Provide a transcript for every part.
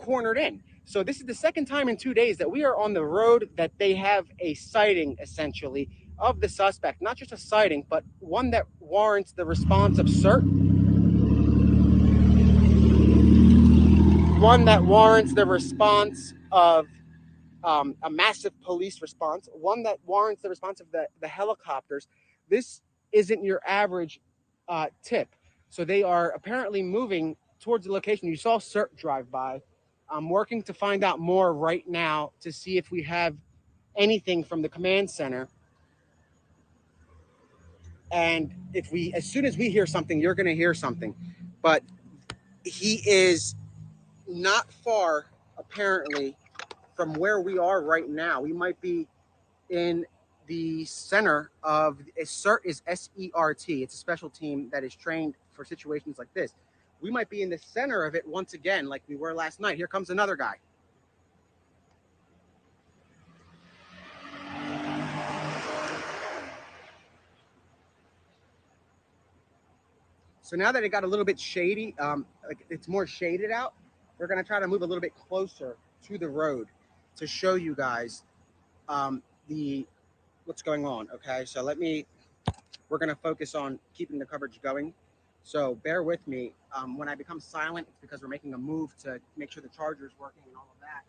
cornered in. So this is the second time in 2 days that we are on the road that they have a sighting, essentially, of the suspect. Not just a sighting, but one that warrants the response of CERT. One that warrants the response of a massive police response. One that warrants the response of the helicopters. This isn't your average tip. So they are apparently moving towards the location. You saw CERT drive by. I'm working to find out more right now to see if we have anything from the command center. And if we, as soon as we hear something, you're going to hear something. But he is not far, apparently, from where we are right now. We might be in the center of CERT is SERT. It's a special team that is trained for situations like this. We might be in the center of it once again, like we were last night. Here comes another guy. So now that it got a little bit shady, like it's more shaded out, we're gonna try to move a little bit closer to the road to show you guys the what's going on. Okay, so we're gonna focus on keeping the coverage going. So bear with me. When I become silent, it's because we're making a move to make sure the charger is working and all of that.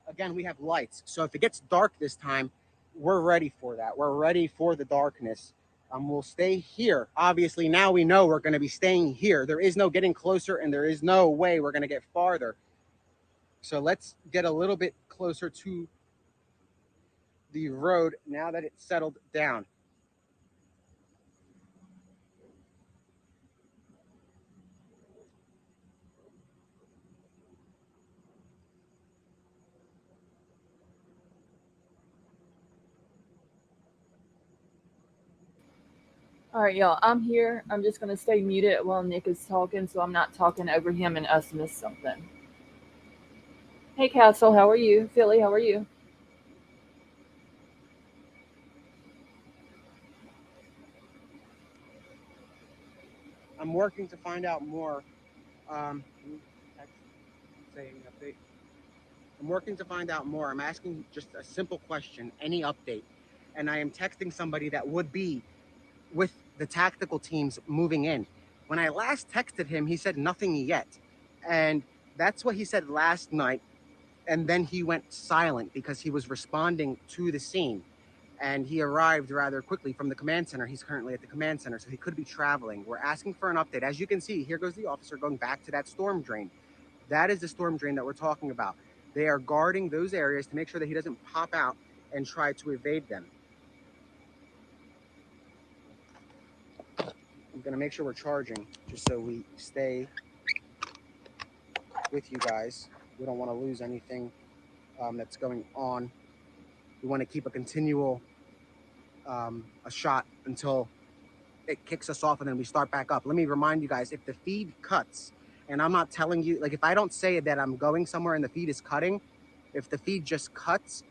Again, we have lights, so if it gets dark this time, we're ready for that. We're ready for the darkness. We'll stay here. Obviously, now we know we're going to be staying here. There is no getting closer, and there is no way we're going to get farther. So let's get a little bit closer to the road now that it's settled down. All right, y'all. I'm here. I'm just gonna stay muted while Nick is talking, so I'm not talking over him and us miss something. Hey, Castle, how are you? Philly, how are you? I'm working to find out more. Saying update. I'm working to find out more. I'm asking just a simple question, any update. And I am texting somebody that would be with the tactical teams moving in. When I last texted him, he said nothing yet. And that's what he said last night. And then he went silent because he was responding to the scene. And he arrived rather quickly from the command center. He's currently at the command center, so he could be traveling. We're asking for an update. As you can see, here goes the officer going back to that storm drain. That is the storm drain that we're talking about. They are guarding those areas to make sure that he doesn't pop out and try to evade them. I'm going to make sure we're charging just so we stay with you guys. We don't want to lose anything that's going on. We want to keep a continual a shot until it kicks us off and then we start back up. Let me remind you guys, if the feed cuts, and I'm not telling you, like if I don't say that I'm going somewhere and the feed is cutting, if the feed just cuts,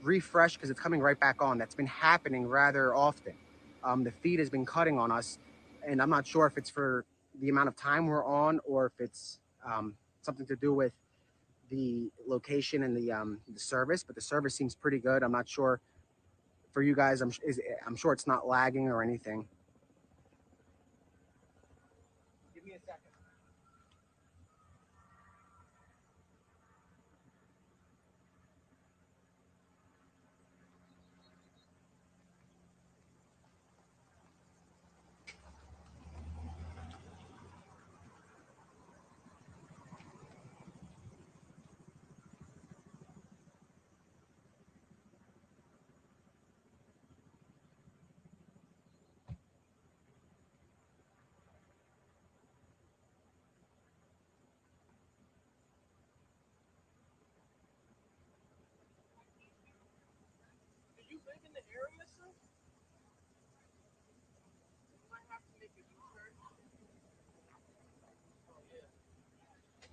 refresh because it's coming right back on. That's been happening rather often. The feed has been cutting on us, and I'm not sure if it's for the amount of time we're on or if it's something to do with the location and the service. But the service seems pretty good. I'm not sure for you guys. I'm sure it's not lagging or anything. Give me a second. Do you live in the area, sir? You might have to make a U-turn. Oh yeah.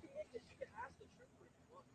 You can ask the trooper if you want.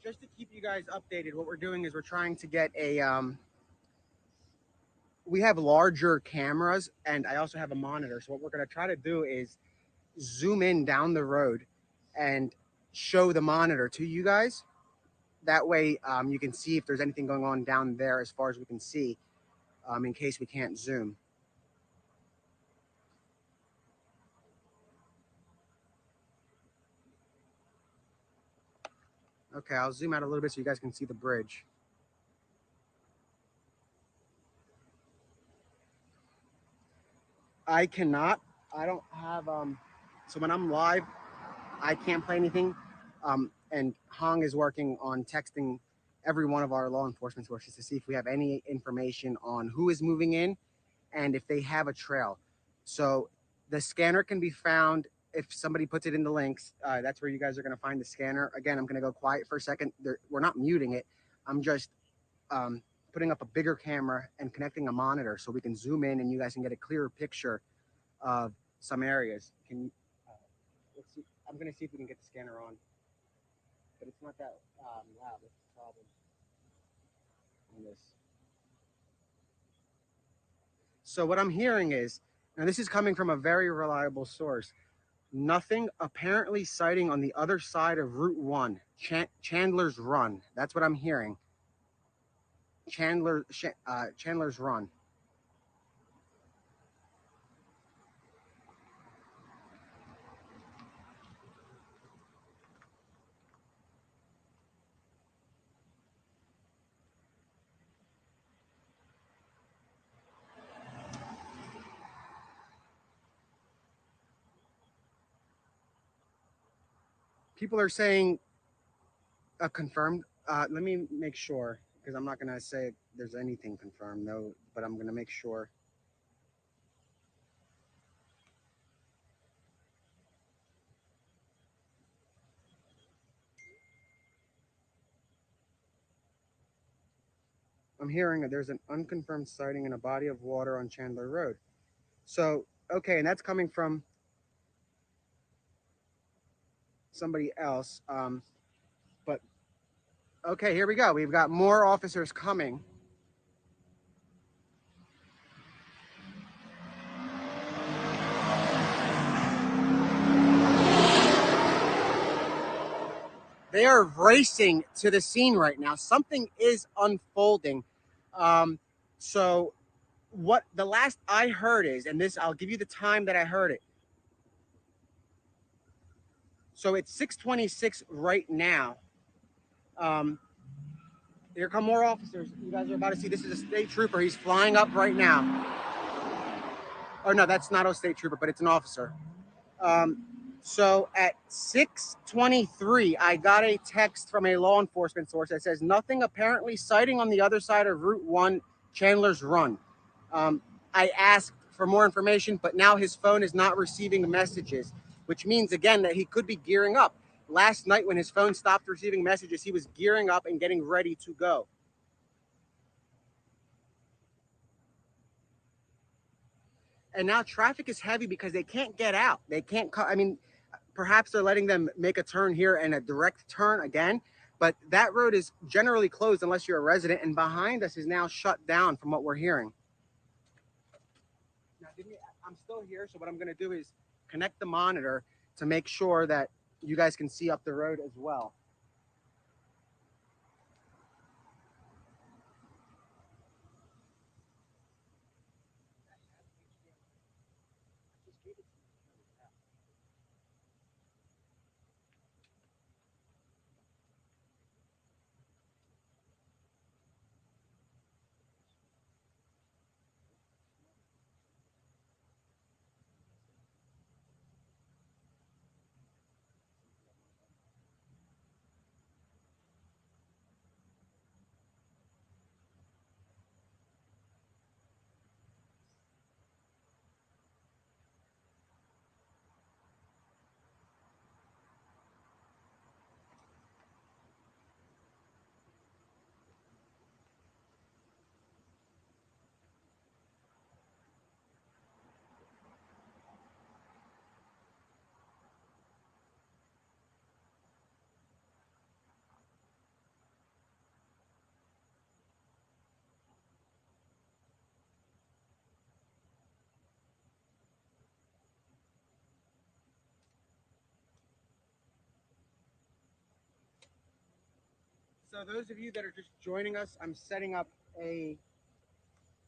just to keep you guys updated, what we're doing is we're trying to get a we have larger cameras and I also have a monitor. So what we're going to try to do is zoom in down the road and show the monitor to you guys. That way you can see if there's anything going on down there as far as we can see, in case we can't zoom. Okay, I'll zoom out a little bit so you guys can see the bridge. I cannot. I don't have so when I'm live, I can't play anything. And Hong is working on texting every one of our law enforcement sources to see if we have any information on who is moving in and if they have a trail. So the scanner can be found if somebody puts it in the links. That's where you guys are going to find the scanner. Again, I'm going to go quiet for a second. We're not muting it. I'm just putting up a bigger camera and connecting a monitor so we can zoom in and you guys can get a clearer picture of some areas. Can you? Let's see. I'm going to see if we can get the scanner on, but it's not that loud. That's the problem on this. So what I'm hearing is, and this is coming from a very reliable source, nothing apparently sighting on the other side of Route 1, Chandler's Run. That's what I'm hearing. Chandler's Run. People are saying confirmed. Let me make sure because I'm not going to say there's anything confirmed, no, but I'm going to make sure. I'm hearing that there's an unconfirmed sighting in a body of water on Chandler Road. So, okay, and that's coming from somebody else. But okay, here we go. We've got more officers coming. They are racing to the scene right now. Something is unfolding. So, what the last I heard is, and this I'll give you the time that I heard it. So it's 6:26 right now. Um, Here come more officers. You guys are about to see. This is a state trooper. He's flying up right now. Oh no, that's not a state trooper, but it's an officer. Um, so at 6:23, I got a text from a law enforcement source that says nothing apparently sighting on the other side of Route 1, Chandler's Run. I asked for more information, but now his phone is not receiving messages, which means again that he could be gearing up. Last night, when his phone stopped receiving messages, he was gearing up and getting ready to go. And now traffic is heavy because they can't get out. They can't. I mean, perhaps they're letting them make a turn here and a direct turn again, but that road is generally closed unless you're a resident. And behind us is now shut down, from what we're hearing. Now, I'm still here, so what I'm going to do is connect the monitor to make sure that you guys can see up the road as well. So those of you that are just joining us, I'm setting up a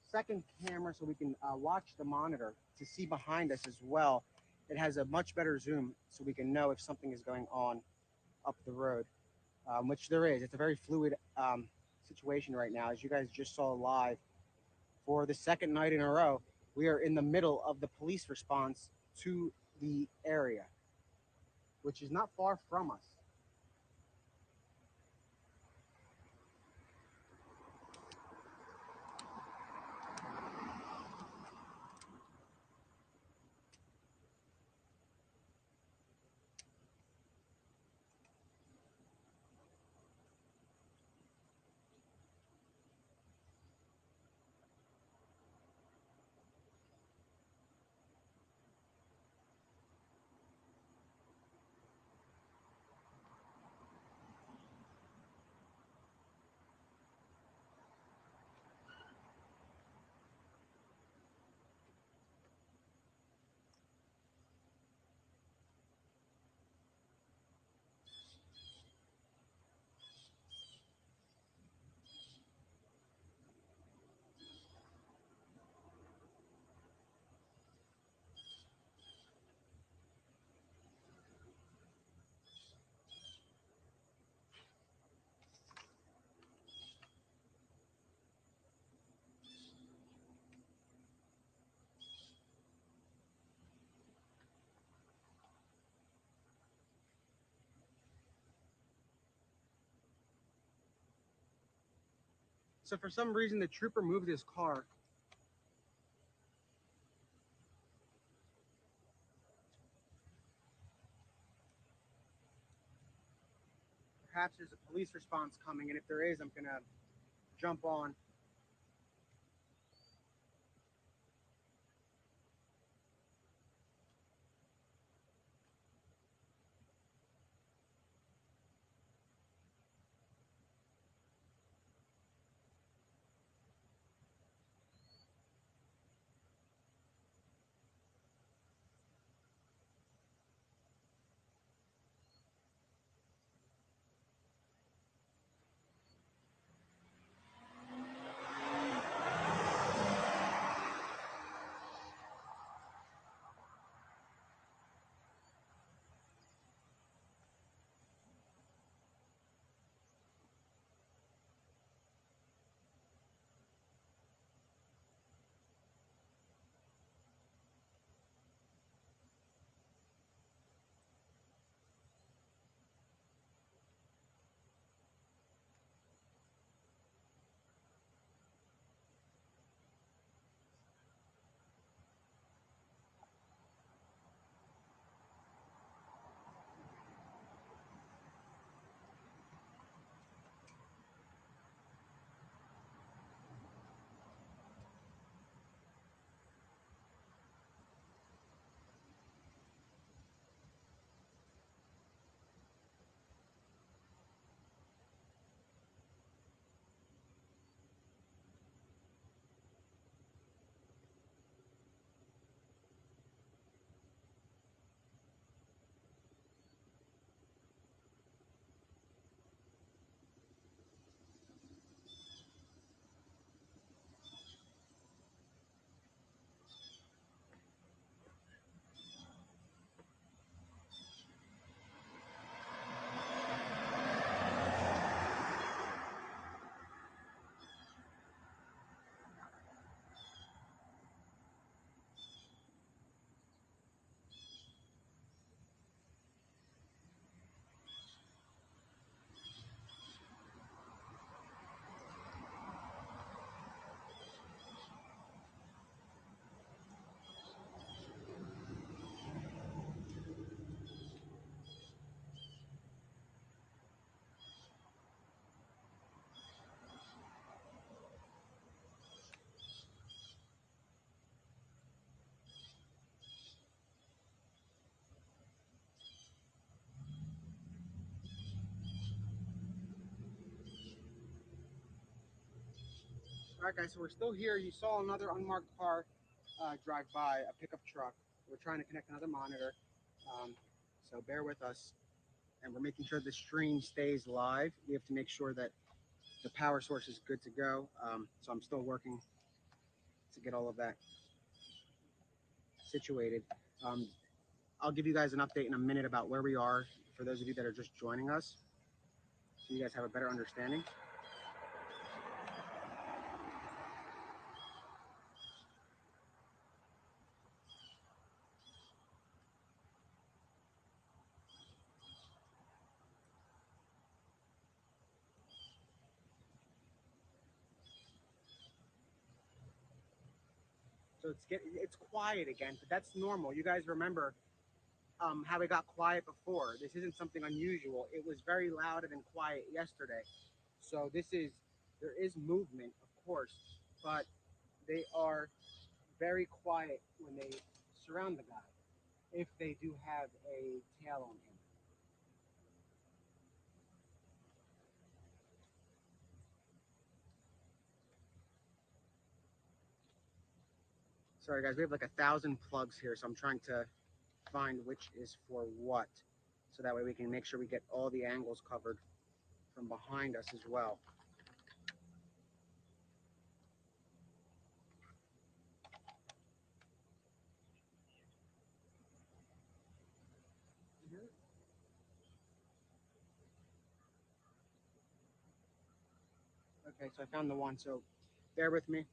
second camera so we can watch the monitor to see behind us as well. It has a much better zoom so we can know if something is going on up the road, which there is. It's a very fluid situation right now. As you guys just saw live, for the second night in a row, we are in the middle of the police response to the area, which is not far from us. So for some reason, the trooper moved his car. Perhaps there's a police response coming, and if there is, I'm gonna jump on. All right, guys, so we're still here. You saw another unmarked car drive by, a pickup truck. We're trying to connect another monitor, so bear with us. And we're making sure the stream stays live. We have to make sure that The power source is good to go. So I'm still working to get all of that situated. Um, I'll give you guys an update in a minute about where we are for those of you that are just joining us, so you guys have a better understanding. So it's quiet again, but that's normal. You guys remember how it got quiet before. This isn't something unusual. It was very loud and quiet yesterday. So there is movement, of course, but they are very quiet when they surround the guy, if they do have a tail on him. Sorry guys, we have like 1,000 plugs here, so I'm trying to find which is for what, so that way we can make sure we get all the angles covered from behind us as well. Okay, so I found the one, so bear with me.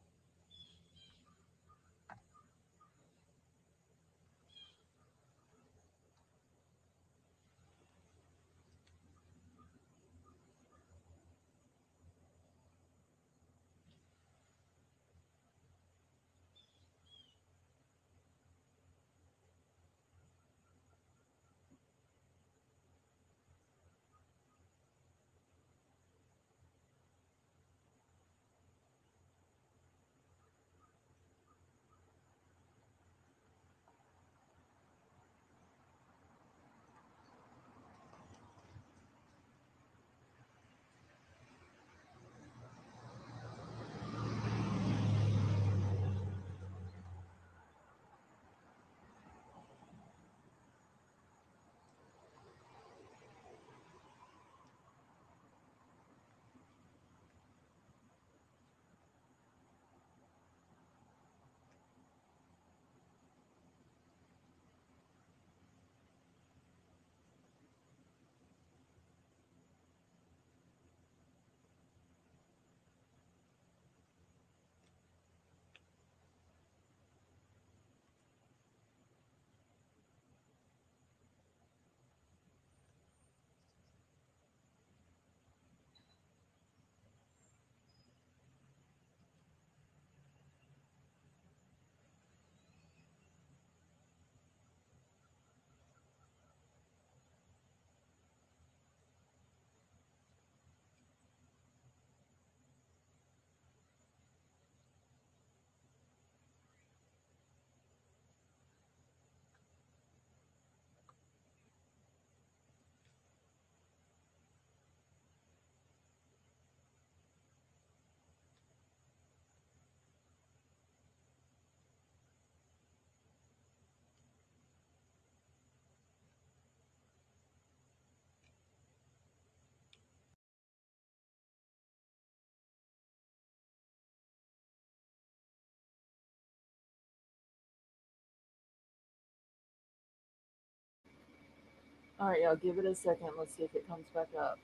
All right, y'all, give it a second. Let's see if it comes back up.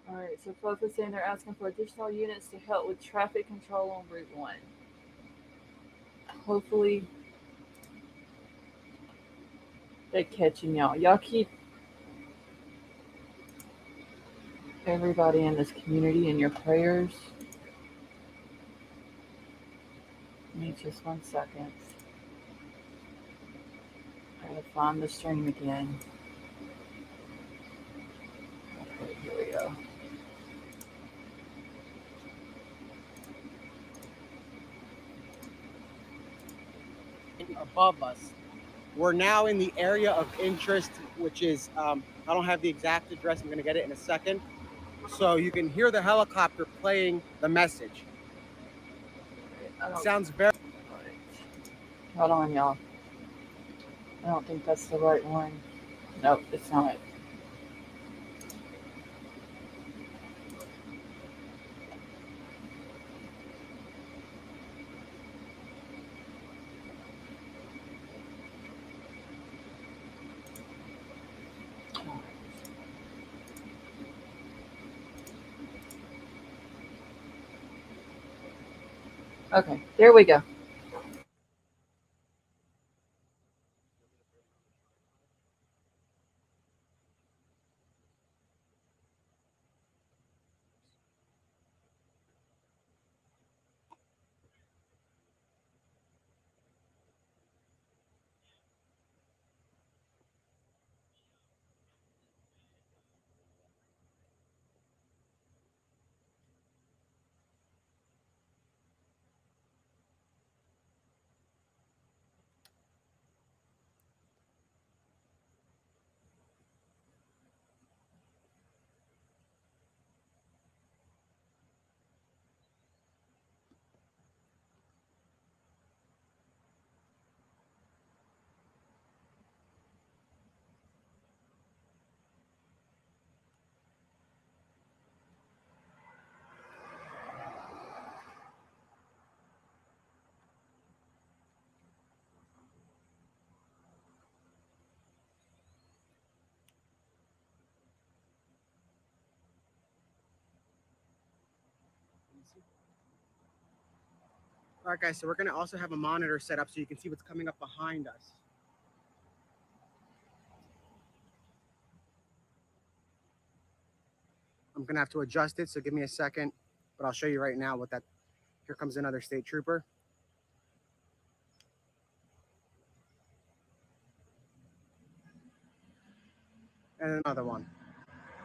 All right, so folks are saying they're asking for additional units to help with traffic control on Route 1. Hopefully, they're catching y'all. Y'all keep everybody in this community in your prayers. Give me just 1 second. I gotta find the stream again. Okay, here we go. Above us. We're now in the area of interest, which is, I don't have the exact address, I'm going to get it in a second. So you can hear the helicopter playing the message. It sounds very. Hold on, y'all. I don't think that's the right one. Nope, it's not. Okay, there we go. All right, guys, so we're going to also have a monitor set up so you can see what's coming up behind us. I'm going to have to adjust it, so give me a second, but I'll show you right now what that. Here comes another state trooper and another one.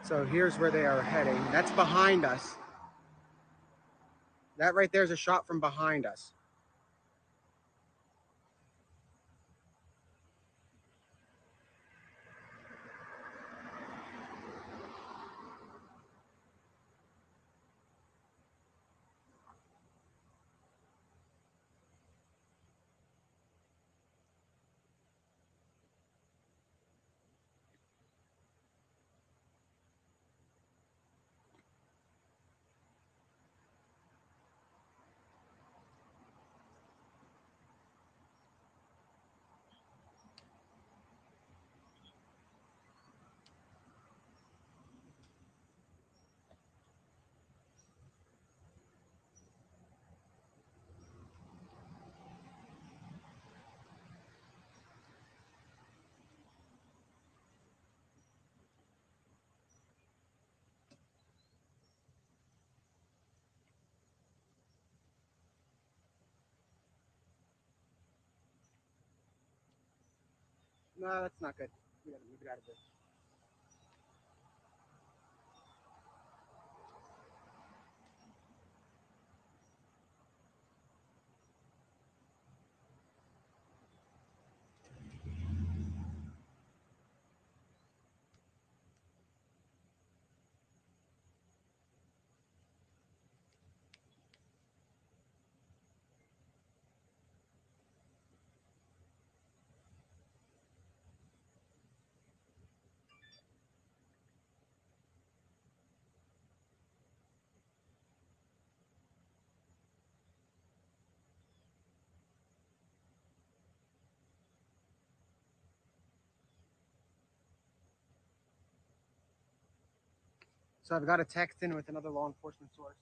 So here's where they are heading. That's behind us. That right there is a shot from behind us. No, that's not good. We got to move it out of this. So I've got a text in with another law enforcement source.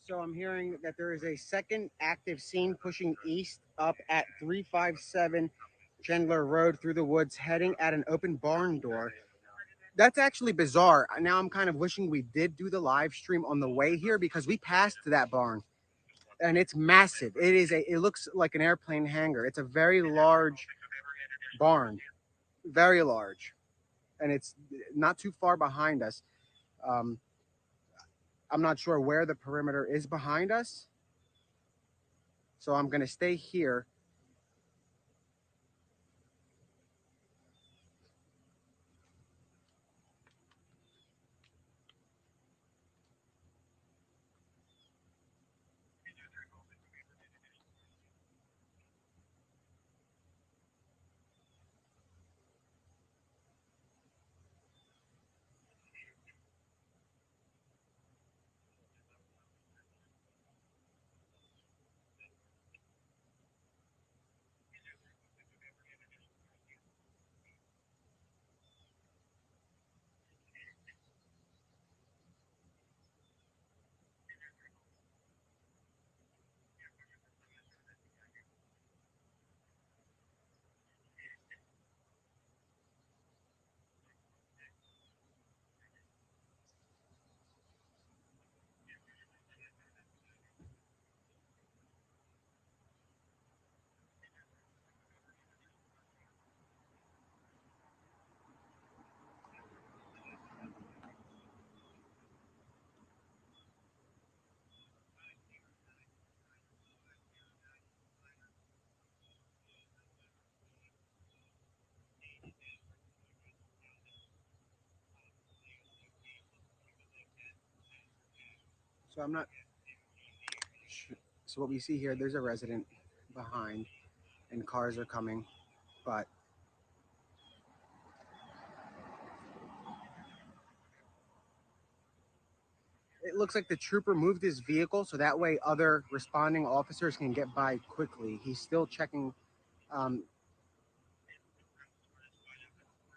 So I'm hearing that there is a second active scene pushing east up at 357 Chandler Road through the woods, heading at an open barn door. That's actually bizarre. Now I'm kind of wishing we did do the live stream on the way here because we passed that barn and it's massive. It looks like an airplane hangar. It's a very large barn, very large, and it's not too far behind us. Um, I'm not sure where the perimeter is behind us, so I'm gonna stay here. So I'm not. So what we see here, there's a resident behind, and cars are coming, but it looks like the trooper moved his vehicle so that way other responding officers can get by quickly. He's still checking. Um,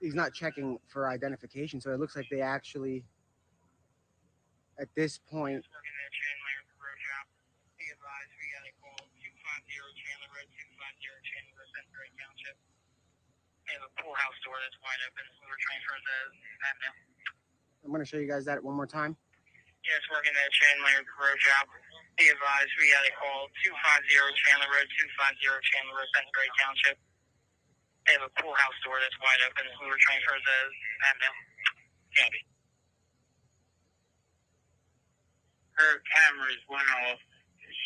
he's not checking for identification, so it looks like they actually, at this point, I'm going to show you guys that one more time. Yes, working at Chandler Road job. Be advised, we got a call 250 Chandler Road, 250 Chandler Road, Century Township. They have a pool house door that's wide open. We were trying for the admin. Candy. Her cameras went off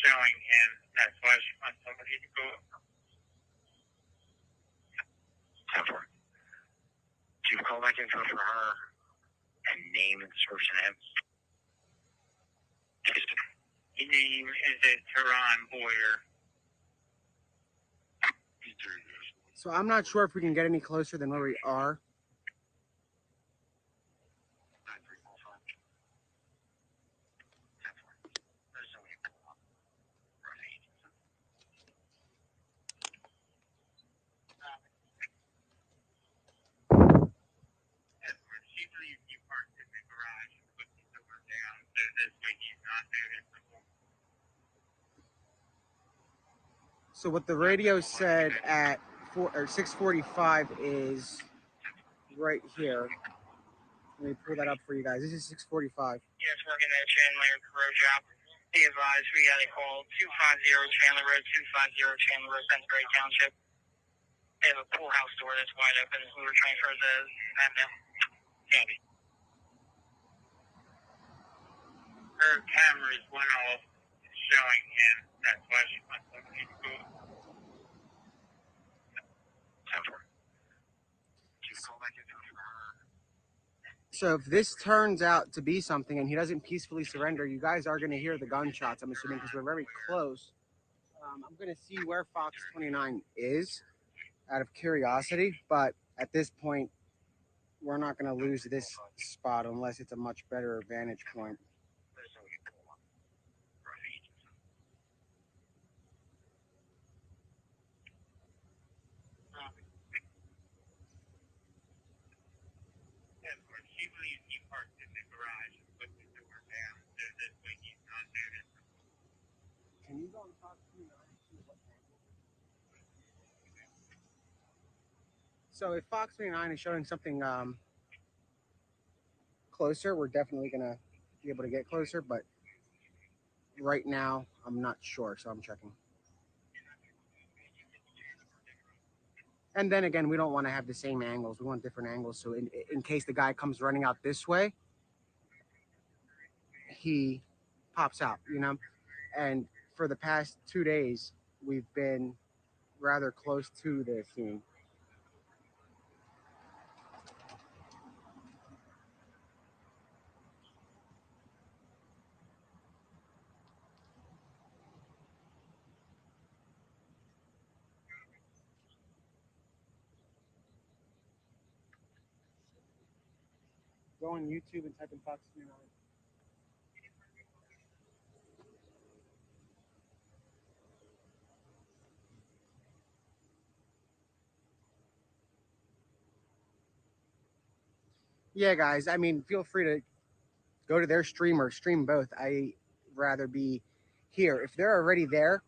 showing him. That's why she wants somebody to go. Temper. Do you call back info for her and name and description of him? His name is Teron Boyer. So I'm not sure if we can get any closer than where we are. So what the radio said at 6:45 is right here. Let me pull that up for you guys. This is 6:45. Yes, working at Chandler Road job. Be advised, we got a call 250 Chandler Road, 250 Chandler Road, Century Township. They have a pool house door that's wide open. We were trying for the admin. Candy. Her cameras went off showing him. That's why she wants somebody to go. Temper. So if this turns out to be something and he doesn't peacefully surrender, you guys are going to hear the gunshots, I'm assuming, because we're very close. I'm going to see where Fox 29 is out of curiosity, but at this point, we're not going to lose this spot unless it's a much better vantage point. She believes he parked in the garage and put the door down. So this way he's not noticed. Can you go on Fox 29 and see what angle? So if Fox 29 is showing something closer, we're definitely gonna be able to get closer. But right now, I'm not sure, so I'm checking. And then again, we don't want to have the same angles. We want different angles. So in case the guy comes running out this way, he pops out, you know. And for the past 2 days, we've been rather close to the scene. Go on YouTube and type in Fox 29. Yeah, guys. I mean, feel free to go to their stream or stream both. I rather be here. If they're already there,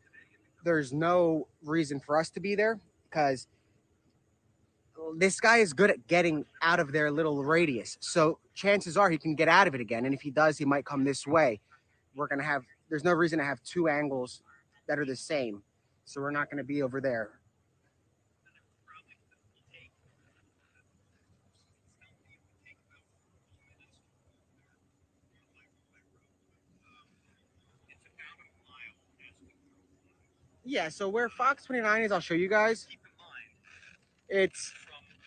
there's no reason for us to be there because this guy is good at getting out of their little radius. So chances are he can get out of it again. And if he does, he might come this way. We're gonna have there's no reason to have two angles that are the same. So we're not gonna be over there. Yeah, so where Fox 29 is, I'll show you guys. It's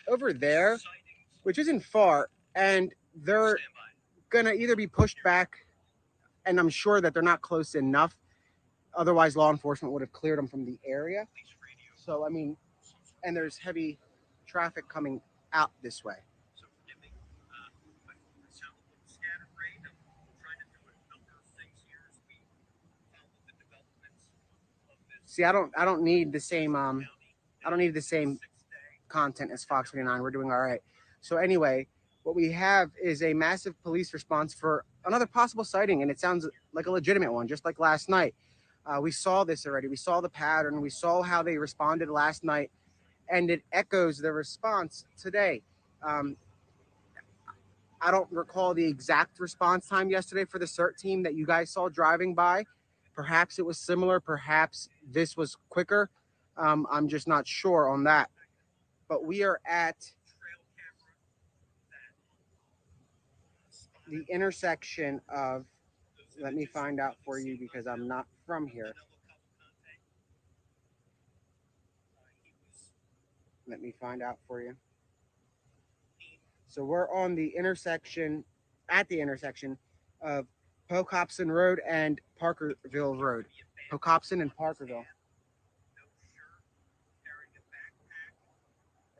over there, which isn't far, and they're gonna either be pushed back, and I'm sure that they're not close enough. Otherwise, law enforcement would have cleared them from the area. So I mean, and there's heavy traffic coming out this way. See, I don't need the same I don't need the same content as Fox 29. We're doing all right. So anyway, what we have is a massive police response for another possible sighting, and it sounds like a legitimate one, just like last night. We saw this already. We saw the pattern. We saw how they responded last night, and it echoes the response today. Um, I don't recall the exact response time yesterday for the CERT team that you guys saw driving by. Perhaps it was similar. Perhaps this was quicker. I'm just not sure on that. But we are at the intersection of, let me find out for you because I'm not from here. Let me find out for you. So we're on the intersection, at the intersection of Pocopson Road and Parkerville Road. Pocopson and Parkerville.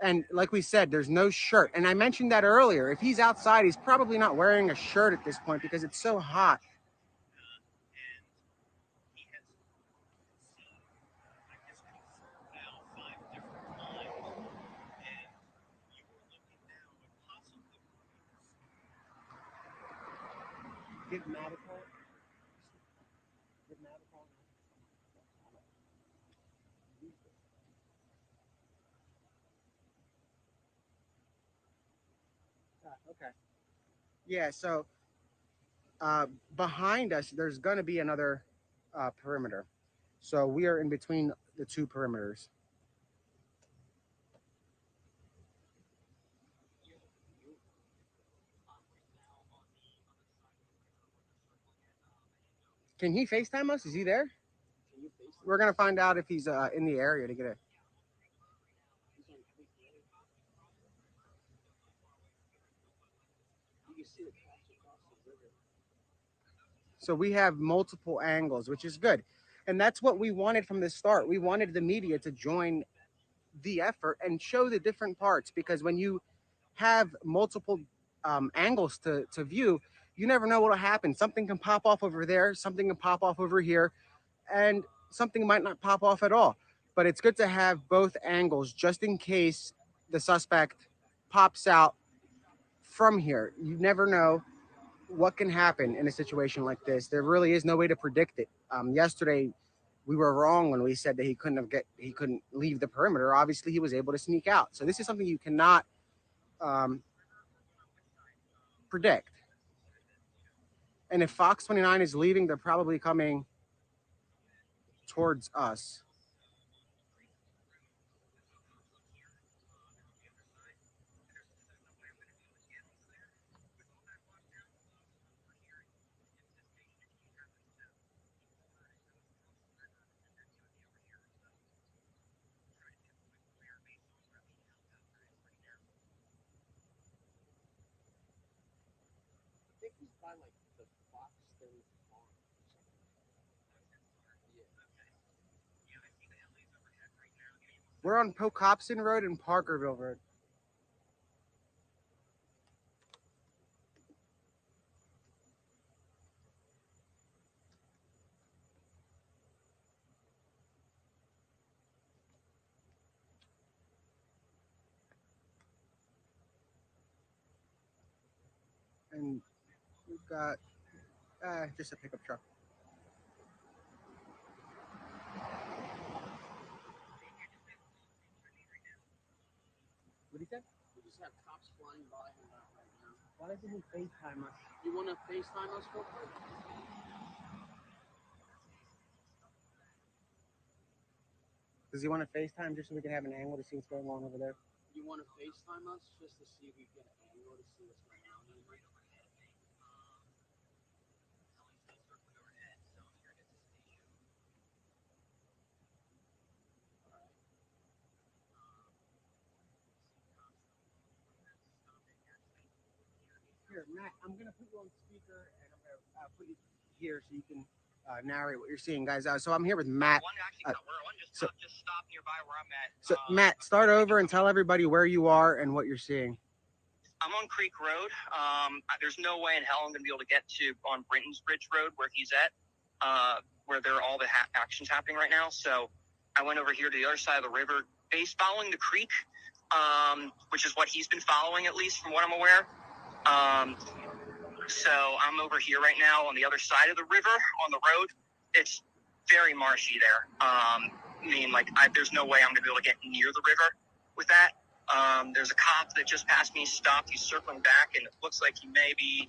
And like we said, there's no shirt. And I mentioned that earlier. If he's outside, he's probably not wearing a shirt at this point because it's so hot. Give Matt a call. Give Matt a call. Okay. Yeah, so behind us, there's going to be another perimeter. So we are in between the two perimeters. Can he FaceTime us? Is he there? We're going to find out if he's in the area to get it. So we have multiple angles, which is good. And that's what we wanted from the start. We wanted the media to join the effort and show the different parts because when you have multiple angles to view, you never know what will happen. Something can pop off over there, something can pop off over here, and something might not pop off at all. But it's good to have both angles just in case the suspect pops out from here. You never know what can happen in a situation like this. There really is no way to predict it. Yesterday, we were wrong when we said that he couldn't leave the perimeter. Obviously, he was able to sneak out. So this is something you cannot um, predict. And if Fox 29 is leaving, they're probably coming towards us. I think he's by like the Fox 30 farm. We're on Pocopson Road and Parkerville Road. And we've got just a pickup truck. What do you say? We just have cops flying by him right now. Why doesn't he FaceTime us? You want to FaceTime us real quick? Does he want to FaceTime just so we can have an angle to see what's going on over there? You want to FaceTime us just to see if we can get an angle to see what's going on over there? Here, Matt, I'm going to put you on speaker and I'm going to put you here so you can narrate what you're seeing, guys. So I'm here with Matt. Just stop nearby where I'm at. So Matt, start over and tell everybody where you are and what you're seeing. I'm on Creek Road. There's no way in hell I'm going to be able to get to on Brinton's Bridge Road where he's at, where there are all the actions happening right now. So I went over here to the other side of the river, following the creek, which is what he's been following, at least from what I'm aware. So I'm over here right now on the other side of the river on the road. It's very marshy there. There's no way I'm going to be able to get near the river with that. There's a cop that just passed me, stopped. He's circling back, and it looks like he may be.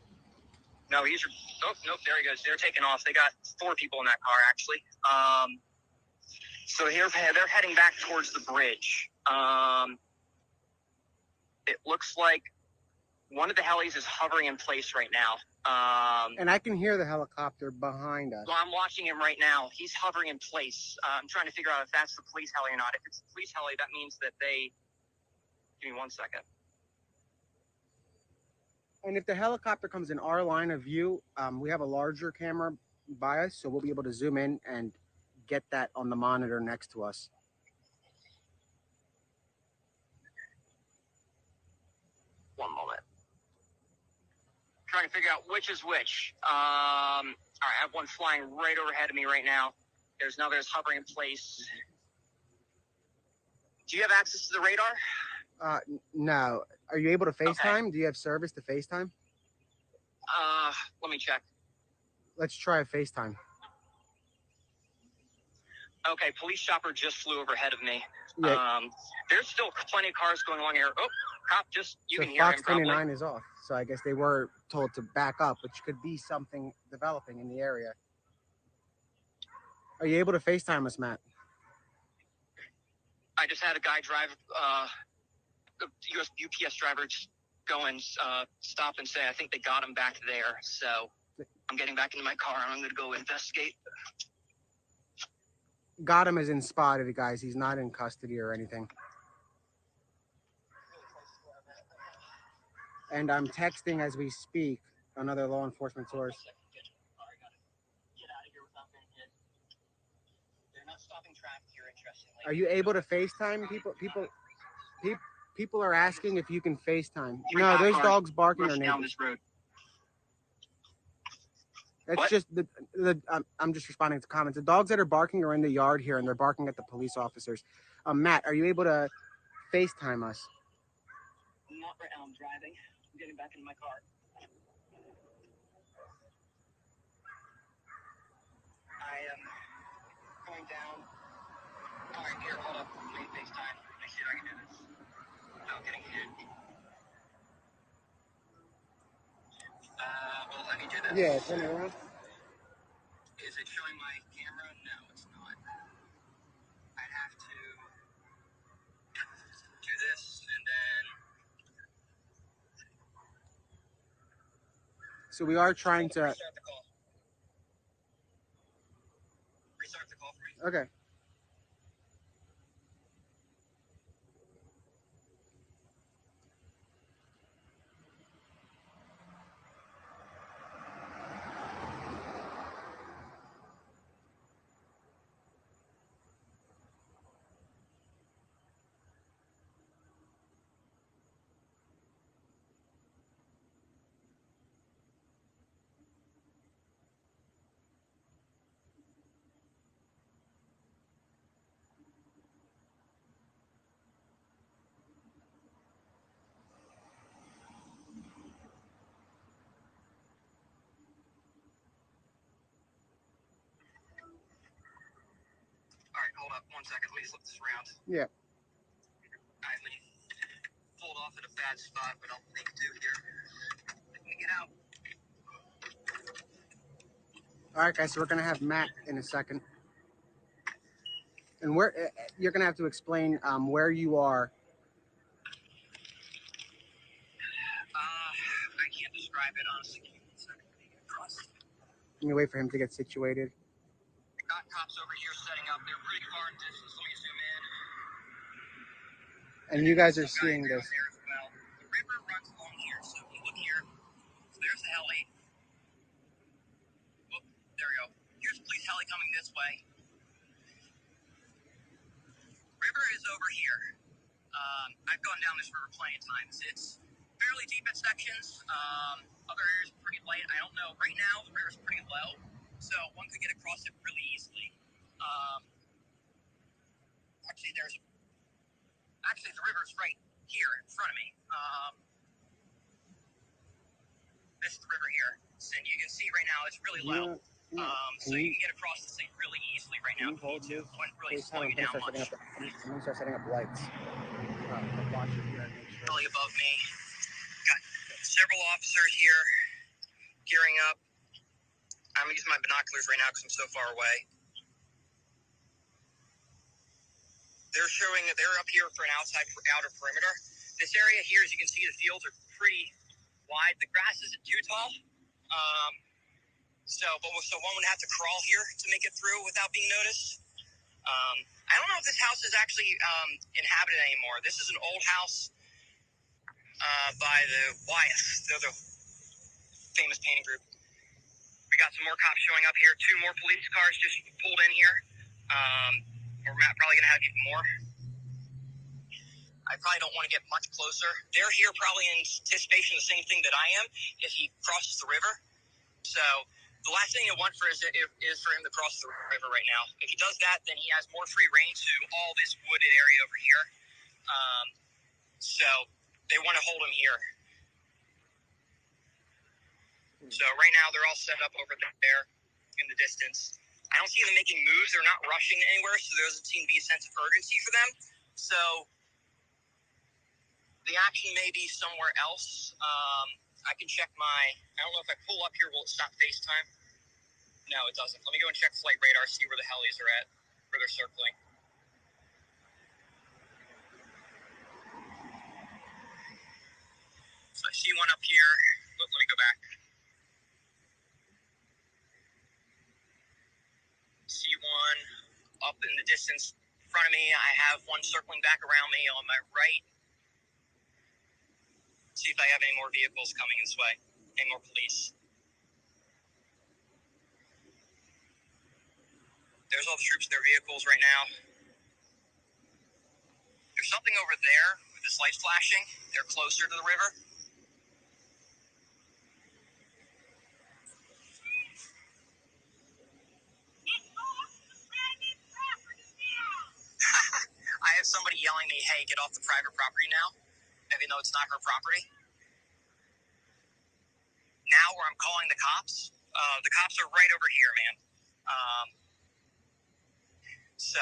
No, there he goes. They're taking off. They got 4 people in that car, actually. So they're heading back towards the bridge. It looks like one of the helis is hovering in place right now. And I can hear the helicopter behind us. Well, I'm watching him right now. He's hovering in place. I'm trying to figure out if that's the police heli or not. If it's the police heli, that means that they... Give me 1 second. And if the helicopter comes in our line of view, we have a larger camera by us, so we'll be able to zoom in and get that on the monitor next to us. One moment. Trying to figure out which is which. All right, I have one flying right overhead of me right now. There's another that's hovering in place. Do you have access to the radar? No. Are you able to FaceTime? Okay. Do you have service to FaceTime? Let me check. Let's try a FaceTime. Okay, police chopper just flew overhead of me. Yeah. There's still plenty of cars going along here. Oh, cop you can hear Fox him probably. 29 is off, so I guess they were told to back up, which could be something developing in the area. Are you able to FaceTime us, Matt? I just had a guy drive, the UPS driver just go and stop and say, I think they got him back there. So I'm getting back into my car and I'm going to go investigate. Got him as in spotted, guys. He's not in custody or anything. And I'm texting as we speak another law enforcement source. Get out of here without being hit. They're not stopping traffic here, interestingly. Are you able to FaceTime people? People are asking if you can FaceTime. No, those dogs barking are down this road. That's what? Just I'm just responding to comments. The dogs that are barking are in the yard here, and they're barking at the police officers. Matt, are you able to FaceTime us? Not right now. I'm driving. I'm getting back into my car. I am going going down. All right, here, hold up. Let me FaceTime. Let me see if I can do this without getting hit. Well, let me do this. Yeah, turn it around. Is it showing my camera? No, it's not. I'd have to do this and then. So we are trying to. Restart the call. Restart the call for me. Okay. All right, hold up 1 second. Let me flip this around. Yeah. All right, let me pulled off at a bad spot, but I'll make do here. Let me get out. All right, guys. So we're gonna have Matt in a second, and you're gonna have to explain where you are. I can't describe it honestly. Give me 1 second. Let me get across. Let me wait for him to get situated. Got cops over here setting up. They're pretty far in distance. Let me zoom in. And you guys are Some seeing guys this. out there as well. The river runs along here, so if you look here, so there's the heli. Oh, there we go. Here's police heli coming this way. River is over here. I've gone down this river plenty of times. It's fairly deep at sections. Other areas are pretty light. I don't know. Right now, the river's pretty low, so one could get across it really easily. Actually, the river's right here in front of me. This is the river here, and you can see right now it's really low. So you can get across this thing really easily right now if you need to. It wouldn't really slow you down much. I'm gonna start setting up lights. Watch it here and make sure. Really above me. Got several officers here gearing up. I'm using my binoculars right now because I'm so far away. They're up here for an outer perimeter. This area here, as you can see, the fields are pretty wide. The grass isn't too tall. So one would have to crawl here to make it through without being noticed. I don't know if this house is actually inhabited anymore. This is an old house by the Wyeths. They're the famous painting group. We got some more cops showing up here. 2 more police cars just pulled in here. We're probably going to have even more. I probably don't want to get much closer. They're here probably in anticipation of the same thing that I am if he crosses the river. So the last thing I want is for him to cross the river right now. If he does that, then he has more free reign to all this wooded area over here. So they want to hold him here. So right now they're all set up over there in the distance. I don't see them making moves. They're not rushing anywhere, so there doesn't seem to be a sense of urgency for them. So the action may be somewhere else. I can check I don't know if I pull up here, will it stop FaceTime? No, it doesn't. Let me go and check flight radar, see where the helis are at, where they're circling. So I see one up here. Let me go back. See one up in the distance in front of me. I have one circling back around me on my right. See if I have any more vehicles coming this way. Any more police. There's all the troops in their vehicles right now. There's something over there with this light flashing. They're closer to the river. I have somebody yelling at me, hey, get off the private property now, even though it's not her property. Now where I'm calling the cops are right over here, man. So,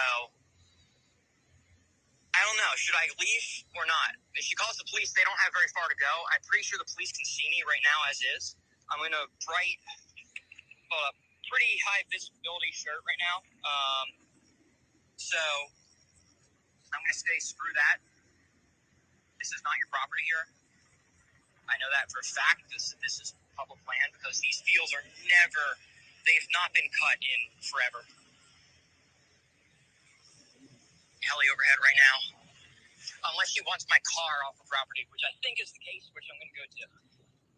I don't know. Should I leave or not? If she calls the police, they don't have very far to go. I'm pretty sure the police can see me right now as is. I'm in a bright, pretty high visibility shirt right now. So, I'm going to say screw that. This is not your property here. I know that for a fact. This is public land because these fields are they've not been cut in forever. Heli overhead right now. Unless she wants my car off the property, which I think is the case, which I'm going to go to.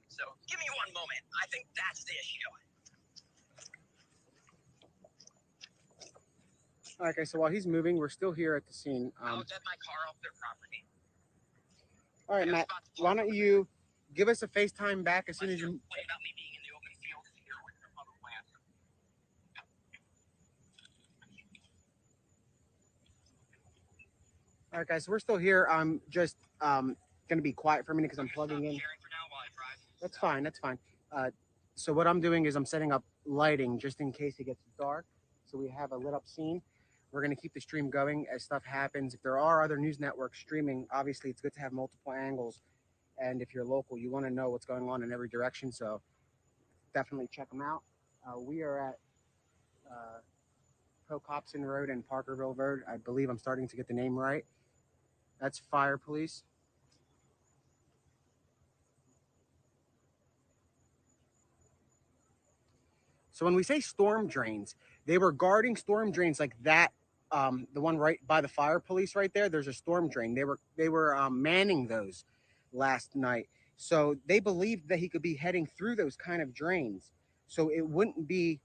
So give me one moment. I think that's the issue. Okay, so while he's moving, we're still here at the scene. I'll get my car off their property. All right, Matt, why don't you give us a FaceTime back as soon as you... About me being in the open field here with their public land. All right, guys, so we're still here. I'm just going to be quiet for a minute because I'm plugging in. That's fine, that's fine. So what I'm doing is I'm setting up lighting just in case it gets dark. So we have a lit up scene. We're going to keep the stream going as stuff happens. If there are other news networks streaming, obviously it's good to have multiple angles. And if you're local, you want to know what's going on in every direction. So definitely check them out. We are at Procopson Road and Parkerville Road. I believe I'm starting to get the name right. That's fire police. So when we say storm drains, they were guarding storm drains like that. The one right by the fire police right there, there's a storm drain. They were manning those last night. So they believed that he could be heading through those kind of drains. So it wouldn't be,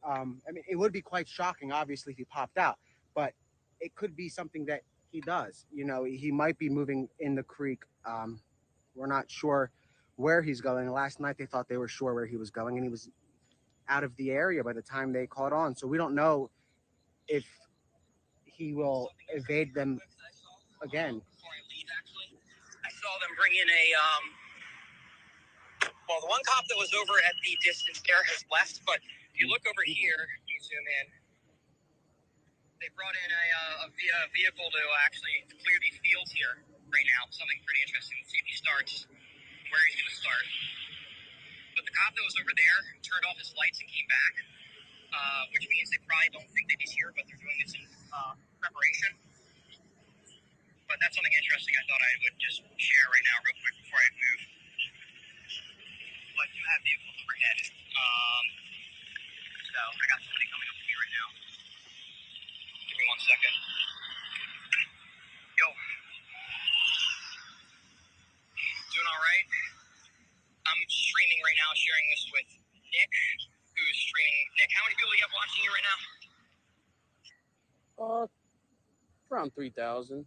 I mean, it would be quite shocking, obviously, if he popped out, but it could be something that he does. You know, he might be moving in the creek. We're not sure where he's going. Last night they thought they were sure where he was going, and he was out of the area by the time they caught on. So we don't know if he will evade them again. Before I leave, actually, I saw them bring in well, the one cop that was over at the distance there has left, but if you look over here, you zoom in, they brought in a vehicle to actually clear these fields here right now. Something pretty interesting. Let's see if he starts, where he's going to start. But the cop that was over there turned off his lights and came back, which means they probably don't think that he's here, but they're doing this in preparation. But that's something interesting I thought I would just share right now real quick before I move. But you have vehicles overhead. So I got somebody coming up to me right now. Give me 1 second. Yo. Doing all right? I'm streaming right now, sharing this with Nick, who's streaming. Nick, how many people do you have watching you right now? Around 3,000. 3,000.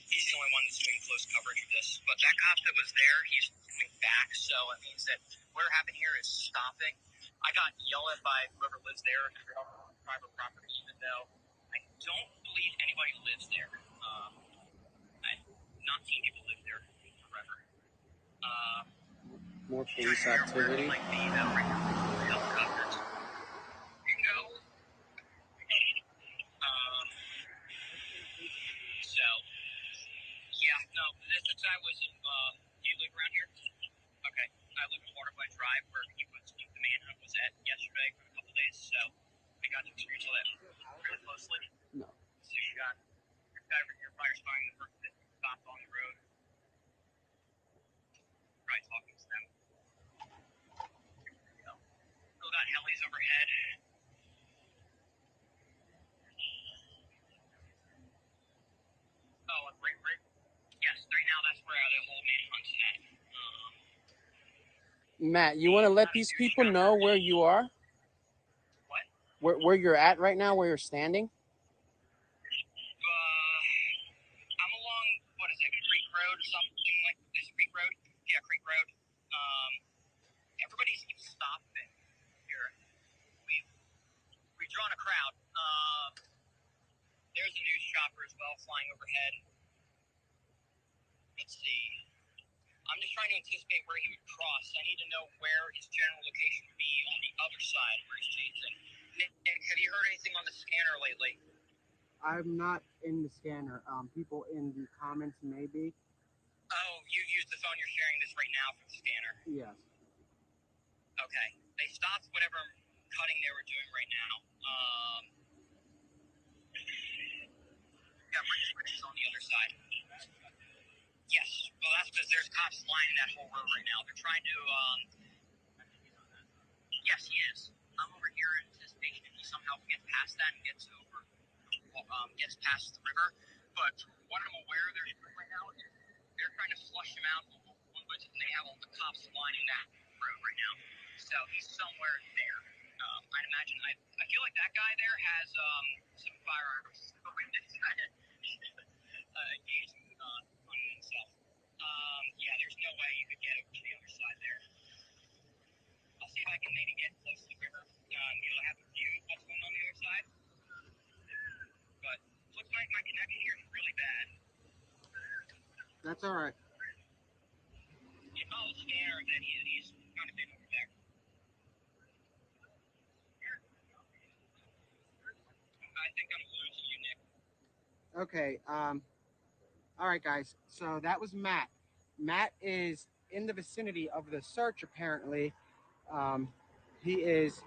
He's the only one that's doing close coverage of this. But that cop that was there, he's coming back, so it means that whatever happened here is stopping. I got yelled at by whoever lives there on private property, even though I don't believe anybody lives there. I've not seen people live there forever. More police activity. Like the helicopters. You know. So, yeah, no, this guy was in, do you live around here? Okay. I live in Waterway Drive, where the Manhunt was at yesterday for a couple days, so I got to experience all that really closely. No. So you got your guy over here fire spying the person that stopped on the road. Probably talking to them. Still got helis overhead. Oh, a great rig. Yes, right now that's where the whole Manhunt's at. Matt, you want to let these people know where you are? What? Where you're at right now, where you're standing? I'm along, what is it, Creek Road or something like this? Creek Road? Yeah, Creek Road. Everybody's stopping here. We've drawn a crowd. There's a news chopper as well flying overhead. Let's see. I'm just trying to anticipate where he would cross. I need to know where his general location would be on the other side where he's chasing. Nick, have you heard anything on the scanner lately? I'm not in the scanner. People in the comments maybe. Oh, you use the phone you're sharing this right now for the scanner. Yes. Okay. They stopped whatever cutting they were doing right now. Yeah, Bridge is on the other side. Yes. Well, that's because there's cops lining that whole road right now. They're trying to, yes, he is. I'm over here in anticipation if he somehow gets past that and gets over, gets past the river. But from what I'm aware they're doing right now is they're trying to flush him out of the woods, and they have all the cops lining that road right now. So he's somewhere there. I'd imagine. I feel like that guy there has some firearms engaged on himself. Yeah, there's no way you could get over to the other side there. I'll see if I can maybe get close to the river. You'll have a view of what's going on the other side. But looks like my connection here is really bad. That's all right. If I was scared that he's kind of been over there. I think I'm losing you, Nick. Okay. All right, guys. So that was Matt. Matt is in the vicinity of the search. Apparently, he is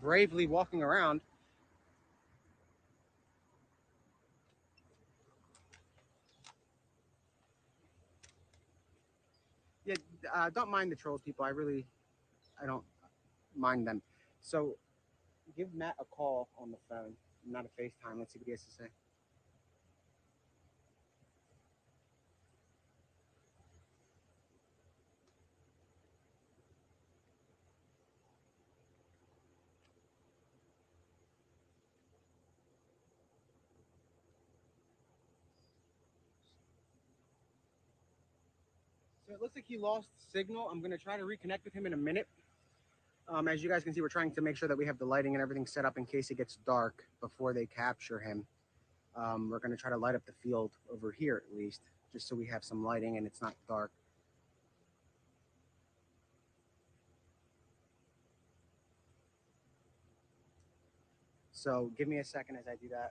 bravely walking around. Yeah, don't mind the trolls, people. I don't mind them. So give Matt a call on the phone, not a FaceTime. Let's see what he has to say. So it looks like he lost signal. I'm going to try to reconnect with him in a minute. As you guys can see, we're trying to make sure that we have the lighting and everything set up in case it gets dark before they capture him. We're going to try to light up the field over here at least, just so we have some lighting and it's not dark. So give me a second as I do that.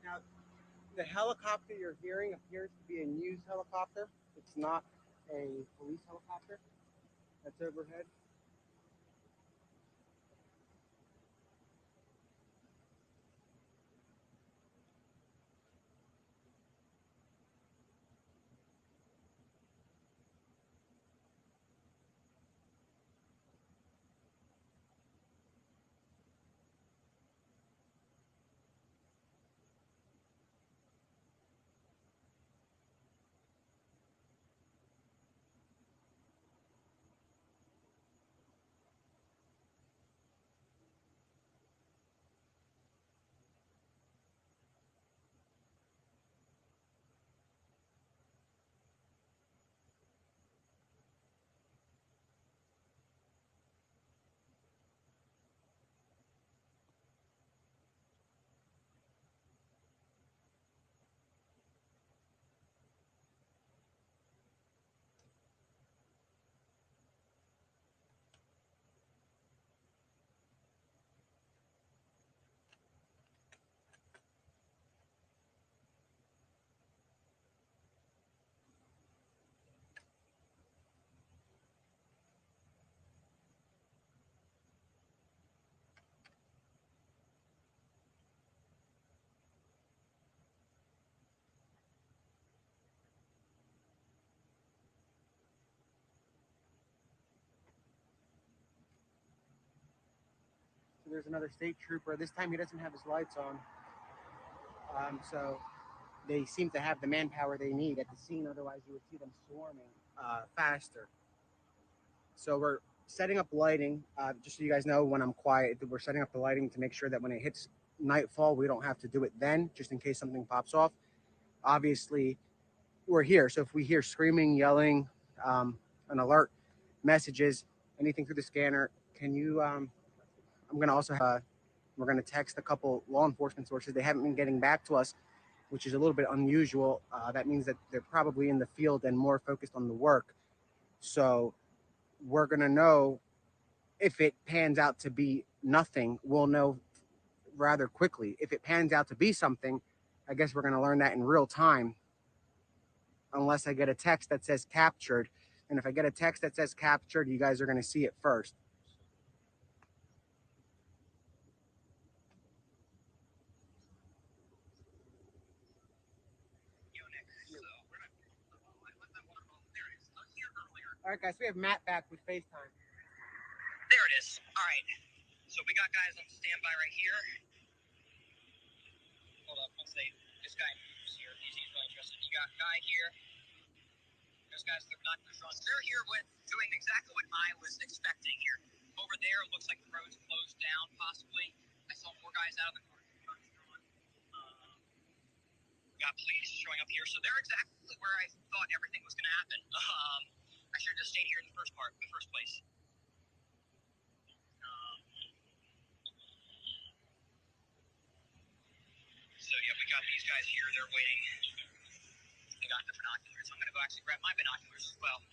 Now, the helicopter you're hearing appears to be a news helicopter. It's not a police helicopter that's overhead. So there's another state trooper. This time he doesn't have his lights on. So they seem to have the manpower they need at the scene. Otherwise, you would see them swarming faster. So we're setting up lighting. Just so you guys know, when I'm quiet, we're setting up the lighting to make sure that when it hits nightfall, we don't have to do it then, just in case something pops off. Obviously, we're here. So if we hear screaming, yelling, an alert, messages, anything through the scanner, can you, I'm going to also have, we're going to text a couple law enforcement sources. They haven't been getting back to us, which is a little bit unusual. That means that they're probably in the field and more focused on the work. So we're going to know if it pans out to be nothing. We'll know rather quickly. If it pans out to be something, I guess we're going to learn that in real time, unless I get a text that says captured. And if I get a text that says captured, you guys are going to see it first. All right, guys, we have Matt back with FaceTime. There it is. All right. So we got guys on standby right here. Hold up. Let's say this guy moves here. He's really interested. You got a guy here. There's guys that are not drawn. They're here with doing exactly what I was expecting here. Over there, it looks like the road's closed down, possibly. I saw more guys out of the car. Got police showing up here, so they're exactly where I thought everything was going to happen. I should have just stayed here in the first place. So yeah, we got these guys here. They're waiting. They got the binoculars. I'm going to go actually grab my binoculars as well.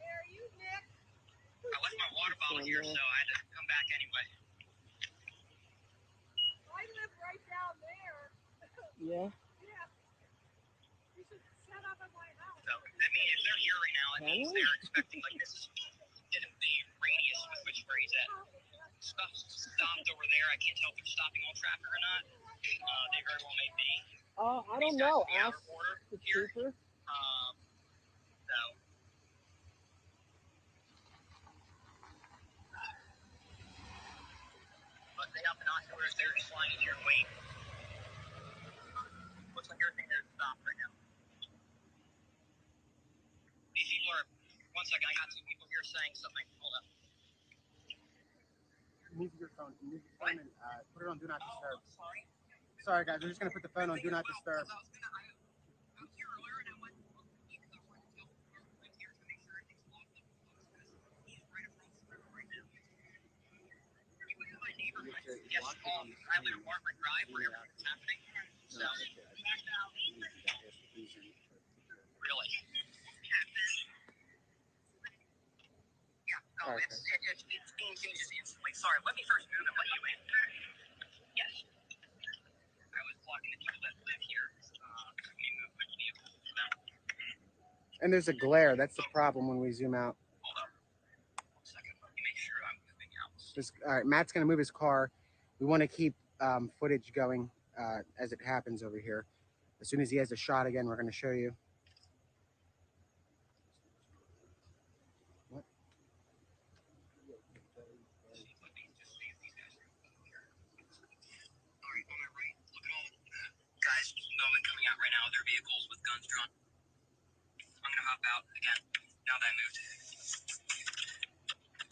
Where are you, Nick? I left my water bottle here, so I had to come back anyway. I live right down there. Yeah. Yeah. You should set up at my house. So, I mean, if they're here right now, it means they're expecting like this in the radius with which where he's at. Stuff stopped over there. I can't tell if they're stopping all traffic or not. They very well may be. I don't know. Ask The trooper. So. But they have binoculars. They're just flying in here and wait. Looks like everything is stopped right now. These people are. One second, I got two people here saying something. Hold up. Move your phone. Move your phone and put it on Do Not Disturb. Sorry, guys. We're just going to put the phone on Do Not Disturb. I was here earlier and I went to look because I wanted to tell the car right here to make sure everything's locked up and closed because he's right across the river right now. He was in my neighborhood. Yes, I live in Margaret Drive where everything's happening. So, really? Yeah, no, it's game changes instantly. Sorry, let me first move and let you in. Yes. I was blocking the people that live here. Let me move my vehicle. And there's a glare. That's the problem when we zoom out. Hold up. 1 second. Let me make sure I'm moving out. All right, Matt's going to move his car. We want to keep footage going as it happens over here. As soon as he has a shot again, we're going to show you. What? Guys coming out right now with their vehicles with guns drawn. I'm gonna hop out again now that I moved.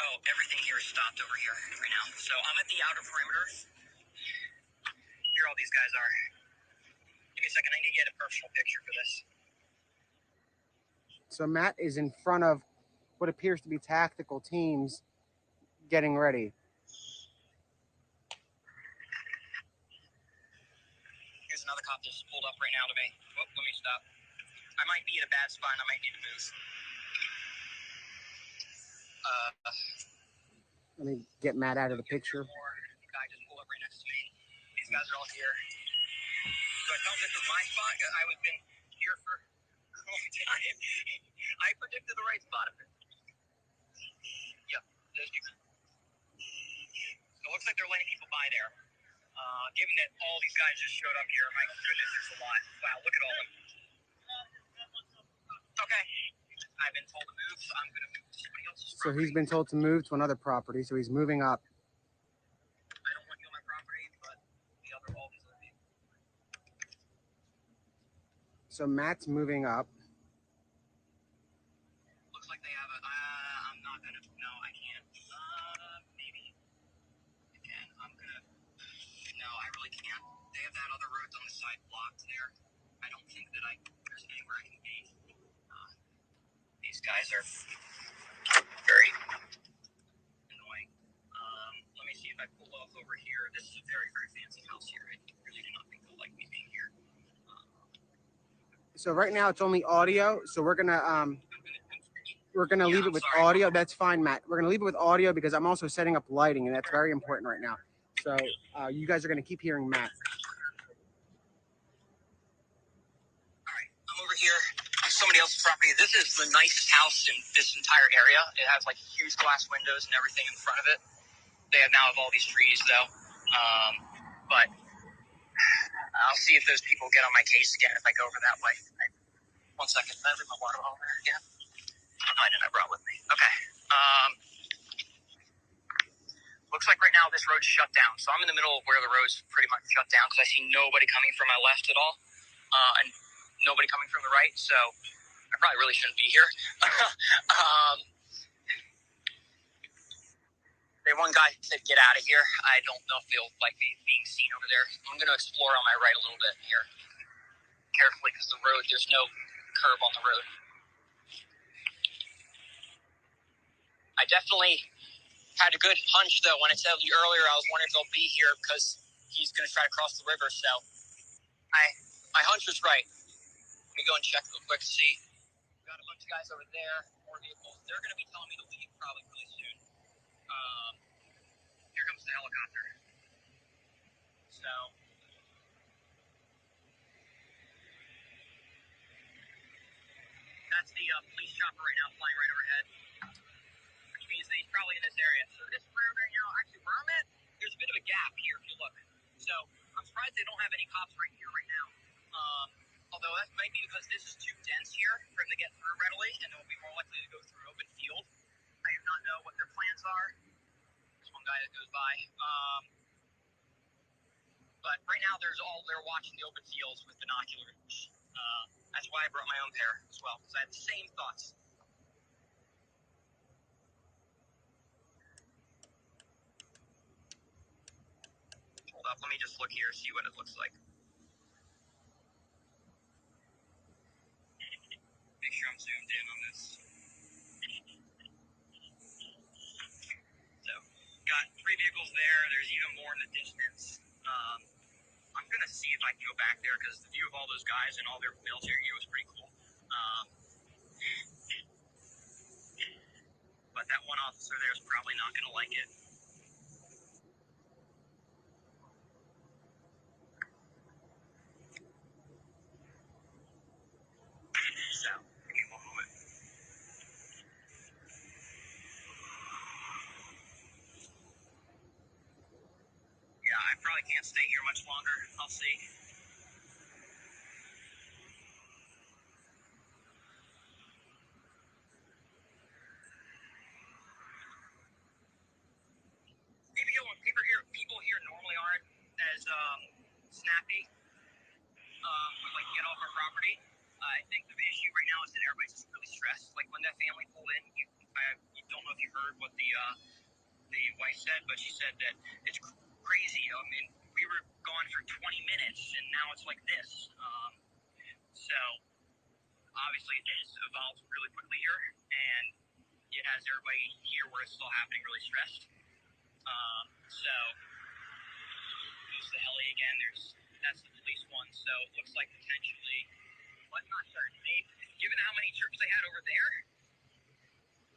Oh, everything here is stopped over here right now. So I'm at the outer perimeter. Here all these guys are. Give me a second, I need to get a personal picture for this. So Matt is in front of what appears to be tactical teams getting ready. Here's another cop that's pulled up right now to me. Oh, let me stop. I might be in a bad spot and I might need to move. Let me get Matt out of the picture. The guy just pulled up right next to me. These guys are all here. So I tell them this is my spot. I've been here for a long time. I predicted the right spot of it. Yep, those people. So it looks like they're letting people by there. Given that all these guys just showed up here, my goodness, there's a lot. Wow, look at all of them. Okay. I've been told to move, so I'm going to move to somebody else's So property. he's been told to move to another property, so he's moving up. I don't want you on my property, but all these other people. So Matt's moving up. Looks like they have a. I'm not gonna. No, I can't. Maybe. I can. I'm gonna. No, I really can't. They have that other road on the side blocked there. I don't think that there's anywhere I can be. These guys are very annoying. Let me see if I pull off over here. This is a very, very fancy house here. I really do not think they'll like me being here. So right now it's only audio. So we're gonna leave it with audio. That's fine, Matt. We're gonna leave it with audio because I'm also setting up lighting, and that's very important right now. So you guys are gonna keep hearing Matt. All right, I'm over here on somebody else's property. This is the nicest house in this entire area. It has like huge glass windows and everything in front of it. They now have all these trees though. But I'll see if those people get on my case again if I go over that way. One second. Can I leave my water bottle there again? No, I didn't. I brought it with me. Okay. Looks like right now this road's shut down. So I'm in the middle of where the road's pretty much shut down because I see nobody coming from my left at all, and nobody coming from the right. So I probably really shouldn't be here. One guy said, "Get out of here." I don't know if they'll like being seen over there. I'm going to explore on my right a little bit here, carefully, because the road, there's no curve on the road. I definitely had a good hunch, though, when I said earlier I was wondering if they'll be here because he's going to try to cross the river. So my hunch was right. Let me go and check real quick to see. We got a bunch of guys over there, more vehicles. They're going to be telling me to leave probably really soon. Here comes the helicopter. So that's the police chopper right now flying right overhead, which means that he's probably in this area. So this road right now, actually where I'm at, there's a bit of a gap here if you look. So I'm surprised they don't have any cops right here right now. Although that might be because this is too dense here for them to get through readily, and they'll be more likely to go through open field. I do not know what their plans are. There's one guy that goes by. But right now they're watching the open fields with binoculars. That's why I brought my own pair as well, because I had the same thoughts. Hold up, let me just look here, see what it looks like. Make sure I'm zoomed in on this. So, got 3 vehicles there. There's even more in the distance. I'm going to see if I can go back there because the view of all those guys and all their military gear was pretty cool. But that one officer there is probably not going to like it. So, give me one moment. Yeah, I probably can't stay here much longer. I'll see. People here normally aren't as snappy with like get off our property. I think the issue right now is that everybody's just really stressed. Like when that family pulled in, you don't know if you heard what the wife said, but she said that it's crazy. I mean, we were gone for 20 minutes, and now it's like this. So obviously it has evolved really quickly here, and it has everybody here where it's still happening really stressed. So there's the heli again. That's the police one. So it looks like potentially, but I'm not certain. Maybe given how many troops they had over there,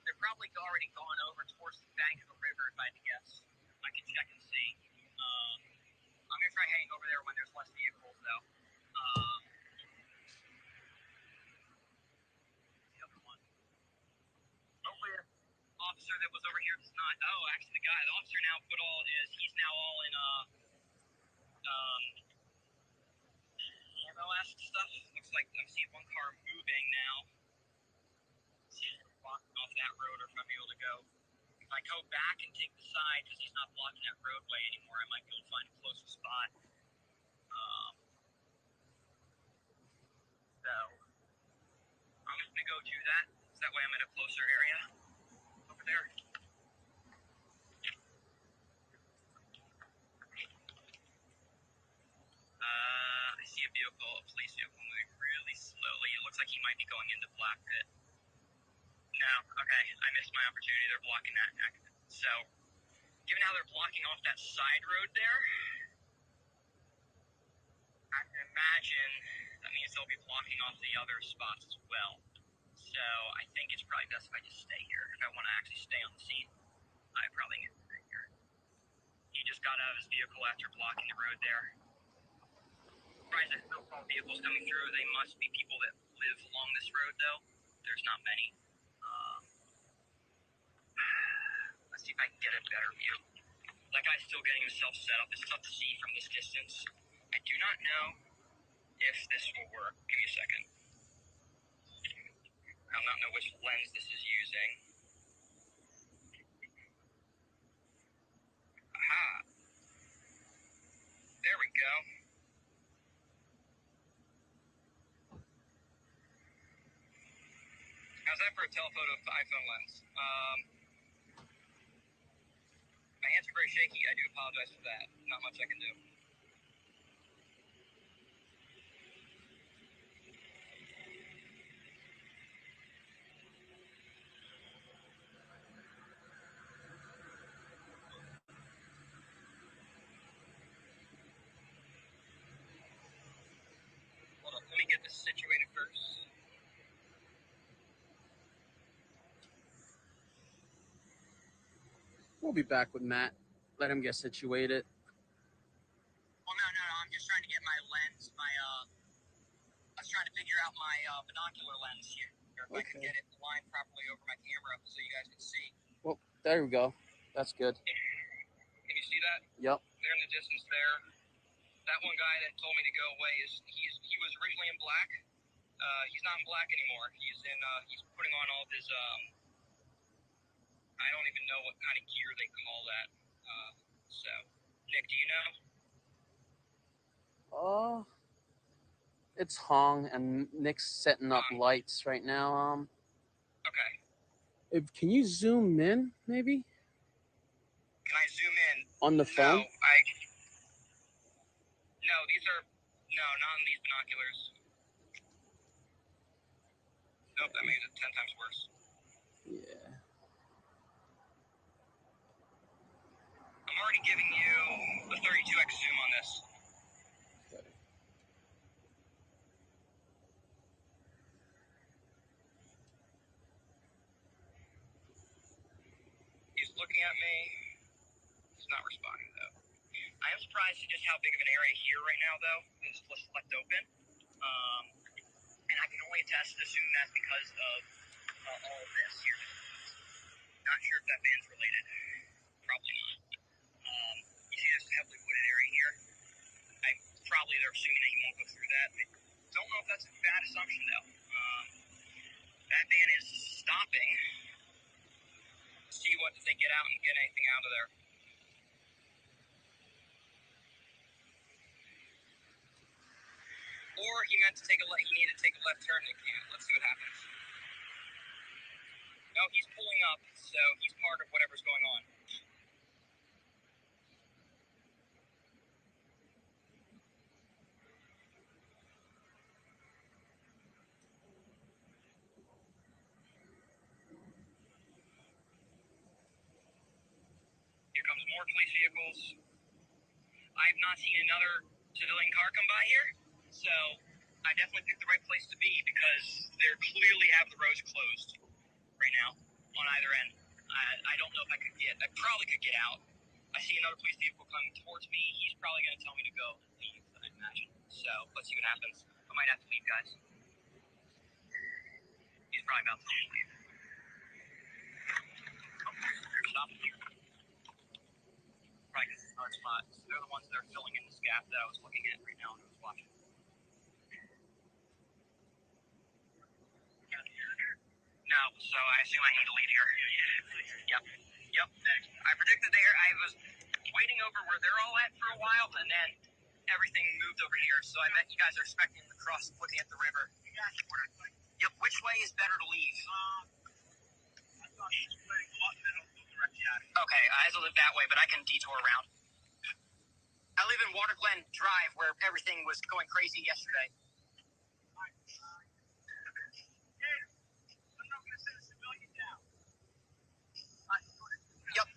they're probably already gone over towards the bank of the river. If I had to guess, I can check and see. I'm gonna try heading over there when there's less vehicles, though. The other one. Hopefully, the officer that was over here does not. Oh, actually, the officer now he's now all in camo-esque stuff. Looks like I'm seeing one car moving now. off that road, or if I'm able to go. If I go back and take the side because he's not blocking that roadway anymore, I might be able to find a closer spot. So I'm just gonna go do that. So that way I'm in a closer area over there. I see a vehicle, a police vehicle moving really slowly. It looks like he might be going into Black Pit. No, okay, I missed my opportunity. They're blocking that exit. So, given how they're blocking off that side road there, I can imagine that means they'll be blocking off the other spots as well. So, I think it's probably best if I just stay here. If I want to actually stay on the scene, I probably need to stay here. He just got out of his vehicle after blocking the road there. Surprised I still saw vehicles coming through. They must be people that live along this road, though. There's not many. Let's see if I can get a better view. That guy's still getting himself set up. It's tough to see from this distance. I do not know if this will work. Give me a second. I do not know which lens this is using. Aha. There we go. How's that for a telephoto iPhone lens? My hands are very shaky. I do apologize for that. Not much I can do. Hold on. Let me get this situated first. We'll be back with Matt. Let him get situated. Well, no. I'm just trying to get my lens. I was trying to figure out my binocular lens here. If I could get it aligned properly over my camera so you guys can see. Well, there we go. That's good. Can you see that? Yep. There in the distance there. That one guy that told me to go away he was originally in black. He's not in black anymore. He's putting on all of his I don't even know what kind of gear they call that. So Nick, do you know? It's Hong and Nick's setting up lights right now. Okay. Can you zoom in, maybe? Can I zoom in? On the phone? No, not in these binoculars. Nope, that makes it 10 times worse. Yeah. I'm already giving you a 32x zoom on this. Okay. He's looking at me. He's not responding, though. I am surprised at just how big of an area here right now, though. It's just left open. And I can only assume that's because of all of this here. Not sure if that band's related. Probably not. You see this heavily wooded area here? They're assuming that you won't go through that. I don't know if that's a bad assumption, though. That band is stopping. See if they get out and get anything out of there. Or he meant to he needed to take a left turn and he can't. Let's see what happens. No, he's pulling up, so he's part of whatever's going on. Here comes more police vehicles. I have not seen another civilian car come by here, so I definitely picked the right place to be because they clearly have the roads closed right now on either end. I don't know if I probably could get out. I see another police vehicle coming towards me. He's probably going to tell me to go and leave, I imagine. So let's see what happens. I might have to leave, guys. He's probably about to leave. Stop here. Probably because it's another spot. So they're the ones that are filling in this gap that I was looking at right now and I was watching. No, so I assume I need to leave here. Yep. Yep. I predicted there. I was waiting over where they're all at for a while, and then everything moved over here. So I bet you guys are expecting the cross, looking at the river. Yep. Which way is better to leave? Okay, I have to live that way, but I can detour around. I live in Water Glen Drive, where everything was going crazy yesterday. Yep.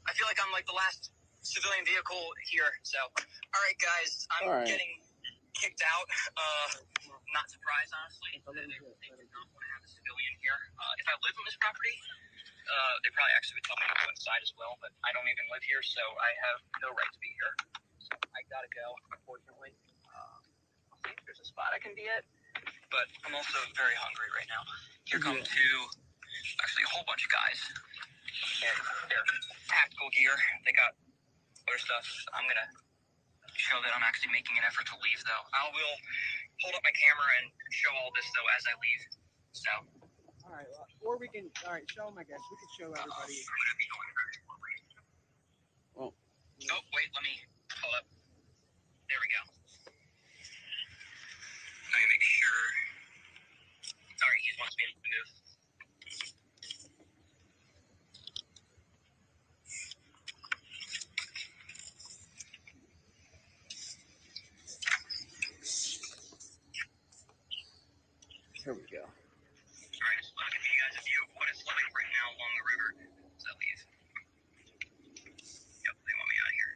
I feel like I'm like the last civilian vehicle here. So, all right, guys, I'm getting kicked out. Not surprised, honestly. They do not want to have a civilian here. If I lived on this property, they probably actually would tell me to go inside as well, but I don't even live here, so I have no right to be here. So I gotta go, unfortunately. I'll see if there's a spot I can be at, but I'm also very hungry right now. Here come actually a whole bunch of guys. And their tactical gear. They got other stuff. I'm gonna show that I'm actually making an effort to leave, though. I will hold up my camera and show all this, though, as I leave. So. All right. Or we can. All right. Show them. I guess we can show everybody. I'm gonna be going very slowly. Oh, wait. Let me hold up. There we go. Let me make sure. Sorry, he wants me to move. Here we go. Sorry, just want to give you guys a view of what it's like right now along the river as I leave. Yep, they want me out of here.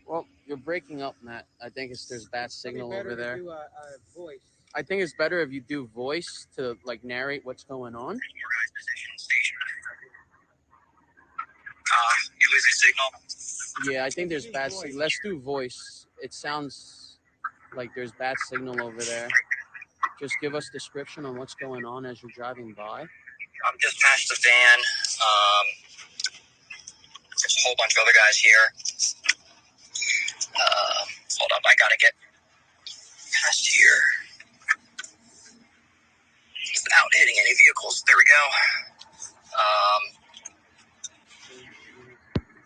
Well, you're breaking up, Matt. I think there's bad signal over there. Do a voice. I think it's better if you do voice to like narrate what's going on. More guys positioned, stationed. You losing signal? Yeah, I think there's bad signal. Let's do voice. It sounds like there's bad signal over there. Just give us description on what's going on as you're driving by. I'm just past the van. There's a whole bunch of other guys here. Hold up, I gotta get past here without hitting any vehicles. There we go.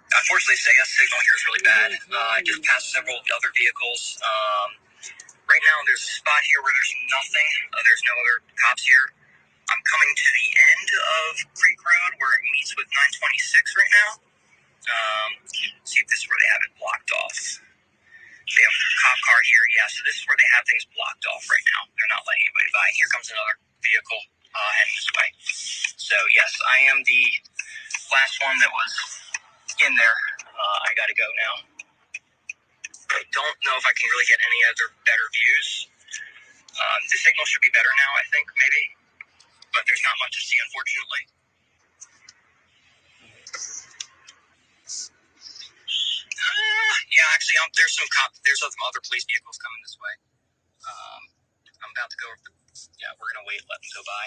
Unfortunately, signal here is really bad. I just passed several other vehicles. Right now, there's a spot here where there's nothing. There's no other cops here. I'm coming to the end of Creek Road where it meets with 926 right now. See if this is where they have it blocked off. They have a cop car here. Yeah, so this is where they have things blocked off right now. They're not letting anybody by. Here comes another vehicle heading this way. So, yes, I am the last one that was in there. I gotta go now. I don't know if I can really get any other better views. The signal should be better now, I think, maybe. But there's not much to see, unfortunately. Yeah, actually, there's some other police vehicles coming this way. I'm about to go. Yeah, we're gonna wait, let them go by.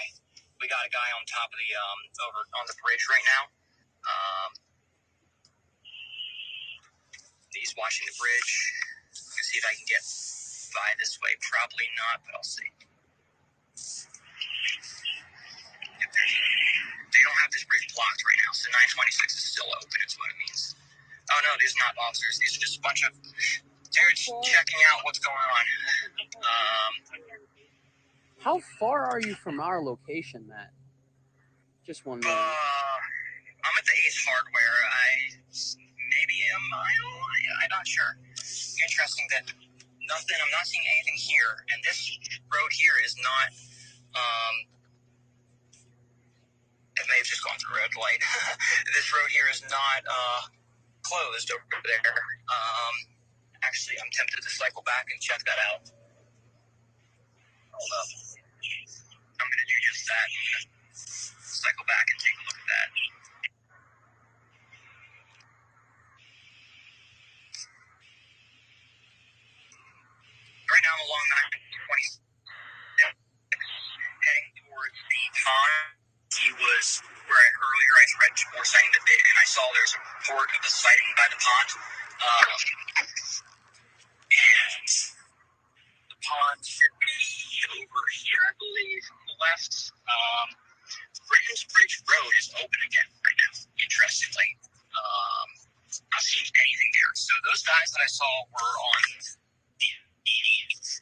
We got a guy on top of the over on the bridge right now. He's watching the bridge. I'm gonna see if I can get by this way. Probably not, but I'll see. They don't have this bridge blocked right now, so 926 is still open. Is what it means. Oh no, these are not officers. These are just a bunch of dudes checking out what's going on. How far are you from our location, Matt? Just one minute. I'm at the Ace Hardware. Maybe a mile. I'm not sure. Interesting that I'm not seeing anything here, and this road here is not. It may have just gone through red light. This road here is not closed over there. Actually, I'm tempted to cycle back and check that out. Hold up. I'm going to do just that. I'm going to cycle back and take a look at that. Right now, I'm along 920, heading towards the pond. He was where earlier I read more sighting the bit, and I saw there's a report of a sighting by the pond. And the pond should be over here, I believe, on the left. those guys that I saw were on the 80th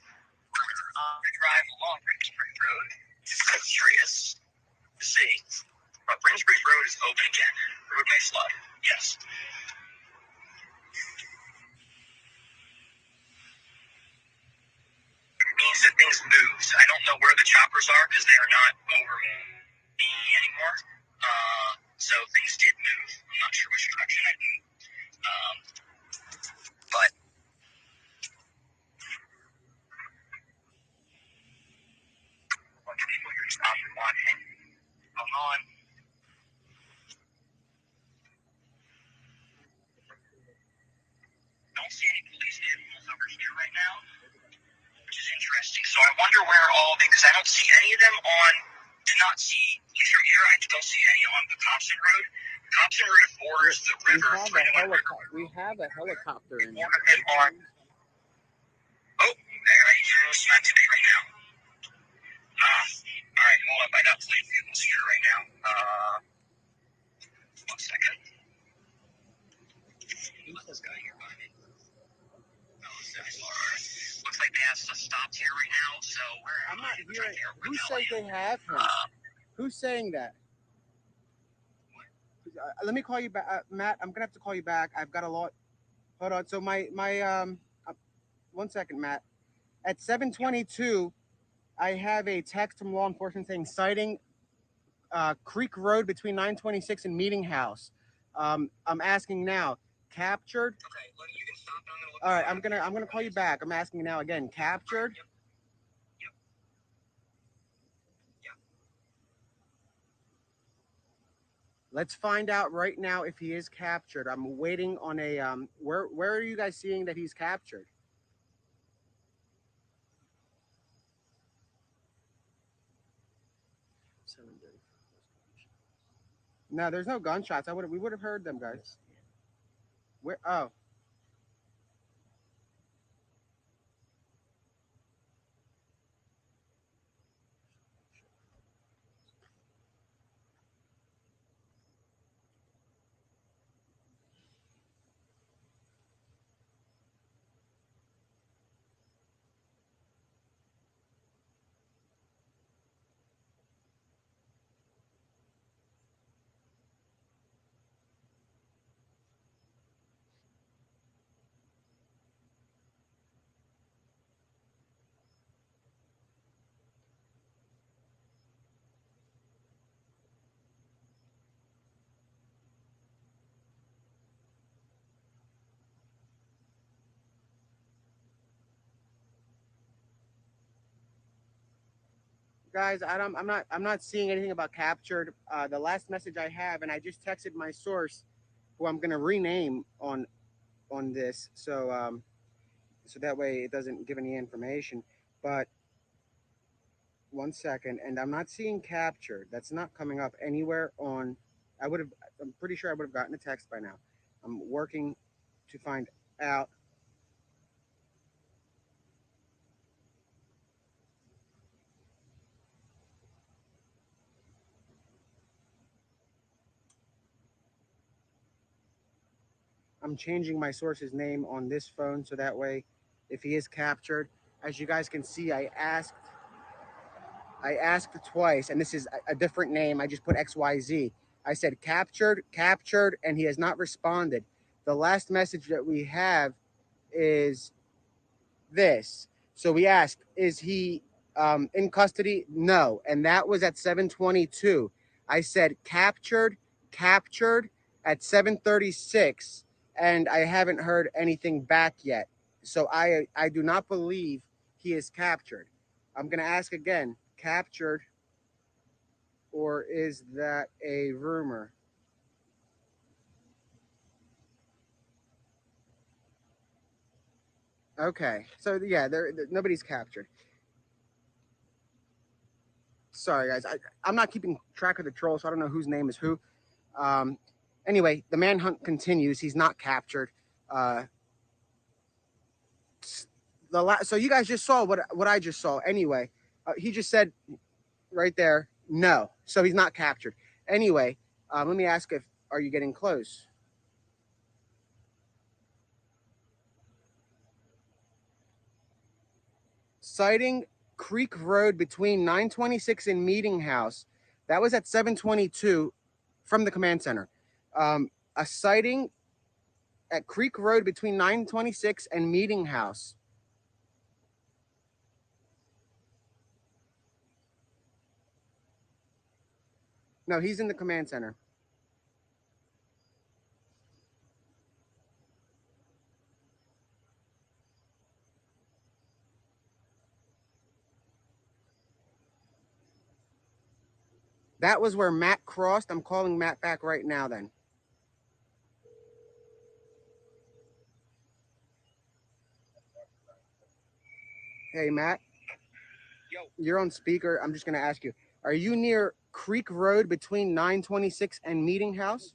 drive along Brinsbridge Road. I'm curious to see. But Brinsbridge Road is open again. The road may flood. Yes. It means that things moved. I don't know where the choppers are because they are not over me anymore. So things did move. I'm not sure which direction I moved. But a bunch of people here stopping and watching. Going on. Don't see any police vehicles over here right now, which is interesting. So I wonder where all because I don't see any of them on. Did not see police are here. I don't see any on the Thompson Road. Thompson Road borders the river. We have a helicopter in there. Oh, there I just not today right now. All right, hold up. I got police vehicles here right now. 1 second. Who's this guy here by me? Oh, this guy's all right. Looks like they have stuff stopped here right now. So where I'm not am I? hearing. Right Who now, says they have him? Who's saying that? Let me call you back, Matt. I'm gonna have to call you back. I've got a lot. Hold on. So my 1 second, Matt. At 7:22, I have a text from law enforcement saying citing Creek Road between 926 and Meeting House. I'm asking now, captured? Okay, well, you can stop. I'm gonna look. All right, I'm gonna call you back. I'm asking now again, captured? Yep. Let's find out right now if he is captured. I'm waiting on a where are you guys seeing that he's captured? No, there's no gunshots. We would have heard them, guys. Where? Oh. Guys, I'm not seeing anything about captured. The last message I have, and I just texted my source, who I'm gonna rename on this, so so that way it doesn't give any information. But 1 second, and I'm not seeing captured. That's not coming up anywhere on. I would have. I'm pretty sure I would have gotten a text by now. I'm working to find out. I'm changing my source's name on this phone so that way, if he is captured, as you guys can see, I asked twice, and this is a different name. I just put XYZ. I said captured, captured, and he has not responded. The last message that we have is this. So we asked, is he in custody? No. And that was at 7:22. I said captured, captured at 7:36, and I haven't heard anything back yet. So I do not believe he is captured. I'm gonna ask again, captured, or is that a rumor? Okay, so yeah, nobody's captured. Sorry, guys. I'm not keeping track of the troll, so I don't know whose name is who. Um, anyway, the manhunt continues. He's not captured. So you guys just saw what I just saw. Anyway, he just said right there, no. So he's not captured. Anyway, let me ask if are you getting close? Sighting Creek Road between 926 and Meeting House. That was at 722 from the command center. A sighting at Creek Road between 926 and Meeting House. No, he's in the command center. That was where Matt crossed. I'm calling Matt back right now then. Hey, Matt. Yo. You're on speaker. I'm just going to ask you, are you near Creek Road between 926 and Meeting House?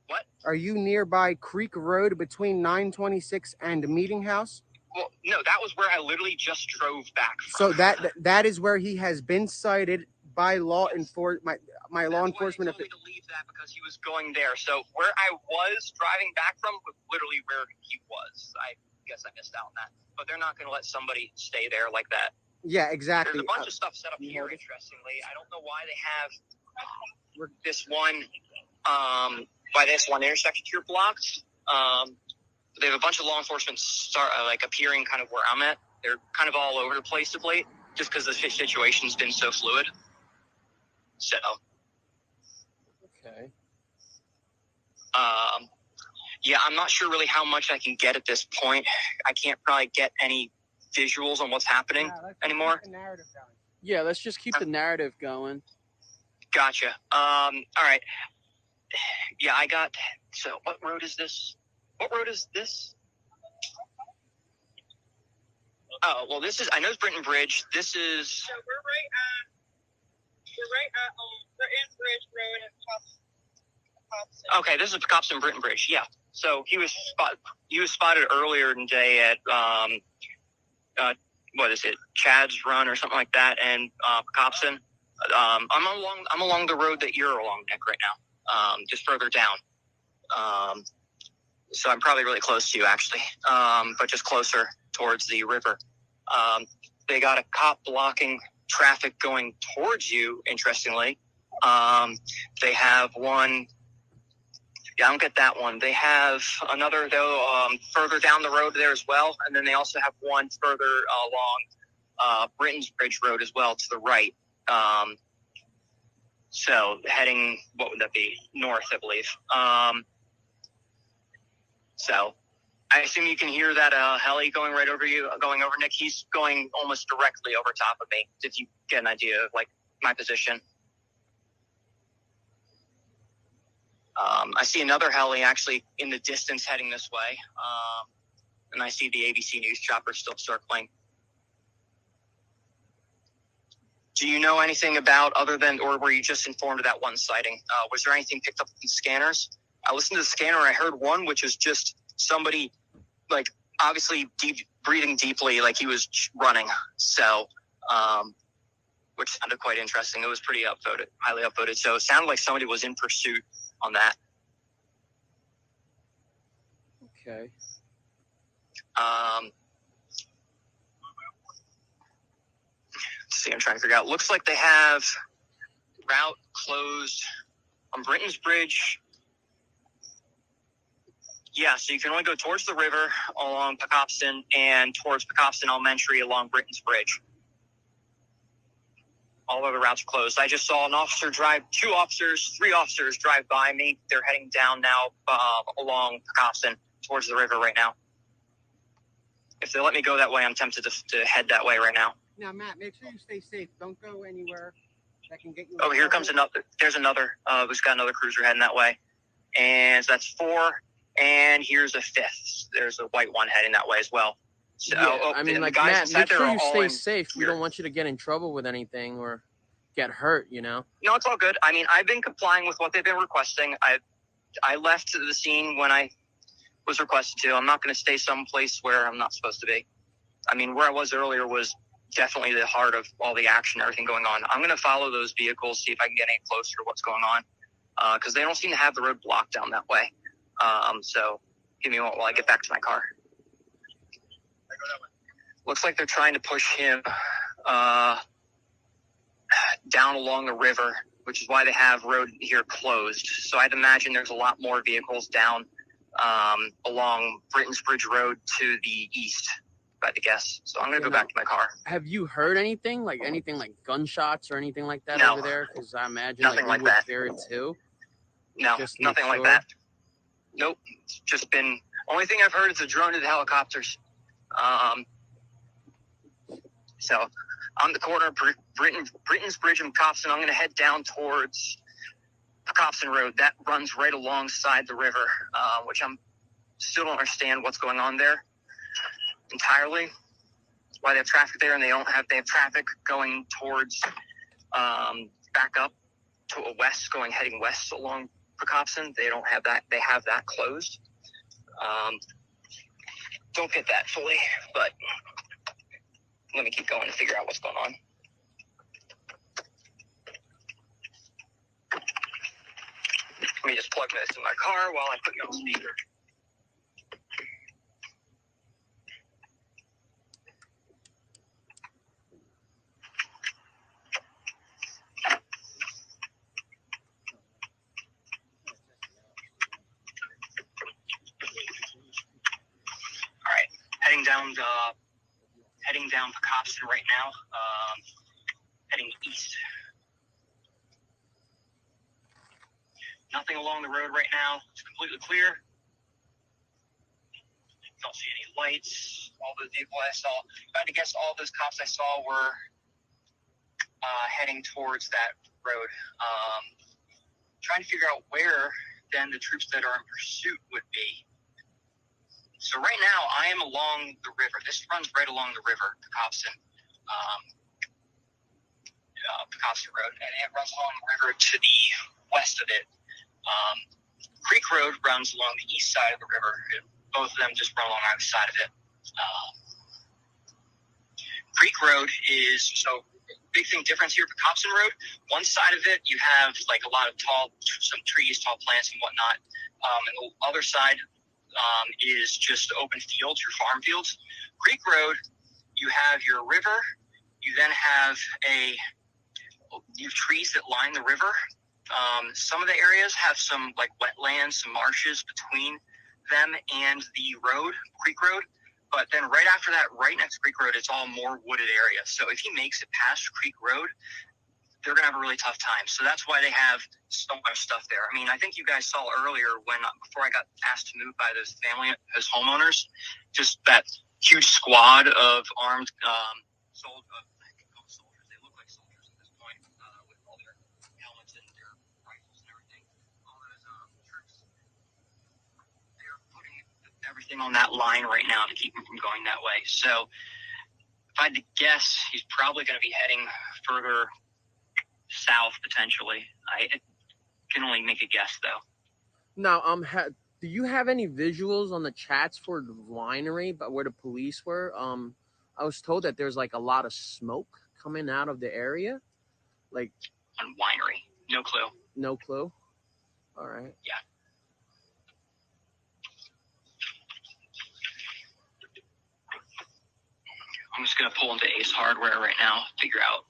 What? Are you nearby Creek Road between 926 and Meeting House? Well, no, that was where I literally just drove back from. So that is where he has been cited by law enforcement. My law enforcement. That's why they told me to leave that, because he was going there. So where I was driving back from was literally where he was. I guess I missed out on that. But they're not going to let somebody stay there like that. Yeah, exactly. There's a bunch of stuff set up here, interestingly. I don't know why they have this one, by this one intersection here blocked. They have a bunch of law enforcement appearing kind of where I'm at. They're kind of all over the place of late, just because the situation's been so fluid. So. Okay. Yeah, I'm not sure really how much I can get at this point. I can't probably get any visuals on what's happening anymore. Yeah, let's just keep the narrative going. Gotcha. All right. Yeah, I got. So, what road is this? What road is this? Oh, well, this is. I know it's Britton Bridge. This is. So we're right at Britton Bridge Road and Pocopson. Okay, this is Pocopson Britton Bridge. Yeah. So he was spotted earlier in the day at what is it, Chad's Run or something like that, and Pocopson. I'm along the road that you're along, Nick, right now. Just further down. So I'm probably really close to you, actually, but just closer towards the river. They got a cop blocking traffic going towards you, interestingly. They have one. Yeah, I don't get that one. They have another, though, further down the road there as well. And then they also have one further along Britton's Bridge Road as well to the right. So heading, what would that be? North, I believe. So I assume you can hear that heli going right over you, going over Nick. He's going almost directly over top of me, if you get an idea of, like, my position. I see another heli actually in the distance heading this way. And I see the ABC News chopper still circling. Do you know anything about, other than, or were you just informed of that one sighting? Was there anything picked up in scanners? I listened to the scanner and I heard one, which is just somebody, like, obviously breathing deeply, like he was running. So, which sounded quite interesting. It was pretty highly upvoted. So it sounded like somebody was in pursuit on that. Okay. Let's see, I'm trying to figure out. Looks like they have route closed on Britton's Bridge. Yeah, so you can only go towards the river along Pocopson and towards Pocopson Elementary along Britton's Bridge. All other routes are closed. I just saw three officers drive by me. They're heading down now along Pocopson towards the river right now. If they let me go that way, I'm tempted to head that way right now. Now, Matt, make sure you stay safe. Don't go anywhere that can get you. Oh, here comes another. There's another. We've got another cruiser heading that way. And so that's 4. And here's a 5th. There's a white one heading that way as well. So, Yeah, I mean, the like, guys Matt, inside make there sure are you all stay in safe. We here. don't want you to get in trouble with anything or get hurt, you know? No, it's all good. I mean, I've been complying with what they've been requesting. I left the scene when I was requested to. I'm not going to stay someplace where I'm not supposed to be. I mean, where I was earlier was definitely the heart of all the action, everything going on. I'm going to follow those vehicles, see if I can get any closer to what's going on, because they don't seem to have the road blocked down that way. So give me a moment while I get back to my car. Looks like they're trying to push him down along the river, which is why they have road here closed. So I'd imagine there's a lot more vehicles down along Britain's Bridge Road to the east, if I had to guess. So I'm going to go back to my car. Have you heard anything like gunshots or anything like that No. over there? Because I imagine Nothing like like we would that. hear it too. No, Just to make nothing like sure. that. Nope. It's just been, only thing I've heard is a drone to the helicopters. So on the corner of Britain's Bridge and Copson, I'm going to head down towards Copson Road. That runs right alongside the river, which I'm still don't understand what's going on there entirely. Why they have traffic there, and they have traffic going towards back up to a west, heading west along Copson. They don't have that. They have that closed. Don't get that fully, but let me keep going to figure out what's going on. Let me just plug this in my car while I put you on speaker. All right, heading down Copson right now. Heading east. Nothing along the road right now. It's completely clear. Don't see any lights. All the vehicles I saw, if I had to guess, all those cops I saw were heading towards that road. Trying to figure out where then the troops that are in pursuit would be. So right now, I am along the river. This runs right along the river, the Copson Road, and it runs along the river to the west of it. Creek Road runs along the east side of the river. Both of them just run along either side of it. Creek Road is, so big thing difference here for Copson Road. One side of it, you have like a lot of some trees, tall plants and whatnot. And the other side is just open fields, your farm fields. Creek Road, you have your river. You then have you have trees that line the river. Some of the areas have some like wetlands, some marshes between them and the road, Creek Road. But then right after that, right next to Creek Road, it's all more wooded area. So if he makes it past Creek Road, they're going to have a really tough time. So that's why they have so much stuff there. I mean, I think you guys saw earlier before I got asked to move by those homeowners, just that huge squad of armed soldiers. They look like soldiers at this point with all their helmets and their rifles and everything. All those troops, they're putting everything on that line right now to keep him from going that way. So if I had to guess, he's probably going to be heading further south potentially. I can only make a guess though. Now, do you have any visuals on the chats for the winery, but where the police were? I was told that there's like a lot of smoke coming out of the area. Like on winery, no clue. No clue. All right. Yeah. I'm just gonna pull into Ace Hardware right now, figure out,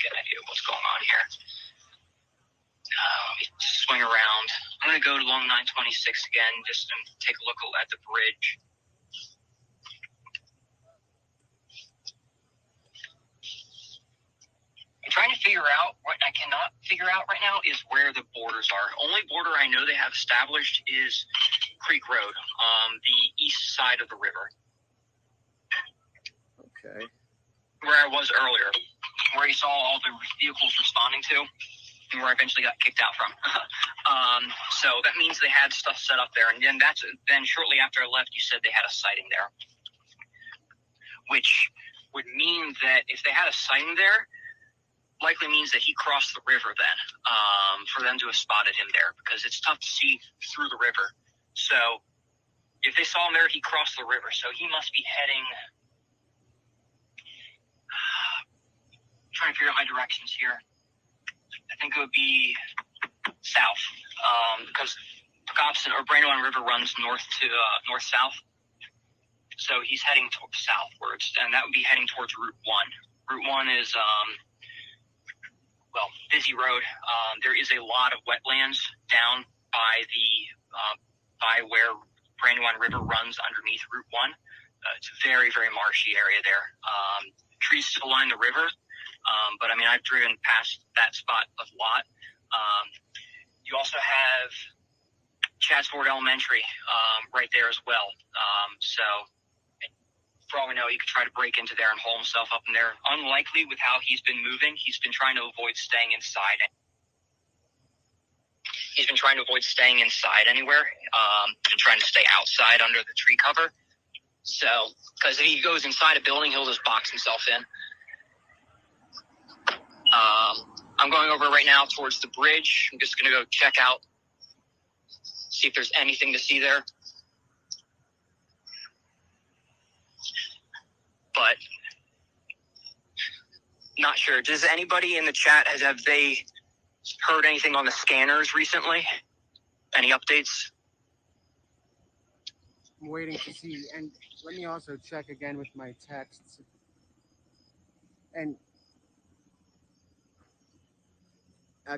get an idea of what's going on here. Let me swing around. I'm gonna go along 926 again, just to take a look at the bridge. I'm trying to figure out what I cannot figure out right now is where the borders are. Only border I know they have established is Creek Road, the east side of the river. Okay. Where I was earlier, where you saw all the vehicles responding to, and where I eventually got kicked out from. So that means they had stuff set up there, and then shortly after I left, you said they had a sighting there, which would mean that if they had a sighting there, likely means that he crossed the river then, for them to have spotted him there, because it's tough to see through the river. So if they saw him there, he crossed the river. So he must be heading, trying to figure out my directions here. I think it would be south, because Copson or Brandywine River runs north to north-south. So he's heading southwards, and that would be heading towards Route 1. Route 1 is, busy road. There is a lot of wetlands down by where Brandywine River runs underneath Route 1. It's a very, very marshy area there. Trees still line the river, but I mean, I've driven past that spot a lot. You also have Chadsford Elementary right there as well. So for all we know, he could try to break into there and hole himself up in there. Unlikely with how he's been moving. He's been trying to avoid staying inside. Anywhere, and trying to stay outside under the tree cover. So, because if he goes inside a building, he'll just box himself in. I'm going over right now towards the bridge. I'm just going to go check out, see if there's anything to see there. But not sure. Does anybody in the chat, have they heard anything on the scanners recently? Any updates? I'm waiting to see. And let me also check again with my texts. And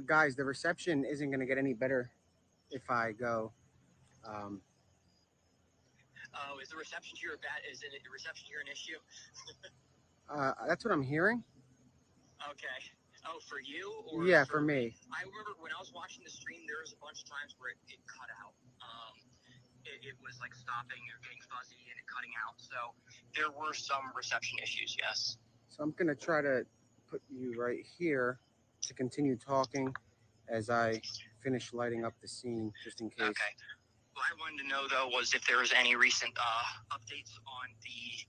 guys, the reception isn't going to get any better if I go. Is the reception here bad? Is it the reception here an issue? That's what I'm hearing. Okay. Oh, for you? Or yeah, for me. I remember when I was watching the stream, there was a bunch of times where it cut out. It was like stopping or getting fuzzy and it cutting out. So there were some reception issues, yes. So I'm going to try to put you right here to continue talking as I finish lighting up the scene, just in case. Okay. What I wanted to know, though, was if there was any recent updates on the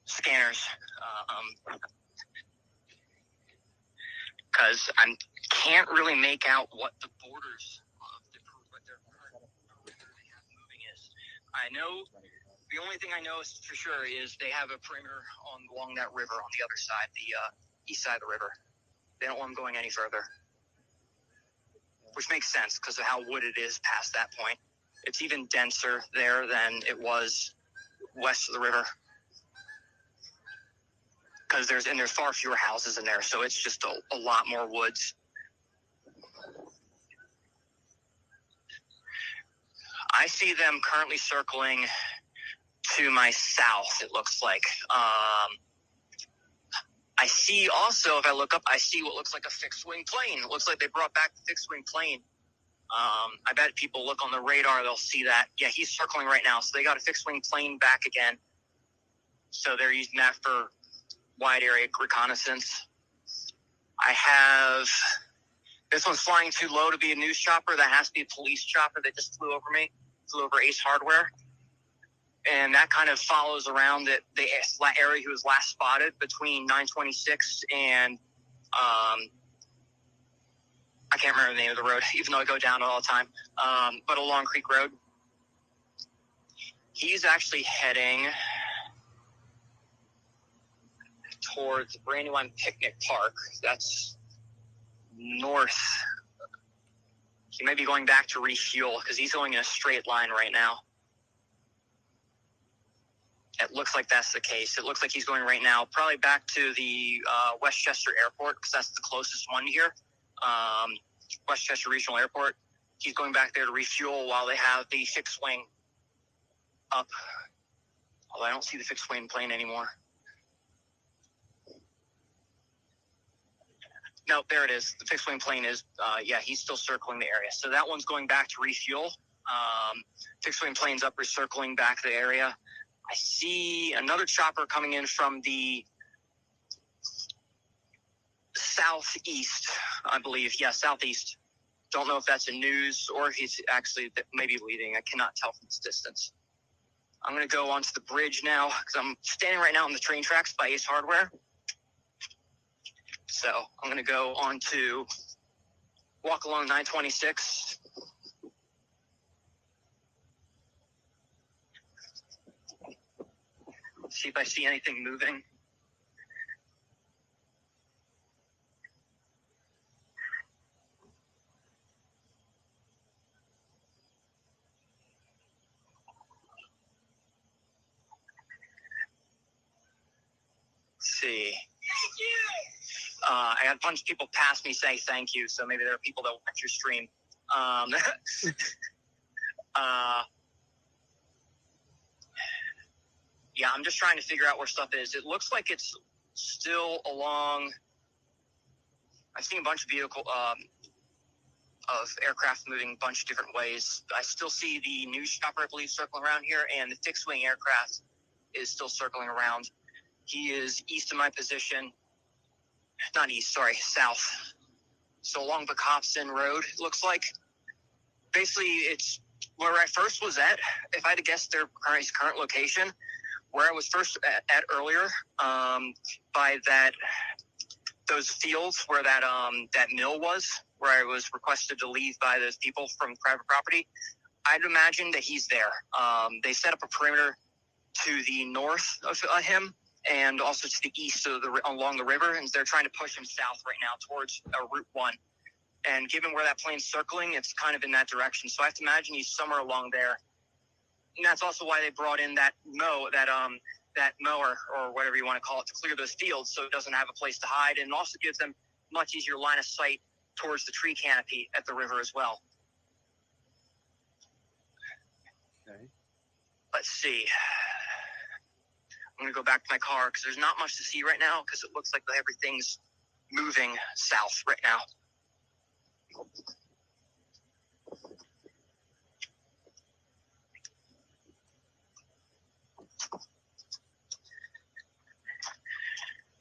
scanners. Because I can't really make out what the borders of what their current perimeter they have moving is. I know the only thing I know is for sure is they have a perimeter along that river on the other side, the east side of the river. They don't want them going any further, which makes sense because of how wooded it is past that point. It's even denser there than it was west of the river. Because there's far fewer houses in there, so it's just a lot more woods. I see them currently circling to my south, it looks like. I see also, if I look up, I see what looks like a fixed-wing plane. It looks like they brought back the fixed-wing plane. I bet people look on the radar, they'll see that. Yeah, he's circling right now, so they got a fixed-wing plane back again. So they're using that for wide area reconnaissance. I have this one's flying too low to be a news chopper. That has to be a police chopper that just flew over Ace Hardware. And that kind of follows around the area he was last spotted between 926 and I can't remember the name of the road, even though I go down it all the time. But along Creek Road. He's actually heading towards Brandywine Picnic Park. That's north. He may be going back to refuel because he's going in a straight line right now. It looks like that's the case. It looks like he's going right now probably back to the Westchester Airport because that's the closest one here. Westchester Regional Airport. He's going back there to refuel while they have the fixed wing up. Although I don't see the fixed wing plane anymore. No, there it is. The fixed wing plane is, he's still circling the area. So that one's going back to refuel. Fixed wing plane's up recircling back the area. I see another chopper coming in from the southeast, I believe. Yeah, southeast. Don't know if that's a news or if he's actually maybe leaving. I cannot tell from this distance. I'm going to go onto the bridge now because I'm standing right now on the train tracks by Ace Hardware. So I'm going to go on to walk along 926. See if I see anything moving. I had a bunch of people pass me say thank you, so maybe there are people that watch your stream. Yeah, I'm just trying to figure out where stuff is. It looks like it's still along. I've seen a bunch of of aircraft moving a bunch of different ways. I still see the news chopper, I believe, circling around here, and the fixed-wing aircraft is still circling around. He is east of my position. Not east, sorry, south. So along Bacopson Road, it looks like. Basically, it's where I first was at. If I had to guess their current location, where I was first at earlier, by those fields where that mill was, where I was requested to leave by those people from private property, I'd imagine that he's there. They set up a perimeter to the north of him and also to the east of along the river, and they're trying to push him south right now towards Route 1. And given where that plane's circling, it's kind of in that direction. So I have to imagine he's somewhere along there. And that's also why they brought in that mower, or whatever you want to call it, to clear those fields so it doesn't have a place to hide, and also gives them much easier line of sight towards the tree canopy at the river as well. Okay. Let's see. I'm going to go back to my car because there's not much to see right now because it looks like everything's moving south right now.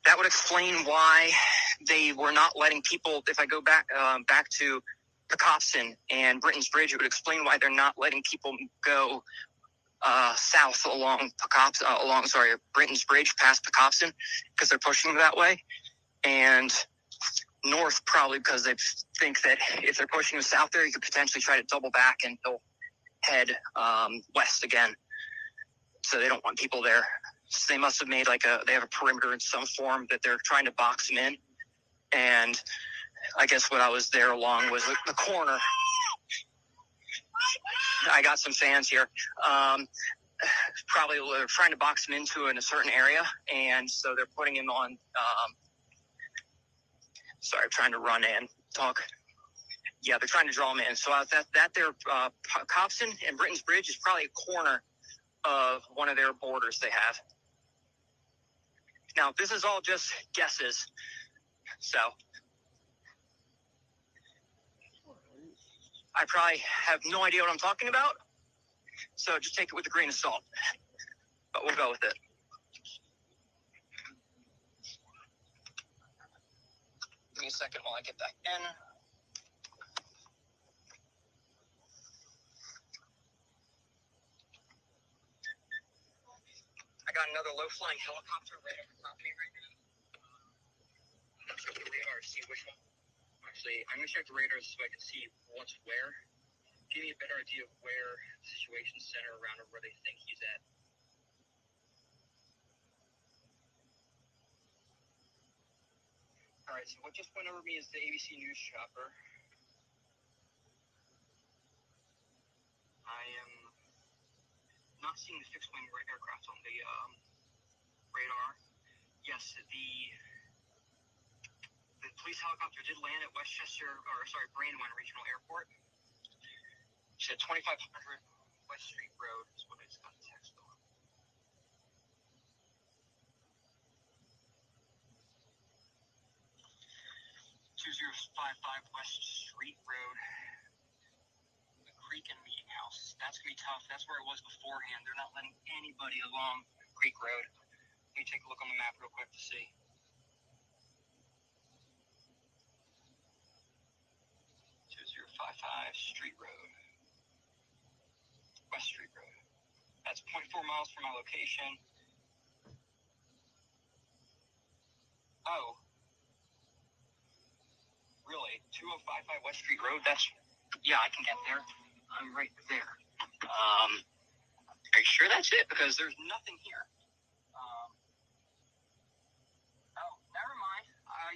That would explain why they were not letting people, if I go back to Bacopson and Britain's Bridge, it would explain why they're not letting people go south along Britain's Bridge past Bacopson, because they're pushing them that way, and north probably because they think that if they're pushing them south there, you could potentially try to double back and they'll head west again. So they don't want people there. So they must have made they have a perimeter in some form that they're trying to box them in. And I guess what I was there along was the corner. I got some fans here. Probably they're trying to box him into in a certain area, and so they're putting him on. Sorry, I'm trying to run and talk. Yeah, they're trying to draw him in. So that there, Copson and Britain's Bridge is probably a corner of one of their borders they have. Now, this is all just guesses, so I probably have no idea what I'm talking about, so just take it with a grain of salt, but we'll go with it. Give me a second while I get back in. I got another low-flying helicopter right over top of me right now. Check the radar to see which one. Actually, I'm going to check the radar so I can see what's where. Give me a better idea of where the situation's centered around or where they think he's at. All right, so what just went over me is the ABC News chopper. I am not seeing the fixed-wing aircraft on the radar. Yes, the police helicopter did land at Brandywine Regional Airport. She said 2500 West Street Road is what I just got a text on. 2055 West Street Road, the Creek and Meeting House. That's going to be tough. That's where it was beforehand. They're not letting anybody along Creek Road. Let me take a look on the map real quick to see. Street Road, West Street Road. That's 0.4 miles from my location. Oh, really? 2055 West Street Road? Yeah, I can get there. I'm right there. Are you sure that's it? Because there's nothing here. Oh, never mind.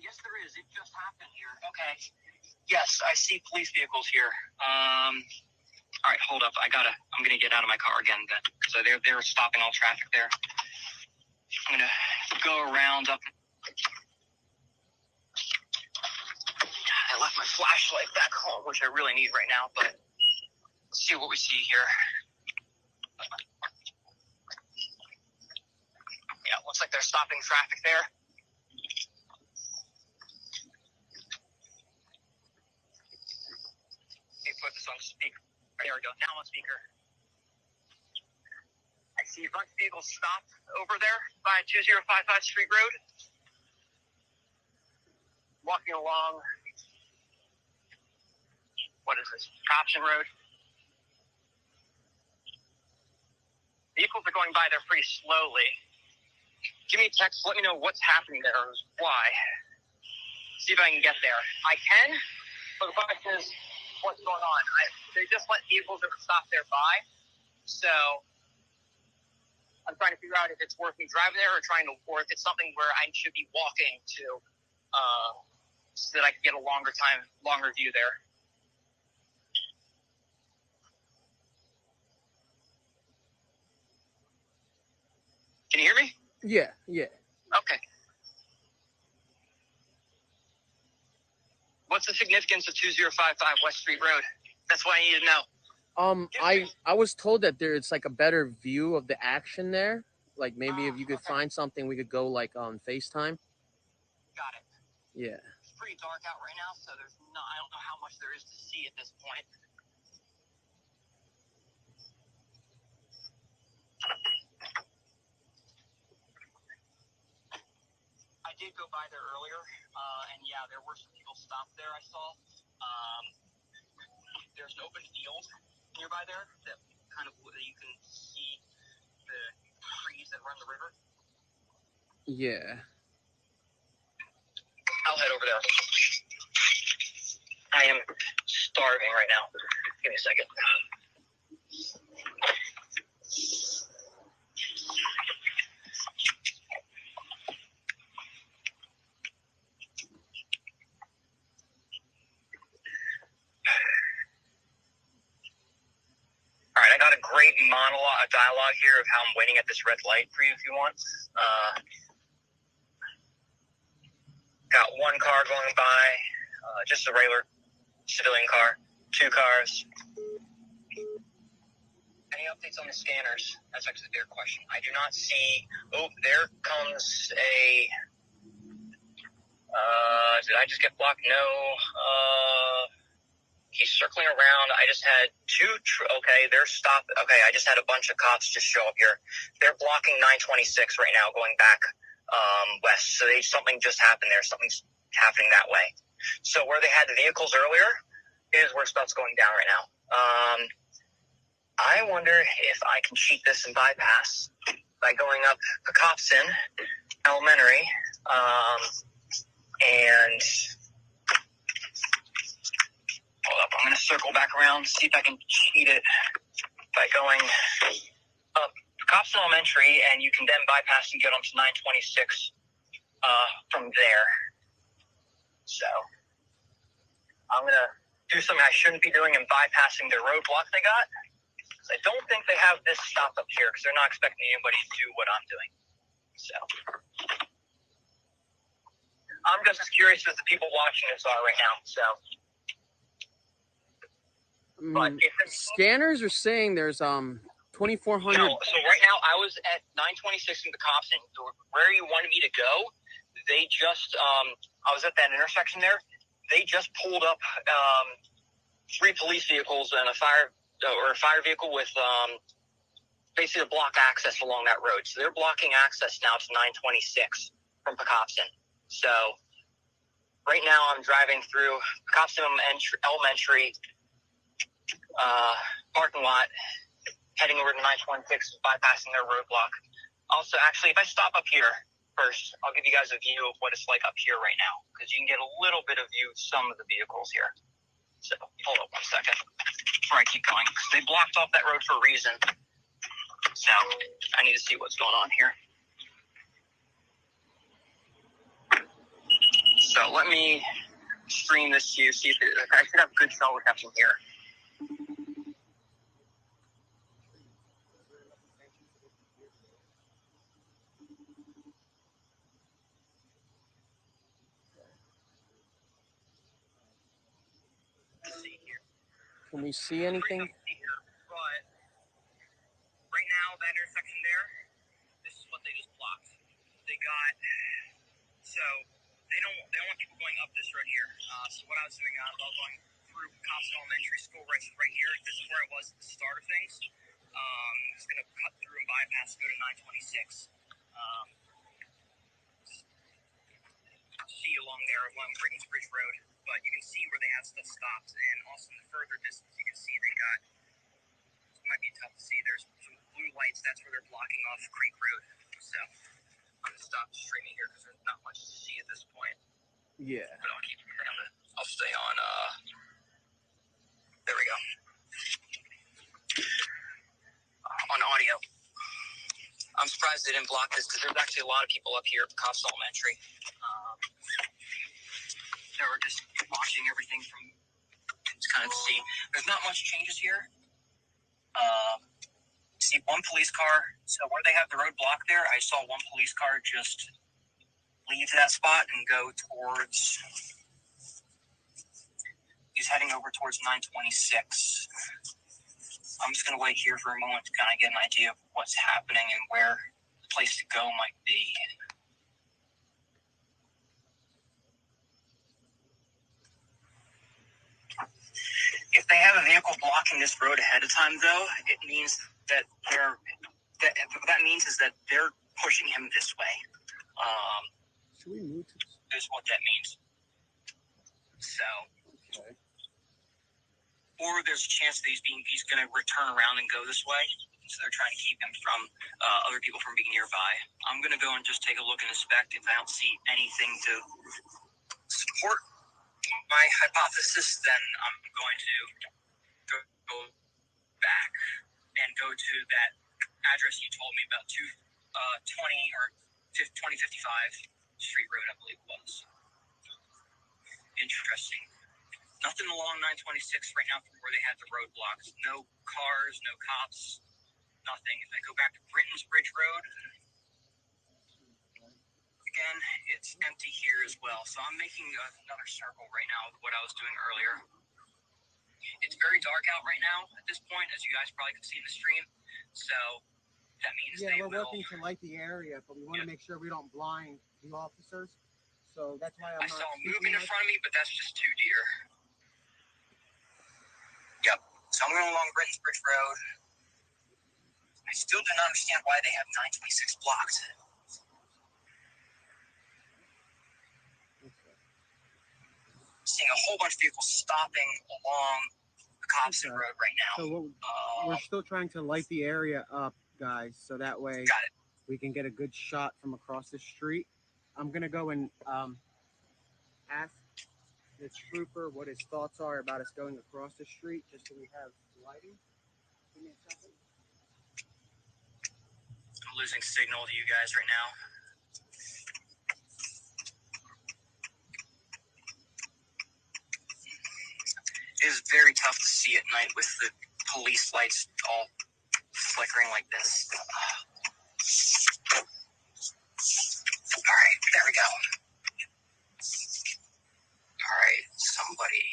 Yes, there is. It just happened here. Okay. Yes, I see police vehicles here. All right, hold up. I'm gonna get out of my car again then. So they're stopping all traffic there. I'm gonna go around up. left my flashlight back home, which I really need right now, but let's see what we see here. Yeah, looks like they're stopping traffic there. Let me put this on speaker. There we go. Now I'm on speaker. I see a bunch of vehicles stopped over there by 2055 Street Road. Walking along, what is this, Copson Road. Vehicles are going by there pretty slowly. Give me a text, let me know what's happening there, or why. See if I can get there. I can, but the question is, what's going on? They just let vehicles that stop there by, so I'm trying to figure out if it's worth me driving there or if it's something where I should be walking to, so that I can get a longer view there. Can you hear me? Yeah. Okay. What's the significance of 2055 West Street Road? That's what I need to know. I was told that it's like a better view of the action there. Like maybe if you could Okay. find something, we could go like on FaceTime. Got it. Yeah. It's pretty dark out right now, so I don't know how much there is to see at this point. I did go by there earlier, and yeah, there were some people stopped there I saw. There's an open field nearby there that you can see the trees that run the river. Yeah. I'll head over there. I am starving right now. Give me a second. All right, I got a great dialogue here of how I'm waiting at this red light for you if you want. Got one car going by, just a regular civilian car, two cars. Any updates on the scanners? That's actually a bigger question. I do not see. Oh, there comes a. Did I just get blocked? No. He's circling around. I just had okay, they're stopped. Okay, I just had a bunch of cops just show up here. They're blocking 926 right now, going back west. So something just happened there. Something's happening that way. So where they had the vehicles earlier is where stuff's going down right now. I wonder if I can cheat this and bypass by going up Pacopson Elementary, and hold up, I'm going to circle back around, see if I can cheat it by going up Pacopson Elementary, and you can then bypass and get onto 926 from there. So I'm going to do something I shouldn't be doing and bypassing the roadblock they got. I don't think they have this stop up here because they're not expecting anybody to do what I'm doing. So I'm just as curious as the people watching this are right now. So, but Scanners are saying there's 2,400. No, so right now I was at 926 in Pacopson. Where you wanted me to go, they just I was at that intersection there. They just pulled up 3 police vehicles and a fire vehicle with basically to block access along that road. So they're blocking access now to 926 from Pacopson. So right now I'm driving through Pacopson Elementary parking lot, heading over to 926, bypassing their roadblock. Also, actually, if I stop up here first, I'll give you guys a view of what it's like up here right now, because you can get a little bit of view of some of the vehicles here. So hold up one second before I keep going, because they blocked off that road for a reason. So I need to see what's going on here. So let me stream this to you, see if I should have good cell reception here. Can we see anything? But right now, that intersection there, this is what they just blocked. They got, so they don't want people going up this road here. So what I was doing, I was going through Cops Elementary School right here. This is where it was at the start of things. It's going to cut through and bypass, go to 926. See along there along Brittany's Bridge Road, but you can see where they have stuff stopped, and also in the further distance you can see they got, it might be tough to see, there's some blue lights, that's where they're blocking off Creek Road. So I'm going to stop streaming here because there's not much to see at this point. Yeah. But I'll stay on, there we go. On audio. I'm surprised they didn't block this because there's actually a lot of people up here at Cops Elementary. They were just watching everything from kind of see. There's not much changes here. See one police car. So where they have the road blocked there, I saw one police car just leave that spot and go towards. He's heading over towards 926. I'm just going to wait here for a moment to kind of get an idea of what's happening and where the place to go might be. If they have a vehicle blocking this road ahead of time, though, it means that that means is that they're pushing him this way. Should we move to this? Is what that means. So, Okay. or there's a chance that he's going to return around and go this way. So they're trying to keep him from other people from being nearby. I'm going to go and just take a look and inspect. If I don't see anything to support my hypothesis, then I'm going to go back and go to that address you told me about, 20 or 2055 Street Road, I believe it was. Interesting. Nothing along 926 right now from where they had the roadblocks. No cars, no cops, nothing. If I go back to Britton's Bridge Road, again, it's empty here as well. So I'm making another circle right now with what I was doing earlier. It's very dark out right now at this point, as you guys probably can see in the stream. So that means we're working to light the area, but we want to make sure we don't blind the officers. So that's why I saw him moving in front of me, but that's just two deer. Yep. So I'm going along Britton's Bridge Road. I still do not understand why they have 926 blocked. Seeing a whole bunch of vehicles stopping along the Cobson Road right now. So we're still trying to light the area up, guys, so that way we can get a good shot from across the street. I'm gonna go and ask this trooper what his thoughts are about us going across the street, just so we have lighting. Give me a second. I'm losing signal to you guys right now. It is very tough to see at night with the police lights all flickering like this. All right, there we go. All right, somebody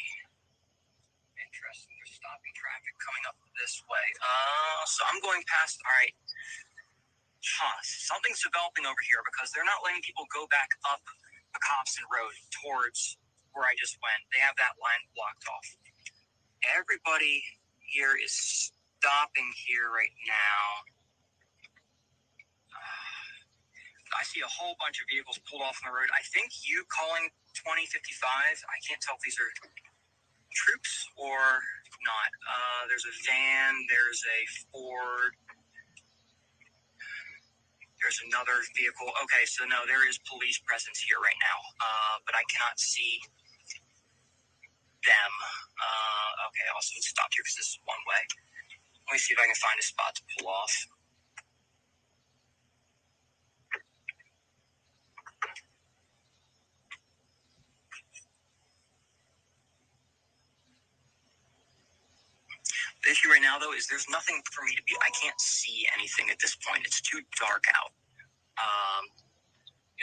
interesting. They're stopping traffic coming up this way. So I'm going past. All right. Something's developing over here because they're not letting people go back up the Cobson Road towards where I just went. They have that line blocked off. Everybody here is stopping here right now. I see a whole bunch of vehicles pulled off on the road. I think you calling 2055, I can't tell if these are troops or not. There's a van, there's a Ford, there's another vehicle. Okay, so no, there is police presence here right now, but I cannot see them. Okay, I'll also stop here because this is one way. Let me see if I can find a spot to pull off. The issue right now, though, is there's nothing for me to be. I can't see anything at this point. It's too dark out.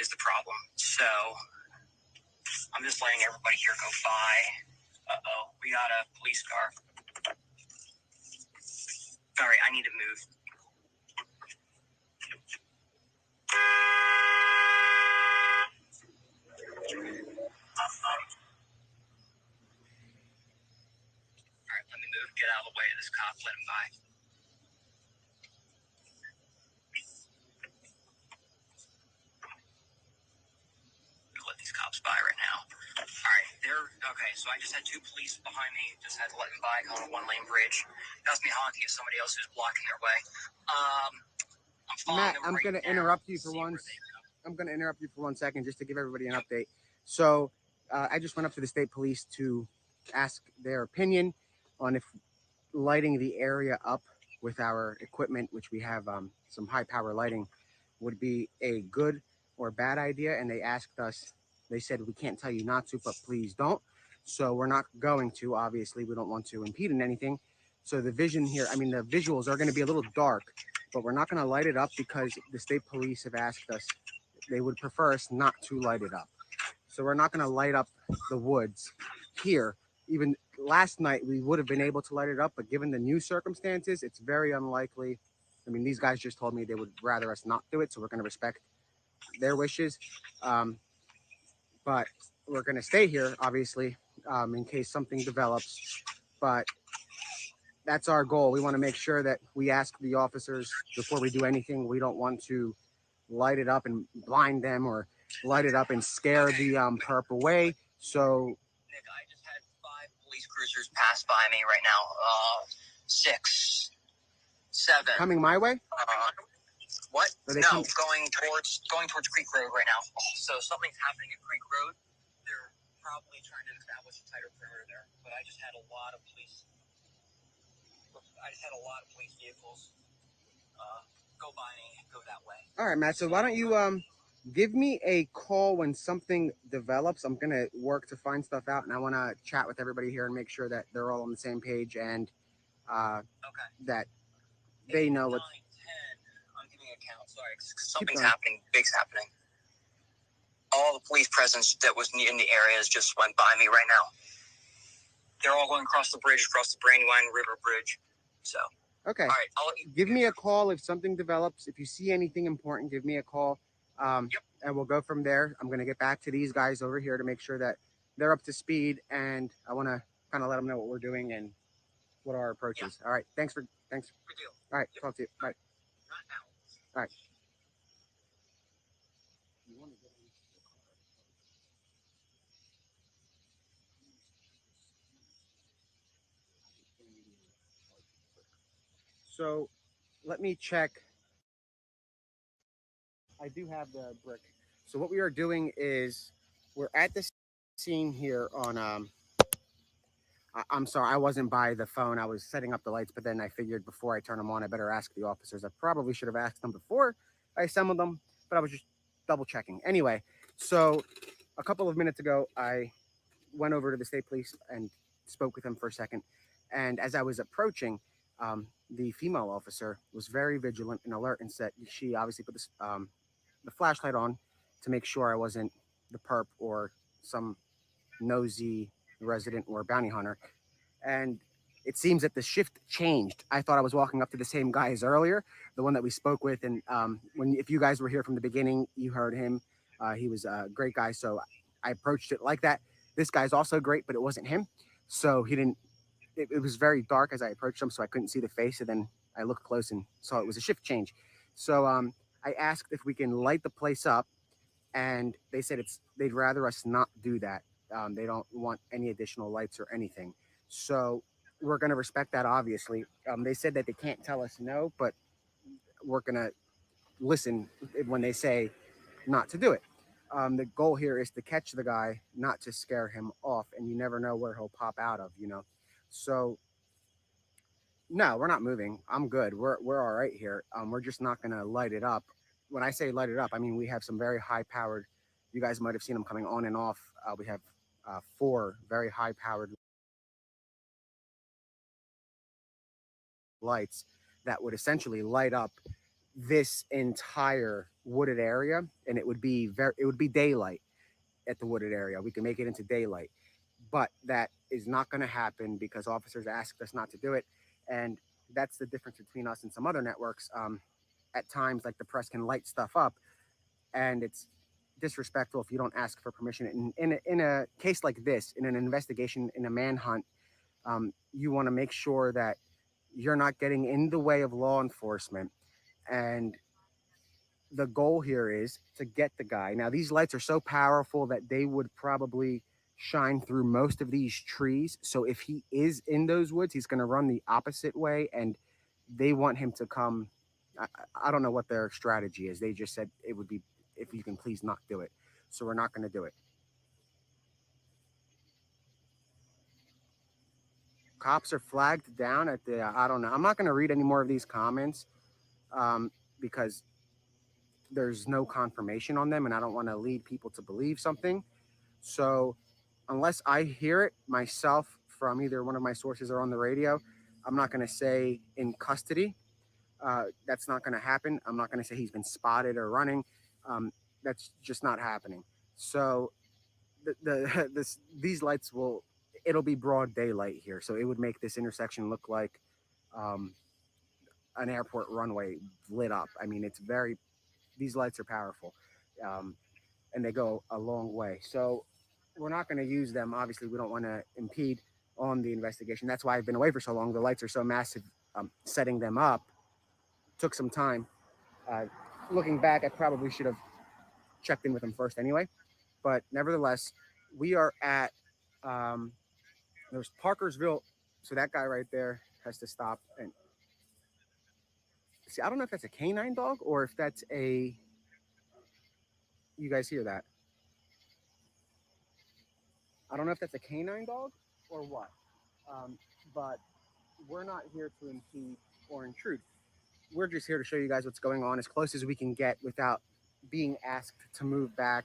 Is the problem. So I'm just letting everybody here go by. We got a police car. Sorry, I need to move. All right, let me move. Get out of the way of this cop. Let him by. Let these cops by right now. All right, they're okay. So I just had two police behind me. Just had to let them by on a one-lane bridge. That's me honking at somebody else who's blocking their way. I'm following Matt, them I'm right going to now. interrupt you for See one. where they go. I'm going to interrupt you for 1 second just to give everybody an update. So I just went up to the state police to ask their opinion on if lighting the area up with our equipment, which we have some high power lighting, would be a good or bad idea. And they asked us, they said, we can't tell you not to, but please don't. So we're not going to. Obviously, we don't want to impede in anything. So the vision here, I mean, the visuals are going to be a little dark, but we're not going to light it up because the state police have asked us, they would prefer us not to light it up. So we're not going to light up the woods here. Even last night, we would have been able to light it up, but given the new circumstances, it's very unlikely. I mean, these guys just told me they would rather us not do it, so we're going to respect their wishes. But we're going to stay here, obviously, in case something develops. But that's our goal. We want to make sure that we ask the officers before we do anything. We don't want to light it up and blind them or light it up and scare the perp away. So Nick, I just had 5 police cruisers pass by me right now. 6, 7. coming my way? What? Are they No, coming? going towards Creek Road right now. So something's happening at Creek Road. They're probably trying to establish a tighter perimeter there. But I just had a lot of police. Vehicles go by me, go that way. All right, Matt. So why don't you give me a call when something develops? I'm gonna work to find stuff out, and I want to chat with everybody here and make sure that they're all on the same page and Okay. that they know 9, what's. 10. I'm giving a count. Sorry, 'cause something's happening. Big's happening. All the police presence that was in the areas just went by me right now. They're all going across the bridge, across the Brandywine River Bridge. So. Okay. All right. I'll let you Give me a call if something develops. If you see anything important, give me a call. Yep. And we'll go from there. I'm gonna get back to these guys over here to make sure that they're up to speed, and I want to kind of let them know what we're doing and what our approach is. All right. Thanks. Good deal. All right. Talk to you. Bye. Not now. All right. So let me check. I do have the brick. So what we are doing is we're at the scene here on I'm sorry, I wasn't by the phone. I was setting up the lights, but then I figured before I turn them on, I better ask the officers. I probably should have asked them before I assembled them, but I was just double checking. Anyway, so a couple of minutes ago, I went over to the state police and spoke with them for a second. And as I was approaching, the female officer was very vigilant and alert and said she obviously put this, the flashlight on to make sure I wasn't the perp or some nosy resident or bounty hunter. And it seems that the shift changed. I thought I was walking up to the same guy as earlier, the one that we spoke with. And if you guys were here from the beginning, you heard him. He was a great guy. So I approached it like that. This guy's also great, but it wasn't him. So he didn't, it was very dark as I approached him, so I couldn't see the face. And then I looked close and saw it was a shift change. So I asked if we can light the place up, and they said they'd rather us not do that. They don't want any additional lights or anything. So we're going to respect that, obviously. They said that they can't tell us no, but we're going to listen when they say not to do it. The goal here is to catch the guy, not to scare him off, and you never know where he'll pop out of, So no, we're not moving. I'm good. We're all right here. We're just not going to light it up. When I say light it up, I mean we have some very high powered. You guys might have seen them coming on and off. We have 4 very high powered lights that would essentially light up this entire wooded area, and it would be daylight at the wooded area. We can make it into daylight, but that is not going to happen because officers asked us not to do it. And that's the difference between us and some other networks. At times, like the press can light stuff up, and it's disrespectful if you don't ask for permission. In a case like this, in an investigation, in a manhunt, you want to make sure that you're not getting in the way of law enforcement. And the goal here is to get the guy. Now, these lights are so powerful that they would probably shine through most of these trees. So if he is in those woods, he's going to run the opposite way, and they want him to come. I don't know what their strategy is. They just said it would be, if you can please not do it. So we're not going to do it. Cops are flagged down at the, I don't know. I'm not going to read any more of these comments because there's no confirmation on them, and I don't want to lead people to believe something. So unless I hear it myself from either one of my sources or on the radio, I'm not going to say in custody. That's not going to happen. I'm not going to say he's been spotted or running. That's just not happening. So these lights it'll be broad daylight here. So it would make this intersection look like an airport runway lit up. I mean, these lights are powerful, and they go a long way. So we're not going to use them. Obviously, we don't want to impede on the investigation. That's why I've been away for so long. The lights are so massive. Setting them up took some time. Looking back, I probably should have checked in with them first anyway. But nevertheless, we are at there's Parkersville. So that guy right there has to stop. And see, I don't know if that's a canine dog or if that's a. You guys hear that? I don't know if that's a canine dog or what. But we're not here to impede or intrude. We're just here to show you guys what's going on as close as we can get without being asked to move back,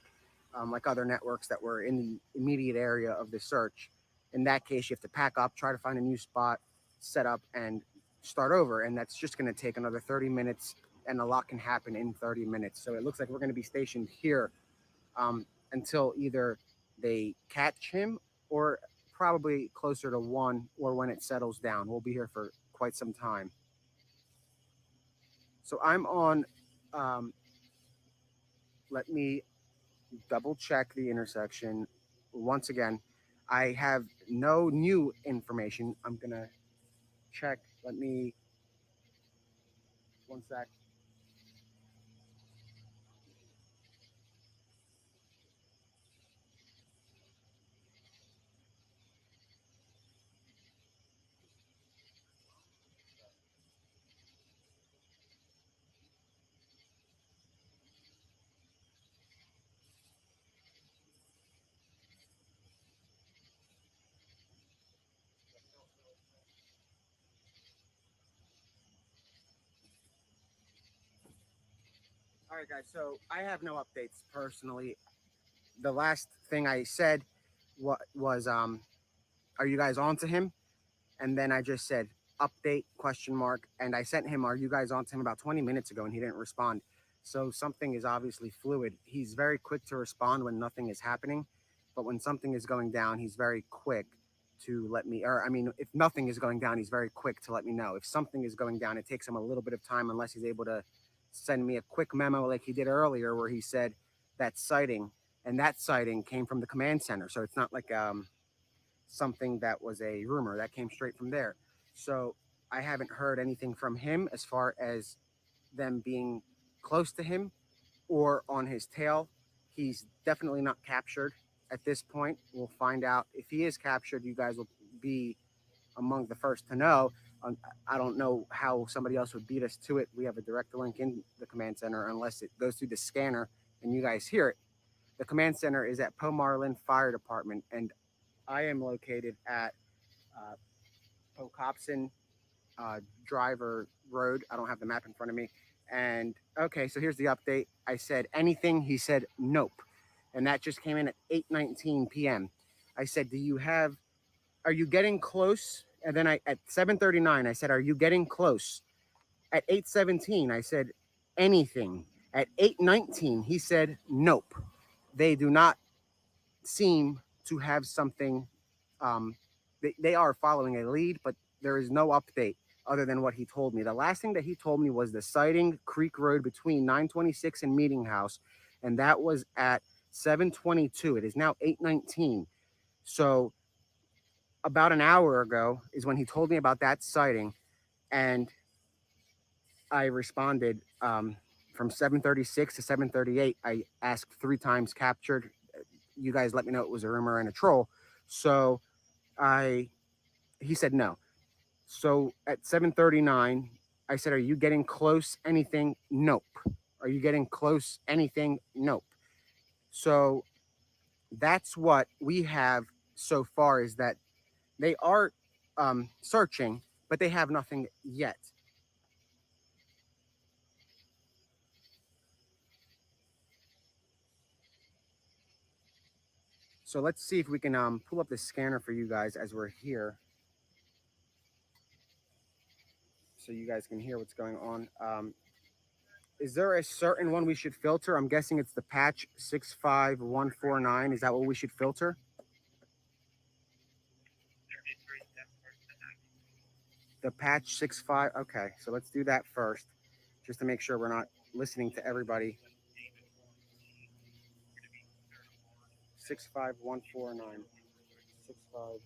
like other networks that were in the immediate area of the search. In that case, you have to pack up, try to find a new spot, set up, and start over. And that's just going to take another 30 minutes, and a lot can happen in 30 minutes. So it looks like we're going to be stationed here until either they catch him or probably closer to 1 or when it settles down. We'll be here for quite some time. So I'm on, let me double check the intersection. Once again, I have no new information. I'm going to check. Let me, one sec. All right, guys. So I have no updates personally. The last thing I said was, are you guys on to him? And then I just said, update, question mark. And I sent him, are you guys on to him, about 20 minutes ago, and he didn't respond. So something is obviously fluid. He's very quick to respond when nothing is happening. But when something is going down, he's very quick to let me, or I mean, if nothing is going down, he's very quick to let me know. If something is going down, it takes him a little bit of time unless he's able to send me a quick memo like he did earlier where he said that sighting, and that sighting came from the command center. So it's not like something that was a rumor that came straight from there. So I haven't heard anything from him as far as them being close to him or on his tail. He's definitely not captured at this point. We'll find out if he is captured. You guys will be among the first to know. I don't know how somebody else would beat us to it. We have a direct link in the command center unless it goes through the scanner and you guys hear it. The command center is at Pomarlin Fire Department, and I am located at Pocopson Driver Road. I don't have the map in front of me. And okay, so here's the update. I said anything. He said nope. And that just came in at 8:19 p.m. I said, are you getting close? And then at 7:39, I said, are you getting close? At 8:17, I said, anything. At 8:19, he said, nope. They do not seem to have something. They are following a lead, but there is no update other than what he told me. The last thing that he told me was the sighting Creek Road between 926 and Meeting House, and that was at 7:22. It is now 8:19. So about an hour ago is when he told me about that sighting, and I responded from 7:36 to 7:38. I asked 3 times captured. You guys let me know it was a rumor and a troll. So he said no. So at 7:39, I said, "Are you getting close? Anything? Nope. Are you getting close? Anything? Nope." So that's what we have so far, is that they are searching, but they have nothing yet. So let's see if we can pull up the scanner for you guys as we're here, so you guys can hear what's going on. Is there a certain one we should filter? I'm guessing it's the patch 65149. Is that what we should filter? The patch 65. Okay, so let's do that first, just to make sure we're not listening to everybody. 65149. 65.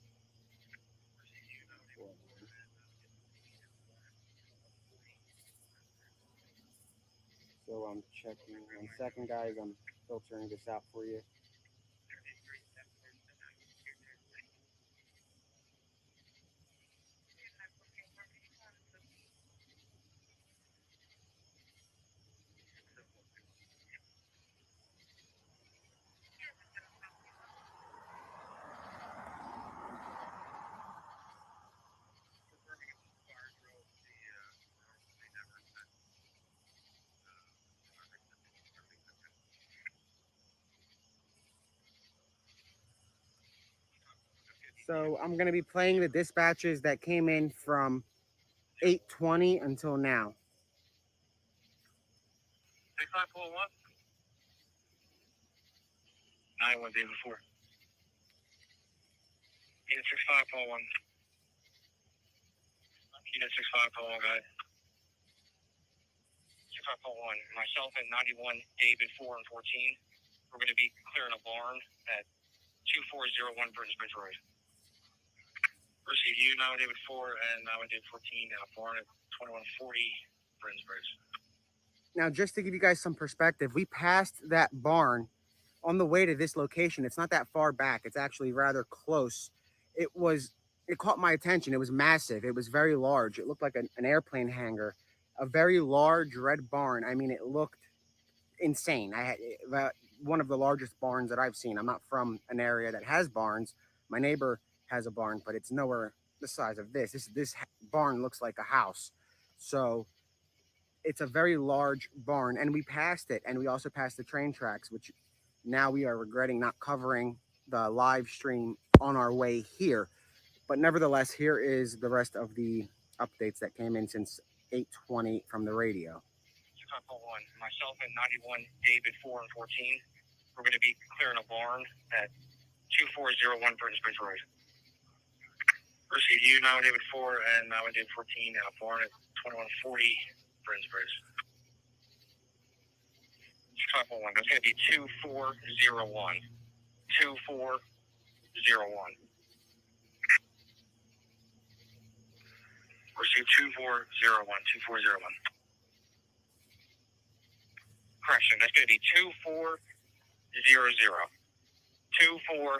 So I'm checking 1 second, guys. I'm filtering this out for you. So I'm going to be playing the dispatches that came in from 8:20 until now. 6541. 91 day before. Unit 6541. Unit 6541, guys. 6541. Myself and 91 David 4 and 14. We're going to be clearing a barn at 2401 British Bridge Road. Proceed you, 91 David 4 and 91 David 14. Barn at 2140 British Bridge. Now, just to give you guys some perspective, we passed that barn on the way to this location. It's not that far back. It's actually rather close. It caught my attention. It was massive. It was very large. It looked like an airplane hangar, a very large red barn. I mean, it looked insane. I had one of the largest barns that I've seen. I'm not from an area that has barns. My neighbor has a barn, but it's nowhere the size of this. This barn looks like a house. So it's a very large barn, and we passed it, and we also passed the train tracks, which now we are regretting not covering the live stream on our way here. But nevertheless, here is the rest of the updates that came in since 8:20 from the radio. 6541. Myself and 91 David 4 and 14. We're going to be clearing a barn at 2401 British Bridge Road. Proceed you, 91 David 4 and 91 David 14. Barn at 2140 British Bridge. 6541. That's going to be 2401. 2401. Receive 2401. 2401. Correction, that's going to be 2400. 2400.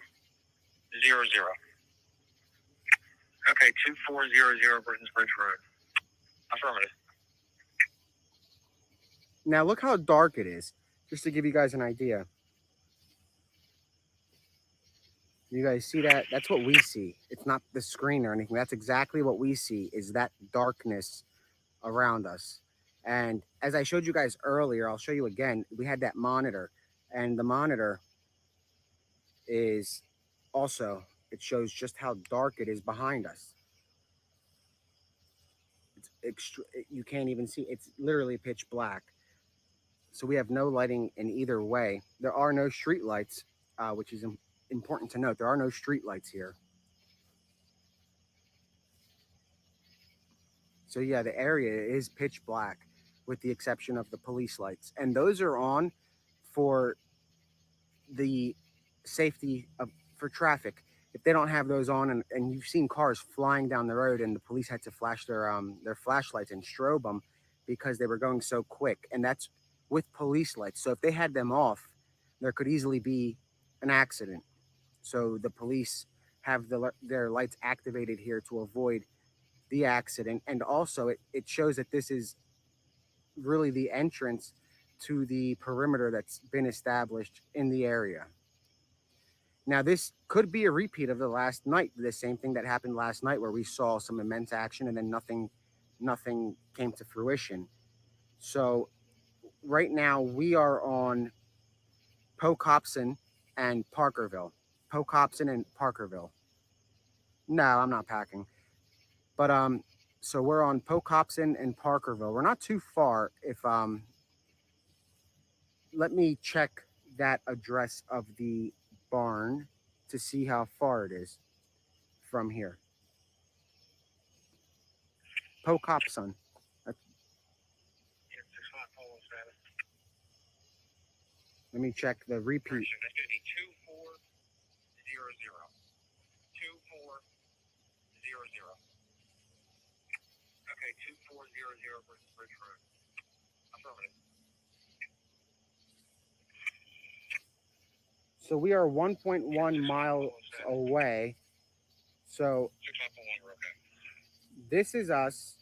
Okay, 2400 Britain's Bridge Road. Affirmative. Now look how dark it is, just to give you guys an idea. You guys see that? That's what we see. It's not the screen or anything. That's exactly what we see, is that darkness around us. And as I showed you guys earlier, I'll show you again. We had that monitor, and the monitor is also, it shows just how dark it is behind us. You can't even see. It's literally pitch black. So we have no lighting in either way. There are no street lights, which is important to note. There are no street lights here. So yeah, the area is pitch black with the exception of the police lights. And those are on for the safety of for traffic. If they don't have those on, and you've seen cars flying down the road, and the police had to flash their flashlights and strobe them because they were going so quick, and that's with police lights. So if they had them off, there could easily be an accident. So the police have their lights activated here to avoid the accident, and also it shows that this is really the entrance to the perimeter that's been established in the area. Now, this could be a repeat of the last night, the same thing that happened last night where we saw some immense action and then nothing came to fruition. So right now we are on Poke Hobson and Parkerville. Poke Hobson and Parkerville. No, I'm not packing. But so we're on Poke Hobson and Parkerville. We're not too far. If let me check that address of the barn to see how far it is from here. Poke Hobson. Let me check the repeat. That's going to be 2400. 2400. Okay, 2400 versus Bridge Road. Affirmative. So we are 1.1 miles away. So 6541, we're okay. this is us,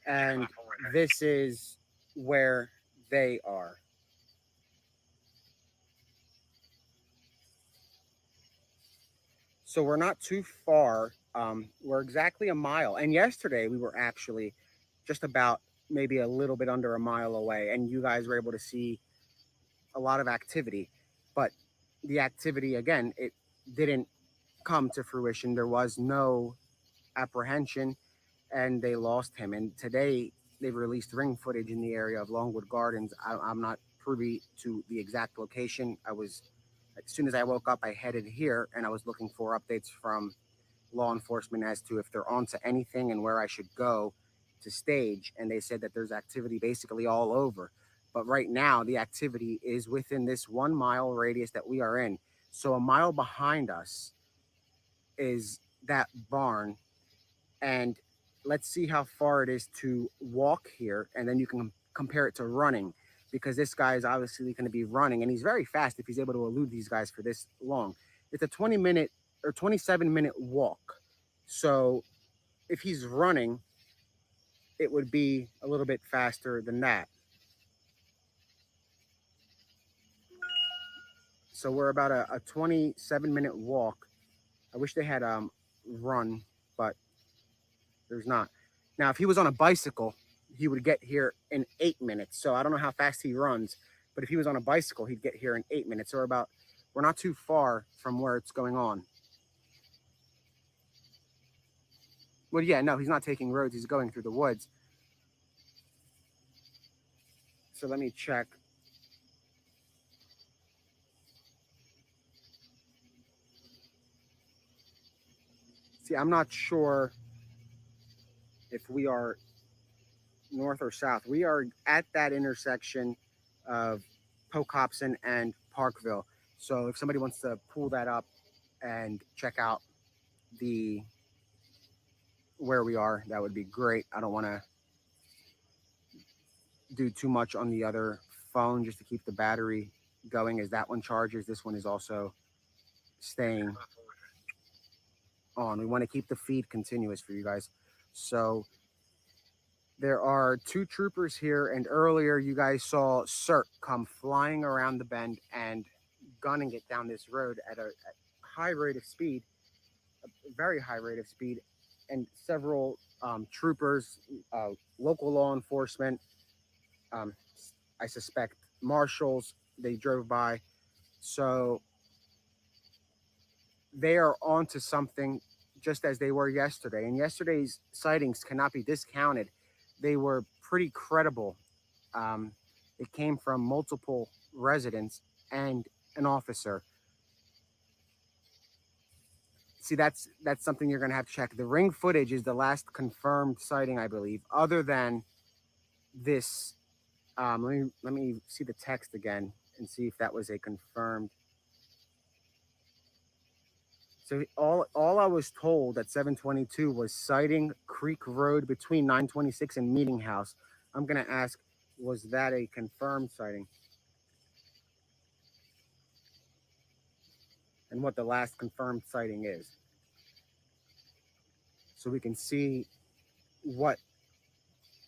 and this is where they are. So we're not too far. We're exactly a mile. And yesterday we were actually just about maybe a little bit under a mile away, and you guys were able to see a lot of activity. But the activity, again, it didn't come to fruition. There was no apprehension, and they lost him. And today they've released ring footage in the area of Longwood Gardens. I'm not privy to the exact location. As soon as I woke up, I headed here, and I was looking for updates from law enforcement as to if they're onto anything and where I should go to stage. And they said that there's activity basically all over. But right now, the activity is within this 1 mile radius that we are in. So a mile behind us is that barn. And let's see how far it is to walk here. And then you can compare it to running, because this guy is obviously going to be running, and he's very fast if he's able to elude these guys for this long. It's a 20-minute or 27-minute walk. So if he's running, it would be a little bit faster than that. So we're about a 27-minute walk. I wish they had run, but there's not. Now, if he was on a bicycle, he would get here in 8 minutes. So I don't know how fast he runs, but if he was on a bicycle, he'd get here in 8 minutes. So we're not too far from where it's going on. Well, yeah, no, he's not taking roads. He's going through the woods. So let me check. See, I'm not sure if we are north or south. We are at that intersection of Poke Hobson and Parkville. So if somebody wants to pull that up and check out where we are, that would be great. I don't want to do too much on the other phone just to keep the battery going as that one charges. This one is also staying on. We want to keep the feed continuous for you guys. So there are 2 troopers here, and earlier you guys saw CERT come flying around the bend and gunning it down this road at a high rate of speed, a very high rate of speed, and several troopers, local law enforcement, I suspect marshals, they drove by. So they are onto something, just as they were yesterday. And yesterday's sightings cannot be discounted. They were pretty credible. It came from multiple residents and an officer. See, that's something you're gonna have to check. The ring footage is the last confirmed sighting, I believe, other than this. Let me see the text again and see if that was a confirmed. So all I was told at 7:22 was sighting Creek Road between 926 and Meeting House. I'm gonna ask, was that a confirmed sighting? And what the last confirmed sighting is, so we can see what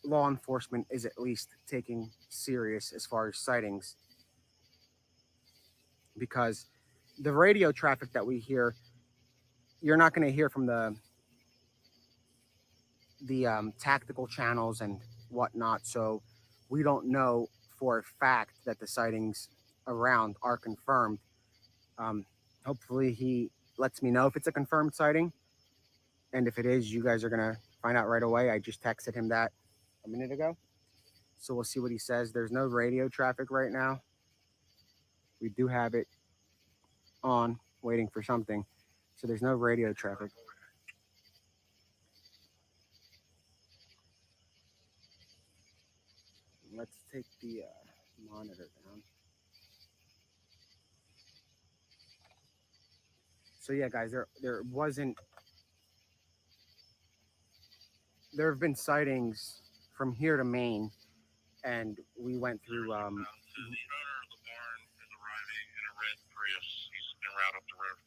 law enforcement is at least taking serious as far as sightings. Because the radio traffic that we hear, you're not going to hear from the tactical channels and whatnot. So we don't know for a fact that the sightings around are confirmed. Hopefully he lets me know if it's a confirmed sighting. And if it is, you guys are going to find out right away. I just texted him that a minute ago. So we'll see what he says. There's no radio traffic right now. We do have it on, waiting for something. So there's no radio traffic. Let's take the monitor down. So yeah, guys, there have been sightings from here to Maine, and we went through. The owner of the barn is arriving in a red Prius. He's en route up the road.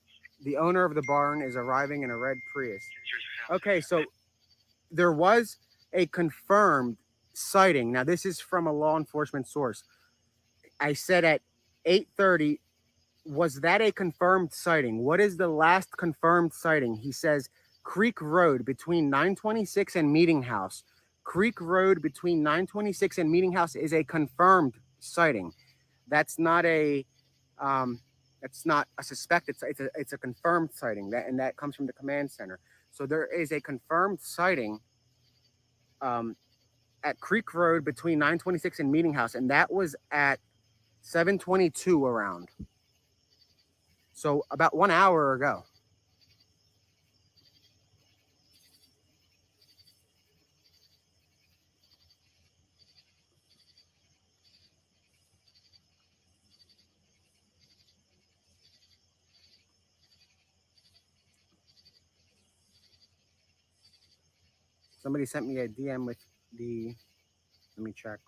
The owner of the barn is arriving in a red Prius. Okay, so there was a confirmed sighting. Now this is from a law enforcement source. I said at 8:30. Was that a confirmed sighting? What is the last confirmed sighting? He says Creek Road between 926 and Meeting House. Creek Road between 926 and Meeting House is a confirmed sighting. That's not a suspect. It's a confirmed sighting. That comes from the command center. So there is a confirmed sighting at Creek Road between 926 and Meeting House, and that was at 7:22 around. So about 1 hour ago. Somebody sent me a DM with let me check.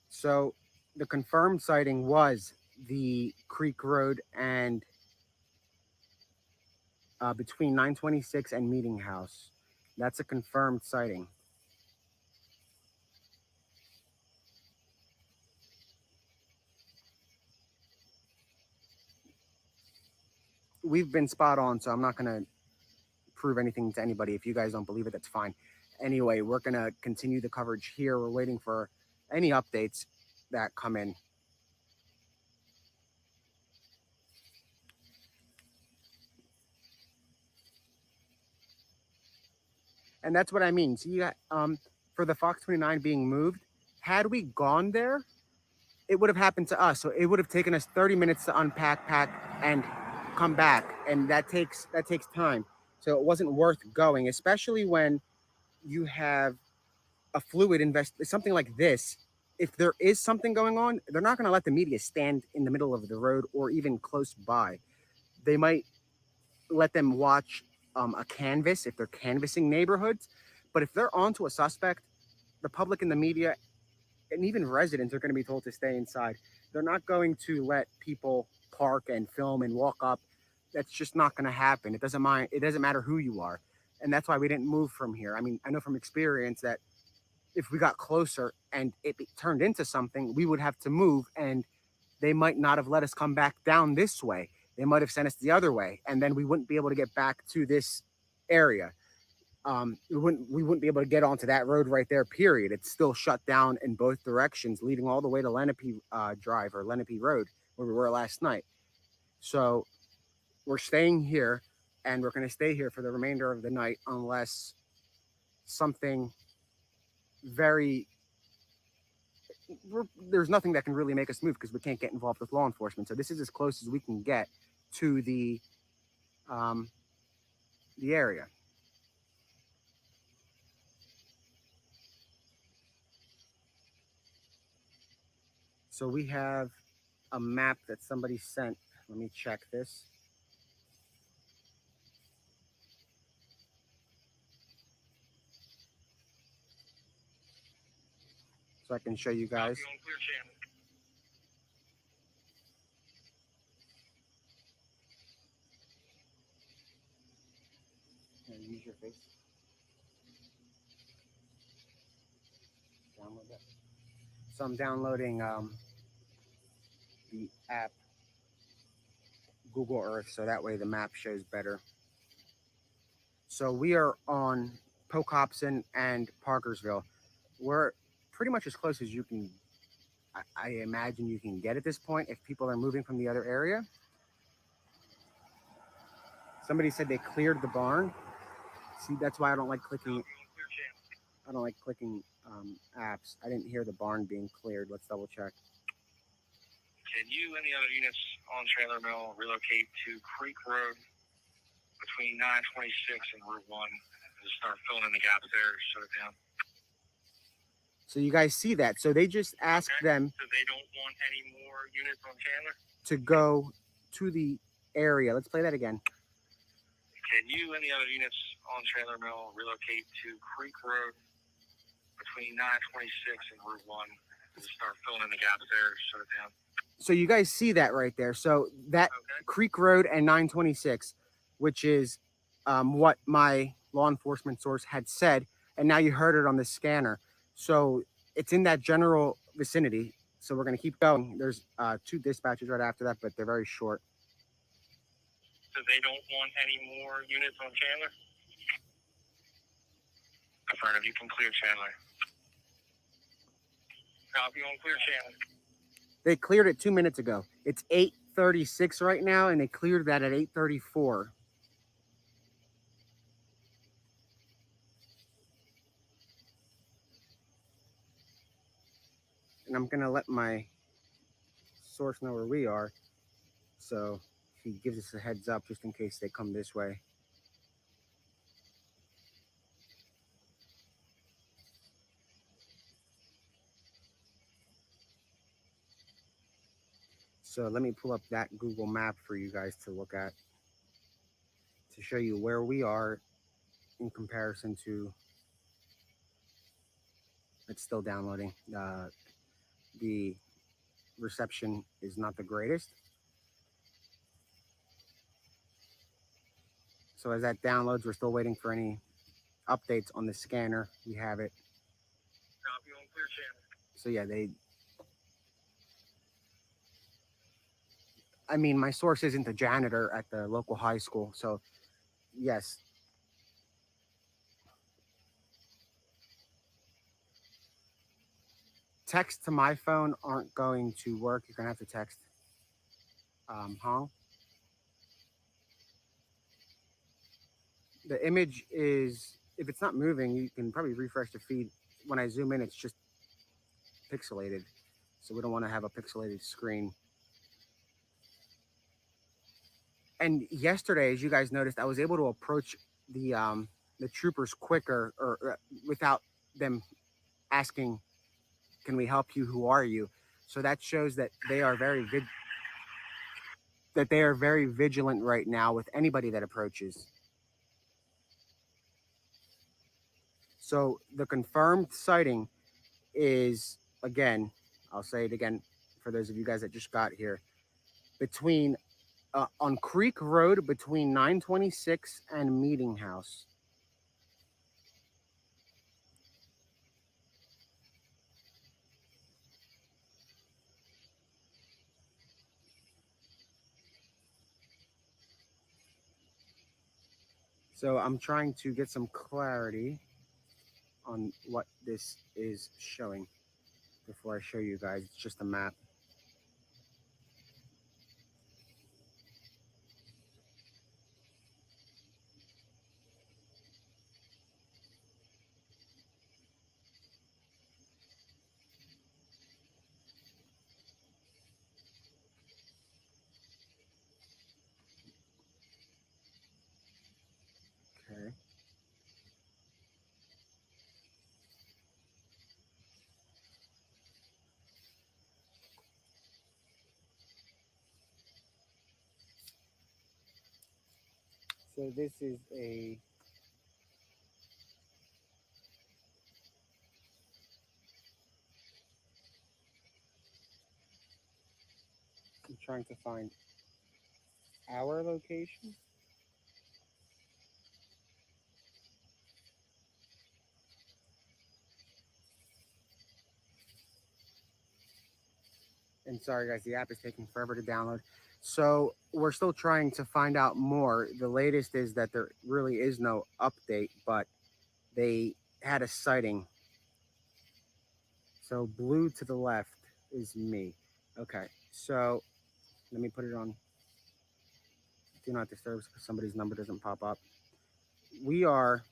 So the confirmed sighting was the Creek Road and between 926 and Meeting House. That's a confirmed sighting. We've been spot on, so I'm not going to prove anything to anybody. If you guys don't believe it, that's fine. Anyway, we're going to continue the coverage here. We're waiting for any updates that come in. And that's what I mean. So you got, for the Fox 29 being moved, had we gone there, it would have happened to us. So it would have taken us 30 minutes to unpack, pack, and come back. And that takes time. So it wasn't worth going, especially when you have a fluid something like this. If there is something going on, they're not going to let the media stand in the middle of the road or even close by. They might let them watch a canvas if they're canvassing neighborhoods. But if they're onto a suspect, the public and the media and even residents are going to be told to stay inside. They're not going to let people park and film and walk up. That's just not going to happen. It doesn't matter who you are. And that's why we didn't move from here. I mean, I know from experience that if we got closer and it turned into something, we would have to move, and they might not have let us come back down this way. They might have sent us the other way, and then we wouldn't be able to get back to this area. We wouldn't be able to get onto that road right there, period. It's still shut down in both directions, leading all the way to Lenape Drive or Lenape Road, where we were last night. So we're staying here, and we're going to stay here for the remainder of the night unless something there's nothing that can really make us move, because we can't get involved with law enforcement. So this is as close as we can get to the the area. So we have a map that somebody sent. Let me check this. So I can show you guys. Copy on clear channel. Here, use your face. Download that. So I'm downloading the app Google Earth, so that way the map shows better. So we are on Pocopson and Parkersville. We're pretty much as close as you can, I imagine you can get at this point if people are moving from the other area. Somebody said they cleared the barn. See, that's why I don't like clicking. I don't like clicking apps. I didn't hear the barn being cleared. Let's double check. Can you and the other units on Trailer Mill relocate to Creek Road between 926 and Route 1? Just start filling in the gaps there, shut it down. So you guys see that. So they just asked them So they don't want any more units on Chandler? to go to the area. Let's play that again. Can you and the other units on Trailer Mill relocate to Creek Road between 926 and Route 1? Just start filling in the gaps there, shut it down. So you guys see that right there. So that Okay. Creek Road and 926, which is what my law enforcement source had said, and now you heard it on the scanner. So it's in that general vicinity. So we're going to keep going. There's 2 dispatches right after that, but they're very short. So they don't want any more units on Chandler? Affirmative, you can clear Chandler. Copy on clear Chandler. They cleared it 2 minutes ago. It's 8:36 right now, and they cleared that at 8:34. And I'm going to let my source know where we are, so he gives us a heads up just in case they come this way. So let me pull up that Google map for you guys to look at to show you where we are in comparison to. It's still downloading. The reception is not the greatest. So as that downloads, we're still waiting for any updates on the scanner. We have it. Copy on clear Chandler. So yeah, I mean, my source isn't the janitor at the local high school, so yes. Text to my phone aren't going to work. You're gonna have to text Hong. The image is, if it's not moving, you can probably refresh the feed. When I zoom in, it's just pixelated. So we don't want to have a pixelated screen. And yesterday, as you guys noticed, I was able to approach the troopers quicker, or without them asking, "Can we help you? Who are you?" So that shows that they are very vigilant right now with anybody that approaches. So the confirmed sighting is, again, I'll say it again for those of you guys that just got here, between on Creek Road between 926 and Meeting House. So I'm trying to get some clarity on what this is showing before I show you guys. It's just a map. So this is a I'm trying to find our location. And sorry guys, the app is taking forever to download. So we're still trying to find out more. The latest is that there really is no update, but they had a sighting. So blue to the left is me. Okay, so let me put it on do not disturb because somebody's number doesn't pop up. We are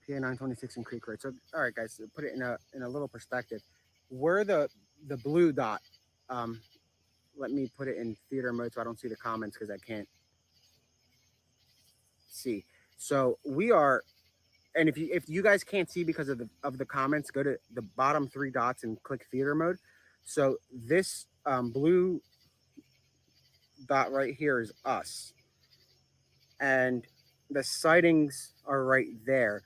PA 926 in Creek Road. So all right guys, so put it in a little perspective. We're the blue dot. Let me put it in theater mode so I don't see the comments because I can't see. So we are, and if you guys can't see because of the comments, go to the bottom 3 dots and click theater mode. So this blue dot right here is us, and the sightings are right there.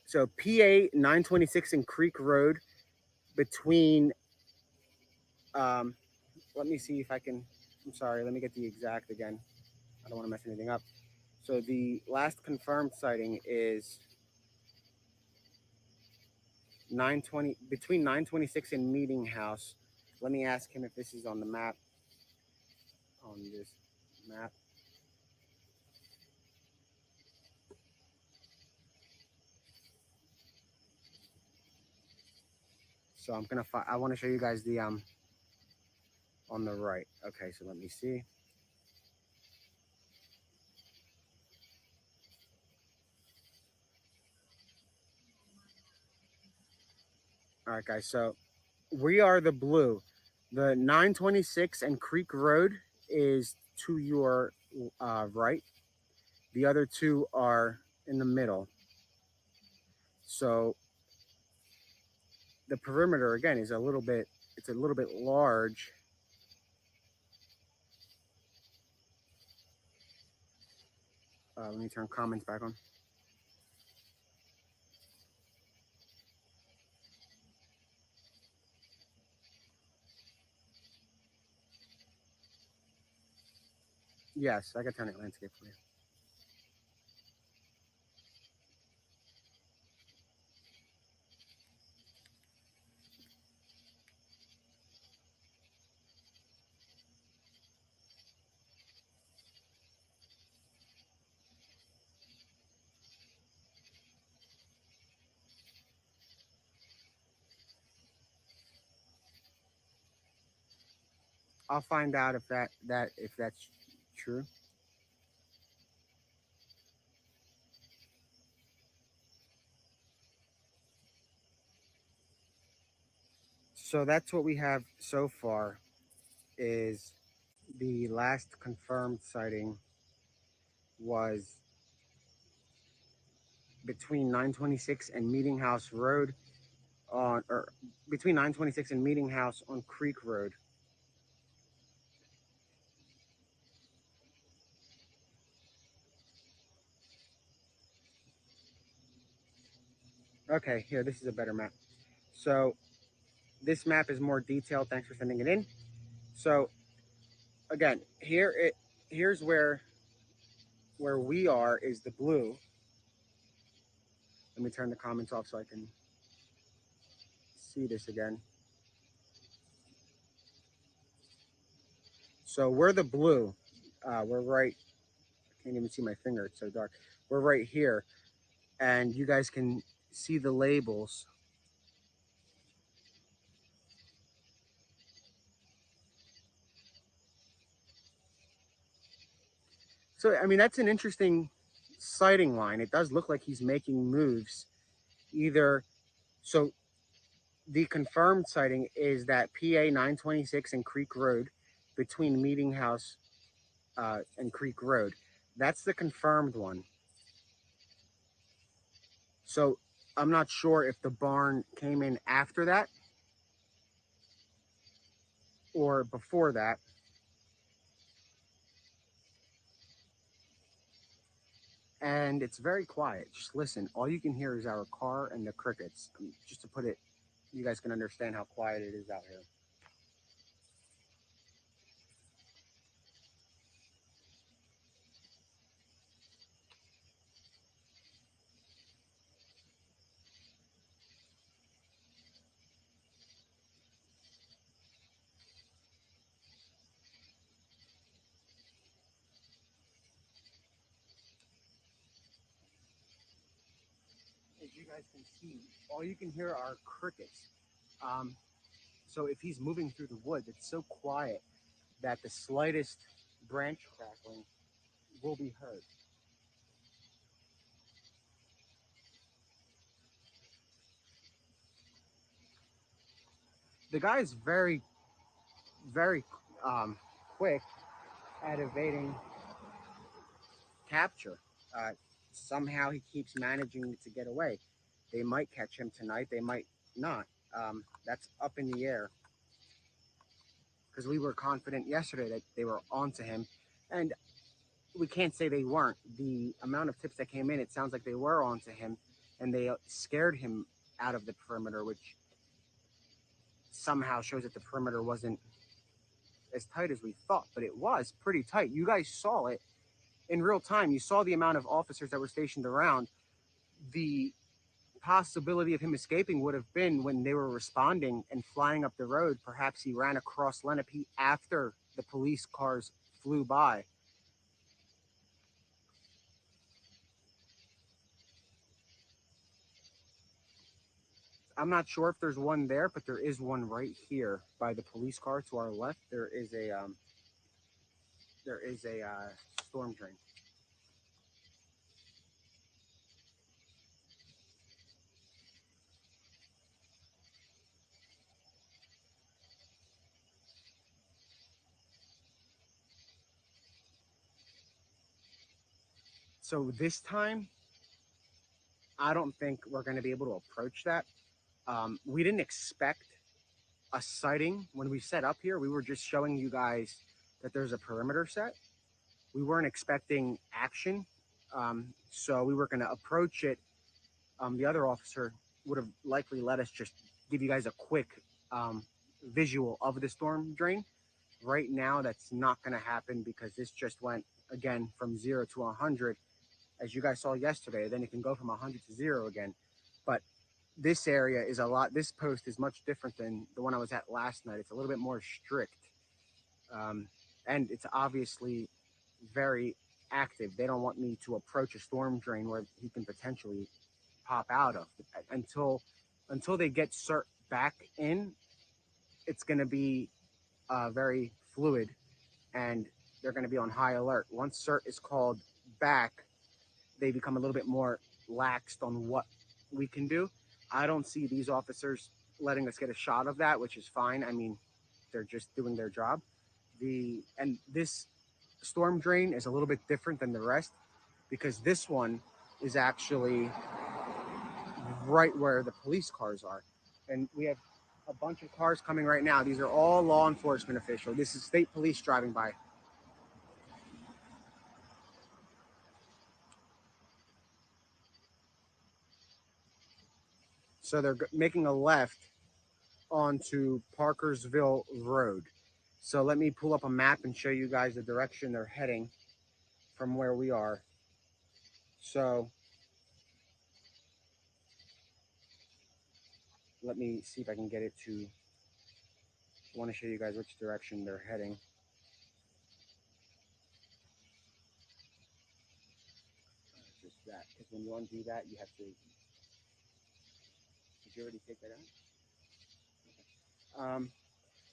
So PA 926 in Creek Road between let me see if I can, I'm sorry, let me get the exact again. I don't want to mess anything up. So the last confirmed sighting is 920 between 926 and Meeting House. Let me ask him if this is on the map. On this map. So I'm gonna I want to show you guys the on the right. Okay, so let me see. All right, guys. So we are the blue. The 926 and Creek Road is to your right. The other two are in the middle. So the perimeter again is a little bit. It's a little bit large. Let me turn comments back on. Yes, I can turn it landscape for you. I'll find out if that's true. So that's what we have so far is the last confirmed sighting was between 926 and Meeting House Road on or between 926 and Meeting House on Creek Road. Okay, here, this is a better map. So this map is more detailed. Thanks for sending it in. So again, here's where we are is the blue. Let me turn the comments off so I can see this again. So we're the blue. We're right. I can't even see my finger. It's so dark. We're right here. And you guys can see the labels. So, I mean, that's an interesting sighting line. It does look like he's making moves. Either, so the confirmed sighting is that PA 926 and Creek Road between Meeting House and Creek Road. That's the confirmed one. So I'm not sure if the barn came in after that or before that. And it's very quiet. Just listen. All you can hear is our car and the crickets. Just to put it, you guys can understand how quiet it is out here. As you guys can see, all you can hear are crickets. Um, so if he's moving through the woods, it's so quiet that the slightest branch crackling will be heard. The guy is very, very quick at evading capture. Uh, Somehow he keeps managing to get away. They might catch him tonight. They might not. That's up in the air because we were confident yesterday that they were onto him, and we can't say they weren't. The amount of tips that came in, it sounds like they were onto him, and they scared him out of the perimeter, which somehow shows that the perimeter wasn't as tight as we thought, but it was pretty tight. You guys saw it in real time. You saw the amount of officers that were stationed around. The possibility of him escaping would have been when they were responding and flying up the road. Perhaps he ran across Lenape after the police cars flew by. I'm not sure if there's one there, but there is one right here by the police car to our left. There is a storm drain. So this time, I don't think we're going to be able to approach that. We didn't expect a sighting when we set up here. We were just showing you guys that there's a perimeter set. We weren't expecting action, so we were going to approach it. The other officer would have likely let us just give you guys a quick visual of the storm drain. Right now, that's not going to happen because this just went again from 0 to 100, as you guys saw yesterday. Then it can go from 100 to 0 again. But this area is a lot. This post is much different than the one I was at last night. It's a little bit more strict, and it's obviously very active. They don't want me to approach a storm drain where he can potentially pop out of until they get CERT back in. It's going to be very fluid, and they're going to be on high alert. Once CERT is called back, they become a little bit more laxed on what we can do. I don't see these officers letting us get a shot of that, which is fine. I mean, they're just doing their job. And this storm drain is a little bit different than the rest because this one is actually right where the police cars are. And we have a bunch of cars coming right now. These are all law enforcement officials. This is state police driving by. So they're making a left onto Parkersville Road. So let me pull up a map and show you guys the direction they're heading from where we are. So let me see if I can get it to, I want to show you guys which direction they're heading. Just that, because when you undo that, you have to, did you already take that out?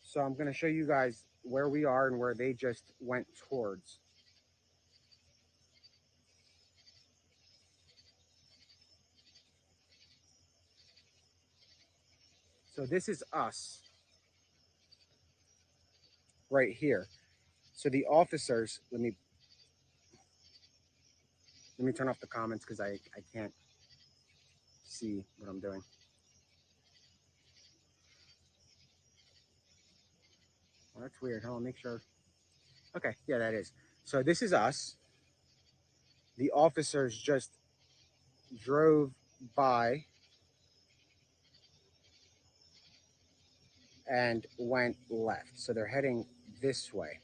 So I'm going to show you guys where we are and where they just went towards. So this is us right here. So the officers, let me turn off the comments because I can't see what I'm doing. Oh, that's weird. Hold on, make sure. Okay, yeah, that is. So this is us. The officers just drove by and went left. So they're heading this way.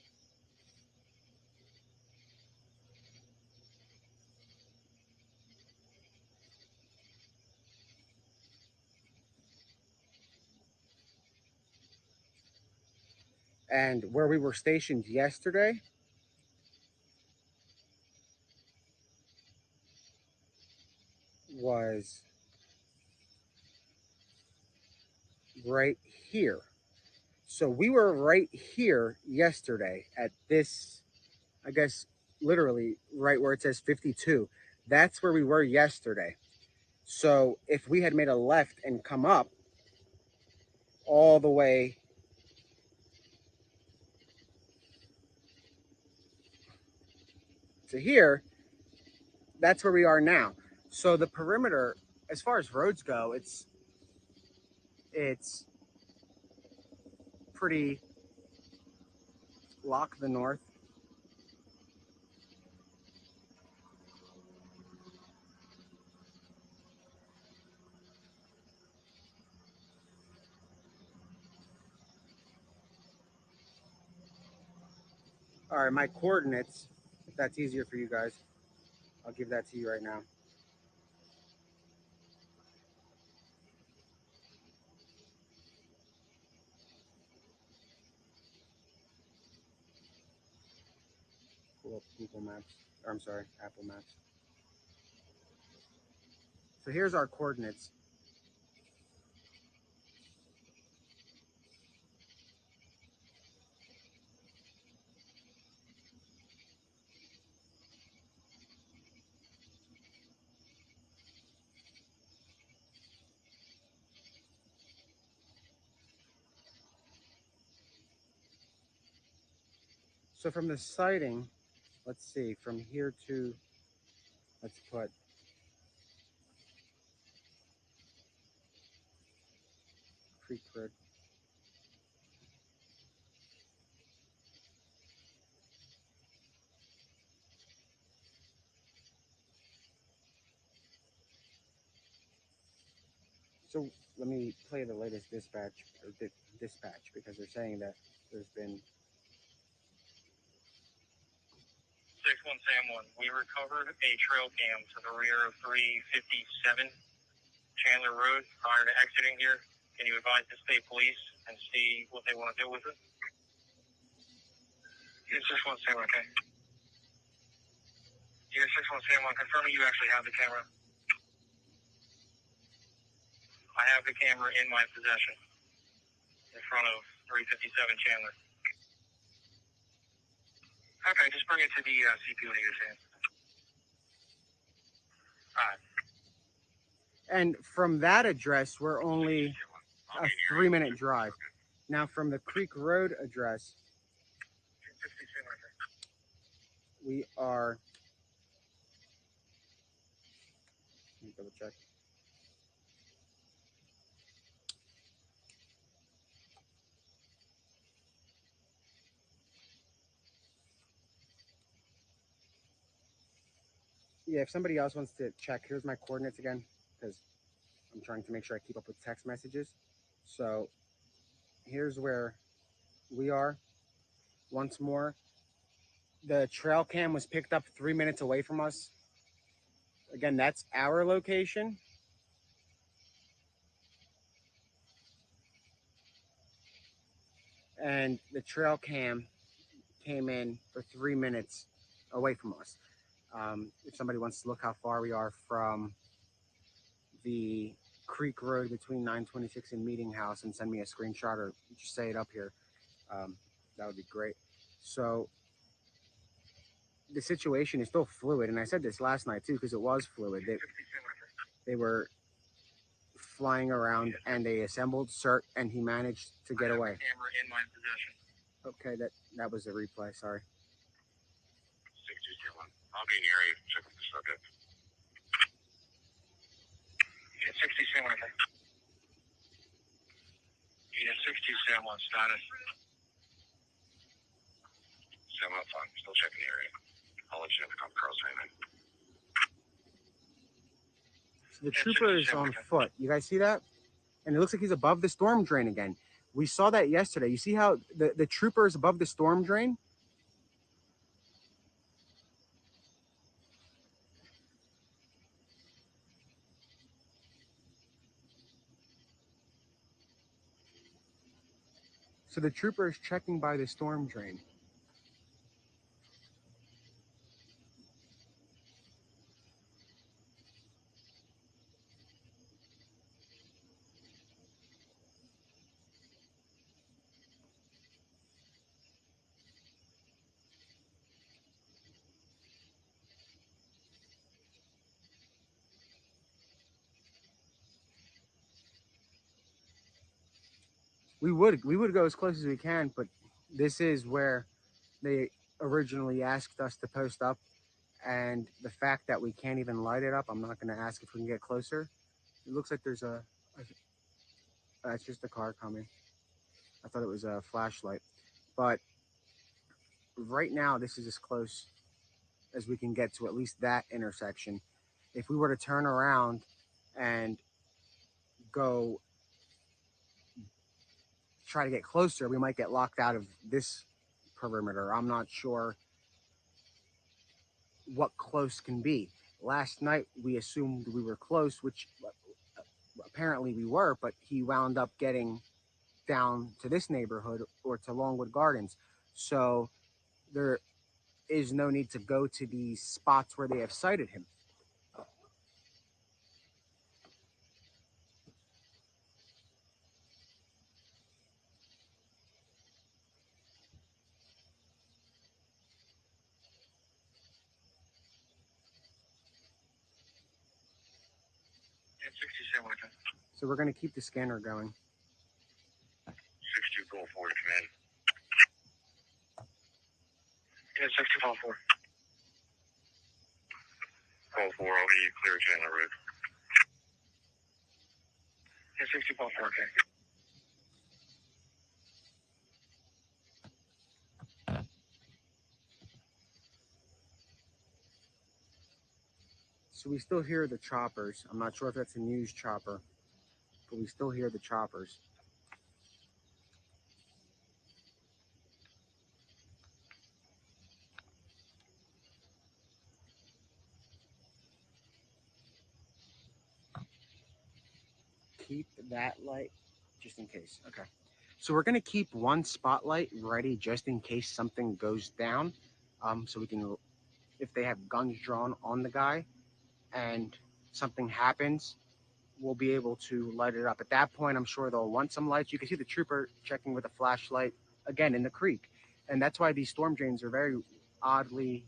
And where we were stationed yesterday was right here. So we were right here yesterday at this, I guess, literally right where it says 52. That's where we were yesterday. So if we had made a left and come up all the way to here, that's where we are now. So the perimeter, as far as roads go, it's pretty lock the north. All right, my coordinates, if that's easier for you guys, I'll give that to you right now. Pull up Google Maps, or I'm sorry, Apple Maps. So here's our coordinates. So from the sighting, let's see, from here to, let's put Creek Road. So let me play the latest dispatch because they're saying that there's been 6-1 Sam 1. We recovered a trail cam to the rear of 357 Chandler Road prior to exiting here. Can you advise the state police and see what they want to do with it? Unit 6-1 Sam 1, okay. Unit 6-1 Sam 1, confirming you actually have the camera. I have the camera in my possession in front of 357 Chandler. Okay, just bring it to the CPO in your hand. All right. and from that address, we're only a 3-minute drive. Now from the Creek Road address, we are, let me double check. Yeah, if somebody else wants to check, here's my coordinates again, because I'm trying to make sure I keep up with text messages. So here's where we are. Once more, the trail cam was picked up 3 minutes away from us. Again, that's our location. And the trail cam came in for 3 minutes away from us. If somebody wants to look how far we are from the Creek Road between 926 and Meeting House and send me a screenshot or just say it up here, that would be great. So the situation is still fluid, and I said this last night too because it was fluid. They were flying around and they assembled CERT and he managed to get away. Camera in my possession. Okay, that was a replay. Sorry. 6271. I'll be in the area to check with the subject. Unit 6271. Okay. Unit 6271 status. I'm outside. I'm still checking the area. I'll let you know if the cop car's right. So the trooper is on foot. You guys see that? And it looks like he's above the storm drain again. We saw that yesterday. You see how the trooper is above the storm drain? So the trooper is checking by the storm drain. We would go as close as we can, but this is where they originally asked us to post up, and the fact that we can't even light it up, I'm not going to ask if we can get closer. It looks like there's that's just a car coming. I thought it was a flashlight, but right now this is as close as we can get to at least that intersection. If we were to turn around and go try to get closer, we might get locked out of this perimeter. I'm not sure what close can be. Last night we assumed we were close, which apparently we were, but he wound up getting down to this neighborhood or to Longwood Gardens. So there is no need to go to these spots where they have cited him. Yeah, 67 with him. So we're going to keep the scanner going. 62 call 4 to command. Yeah, 60 call 4. Call 4, I'll be clear Chandler Road. Yeah, 60 call 4, okay. So we still hear the choppers. I'm not sure if that's a news chopper, but we still hear the choppers. Keep that light just in case. Okay. So we're going to keep one spotlight ready just in case something goes down. So we can, if they have guns drawn on the guy and something happens, we'll be able to light it up. At that point, I'm sure they'll want some lights. You can see the trooper checking with a flashlight again in the creek. And that's why these storm drains are very oddly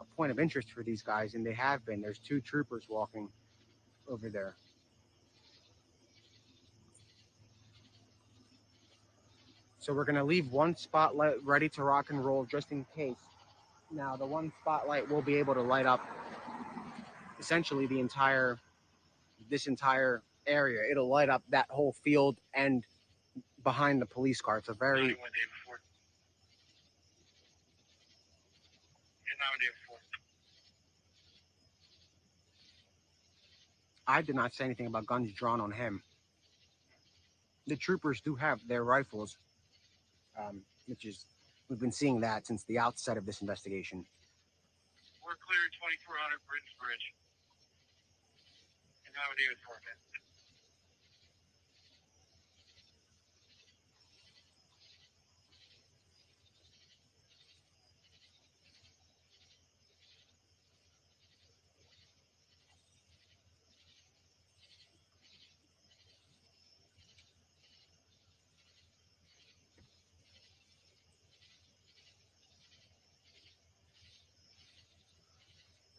a point of interest for these guys. And they have been. There's two troopers walking over there. So we're going to leave one spotlight ready to rock and roll just in case. Now, the one spotlight will be able to light up essentially this entire area. It'll light up that whole field and behind the police car. It's a very... 91 day before. Yeah, 9 day before. I did not say anything about guns drawn on him. The troopers do have their rifles, which is, we've been seeing that since the outset of this investigation. We're clear 2400 Bridge. And 9 day before, man.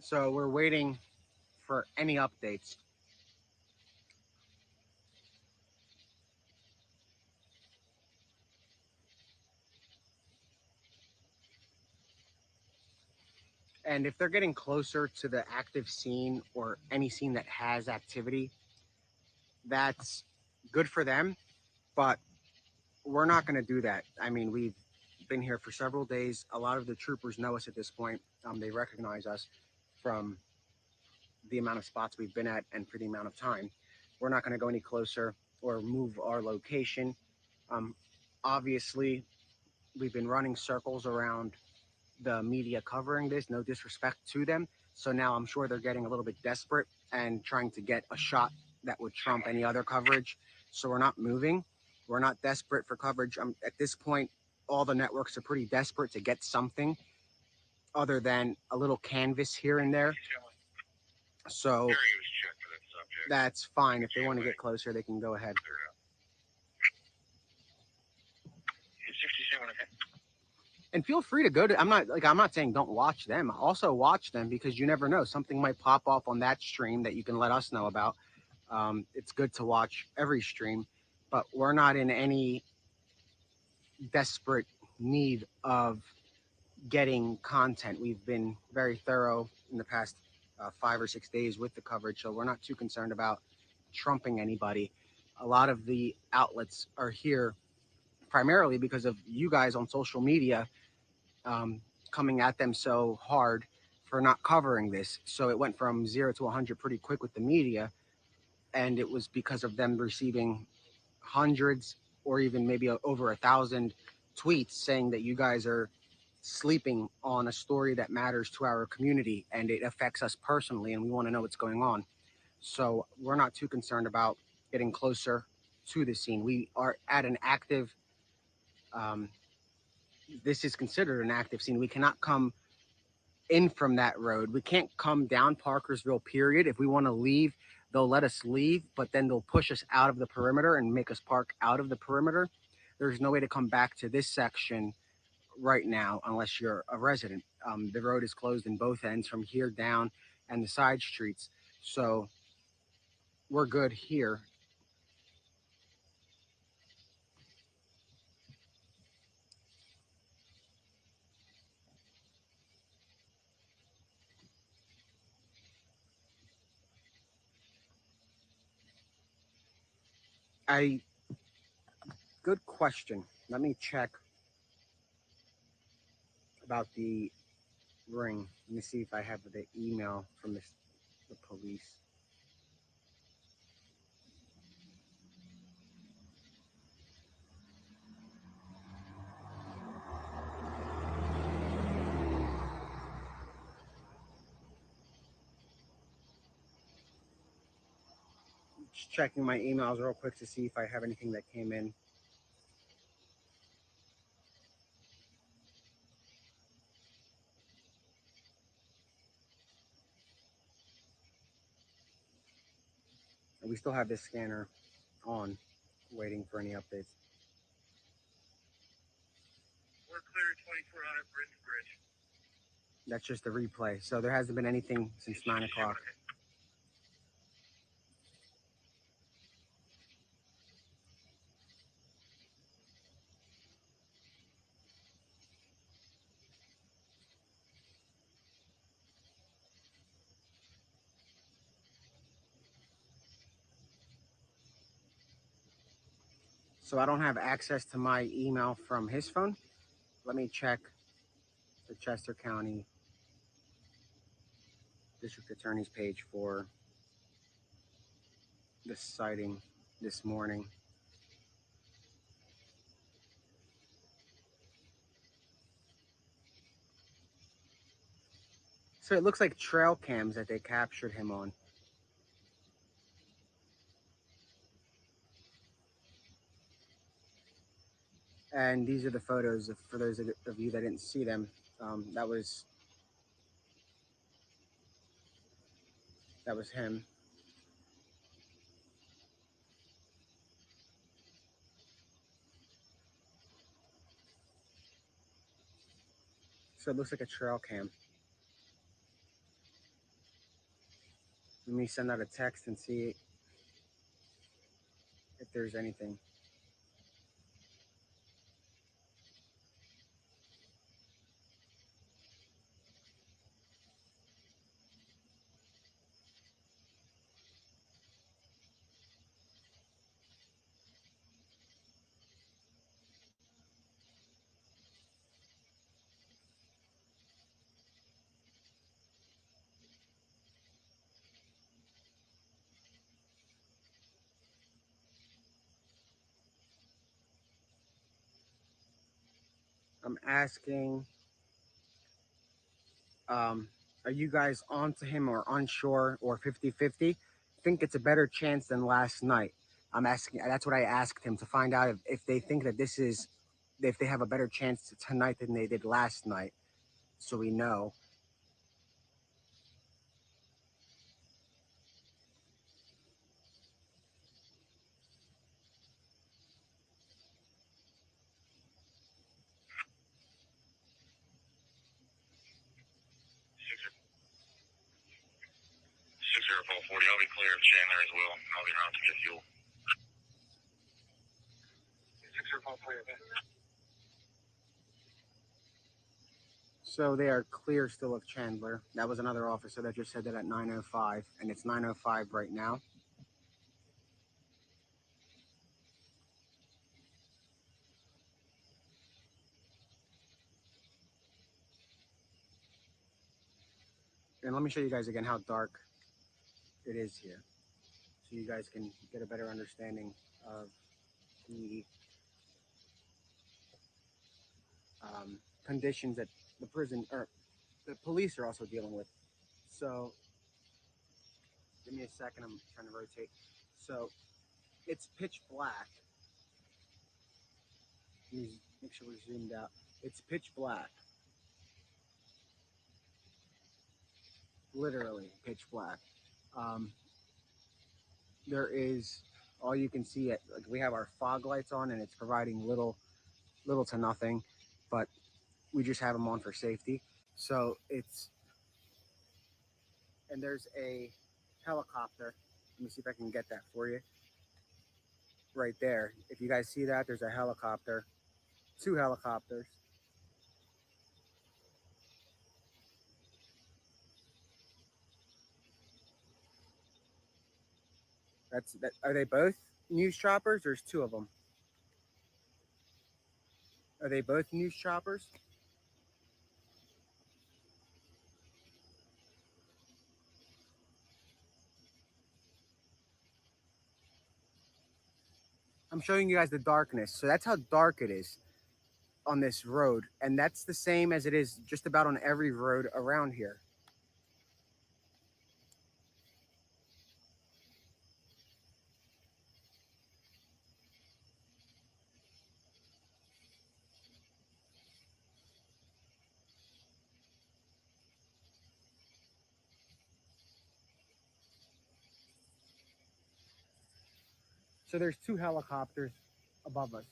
So we're waiting for any updates. And if they're getting closer to the active scene or any scene that has activity, that's good for them, but we're not going to do that. I mean, been here for several days. A lot of the troopers know us at this point. They recognize us from the amount of spots we've been at and for the amount of time. We're not going to go any closer or move our location. Um, Obviously, we've been running circles around the media covering this, no disrespect to them. So now I'm sure they're getting a little bit desperate and trying to get a shot that would trump any other coverage. So we're not moving. We're not desperate for coverage. At this point, all the networks are pretty desperate to get something other than a little canvas here and there. So that's fine. If they want to get closer, they can go ahead. And feel free to go to, I'm not saying don't watch them. Also watch them, because you never know. Something might pop off on that stream that you can let us know about. It's good to watch every stream, but we're not in any desperate need of getting content. We've been very thorough in the past 5 or 6 days with the coverage, so we're not too concerned about trumping anybody. A lot of the outlets are here primarily because of you guys on social media coming at them so hard for not covering this. So it went from 0 to 100 pretty quick with the media, and it was because of them receiving hundreds or even maybe over 1,000 tweets saying that you guys are sleeping on a story that matters to our community and it affects us personally, and we want to know what's going on. So we're not too concerned about getting closer to the scene. We are at an active, um, this is considered an active scene. We cannot come in from that road. We can't come down Parkersville, period. If we want to leave, they'll let us leave, but then they'll push us out of the perimeter and make us park out of the perimeter. There's no way to come back to this section right now unless you're a resident. The road is closed in both ends from here down and the side streets. So we're good here. I Good question. Let me check about the ring. Let me see if I have the email from the police. Just checking my emails real quick to see if I have anything that came in. And we still have this scanner on, waiting for any updates. We're clear 2400 Bridge to Bridge. That's just a replay. So there hasn't been anything since 9 o'clock. So I don't have access to my email from his phone. Let me check the Chester County District Attorney's page for this sighting this morning. So it looks like trail cams that they captured him on. And these are the photos for those of you that didn't see them. That was him. So it looks like a trail cam. Let me send out a text and see if there's anything. I'm asking, are you guys onto him or unsure or 50-50? Think it's a better chance than last night. I'm asking, that's what I asked him to find out if they think that this is, if they have a better chance tonight than they did last night. So we know. Six zero four 40. I'll be clear of Chandler as well. I'll be around to get fuel. 60440. Okay. So they are clear still of Chandler. That was another officer that just said that at 9:05, and it's 9:05 right now. And let me show you guys again how dark it is here, so you guys can get a better understanding of the conditions that the prison or the police are also dealing with. So give me a second, I'm trying to rotate. So it's pitch black. Let me make sure we're zoomed out. It's pitch black. Literally pitch black. Um, there is, all you can see it, like we have our fog lights on and it's providing little to nothing, but we just have them on for safety. So it's, and there's a helicopter. Let me see if I can get that for you. Right there. If you guys see that, there's a helicopter, two helicopters. That's that. Are they both news choppers? There's two of them. Are they both news choppers? I'm showing you guys the darkness. So that's how dark it is on this road. And that's the same as it is just about on every road around here. So there's two helicopters above us.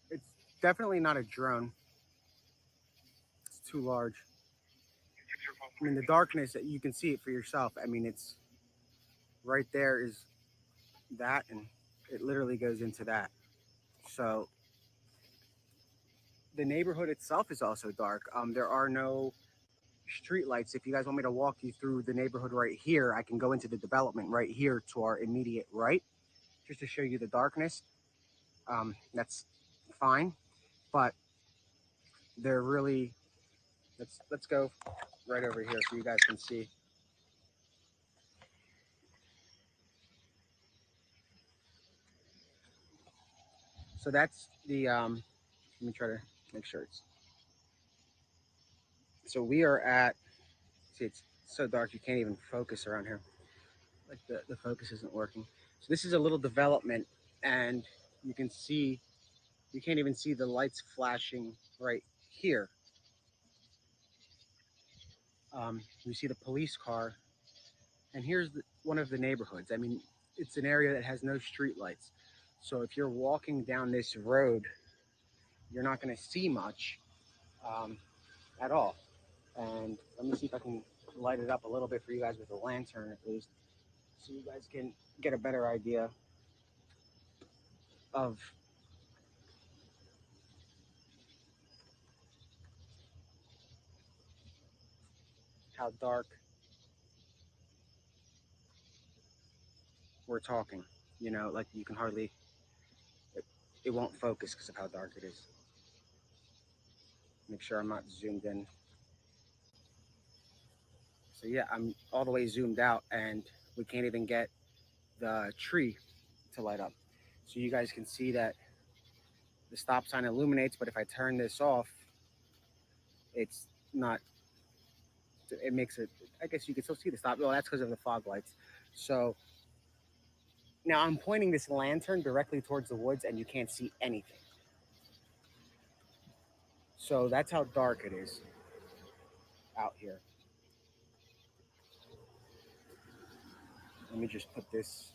It's definitely not a drone. It's too large. I mean, the darkness, you can see it for yourself. I mean, it's right there is that, and it literally goes into that. So the neighborhood itself is also dark. There are no street lights. If you guys want me to walk you through the neighborhood right here, I can go into the development right here to our immediate right, just to show you the darkness. That's fine, but they're really, let's go right over here so you guys can see. So that's the, let me try to make sure it's, so we are at, see, it's so dark you can't even focus around here. Like the focus isn't working. So this is a little development, and you can see, you can't even see the lights flashing right here. You see the police car, and here's one of the neighborhoods. I mean, it's an area that has no street lights. So if you're walking down this road, you're not going to see much at all. And let me see if I can light it up a little bit for you guys with a lantern at least, so you guys can get a better idea of how dark we're talking. You know, like you can hardly, it won't focus because of how dark it is. Make sure I'm not zoomed in. So yeah, I'm all the way zoomed out and we can't even get the tree to light up. So you guys can see that the stop sign illuminates, but if I turn this off, it's not, it makes it, I guess you can still see the stop. Well, that's because of the fog lights. So now I'm pointing this lantern directly towards the woods and you can't see anything. So that's how dark it is out here. Let me just put this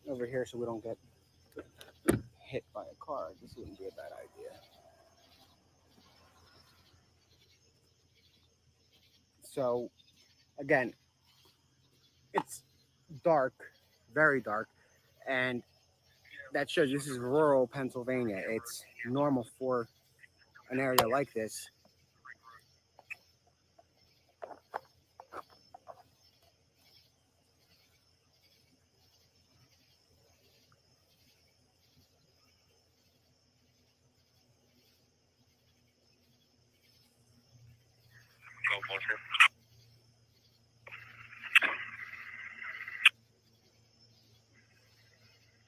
over here so we don't get hit by a car. This wouldn't be a bad idea. So again, it's dark, very dark, and that shows this is rural Pennsylvania. It's normal for an area like this. Go for it.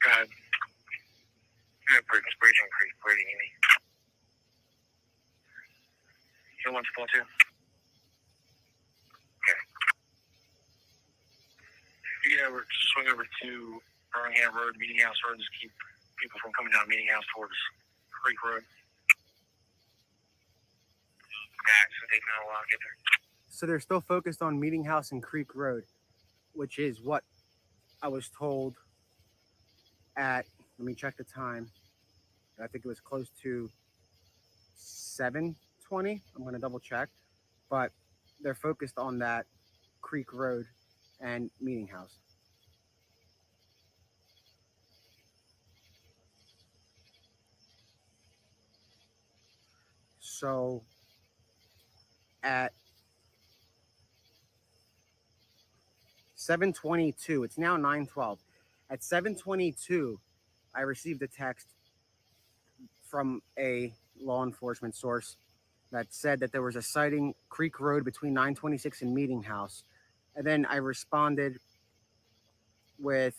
Go ahead. Yeah, bridging creek, breathing in me. You want to pull too? Okay. Yeah, we're swing over to Birmingham Road, Meeting House Road. Just keep people from coming down Meeting House towards Creek Road. Yeah, so they've got a lot get there. So they're still focused on Meeting House and Creek Road, which is what I was told at, let me check the time. I think it was close to 7:20. I'm going to double check. But they're focused on that Creek Road and Meeting House. So at 7:22, it's now 9:12. At 7:22, I received a text from a law enforcement source that said that there was a sighting Creek Road between 926 and Meeting House. And then I responded with,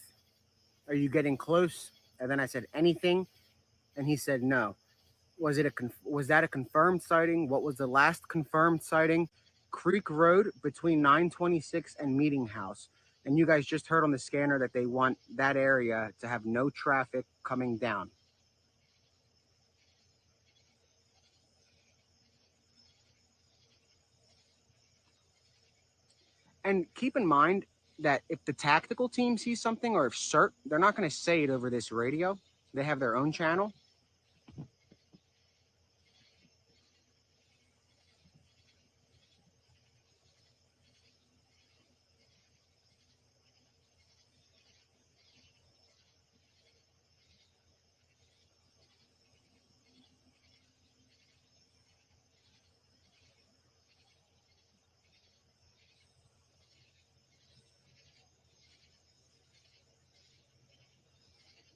"Are you getting close?" And then I said, "Anything?" And he said, "No." Was that a confirmed sighting? What was the last confirmed sighting? Creek Road between 926 and Meeting House. And you guys just heard on the scanner that they want that area to have no traffic coming down. And keep in mind that if the tactical team sees something or if CERT, they're not going to say it over this radio. They have their own channel.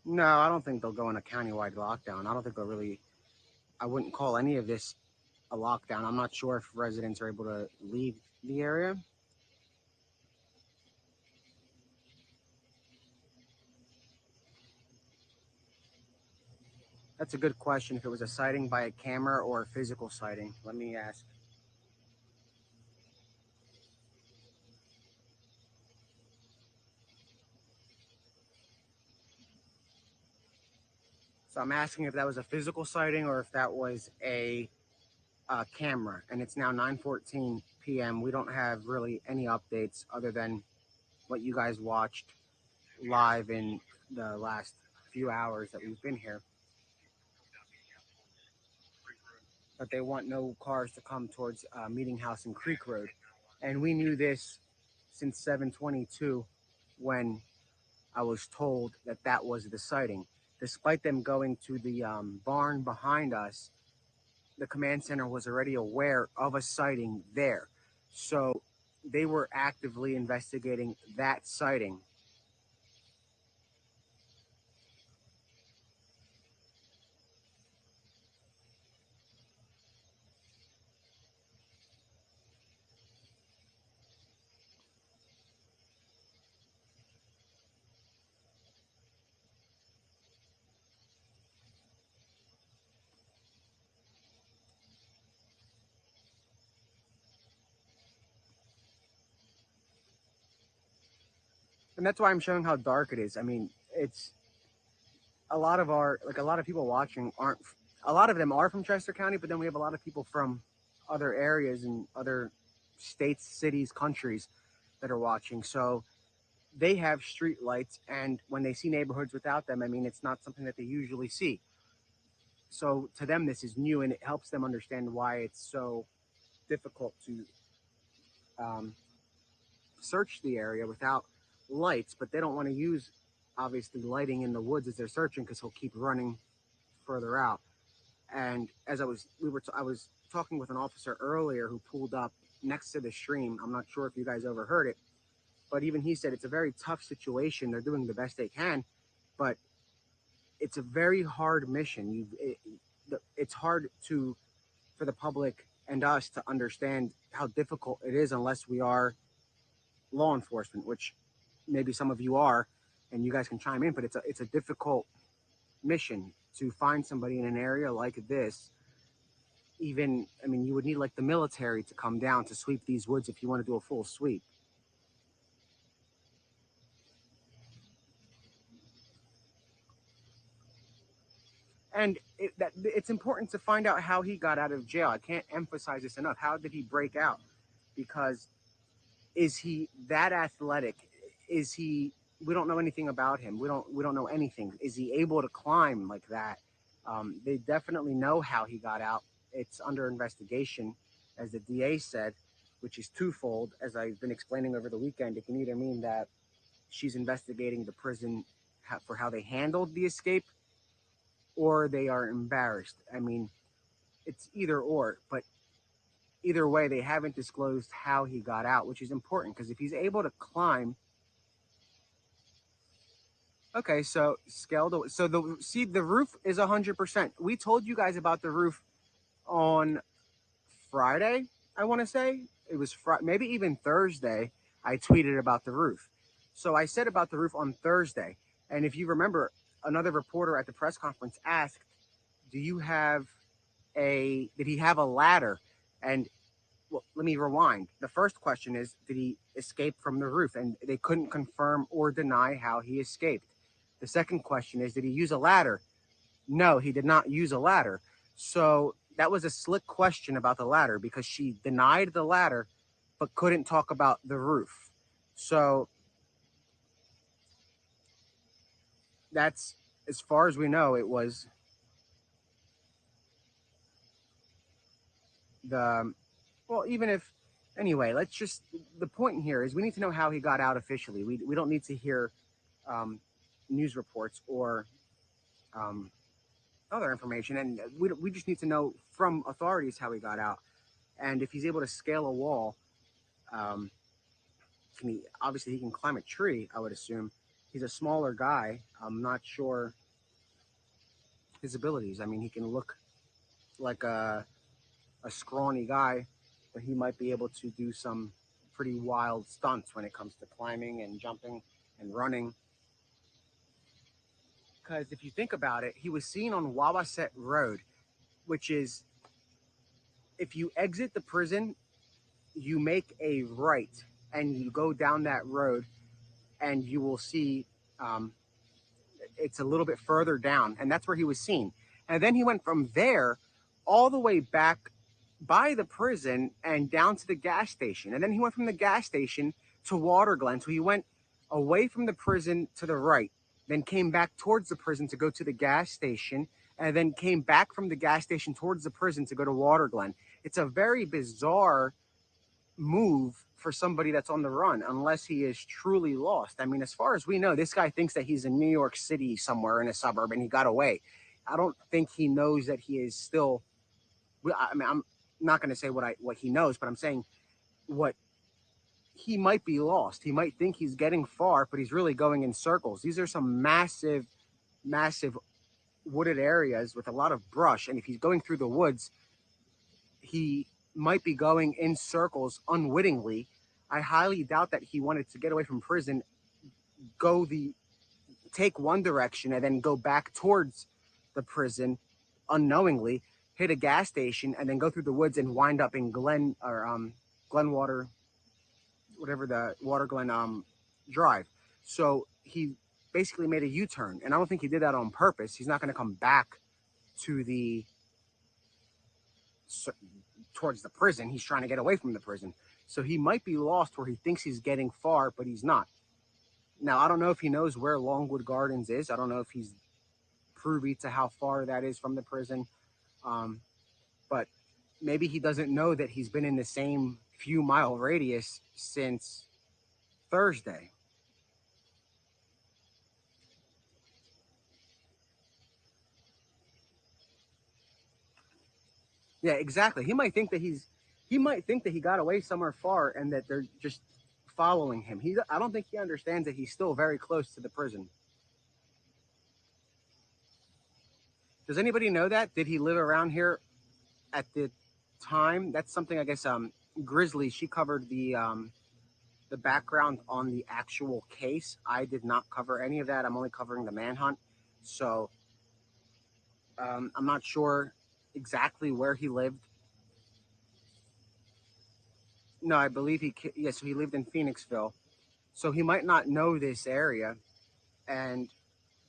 No, I don't think they'll go in a countywide lockdown. I don't think they'll really, I wouldn't call any of this a lockdown. I'm not sure if residents are able to leave the area. That's a good question. If it was a sighting by a camera or a physical sighting, let me ask. So I'm asking if that was a physical sighting or if that was a camera. And it's now 9:14 p.m. We don't have really any updates other than what you guys watched live in the last few hours that we've been here. But they want no cars to come towards Meeting House and Creek Road. And we knew this since 7:22 when I was told that that was the sighting. Despite them going to the barn behind us, the command center was already aware of a sighting there. So they were actively investigating that sighting. And that's why I'm showing how dark it is. I mean, it's a lot of a lot of people watching aren't, a lot of them are from Chester County, but then we have a lot of people from other areas and other states, cities, countries that are watching. So they have street lights, and when they see neighborhoods without them, I mean, it's not something that they usually see. So to them, this is new, and it helps them understand why it's so difficult to um, search the area without lights. But they don't want to use, obviously, lighting in the woods as they're searching, because he'll keep running further out. And as I was talking with an officer earlier who pulled up next to the stream. I'm not sure if you guys overheard it, but even he said it's a very tough situation. They're doing the best they can, but it's a very hard mission. It's hard for the public and us to understand how difficult it is unless we are law enforcement, which maybe some of you are, and you guys can chime in. But it's a difficult mission to find somebody in an area like this. Even, I mean, you would need like the military to come down to sweep these woods if you want to do a full sweep. And it's important to find out how he got out of jail. I can't emphasize this enough. How did he break out? Because is he that athletic? Is he? We don't know anything about him. We don't know anything. Is he able to climb like that? They definitely know how he got out. It's under investigation, as the DA said, which is twofold. As I've been explaining over the weekend, it can either mean that she's investigating the prison for how they handled the escape, or they are embarrassed. I mean, it's either or, but either way, they haven't disclosed how he got out, which is important because if he's able to climb. Okay, so scaled. So the roof is 100%. We told you guys about the roof on Friday. I want to say it was maybe even Thursday. I tweeted about the roof. So I said about the roof on Thursday, and if you remember, another reporter at the press conference asked, "Do you have did he have a ladder?" And well, let me rewind. The first question is, did he escape from the roof? And they couldn't confirm or deny how he escaped. The second question is, did he use a ladder? No, he did not use a ladder. So that was a slick question about the ladder because she denied the ladder, but couldn't talk about the roof. So that's, as far as we know, it was the, well, even if, anyway, the point here is we need to know how he got out officially. We don't need to hear news reports or other information. And we just need to know from authorities how he got out. And if he's able to scale a wall, obviously he can climb a tree, I would assume. He's a smaller guy. I'm not sure his abilities. I mean, he can look like a scrawny guy, but he might be able to do some pretty wild stunts when it comes to climbing and jumping and running. Because if you think about it, he was seen on Wawasset Road, which is, if you exit the prison, you make a right and you go down that road, and you will see it's a little bit further down, and that's where he was seen. And then he went from there all the way back by the prison and down to the gas station. And then he went from the gas station to Water Glen. So he went away from the prison to the right, then came back towards the prison to go to the gas station, and then came back from the gas station towards the prison to go to Water Glen. It's a very bizarre move for somebody that's on the run, unless he is truly lost. I mean, as far as we know, this guy thinks that he's in New York City somewhere in a suburb and he got away. I don't think he knows that he is still, I mean, I'm not going to say what he knows, but I'm saying what he might be lost. He might think he's getting far, but he's really going in circles. These are some massive wooded areas with a lot of brush. And if he's going through the woods, he might be going in circles unwittingly. I highly doubt that he wanted to get away from prison, take one direction and then go back towards the prison unknowingly, hit a gas station, and then go through the woods and wind up in Glenwater, whatever the Water Glen Drive. So he basically made a U-turn, and I don't think he did that on purpose. He's not going to come back to the towards the prison. He's trying to get away from the prison. So he might be lost where he thinks he's getting far, but he's not. Now, I don't know if he knows where Longwood Gardens is. I don't know if he's privy to how far that is from the prison. But maybe he doesn't know that he's been in the same few mile radius since Thursday. Yeah, exactly. He might think that he got away somewhere far and that they're just following him. I don't think he understands that he's still very close to the prison. Does anybody know that? Did he live around here at the time? That's something I guess Grizzly, she covered the background on the actual case. I did not cover any of that. I'm only covering the manhunt. So I'm not sure exactly where he lived. No, I believe yes, so he lived in Phoenixville. So he might not know this area. And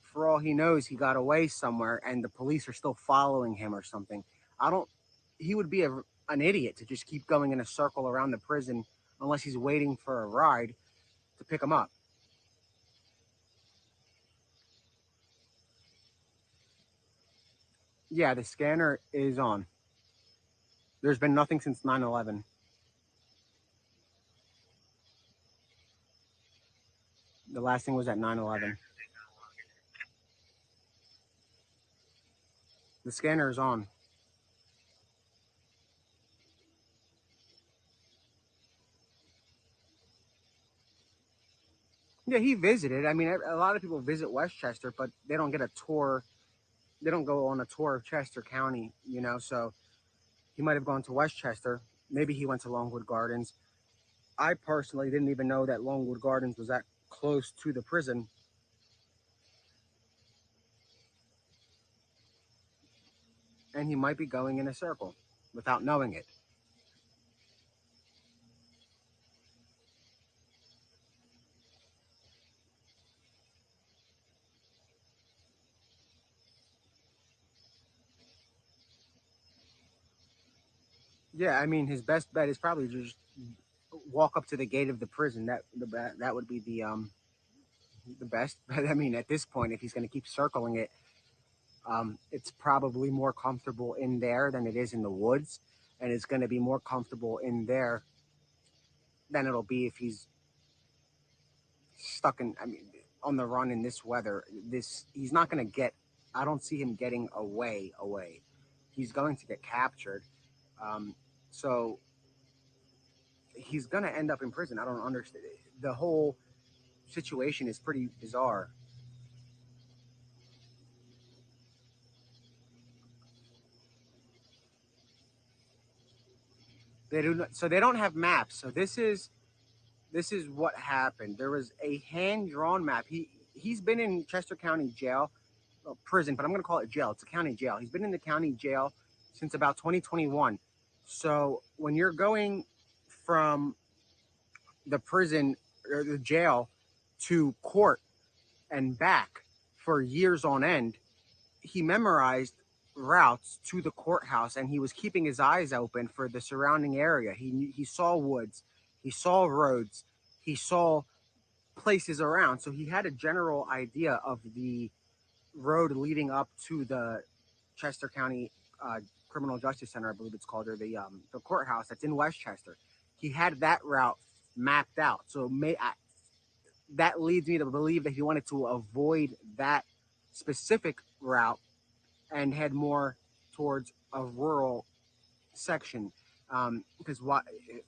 for all he knows, he got away somewhere and the police are still following him or something. I don't, he would be an idiot to just keep going in a circle around the prison unless he's waiting for a ride to pick him up. Yeah, the scanner is on. There's been nothing since 9/11. The last thing was at 9/11. The scanner is on. Yeah, he visited. I mean, a lot of people visit Westchester, but they don't get a tour. They don't go on a tour of Chester County, you know. So he might have gone to Westchester. Maybe he went to Longwood Gardens. I personally didn't even know that Longwood Gardens was that close to the prison. And he might be going in a circle without knowing it. Yeah, I mean, his best bet is probably just walk up to the gate of the prison. That would be the best. But I mean, at this point, if he's going to keep circling it, it's probably more comfortable in there than it is in the woods, and it's going to be more comfortable in there than it'll be if he's stuck in. I mean, on the run in this weather. He's not going to get. I don't see him getting away. He's going to get captured. So he's going to end up in prison. I don't understand. The whole situation is pretty bizarre. They do not, so they don't have maps. So this is what happened. There was a hand drawn map. He's been in Chester County Jail, prison, but I'm going to call it jail. It's a county jail. He's been in the county jail since about 2021. So when you're going from the prison or the jail to court and back for years on end, he memorized routes to the courthouse and he was keeping his eyes open for the surrounding area. He saw woods, he saw roads, he saw places around. So he had a general idea of the road leading up to the Chester County Criminal Justice Center, I believe it's called, or the courthouse that's in Westchester. He had that route mapped out. So that leads me to believe that he wanted to avoid that specific route and head more towards a rural section. Because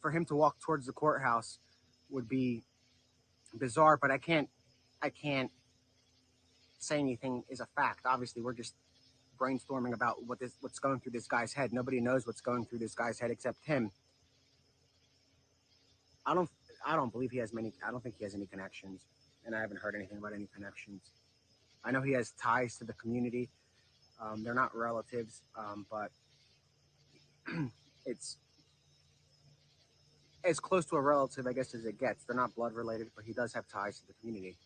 for him to walk towards the courthouse would be bizarre. But I can't say anything is a fact. Obviously, we're just brainstorming about what's going through this guy's head. Nobody knows what's going through this guy's head except him. I don't I don't believe he has many. I don't think he has any connections, and I haven't heard anything about any connections. I know he has ties to the community. They're not relatives, but it's as close to a relative, I guess, as it gets. They're not blood related, but he does have ties to the community.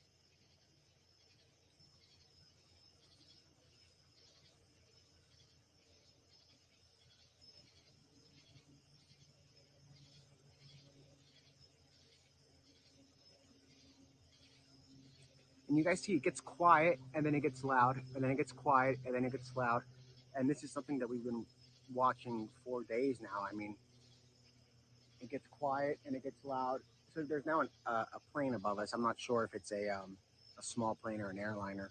And you guys see it gets quiet and then it gets loud and then it gets quiet and then it gets loud. And this is something that we've been watching for days now. I mean, it gets quiet and it gets loud. So there's now a plane above us. I'm not sure if it's a small plane or an airliner.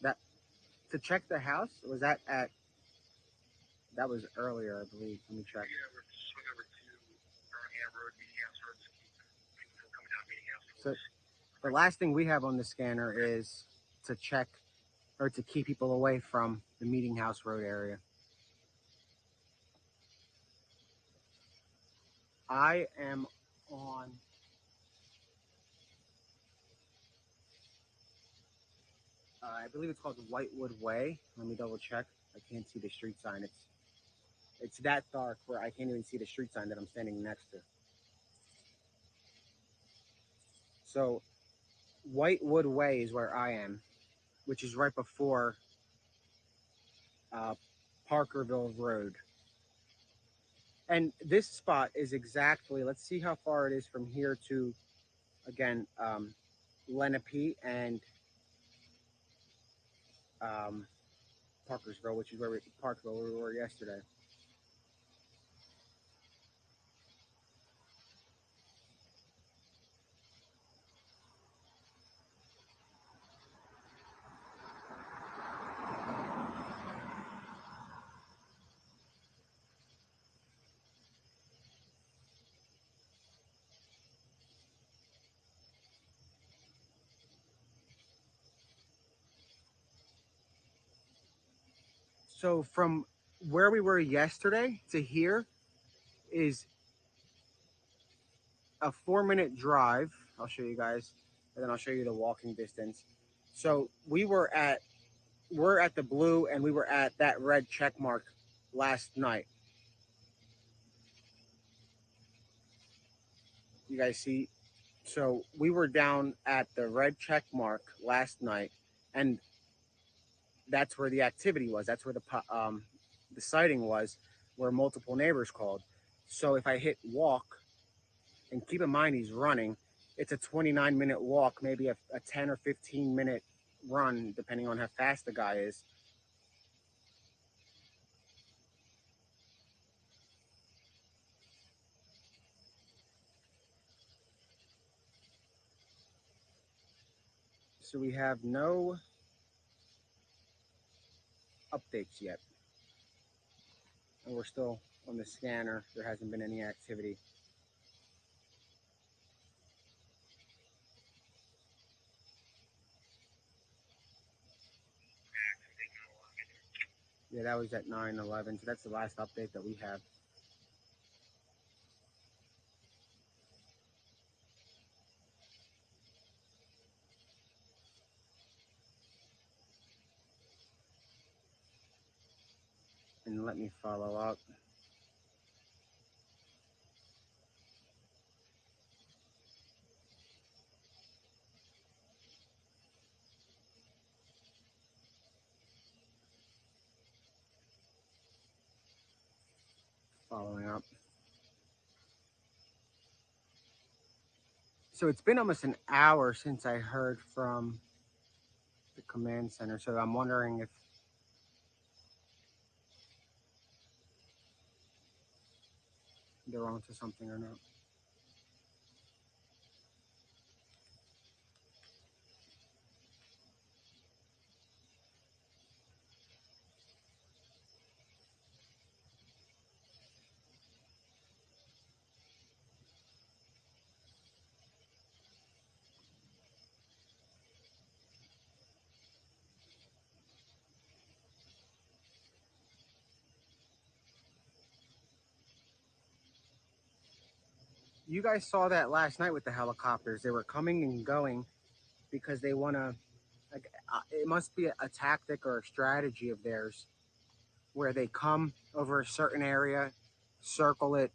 That to check the house, was that at, that was earlier, I believe. Let me check. Yeah, we're swing over to Birmingham Road, Meeting House Road, to keep people from coming down Meeting House. So the last thing we have on the scanner is to check or to keep people away from the Meeting House Road area. I am on I believe it's called Whitewood Way. Let me double check. I can't see the street sign. It's that dark where I can't even see the street sign that I'm standing next to. So Whitewood Way is where I am, which is right before Parkerville Road. And this spot is exactly, let's see how far it is from here to, again, Lenape and Parkersville, which is where Parkville where we were yesterday. So from where we were yesterday to here is a 4-minute drive. I'll show you guys, and then I'll show you the walking distance. So we're at the blue and we were at that red check mark last night. You guys see? So we were down at the red check mark last night, and that's where the activity was. That's where the sighting was, where multiple neighbors called. So if I hit walk, and keep in mind he's running, it's a 29-minute walk, maybe a 10 or 15-minute run, depending on how fast the guy is. So we have no updates yet. And we're still on the scanner. There hasn't been any activity. Yeah, that was at 9/11. So that's the last update that we have. And let me follow up. Following up. So it's been almost an hour since I heard from the command center. So I'm wondering if they're onto something or not. You guys saw that last night with the helicopters. They were coming and going because they want to, like, it must be a tactic or a strategy of theirs where they come over a certain area, circle it,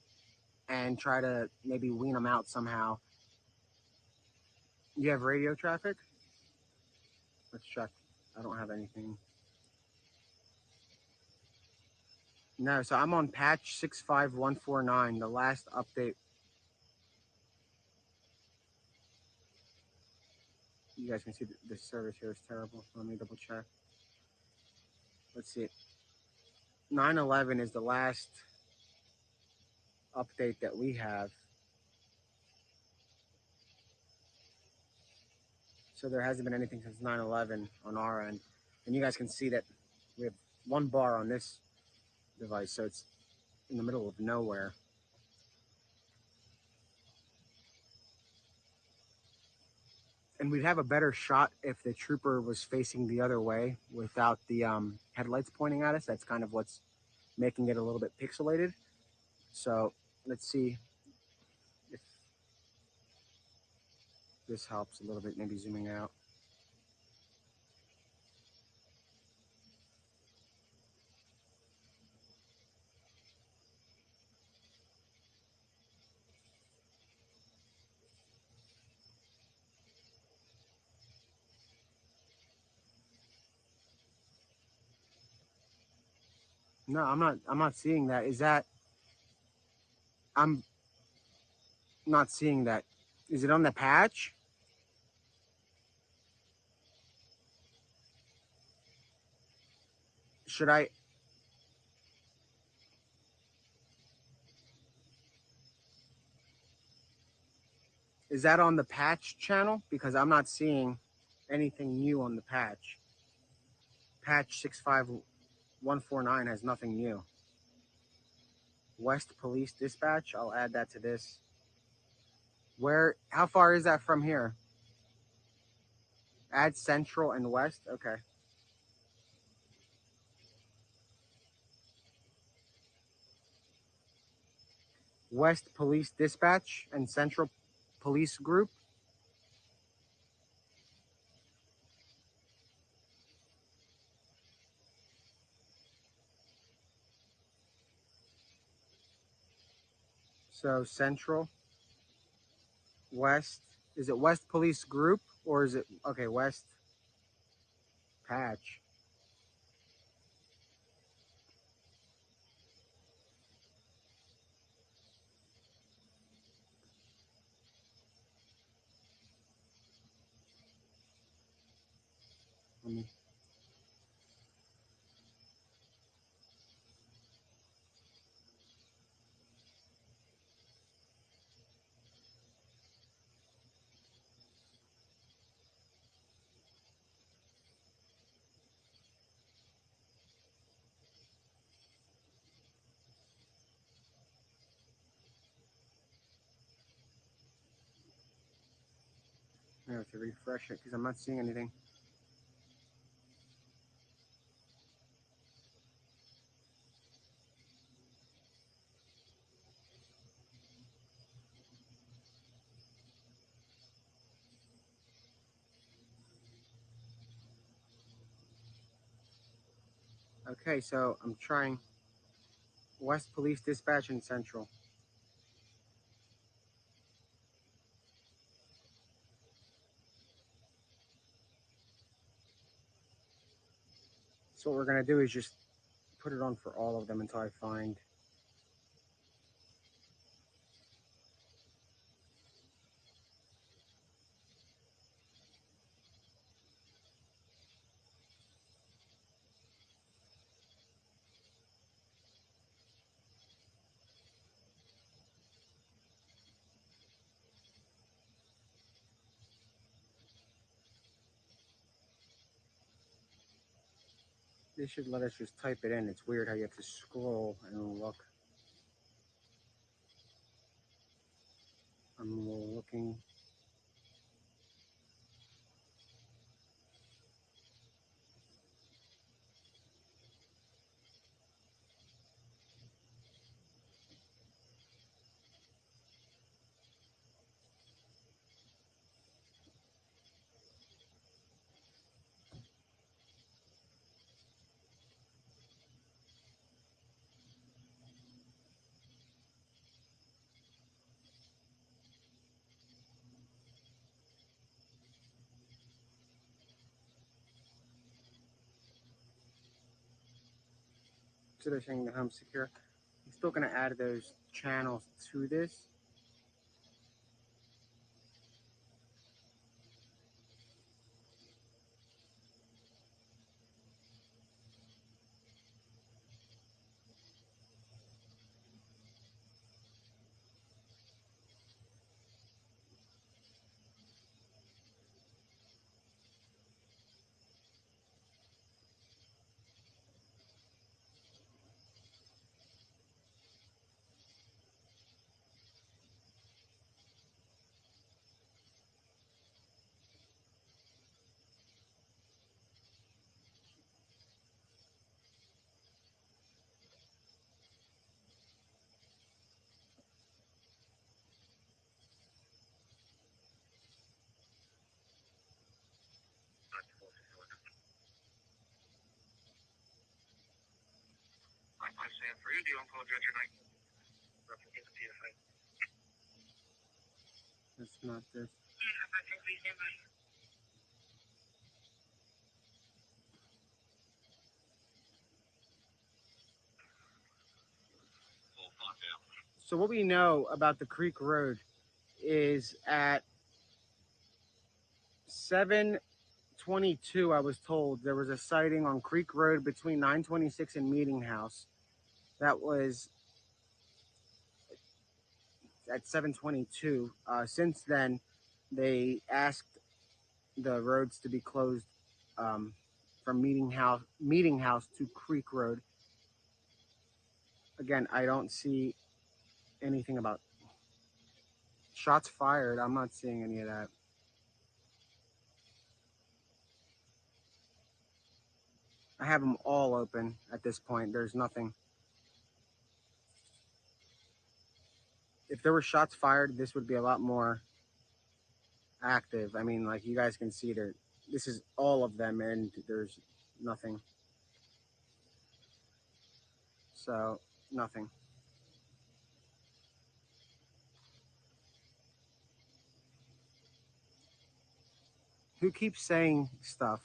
and try to maybe wean them out somehow. You have radio traffic? Let's check. I don't have anything. No, so I'm on patch 65149, the last update. You guys can see the service here is terrible. Let me double check. Let's see. 911 is the last update that we have. So there hasn't been anything since 911 on our end. And you guys can see that we have one bar on this device, so it's in the middle of nowhere. And we'd have a better shot if the trooper was facing the other way without the headlights pointing at us. That's kind of what's making it a little bit pixelated. So let's see if this helps a little bit, maybe zooming out. No, I'm not seeing that. Is that I'm not seeing that. Is it on the patch? Should I Is that on the patch channel? Because I'm not seeing anything new on the patch. Patch 65149 has nothing new. West Police Dispatch, I'll add that to this. How far is that from here? Add Central and West, okay. West Police Dispatch and Central Police Group. So Central, West, is it West Police Group or is it, okay, West Patch. Let me, I have to refresh it because I'm not seeing anything. Okay, so I'm trying West Police Dispatch and Central. So what we're gonna do is just put it on for all of them until I find. They should let us just type it in. It's weird how you have to scroll and look. I'm looking. So they're saying the home's secure. I'm still gonna add those channels to this. I'm saying for you, do you want to call Judge tonight? That's not this. So what we know about the Creek Road is at 7:22, I was told there was a sighting on Creek Road between 926 and Meeting House. That was at 7:22. Since then, they asked the roads to be closed um, from Meeting House to Creek Road. Again, I don't see anything about shots fired. I'm not seeing any of that. I have them all open at this point. There's nothing. If there were shots fired, this would be a lot more active. I mean, like you guys can see there. This is all of them, and there's nothing. So nothing. Who keeps saying stuff?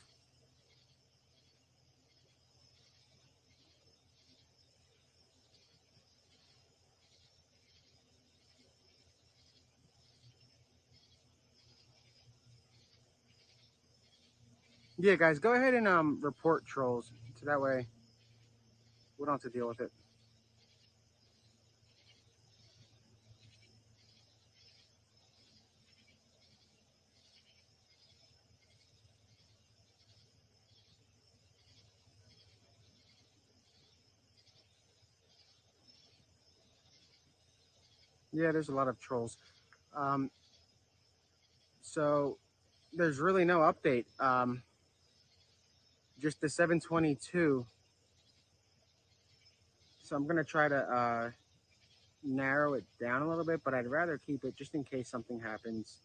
Yeah, guys, go ahead and report trolls, so that way we don't have to deal with it. Yeah, there's a lot of trolls. Um, so there's really no update. Just the 722. So I'm gonna try to narrow it down a little bit, but I'd rather keep it just in case something happens.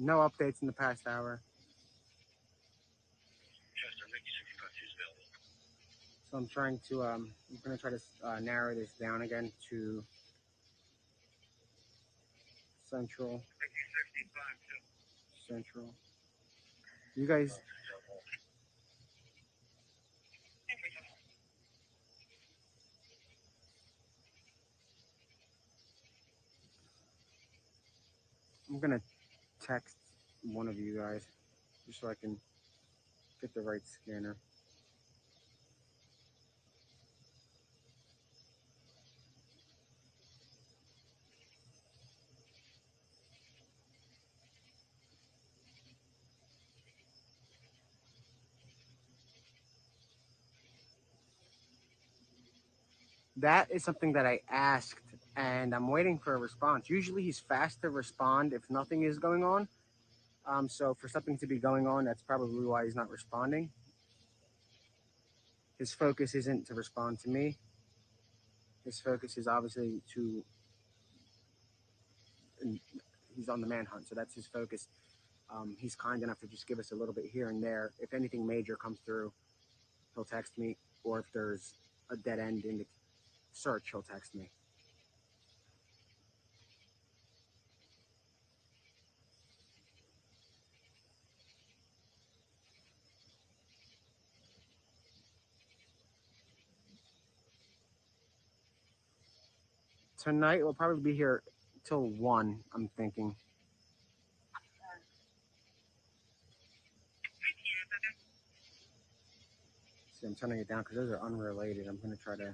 No updates in the past hour. So I'm trying to, I'm going to try to narrow this down again to Central. Central. You guys, I'm going to text one of you guys just so I can get the right scanner. That is something that I asked, and I'm waiting for a response. Usually he's fast to respond if nothing is going on. So for something to be going on, that's probably why he's not responding. His focus isn't to respond to me. His focus is obviously to, he's on the manhunt, so that's his focus. He's kind enough to just give us a little bit here and there. If anything major comes through, he'll text me, or if there's a dead end in the search, he'll text me. Tonight we'll probably be here till 1, I'm thinking. See, I'm turning it down because those are unrelated. I'm going to try to...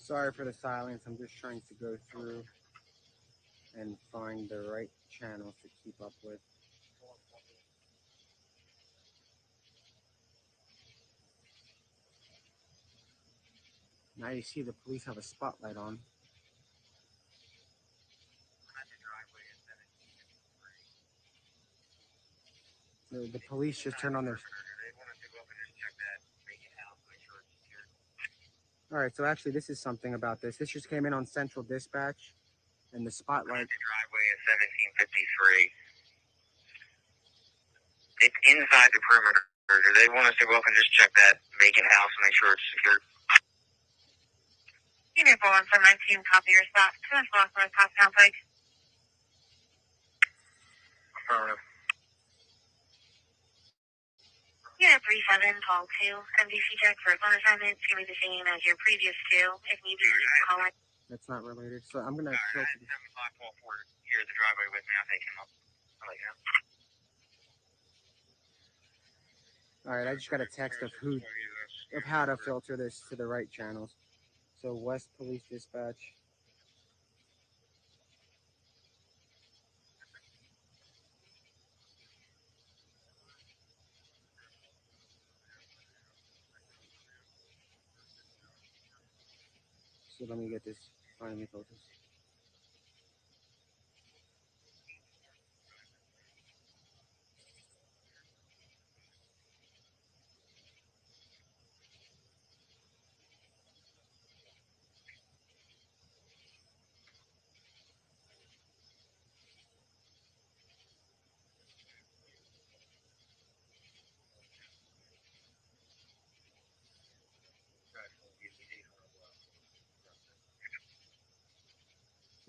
Sorry for the silence. I'm just trying to go through and find the right channels to keep up with. Now you see the police have a spotlight on. The police just turned on their... All right, so actually this is something about this. This just came in on Central Dispatch, and the spotlight... The driveway is 1753. It's inside the perimeter. Do they want us to go up and just check that vacant house and make sure it's secure? Unit 4119, copy your stop. 2 o'clock, North Top Town Pike. Affirmative. Unit 37, call 2. MDC check for phone assignment. It's going to be the same as your previous 2. If need be, call it. That's not related. So I'm going to... I had 7 o'clock call for here at the driveway with me. I'll take him up. I'll let you know. All right, I just got a text of how to filter this to the right channels. So West Police Dispatch. So let me get this finally focused.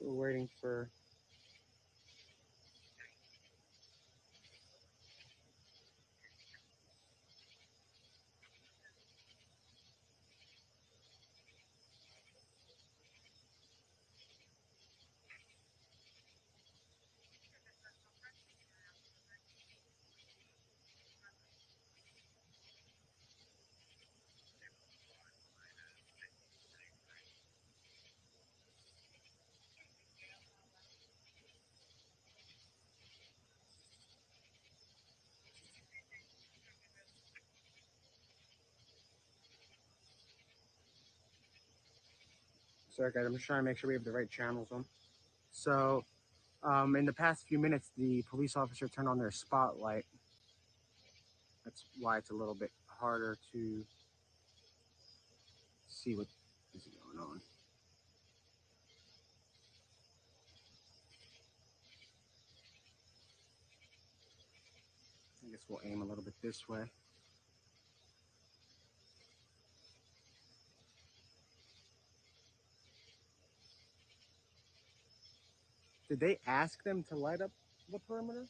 We're waiting for... Sorry guys, I'm just trying to make sure we have the right channels on. So in the past few minutes, the police officer turned on their spotlight. That's why it's a little bit harder to see what is going on. I guess we'll aim a little bit this way. Did they ask them to light up the perimeter?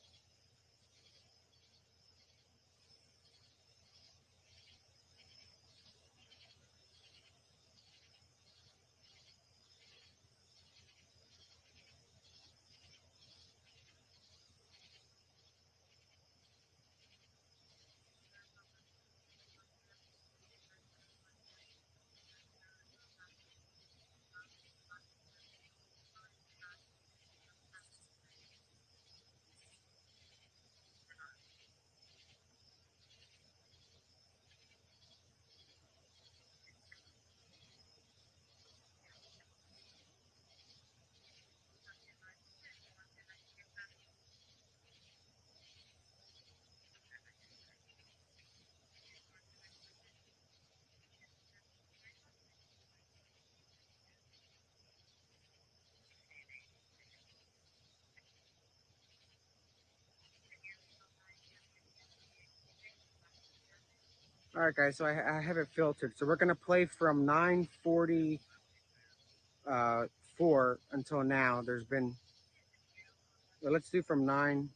All right, guys. So I have it filtered. So we're gonna play from 9:44 until now. There's been. Well, let's do from 9,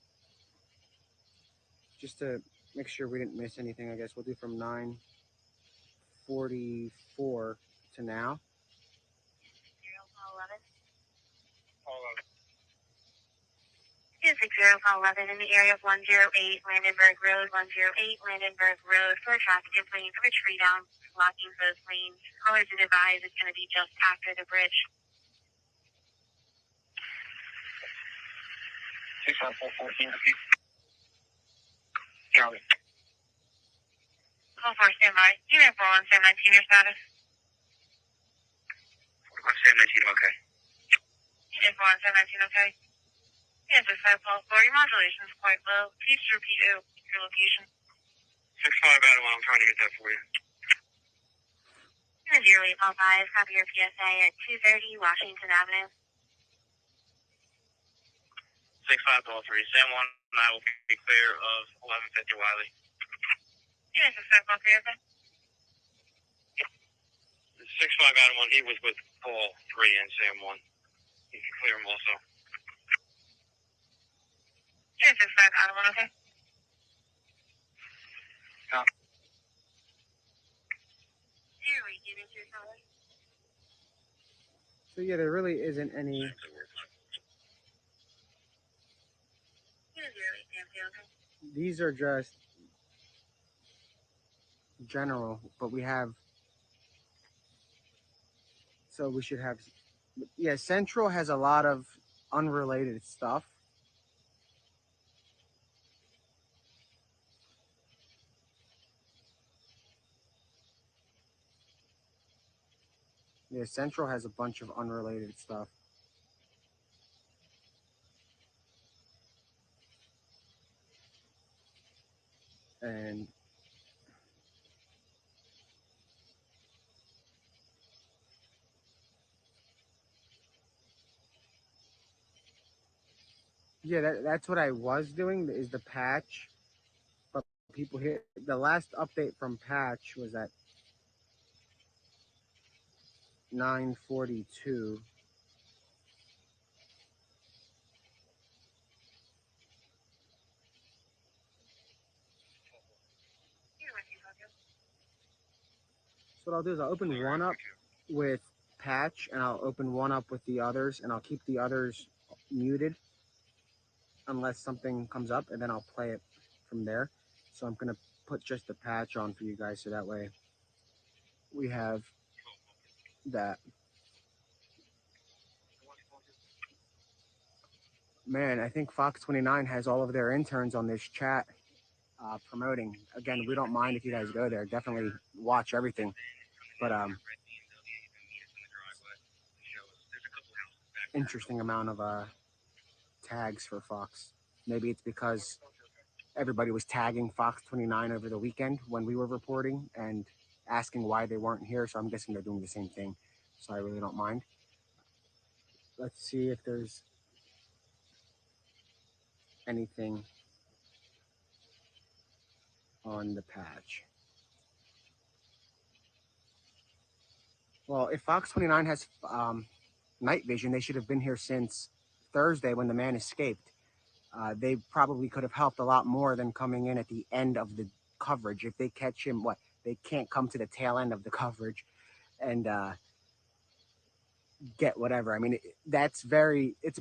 just to make sure we didn't miss anything. I guess we'll do from 9:44 to now. Two 6011 in the area of 108 Landenberg Road, 108 Landenberg Road for traffic and lane for tree down, blocking both lanes. Callers to advise it's going to be just after the bridge. 614, repeat. Charlie. Call for standby. Unit 41719, your status. 41719, okay. Unit 41719, okay. Yes, it's 5 call for your modulation is quite low. Please repeat your location. 65 out of 1, I'm trying to get that for you. Unit 0855, copy your PSA at 230 Washington Avenue. 65 San Juan, and I will be clear of 1150 Wiley. Yes, it's 5 call 3, okay. 65 out of 1, he was with Paul 3 and Sam 1. You can clear him also. Yes, it's 5 out of 1, okay. Copy. So yeah, there really isn't any. These are just general, but we have. So we should have. Yeah, Central has a lot of unrelated stuff. Yeah, Central has a bunch of unrelated stuff. And yeah, that's what I was doing is the patch. But people here, the last update from patch was at 9:42. So what I'll do is I'll open one up with patch and I'll open one up with the others and I'll keep the others muted unless something comes up and then I'll play it from there. So I'm gonna put just the patch on for you guys so that way we have that. Man, I think Fox 29 has all of their interns on this chat promoting. Again, we don't mind if you guys go there. Definitely watch everything. But interesting amount of tags for Fox. Maybe it's because everybody was tagging Fox 29 over the weekend when we were reporting and asking why they weren't here. So I'm guessing they're doing the same thing. So I really don't mind. Let's see if there's anything on the patch. Well, if Fox 29 has night vision, they should have been here since Thursday when the man escaped. They probably could have helped a lot more than coming in at the end of the coverage. If they catch him, they can't come to the tail end of the coverage and get whatever. I mean, it's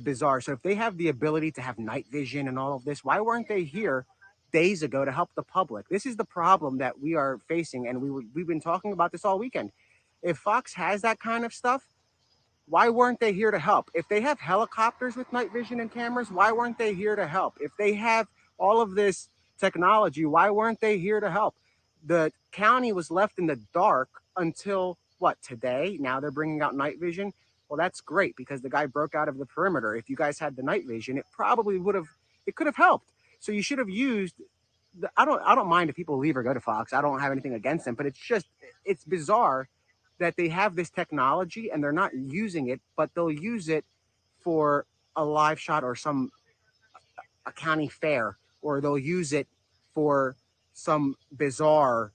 bizarre. So if they have the ability to have night vision and all of this, why weren't they here days ago to help the public? This is the problem that we are facing, and we've been talking about this all weekend. If Fox has that kind of stuff, why weren't they here to help? If they have helicopters with night vision and cameras, why weren't they here to help? If they have all of this technology, why weren't they here to help? The county was left in the dark until today? Now they're bringing out night vision. Well, that's great because the guy broke out of the perimeter. If you guys had the night vision, it probably it could have helped. So you should have used I don't mind if people leave or go to Fox. I don't have anything against them, but it's bizarre that they have this technology and they're not using it, but they'll use it for a live shot or a county fair, or they'll use it for some bizarre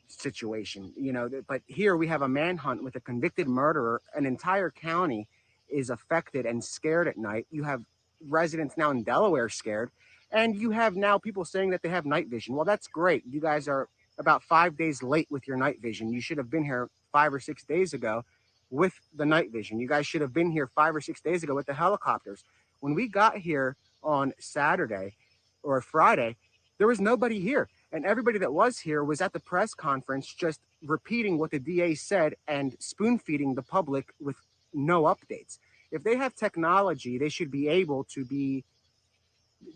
situation, you know. But here we have a manhunt with a convicted murderer. An entire county is affected and scared at night. You have residents now in Delaware scared, and you have now people saying that they have night vision. Well, that's great. You guys are about 5 days late with your night vision. You should have been here 5 or 6 days ago with the night vision. You guys should have been here 5 or 6 days ago with the helicopters. When we got here on Saturday or Friday, there was nobody here. And everybody that was here was at the press conference just repeating what the DA said and spoon feeding the public with no updates. If they have technology, they should be able to be,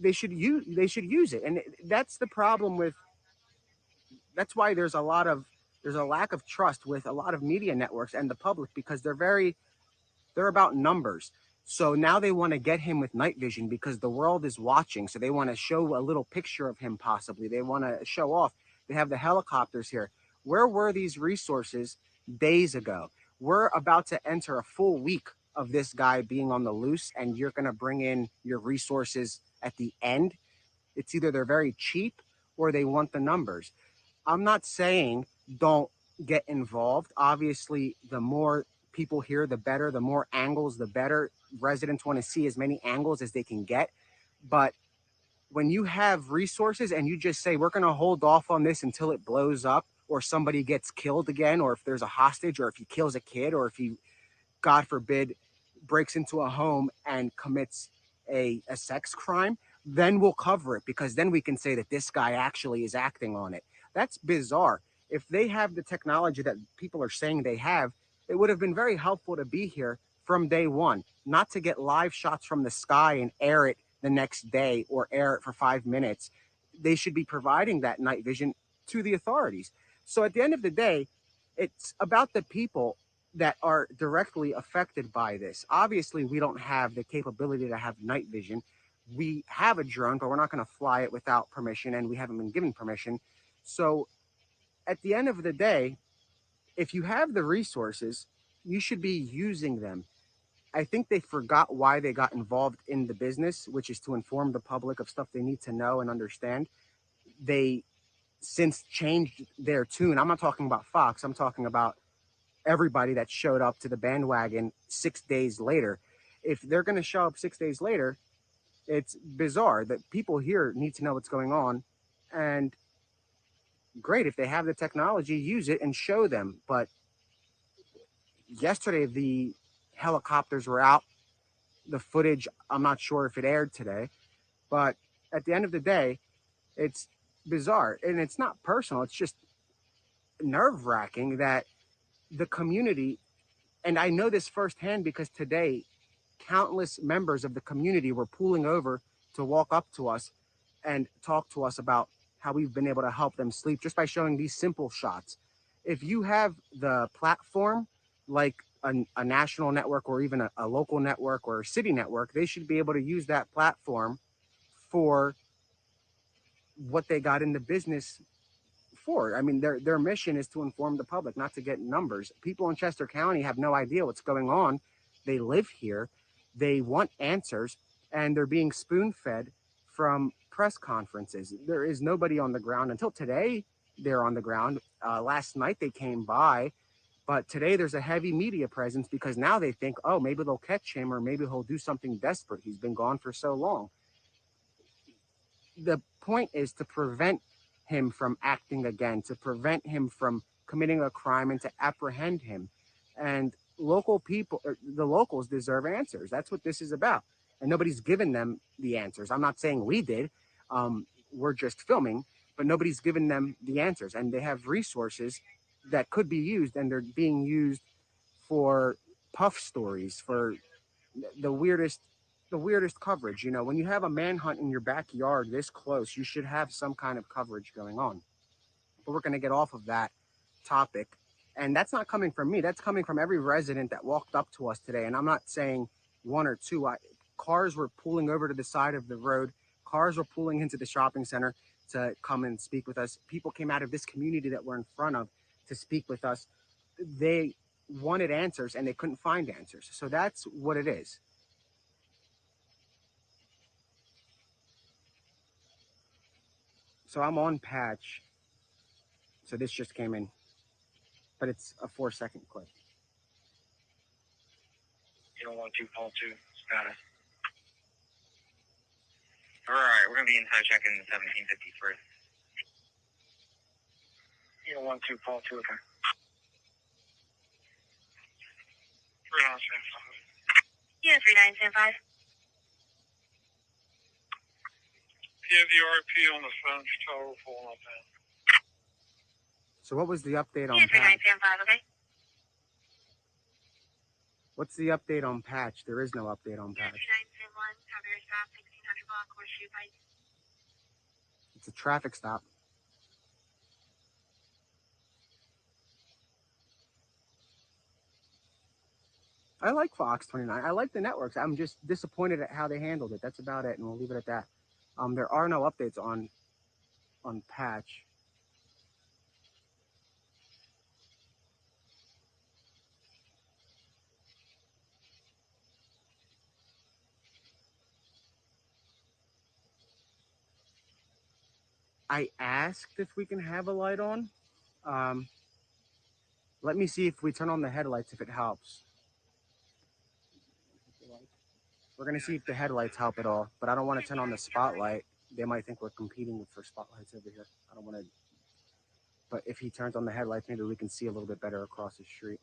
they should use it. And that's the problem with, that's why there's a lack of trust with a lot of media networks and the public, because they're about numbers. So now they want to get him with night vision because the world is watching. So they want to show a little picture of him, possibly. They want to show off. They have the helicopters here. Where were these resources days ago? We're about to enter a full week of this guy being on the loose, and you're going to bring in your resources at the end. It's either they're very cheap or they want the numbers. I'm not saying don't get involved. Obviously, the more people here, the better. The more angles, the better. Residents want to see as many angles as they can get. But when you have resources and you just say, we're going to hold off on this until it blows up, or somebody gets killed again, or if there's a hostage, or if he kills a kid, or if he, God forbid, breaks into a home and commits a sex crime, then we'll cover it, because then we can say that this guy actually is acting on it. That's bizarre. If they have the technology that people are saying they have, it would have been very helpful to be here from day one, not to get live shots from the sky and air it the next day or air it for 5 minutes. They should be providing that night vision to the authorities. So at the end of the day, it's about the people that are directly affected by this. Obviously, we don't have the capability to have night vision. We have a drone, but we're not going to fly it without permission, and we haven't been given permission. So at the end of the day, if you have the resources, you should be using them. I think they forgot why they got involved in the business, which is to inform the public of stuff they need to know and understand. They since changed their tune. I'm not talking about Fox. I'm talking about everybody that showed up to the bandwagon 6 days later. If they're going to show up 6 days later, it's bizarre that people here need to know what's going on. And great, if they have the technology, use it and show them. But yesterday, the helicopters were out. The footage, I'm not sure if it aired today, but at the end of the day, it's bizarre. And it's not personal. It's just nerve wracking that the community, and I know this firsthand because today, countless members of the community were pulling over to walk up to us and talk to us about how we've been able to help them sleep just by showing these simple shots. If you have the platform, like a national network or even a local network or a city network, they should be able to use that platform for what they got in the business for. I mean, their mission is to inform the public, not to get numbers. People in Chester County have no idea what's going on. They live here. They want answers, and they're being spoon-fed from press conferences. There is nobody on the ground. Until today, they're on the ground. Last night, they came by, but today there's a heavy media presence because now they think, oh, maybe they'll catch him or maybe he'll do something desperate. He's been gone for so long. The point is to prevent him from acting again, to prevent him from committing a crime, and to apprehend him. And local people, the locals deserve answers. That's what this is about. And nobody's given them the answers. I'm not saying we did. We're just filming, but nobody's given them the answers. And they have resources that could be used, and they're being used for puff stories, for the weirdest coverage. You know, when you have a manhunt in your backyard this close, you should have some kind of coverage going on. But we're going to get off of that topic. And that's not coming from me. That's coming from every resident that walked up to us today. And I'm not saying one or two. Cars were pulling over to the side of the road. Cars were pulling into the shopping center to come and speak with us. People came out of this community that we're in front of to speak with us. They wanted answers and they couldn't find answers. So that's what it is. So I'm on patch. So this just came in, but it's a 4-second clip. 012, call 2, status. Alright, we're going to be inside checking 1753. 012, call 2, okay. 3975. Yeah, 3975. You have the RP on the phone, total full up in. So what was the update on Yeah, patch? 3975, okay. What's the update on patch? There is no update on Yeah, patch. 3971, have your stop, 1600 block, Horseshoe Pike. It's a traffic stop. I like Fox 29. I like the networks. I'm just disappointed at how they handled it. That's about it, and we'll leave it at that. There are no updates on patch. I asked if we can have a light on. Let me see if we turn on the headlights, if it helps. We're gonna see if the headlights help at all, but I don't want to turn on the spotlight. They might think we're competing for spotlights over here. I don't want to. But if he turns on the headlights, maybe we can see a little bit better across the street.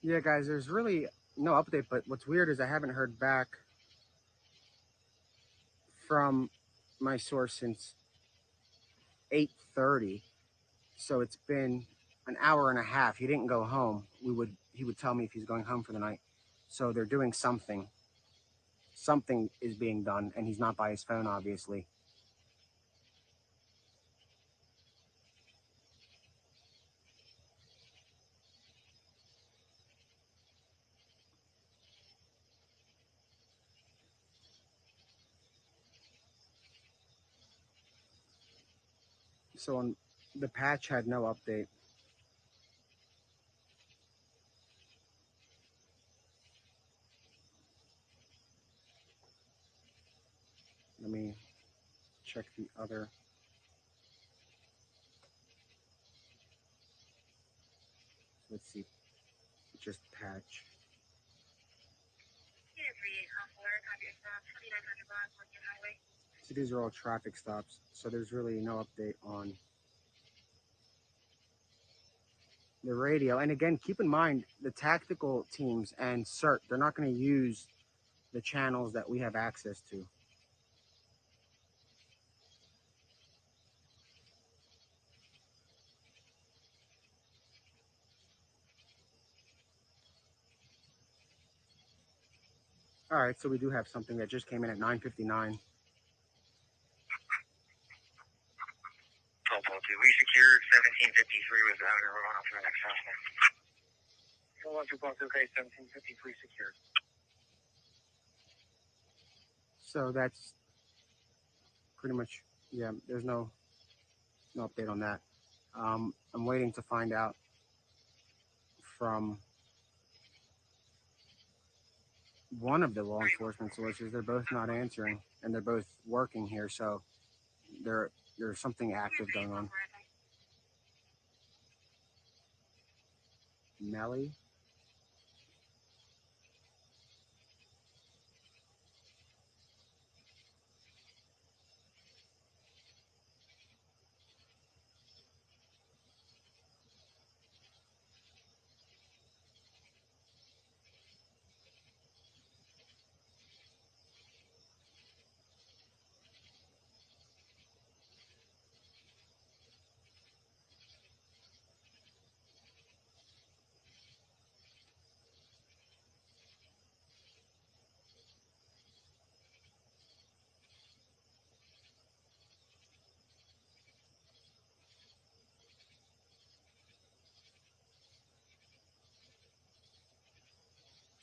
Yeah, guys, there's really no update, but what's weird is I haven't heard back from my source since 8:30. So it's been an hour and a half. He didn't go home. He would tell me if he's going home for the night. So they're doing something. Something is being done, and he's not by his phone, obviously. So on the patch had no update. Let me check the other. Let's see. Just patch. Yeah, 3804, have your stop, 2900 block, Lincoln Highway. So these are all traffic stops. So there's really no update on the radio. And again, keep in mind the tactical teams and CERT, they're not going to use the channels that we have access to. All right, so we do have something that just came in at 9:59. Call 2, we secured 1753 was out here, we're going off to the next house now. 012, call 2, okay, 1753 secured. So that's pretty much, yeah, there's no update on that. I'm waiting to find out from one of the law enforcement sources. They're both not answering, and they're both working here, so there's something active going on. Nelly.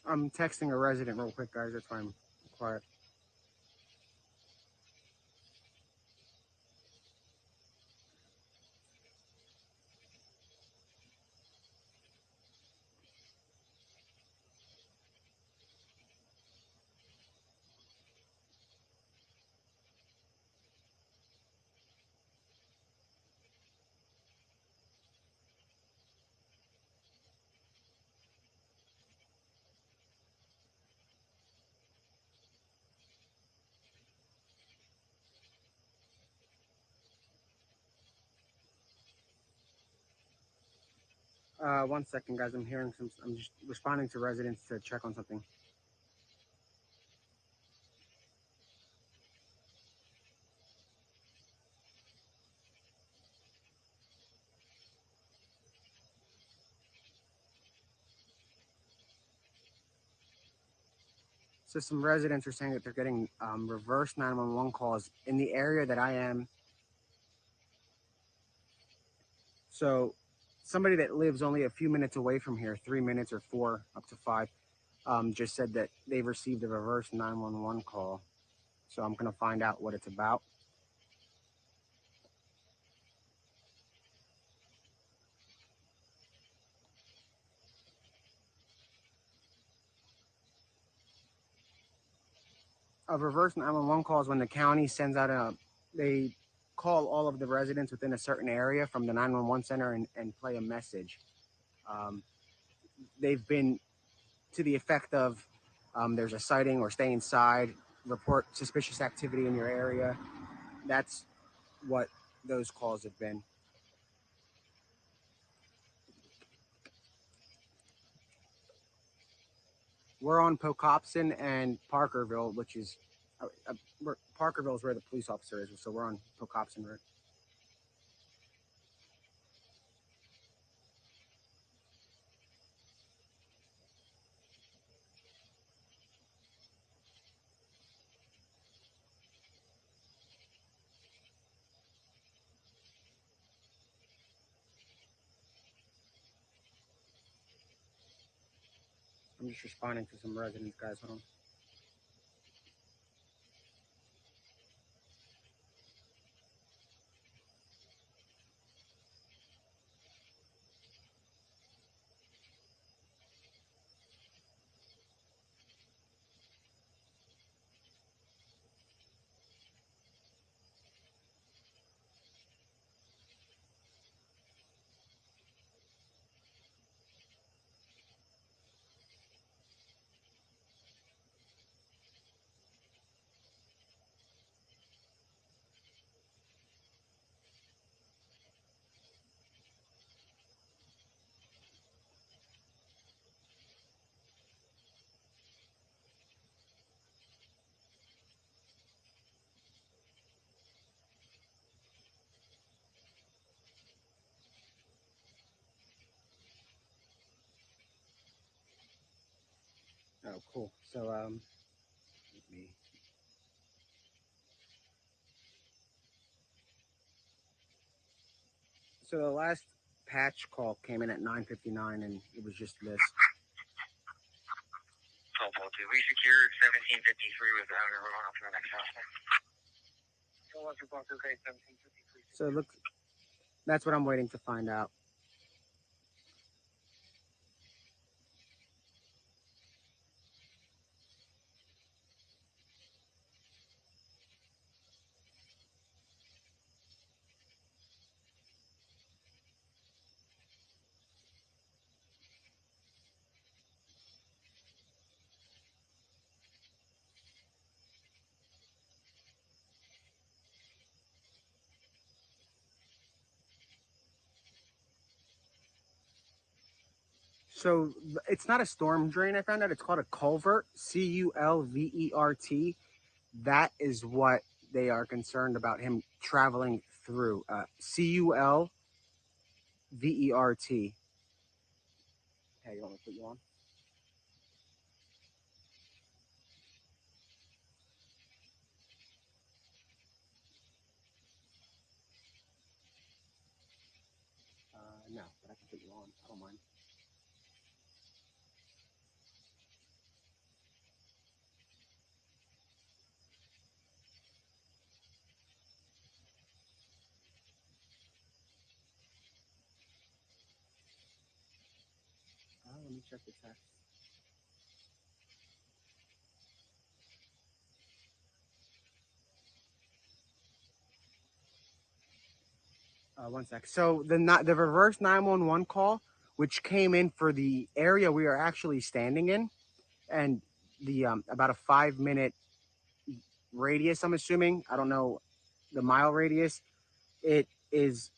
I'm texting a resident real quick, guys. That's why I'm quiet. One second, guys. I'm hearing some. I'm just responding to residents to check on something. So some residents are saying that they're getting reverse 911 calls in the area that I am. So somebody that lives only a few minutes away from here, 3 minutes or four, up to five, just said that they've received a reverse 911 call. So I'm gonna find out what it's about. A reverse 911 call is when the county sends out they call all of the residents within a certain area from the 911 center and play a message. Um, they've been to the effect of there's a sighting or stay inside, report suspicious activity in your area. That's what those calls have been. We're on Pocopson and Parkerville, which is Parkerville is where the police officer is, so we're on Pocopson Road. I'm just responding to some residents, guys. Hold on. Oh, cool. So let me. So the last patch call came in at 9:59, and it was just this. 1202. We secured 1753 with the owner. We're going off to the next house. So look, that's what I'm waiting to find out. So it's not a storm drain. I found out it's called a culvert. Culvert. That is what they are concerned about him traveling through. Culvert. Hey, you want me to put you on? No, but I can put you on. I don't mind. check the text. One sec. So the reverse 911 call, which came in for the area we are actually standing in, and the about a 5 minute radius. I'm assuming. I don't know the mile radius. It is.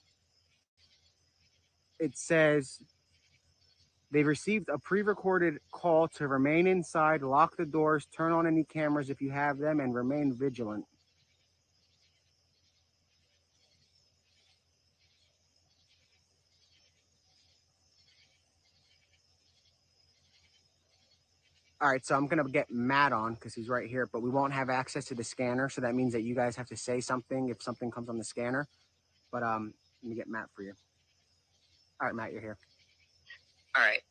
It says they received a pre-recorded call to remain inside, lock the doors, turn on any cameras if you have them, and remain vigilant. All right, so I'm gonna get Matt on because he's right here, but we won't have access to the scanner, so that means that you guys have to say something if something comes on the scanner. But let me get Matt for you. All right, Matt, you're here. All right.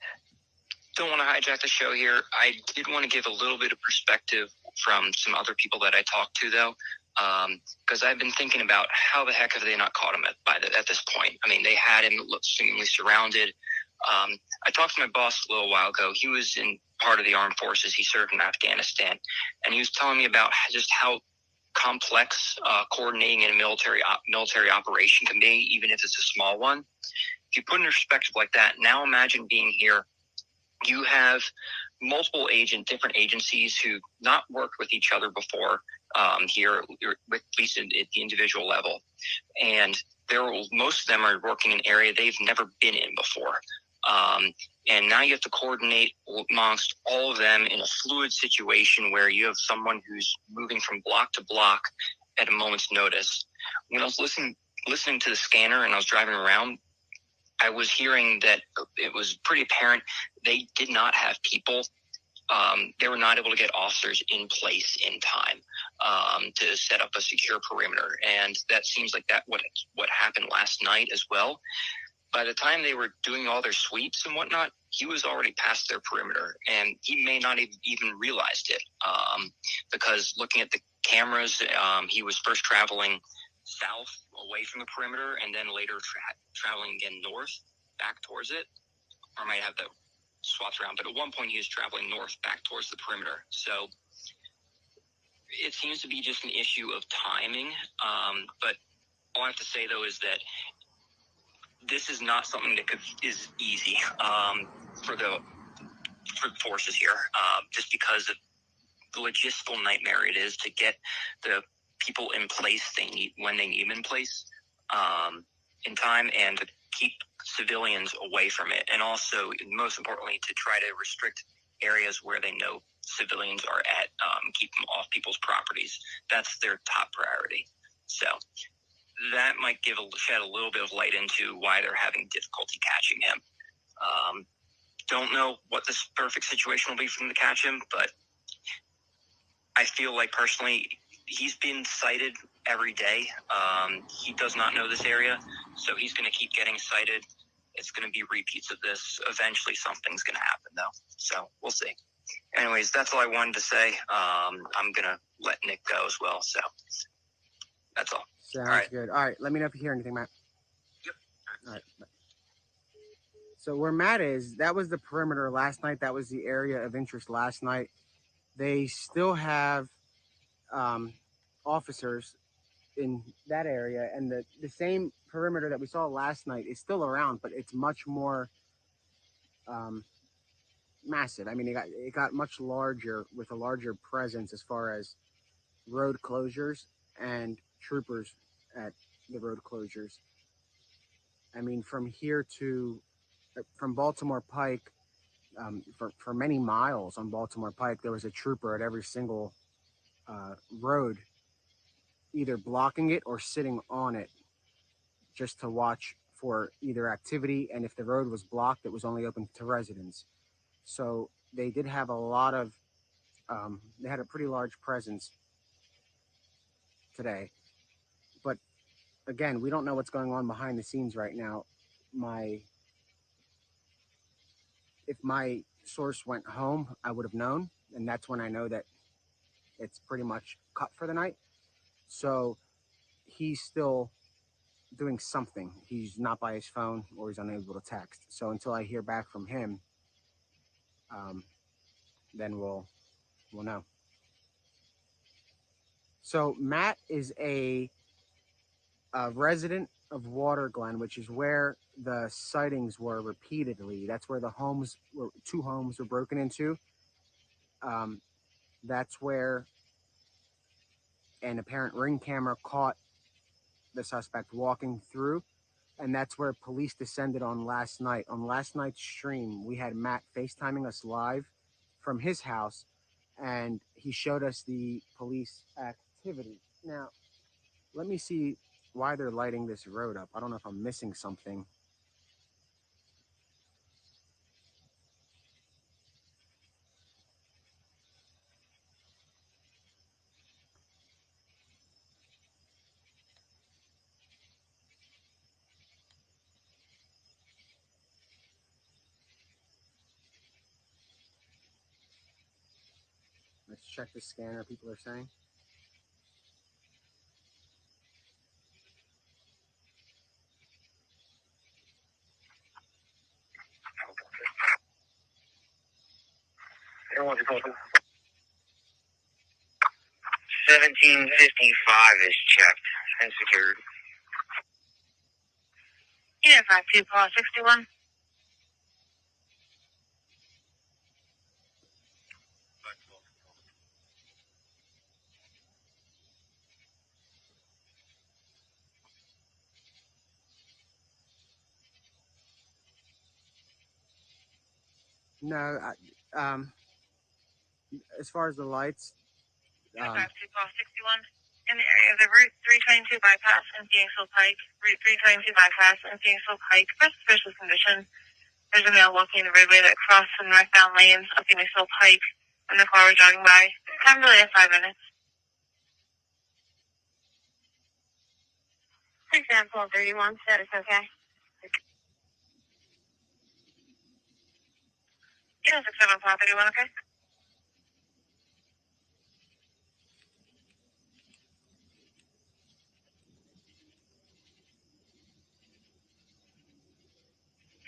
Don't want to hijack the show here. I did want to give a little bit of perspective from some other people that I talked to, though, because I've been thinking about how the heck have they not caught him at this point. I mean, they had him seemingly surrounded. I talked to my boss a little while ago. He was in part of the armed forces. He served in Afghanistan, and he was telling me about just how complex coordinating in a military operation can be, even if it's a small one. If you put in perspective like that, now imagine being here. You have multiple different agencies who not worked with each other before here, at least at the individual level. And most of them are working in an area they've never been in before. And now you have to coordinate amongst all of them in a fluid situation where you have someone who's moving from block to block at a moment's notice. When I was listening to the scanner and I was driving around, I was hearing that it was pretty apparent they did not have people. They were not able to get officers in place in time to set up a secure perimeter. And that seems like what happened last night as well. By the time they were doing all their sweeps and whatnot, he was already past their perimeter, and he may not even realized it because looking at the cameras, he was first traveling south away from the perimeter and then later traveling again north back towards it. Or I might have that swapped around, but at one point he was traveling north back towards the perimeter. So it seems to be just an issue of timing. But all I have to say, though, is that this is not something that is easy for the forces here, just because of the logistical nightmare it is to get the people in place they need when they need them in place in time, and to keep civilians away from it, and also most importantly to try to restrict areas where they know civilians are at, keep them off people's properties. That's their top priority. So that might shed a little bit of light into why they're having difficulty catching him. Don't know what this perfect situation will be for them to catch him, but I feel like personally he's been cited every day. He does not know this area, so he's going to keep getting cited. It's going to be repeats of this. Eventually something's going to happen, though. So we'll see. Anyways, that's all I wanted to say. I'm going to let Nick go as well. So that's all. Sounds good. All right, let me know if you hear anything, Matt. Yep. All right. So where Matt is, that was the perimeter last night. That was the area of interest last night. They still have officers in that area, and the same perimeter that we saw last night is still around, but it's much more massive. I mean, it got much larger with a larger presence as far as road closures and troopers at the road closures. I mean, from Baltimore Pike, for many miles on Baltimore Pike, there was a trooper at every single road, either blocking it or sitting on it just to watch for either activity. And if the road was blocked, it was only open to residents. So they did have a lot of, they had a pretty large presence today. But again, we don't know what's going on behind the scenes right now. If my source went home, I would have known. And that's when I know that it's pretty much cut for the night. So he's still doing something. He's not by his phone or he's unable to text. So until I hear back from him, then we'll know. So Matt is a resident of Water Glen, which is where the sightings were repeatedly. That's where the homes were. Two homes were broken into. Um, that's where an apparent ring camera caught the suspect walking through, and that's where police descended on last night. On last night's stream, we had Matt FaceTiming us live from his house, and he showed us the police activity. Now, let me see why they're lighting this road up. I don't know if I'm missing something. Let's check the scanner, people are saying. Everyone's close. 1755 is checked and secured. Yeah, 52 Paul 61. No, as far as the lights, 52 Paul 61. In the area of the Route 322 bypass and Phoenixville Pike. Route 322 bypass and Phoenixville Pike. For suspicious condition, there's a male walking the roadway that crossed some northbound lanes of Phoenixville Pike when the car was driving by. Time delay of 5 minutes. Example 31, status okay. Yeah, 67 Paul 31, okay.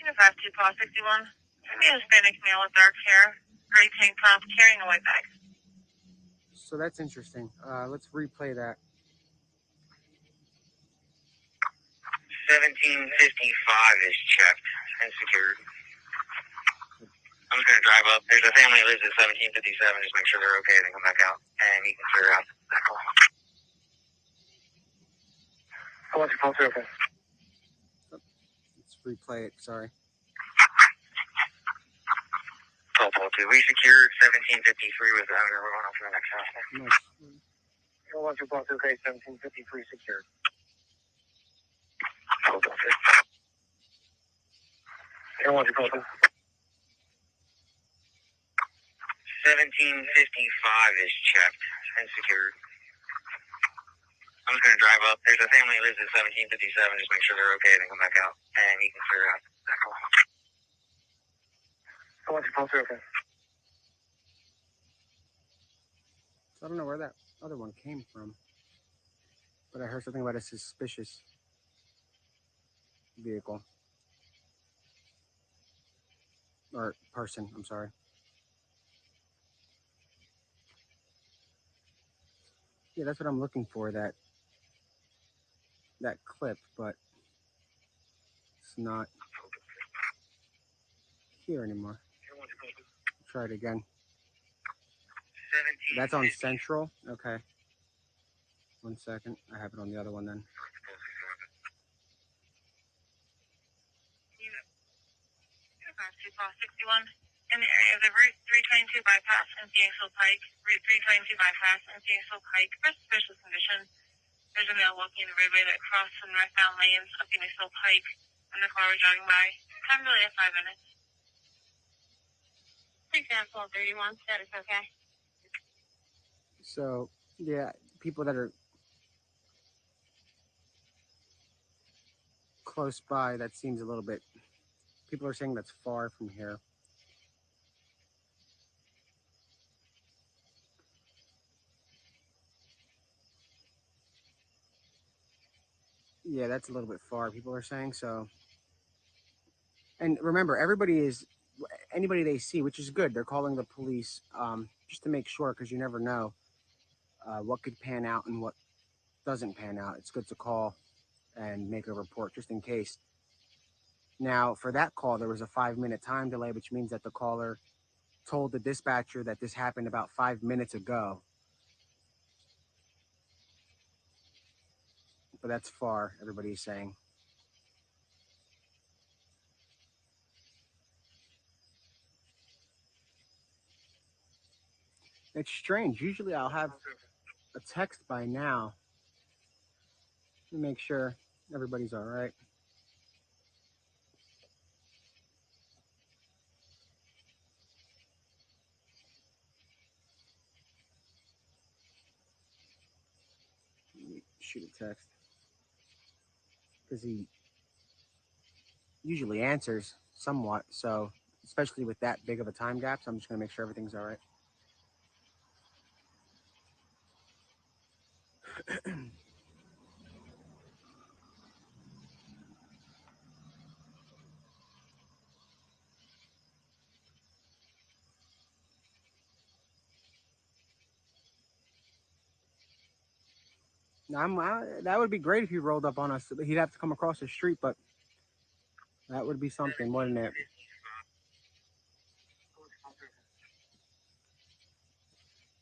Yeah, 52 Paul 61. Maybe a Hispanic male with dark hair, gray tank top, carrying a white bag. so that's interesting. Let's replay that. 1755 is checked and secured. I'm just going to drive up. There's a family that lives at 1757. Just make sure they're okay, then come back out. And you can clear out that call. How much call through, okay? Let's replay it. Sorry. Call 2. We secured 1753 with the owner. We're going on to the next house. Nice. Call 2, call 2, okay, 1753 secured. Call 2. Call 2, call 2. 1755 is checked and secured. I'm just going to drive up. There's a family that lives at 1757. Just make sure they're okay, then come back out. And you can clear out that call. How much call through, okay? So I don't know where that other one came from, but I heard something about a suspicious vehicle or person. I'm sorry. Yeah, that's what I'm looking for. That clip, but it's not here anymore. Try it again. That's on Central. Okay. 1 second. I have it on the other one then. Paul 61. In the area of the Route 322 bypass and Phoenixville Pike. Route 322 bypass and Phoenixville Pike. For suspicious condition, there's a male walking the roadway that crossed some northbound lanes of Phoenixville Pike when the car was driving by. Time delay of 5 minutes. Example 31, status okay. So yeah, people that are close by, that seems a little bit. People are saying that's far from here. Yeah, that's a little bit far. People are saying so. And remember, everybody is anybody they see, which is good. They're calling the police just to make sure, because you never know what could pan out and what doesn't pan out. It's good to call and make a report just in case. Now, for that call, there was a 5-minute time delay, which means that the caller told the dispatcher that this happened about 5 minutes ago. But that's far, everybody's saying. It's strange. Usually I'll have a text by now to make sure everybody's all right. Shoot a text, because he usually answers somewhat, so especially with that big of a time gap, so I'm just going to make sure everything's all right. That would be great if he rolled up on us. He'd have to come across the street, but that would be something, wouldn't it?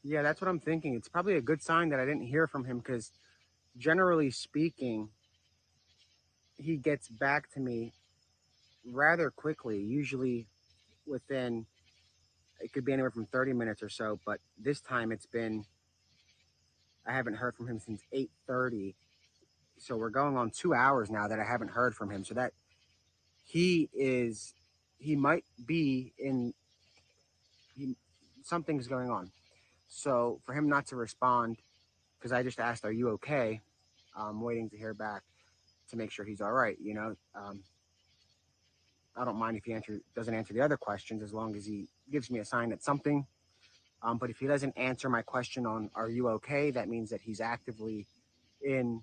Yeah, that's what I'm thinking. It's probably a good sign that I didn't hear from him, because generally speaking, he gets back to me rather quickly, usually within, it could be anywhere from 30 minutes or so, but this time I haven't heard from him since 8:30. So we're going on 2 hours now that I haven't heard from him. So that he might be something's going on. So for him not to respond, because I just asked, "Are you okay?" I'm waiting to hear back to make sure he's all right. I don't mind if he doesn't answer the other questions, as long as he gives me a sign that something. But if he doesn't answer my question on "Are you okay?", that means that he's actively in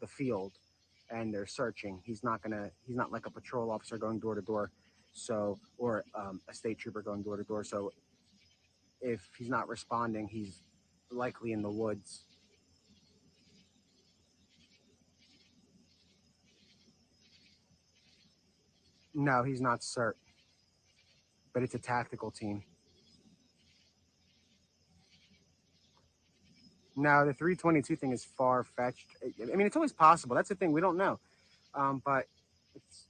the field and they're searching. He's not like a patrol officer going door to door, or a state trooper going door to door. So if he's not responding, he's likely in the woods. No, he's not CERT, but it's a tactical team. No, the 322 thing is far fetched. I mean, it's always possible. That's the thing. We don't know. But it's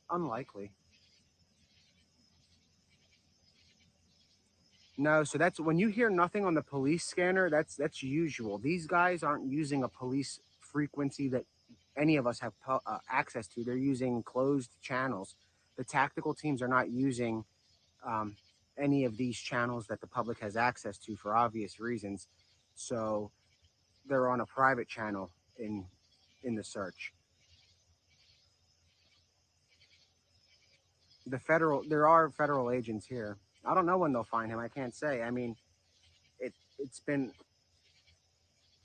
unlikely. No, so that's when you hear nothing on the police scanner, that's usual. These guys aren't using a police frequency that any of us have access to. They're using closed channels. The tactical teams are not using any of these channels that the public has access to for obvious reasons. So they're on a private channel in the search. There are federal agents here. I don't know when they'll find him. I can't say. I mean, it's been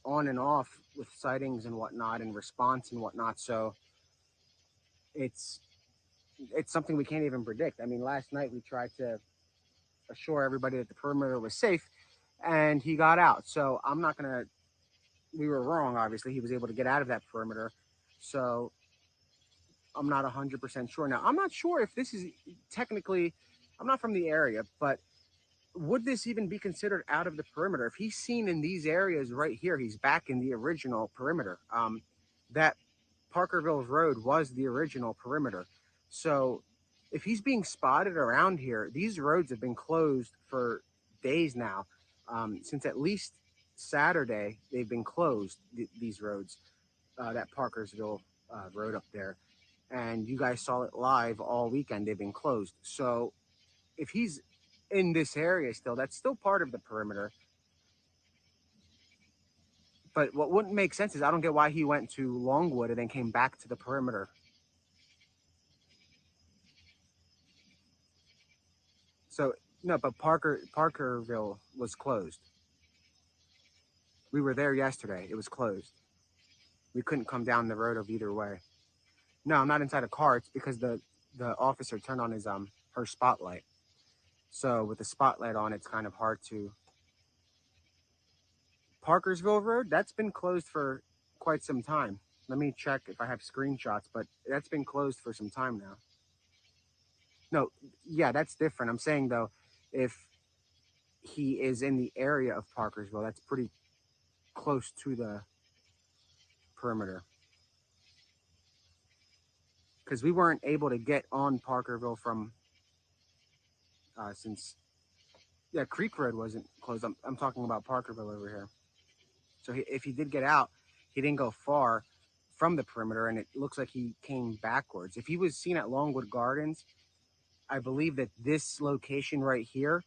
on and off with sightings and whatnot and response and whatnot. So it's something we can't even predict. I mean, last night we tried to assure everybody that the perimeter was safe, and he got out. So I'm not gonna. We were wrong. Obviously, he was able to get out of that perimeter. So I'm not 100% sure. Now, I'm not sure if this is technically. I'm not from the area, but would this even be considered out of the perimeter? If he's seen in these areas right here, he's back in the original perimeter. That Parkerville's Road was the original perimeter. So if he's being spotted around here, these roads have been closed for days now. Since at least Saturday, they've been closed, these roads, that Parkersville road up there. And you guys saw it live all weekend. They've been closed. So if he's in this area still, that's still part of the perimeter. But what wouldn't make sense is I don't get why he went to Longwood and then came back to the perimeter. So no, but Parkerville was closed. We were there yesterday. It was closed. We couldn't come down the road of either way. No, I'm not inside a car. It's because the officer turned on his her spotlight. So with the spotlight on, it's kind of hard to. Parkersville Road, that's been closed for quite some time. Let me check if I have screenshots, but that's been closed for some time now. No, yeah, that's different. I'm saying though, if he is in the area of Parkersville, that's pretty close to the perimeter. Because we weren't able to get on Parkerville from since yeah, Creek Road wasn't closed. I'm talking about Parkerville over here. So if he did get out, he didn't go far from the perimeter, and it looks like he came backwards. If he was seen at Longwood Gardens, I believe that this location right here,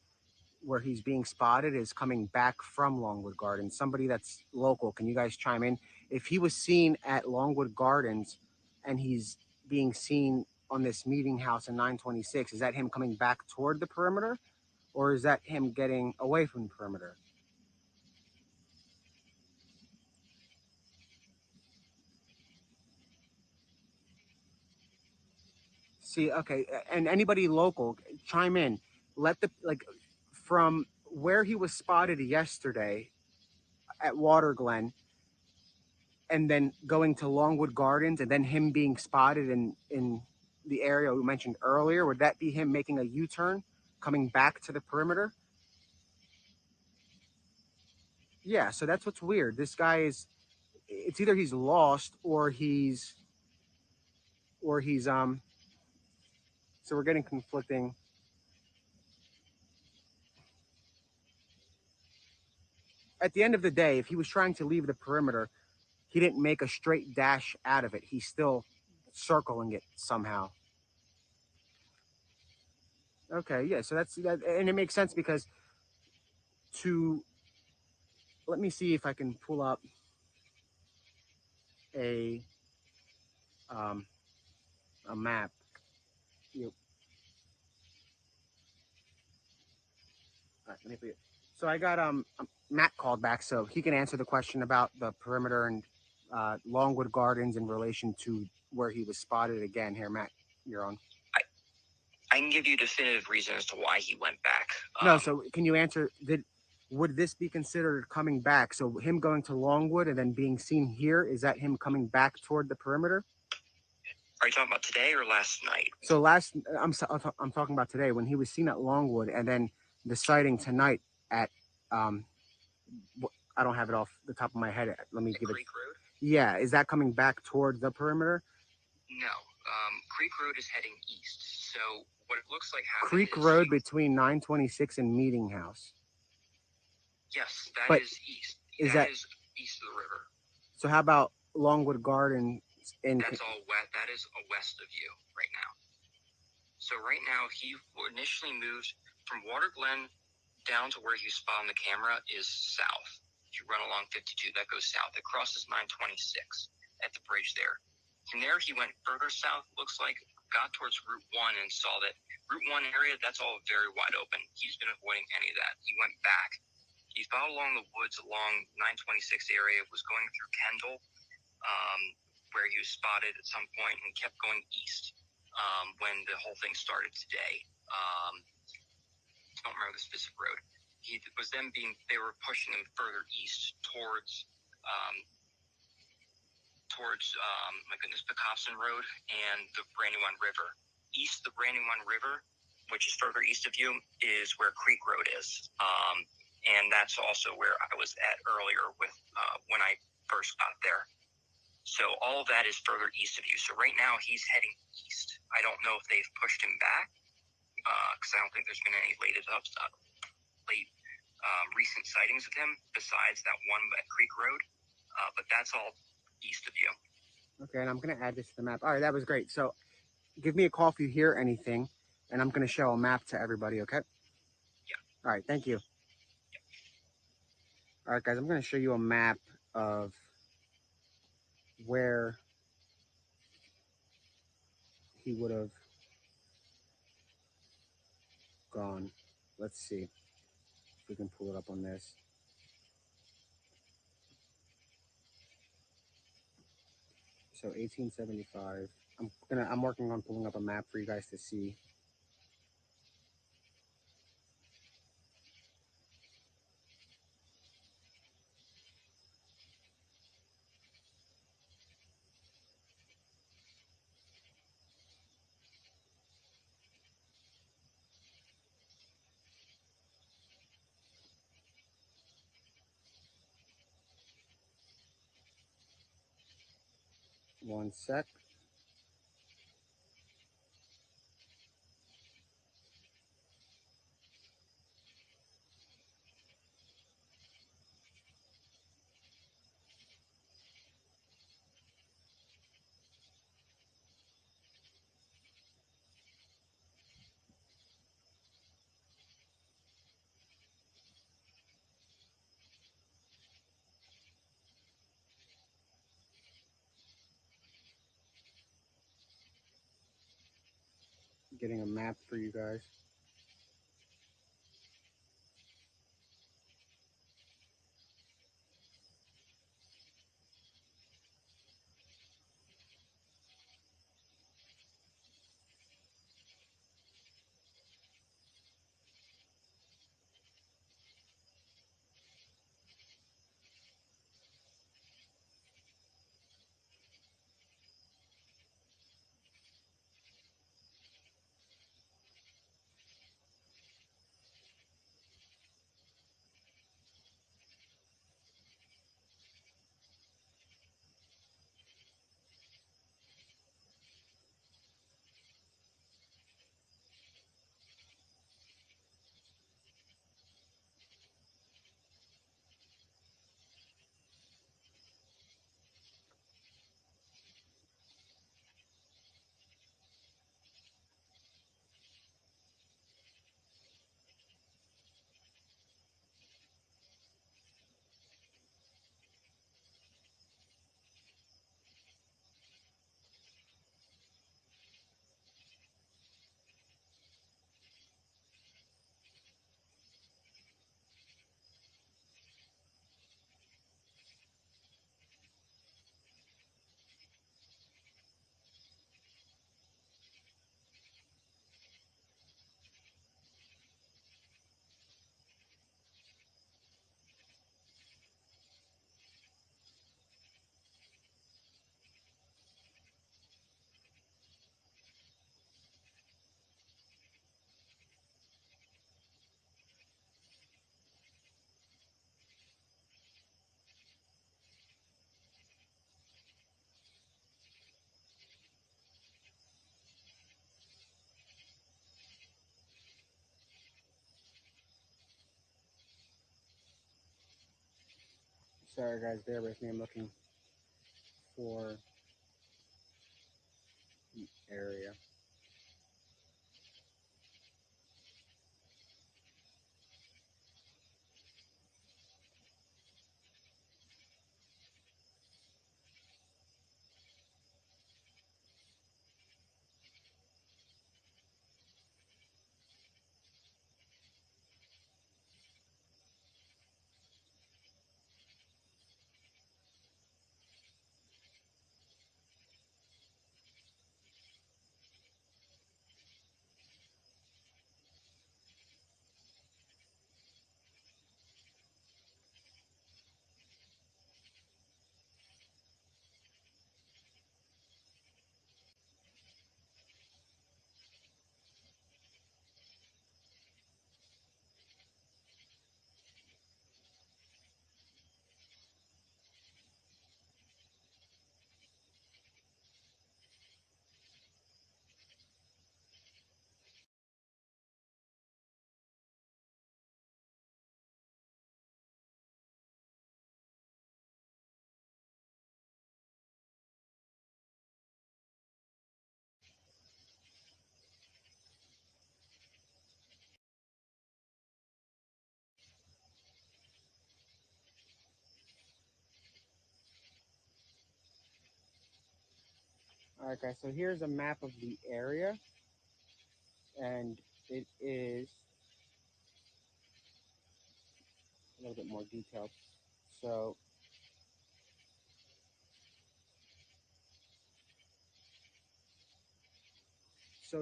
where he's being spotted, is coming back from Longwood Gardens. Somebody that's local, can you guys chime in? If he was seen at Longwood Gardens and he's being seen on this meeting house in 926, is that him coming back toward the perimeter, or is that him getting away from the perimeter? See, okay, and anybody local, chime in. Let the from where he was spotted yesterday at Water Glen, and then going to Longwood Gardens, and then him being spotted in the area we mentioned earlier. Would that be him making a U-turn, coming back to the perimeter? Yeah, so that's what's weird. This guy is. It's either he's lost or he's. So we're getting conflicting. At the end of the day, if he was trying to leave the perimeter, he didn't make a straight dash out of it. He's still circling it somehow. Okay, yeah, so that's that, and it makes sense because to let me see if I can pull up a um, a map. You, all right, let me put it. So I got Matt called back, so he can answer the question about the perimeter and Longwood Gardens in relation to where he was spotted again. Here, Matt, you're on. I can give you definitive reason as to why he went back. No, so can you answer? Would this be considered coming back? So him going to Longwood and then being seen here, is that him coming back toward the perimeter? Are you talking about today or last night? So I'm talking about today when he was seen at Longwood, and then the sighting tonight at um, I don't have it off the top of my head. Let me give it. Creek Road? Yeah, is that coming back toward the perimeter? No. Creek Road is heading east. So what it looks like happened Creek is Road between 926 and Meeting House. Yes, that But is east. is that is east of the river. So how about Longwood Garden? That's all wet. That is west of you right now. So right now he initially moved from Water Glen down to where you spot on the camera is south. If you run along 52, that goes south. It crosses 926 at the bridge there. From there, he went further south, looks like, got towards Route 1 and saw that Route 1 area, that's all very wide open. He's been avoiding any of that. He went back. He followed along the woods along 926 area, was going through Kendall, where he was spotted at some point, and kept going east when the whole thing started today. I don't remember the specific road. He was then they were pushing him further east towards my goodness, Picasson Road and the Brandywine River. East of the Brandywine River, which is further east of you, is where Creek Road is. And that's also where I was at earlier with when I first got there. So all of that is further east of you. So right now he's heading east. I don't know if they've pushed him back because I don't think there's been any recent sightings of him besides that one at Creek Road. But that's all east of you. Okay, and I'm going to add this to the map. All right, that was great. So give me a call if you hear anything, and I'm going to show a map to everybody, okay? Yeah. All right, thank you. Yeah. All right, guys, I'm going to show you a map of where he would have gone. Let's see if we can pull it up on this. So 1875. I'm working on pulling up a map for you guys to see. One sec. Getting a map for you guys. Sorry guys, bear with me. I'm looking for the area. Alright guys, so here's a map of the area, and it is a little bit more detailed. So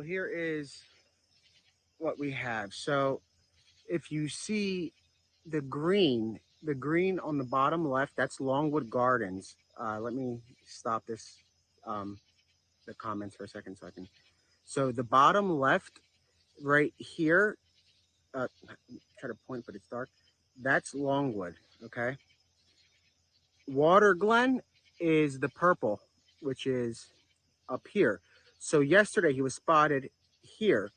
here is what we have. So if you see the green on the bottom left, that's Longwood Gardens. Let me stop this, the comments for a second so I can. So the bottom left, right here, try to point, but it's dark. That's Longwood. Okay. Water Glen is the purple. which is up here. So yesterday he was spotted here.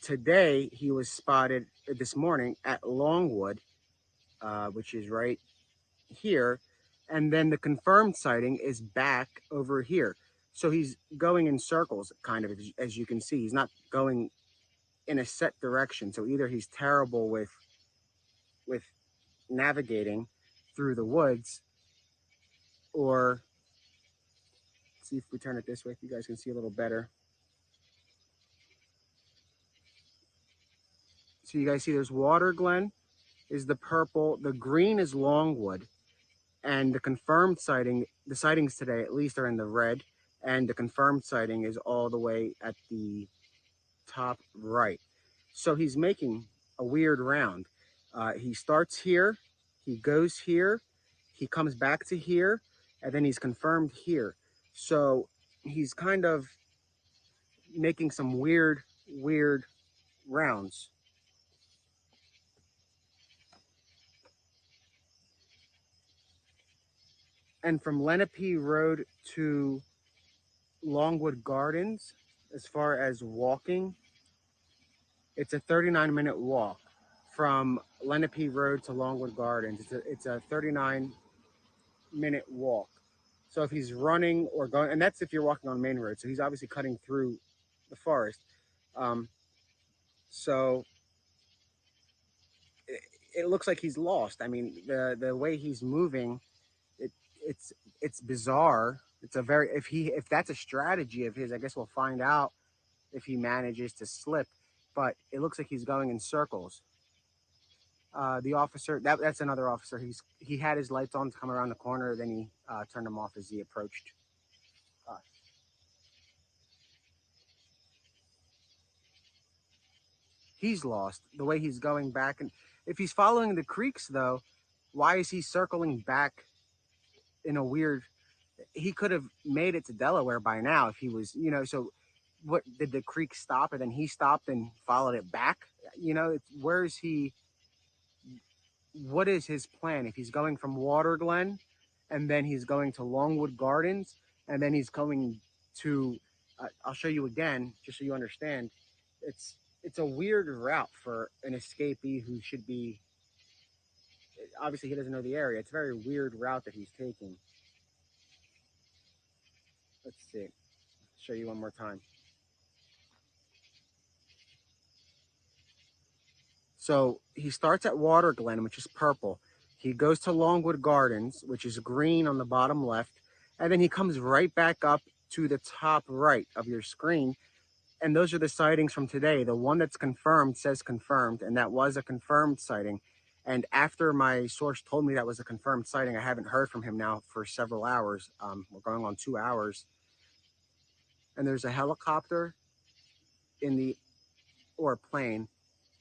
Today he was spotted this morning at Longwood, which is right here. And then the confirmed sighting is back over here. So he's going in circles, kind of, as you can see. He's not going in a set direction. So either he's terrible with navigating through the woods, or see if we turn it this way, if you guys can see a little better. So you guys see there's Water Glen is the purple, the green is Longwood, and the confirmed sighting, the sightings today at least are in the red, and the confirmed sighting is all the way at the top right. So he's making a weird round. He starts here, he goes here, he comes back to here, and then he's confirmed here. So he's kind of making some weird rounds. And from Lenape Road to Longwood Gardens, as far as walking, it's a 39-minute walk from Lenape Road to Longwood Gardens. It's a 39-minute walk. So if he's running or going, and that's if you're walking on main road, so he's obviously cutting through the forest. So it looks like he's lost. I mean, the way he's moving, it it's bizarre. It's a very, if that's a strategy of his, I guess we'll find out if he manages to slip. But it looks like he's going in circles. The officer, that's another officer. He had his lights on to come around the corner, then he turned them off as he approached us. He's lost the way he's going back, and if he's following the creeks though, why is he circling back in a weird? He could have made it to Delaware by now if he was, so what, did the creek stop and then he stopped and followed it back? Where is he? What is his plan? If he's going from Water Glen and then he's going to Longwood Gardens and then he's coming to, I'll show you again, just so you understand. It's a weird route for an escapee who should be, obviously he doesn't know the area. It's a very weird route that he's taking. Let's see, show you one more time. So he starts at Water Glen, which is purple. He goes to Longwood Gardens, which is green on the bottom left. And then he comes right back up to the top right of your screen. And those are the sightings from today. The one that's confirmed says confirmed, and that was a confirmed sighting. And after my source told me that was a confirmed sighting, I haven't heard from him now for several hours. We're going on 2 hours. And there's a helicopter or a plane.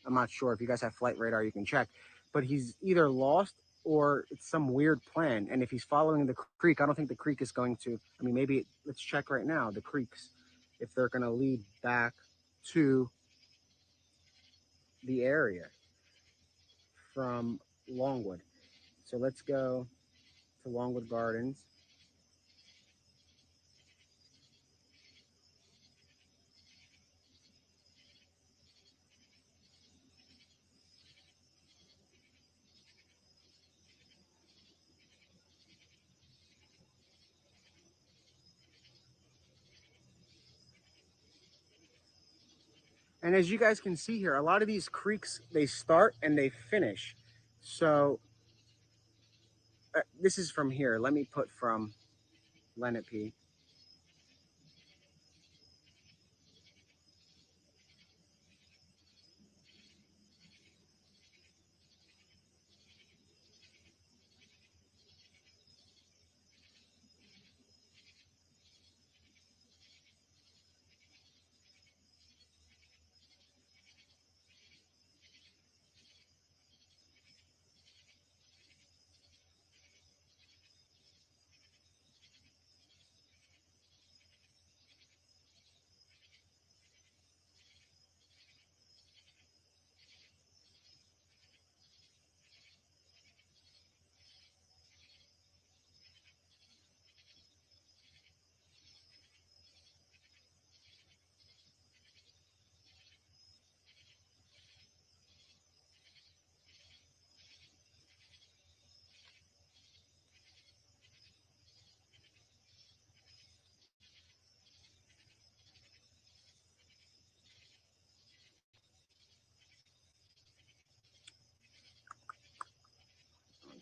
I'm not sure. If you guys have flight radar, you can check. But he's either lost or it's some weird plan. And if he's following the creek, I don't think the creek is going to, maybe, let's check right now, the creeks, if they're going to lead back to the area from Longwood. So let's go to Longwood Gardens. And as you guys can see here, a lot of these creeks, they start and they finish. So this is from here. Let me put from Lenape.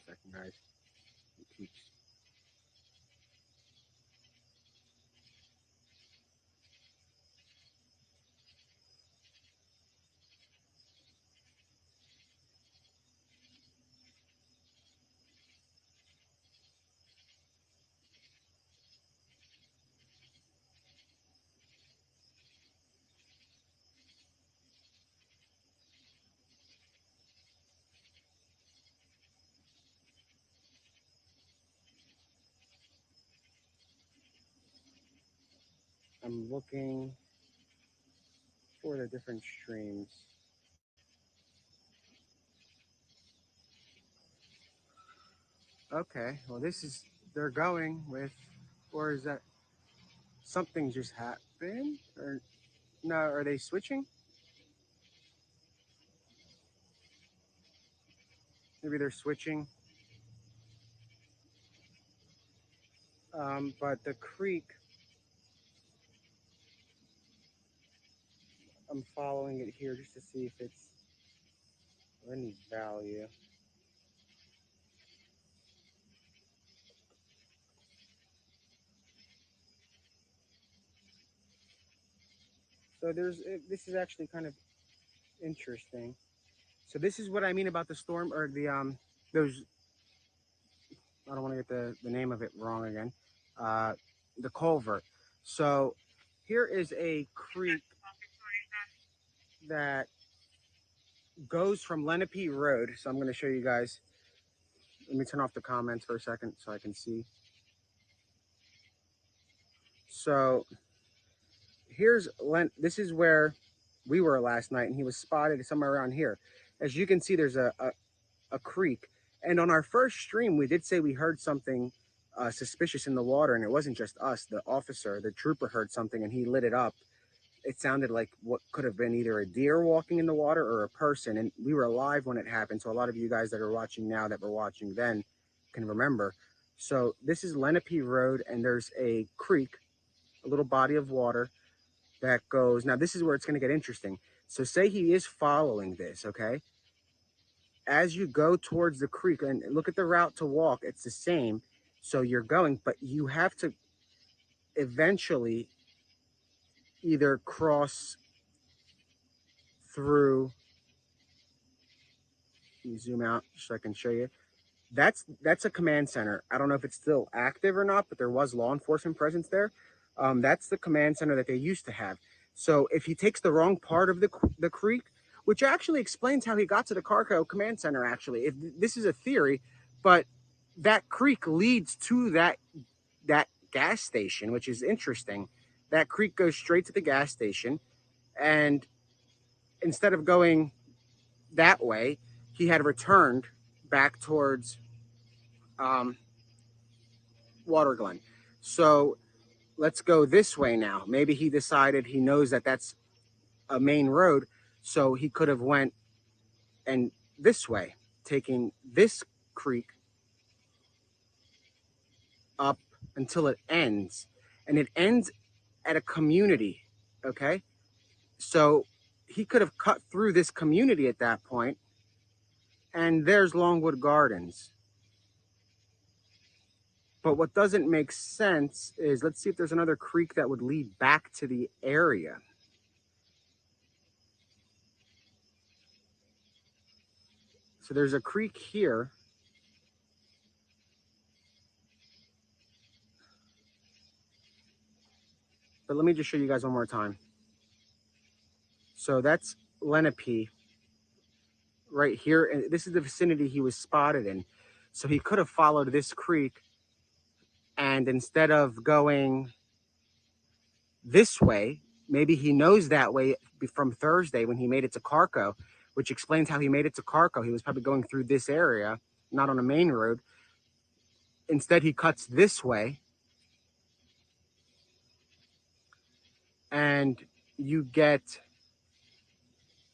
second, guys. It keeps. I'm looking for the different streams. Okay, well, this is they're going with, or is that something just happened? Or no, are they switching? Maybe they're switching. But the creek, I'm following it here just to see if it's any value. So this is actually kind of interesting. So this is what I mean about the storm or those, I don't want to get the name of it wrong again. Uh, the culvert. So here is a creek that goes from Lenape Road. So I'm going to show you guys. Let me turn off the comments for a second so I can see. So this is where we were last night, and he was spotted somewhere around here. As you can see, there's a creek. And on our first stream, we did say we heard something suspicious in the water, and it wasn't just us. The officer, the trooper, heard something, and he lit it up. It sounded like what could have been either a deer walking in the water or a person. And we were alive when it happened, so a lot of you guys that are watching now that were watching then can remember. So this is Lenape Road, and there's a creek, a little body of water that goes. Now this is where it's going to get interesting. So say he is following this, okay? As you go towards the creek and look at the route to walk, it's the same. So you're going, but you have to eventually either cross through. Let me zoom out so I can show you. That's a command center. I don't know if it's still active or not, but there was law enforcement presence there. That's the command center that they used to have. So if he takes the wrong part of the creek, which actually explains how he got to the Carco command center, actually, if this is a theory, but that creek leads to that gas station, which is interesting. That creek goes straight to the gas station, and instead of going that way, he had returned back towards um, Water Glen. So let's go this way now. Maybe he decided he knows that that's a main road, so he could have went and this way, taking this creek up until it ends, and it ends at a community. Okay, so he could have cut through this community at that point, and there's Longwood Gardens. But what doesn't make sense is, let's see if there's another creek that would lead back to the area. So there's a creek here. But let me just show you guys one more time. So that's Lenape right here. And this is the vicinity he was spotted in. So he could have followed this creek, and instead of going this way, maybe he knows that way from Thursday when he made it to Carco, which explains how he made it to Carco. He was probably going through this area, not on a main road. Instead, he cuts this way, and you get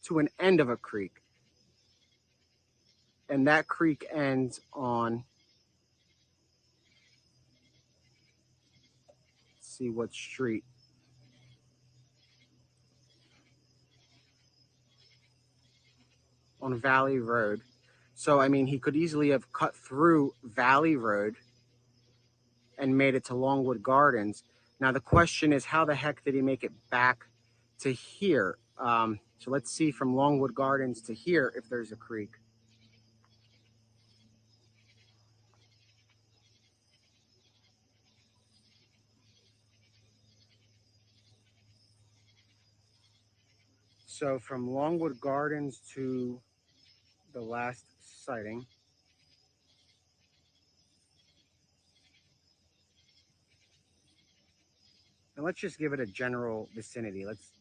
to an end of a creek. And that creek ends on, let's see what street. On Valley Road. So, I mean, he could easily have cut through Valley Road and made it to Longwood Gardens. Now, the question is, how the heck did he make it back to here? So let's see from Longwood Gardens to here if there's a creek. So from Longwood Gardens to the last sighting. And let's just give it a general vicinity. Let's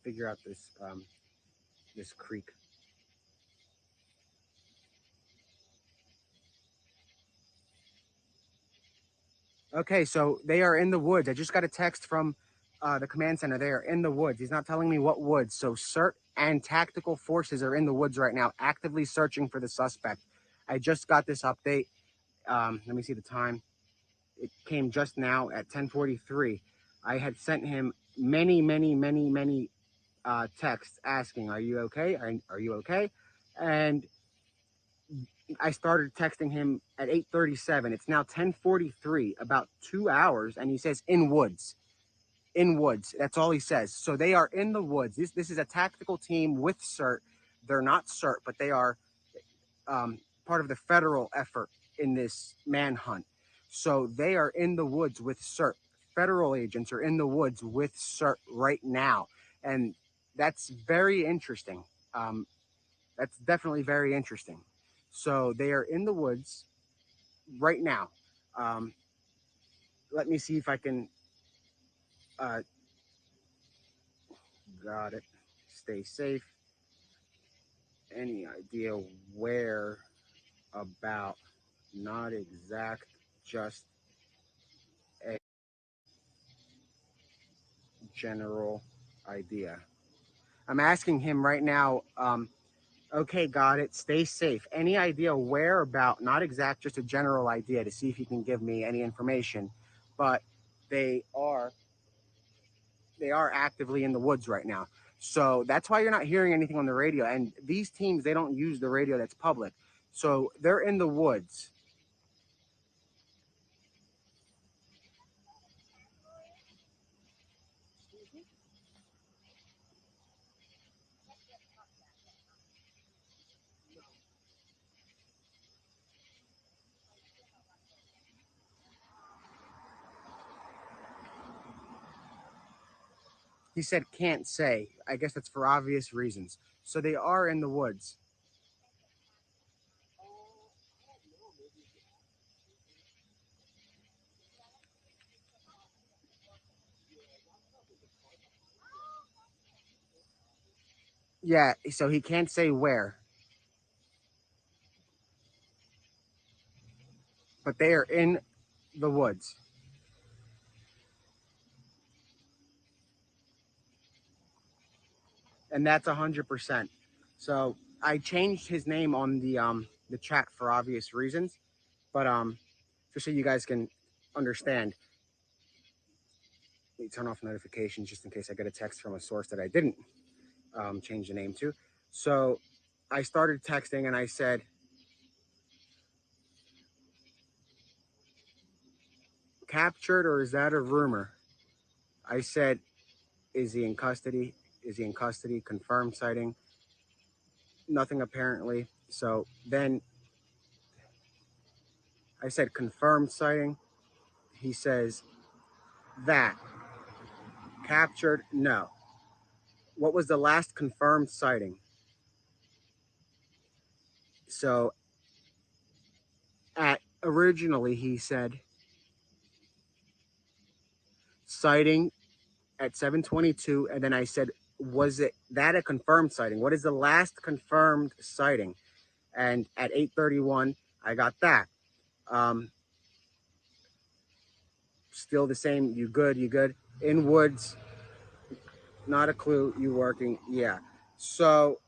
figure out this this creek. Okay, so they are in the woods. I just got a text from the command center. They are in the woods. He's not telling me what woods. So CERT and tactical forces are in the woods right now, actively searching for the suspect. I just got this update. Let me see the time. It came just now at 10:43. I had sent him many texts asking, "Are you okay? Are you okay?" And I started texting him at 8:37. It's now 10:43, about 2 hours, and he says in woods. In woods. That's all he says. So they are in the woods. This is a tactical team with CERT. They're not CERT, but they are part of the federal effort in this manhunt. So they are in the woods with CERT. Federal agents are in the woods with CERT right now, and that's very interesting. That's definitely very interesting. So they are in the woods right now. Um, Let me see if I can. Uh, got it. Stay safe. Any idea where about? Not exact, just a general idea. I'm asking him right now. Okay, got it. Stay safe. Any idea where about? Not exact, just a general idea to see if he can give me any information. But they are actively in the woods right now. So that's why you're not hearing anything on the radio. And these teams, they don't use the radio that's public. So they're in the woods. He said can't say. I guess that's for obvious reasons. So they are in the woods. Yeah, so he can't say where, but they are in the woods. And that's 100%. So I changed his name on the chat for obvious reasons, but just so you guys can understand. Let me turn off notifications just in case I get a text from a source that I didn't change the name to. So I started texting and I said, captured or is that a rumor? I said, is he in custody? Is he in custody? Confirmed sighting. Nothing apparently. So then I said, confirmed sighting. He says, that. Captured? No. What was the last confirmed sighting? So originally he said sighting at 7:22, and then I said, was it that a confirmed sighting? What is the last confirmed sighting? And at 8:31, I got that. Still the same. You good? You good? In woods. Not a clue. You working? Yeah. So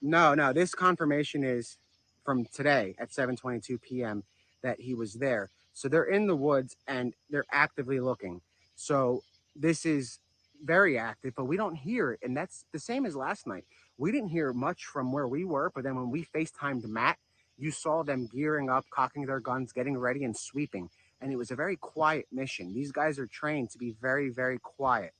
no. This confirmation is from today at 7:22 p.m. that he was there. So they're in the woods and they're actively looking. So this is very active, but we don't hear it. And that's the same as last night. We didn't hear much from where we were, but then when we FaceTimed Matt, You saw them gearing up, cocking their guns, getting ready, and sweeping. And it was a very quiet mission. These guys are trained to be very, very quiet.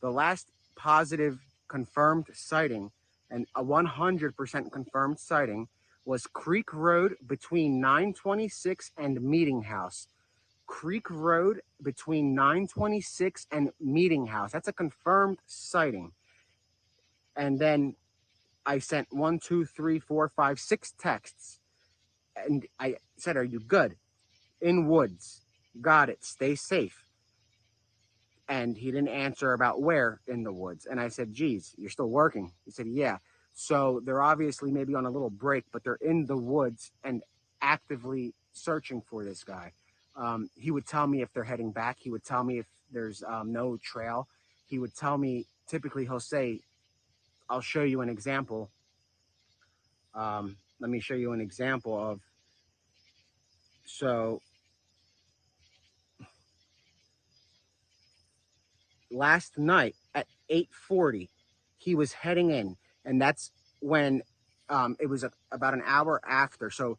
The last positive confirmed sighting, and a 100% confirmed sighting, was Creek Road between 926 and Meeting House. Creek Road between 926 and Meeting House. That's a confirmed sighting. And then I sent 1, 2, 3, 4, 5, 6 texts. And I said, "Are you good? In woods. Got it. Stay safe." And he didn't answer about where in the woods. And I said, "Geez, you're still working?" He said, "Yeah." So they're obviously maybe on a little break, but they're in the woods and actively searching for this guy. He would tell me if they're heading back. He would tell me if there's no trail. He would tell me, typically he'll say, "I'll show you an example. Let me show you an example of," so last night at 8:40, he was heading in, and that's when it was about an hour after. So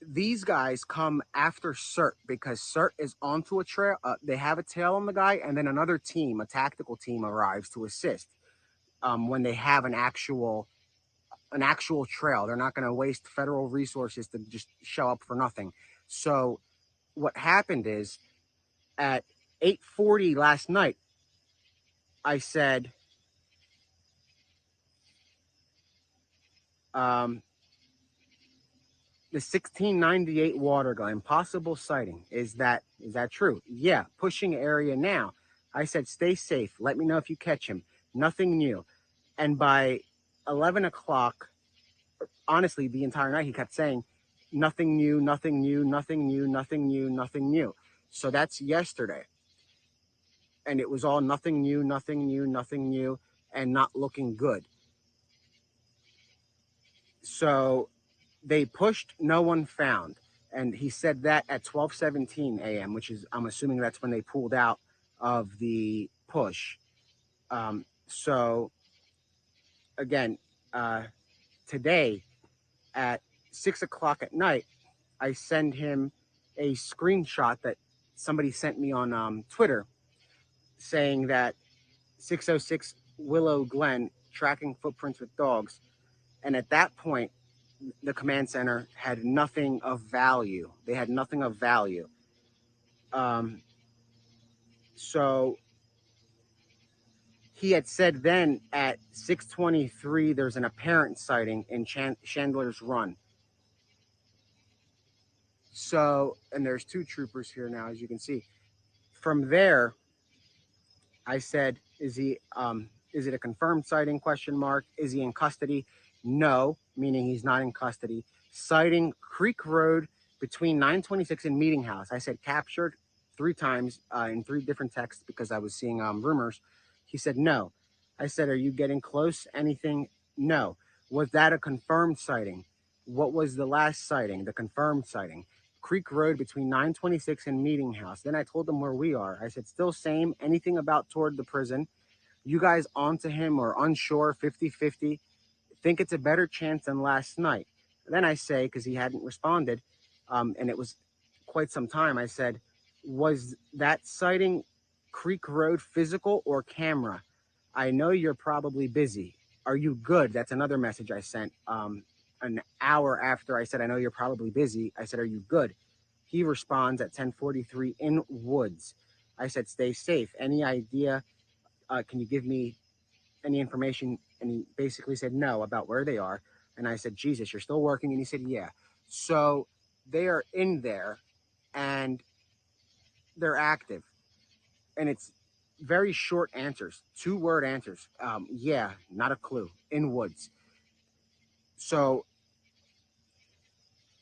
these guys come after CERT because CERT is onto a trail. They have a tail on the guy, and then another team, a tactical team, arrives to assist when they have an actual trail. They're not going to waste federal resources to just show up for nothing. So what happened is at 8:40 last night, I said, the 1698 water gun, possible sighting. Is that true? Yeah. Pushing area now. I said, "Stay safe. Let me know if you catch him." Nothing new. And by 11 o'clock, honestly, the entire night, he kept saying, "Nothing new, nothing new, nothing new, nothing new, nothing new." So that's yesterday. And it was all nothing new, nothing new, nothing new, and not looking good. So they pushed, no one found. And he said that at 12:17 a.m., which is, I'm assuming that's when they pulled out of the push. So again, today at 6 o'clock at night, I send him a screenshot that somebody sent me on Twitter saying that 606 Willow Glen tracking footprints with dogs. And at that point, the command center had nothing of value. They had nothing of value. So he had said then at 6:23, there's an apparent sighting in Chandler's Run. So, and there's 2 troopers here now, as you can see. From there, I said, is it a confirmed sighting, question mark? Is he in custody? No, meaning he's not in custody. Sighting Creek Road between 926 and Meeting House. I said captured 3 times in 3 different texts because I was seeing rumors. He said no. I said, "Are you getting close? Anything?" No. Was that a confirmed sighting? What was the last sighting, the confirmed sighting? Creek Road between 926 and Meeting House. Then I told them where we are. I said, "Still same. Anything about toward the prison? You guys onto him or unsure, 50-50? Think it's a better chance than last night?" Then I say, because he hadn't responded, and it was quite some time, I said, "Was that sighting Creek Road physical or camera? I know you're probably busy. Are you good?" That's another message I sent an hour after I said, "I know you're probably busy." I said, "Are you good?" He responds at 10:43, "In woods." I said, "Stay safe. Any idea? Can you give me any information?" And he basically said no about where they are. And I said, "Jesus, you're still working?" And he said, "Yeah." So they are in there and they're active. And it's very short answers, 2-word answers. Yeah, not a clue. In woods. So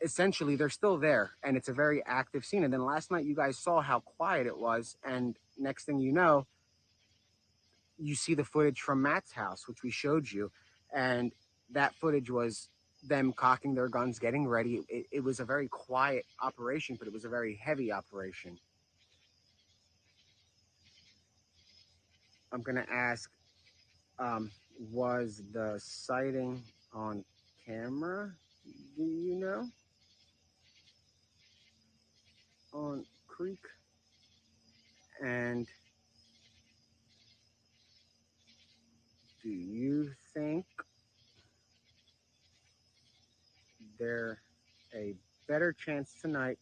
essentially they're still there and it's a very active scene. And then last night you guys saw how quiet it was. And next thing you know, you see the footage from Matt's house, which we showed you. And that footage was them cocking their guns, getting ready. It was a very quiet operation, but it was a very heavy operation. I'm going to ask, was the sighting on camera? Do you know? On Creek. And do you think they're a better chance tonight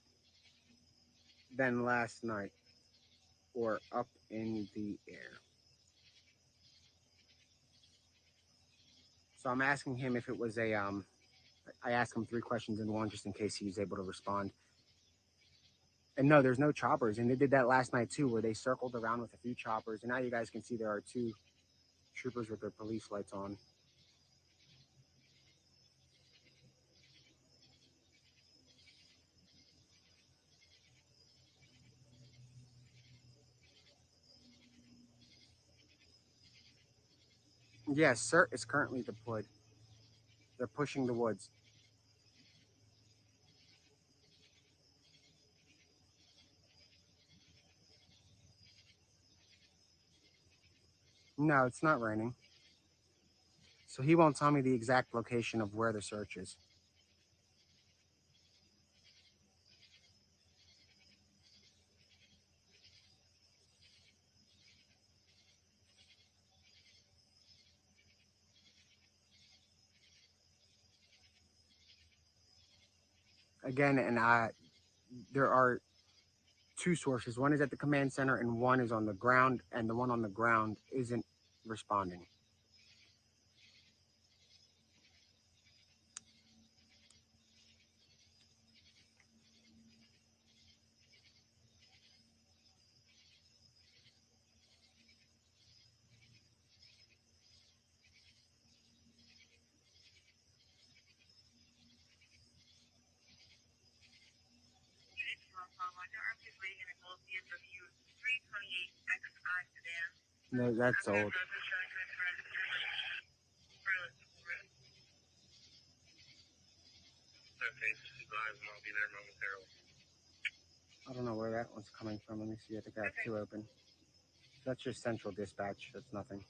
than last night or up in the air? So I'm asking him if it was I asked him 3 questions in one just in case he was able to respond. And no, there's no choppers. And they did that last night too, where they circled around with a few choppers. And now you guys can see there are 2 troopers with their police lights on. Yes, CERT is currently deployed. They're pushing the woods. No, it's not raining. So he won't tell me the exact location of where the search is. Again, and there are 2 sources. One is at the command center and one is on the ground, and the one on the ground isn't responding. No, that's old. I don't know where that one's coming from. Let me see. I think I have 2 open. That's just central dispatch. That's nothing.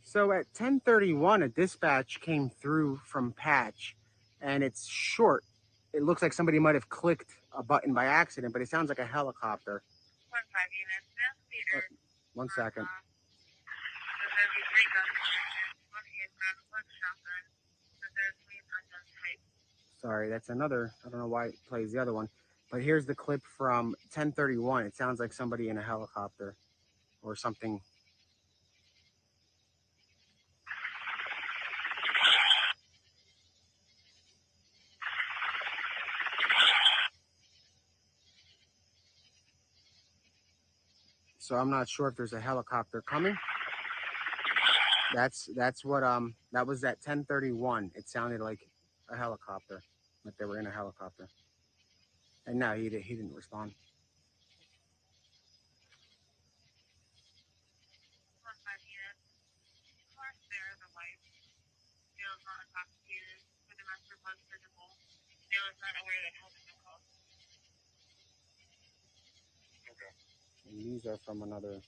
So at 10:31, a dispatch came through from Patch, and it's short. It looks like somebody might have clicked a button by accident, but it sounds like a helicopter. 1-5 units, mass meter. 1 second. There'll be 3 guns, 1 handgun, 1 shotgun. There's 3 unknown type. Sorry, that's another. I don't know why it plays the other one. But here's the clip from 10:31. It sounds like somebody in a helicopter or something. So I'm not sure if there's a helicopter coming. That's what that was at 10:31. It sounded like a helicopter, like they were in a helicopter. And no, he didn't respond. 1-5 units. Car spare the wife. Dale is not intoxicated. The domestic was visible. Dale is not aware that help has been called. And these are from another.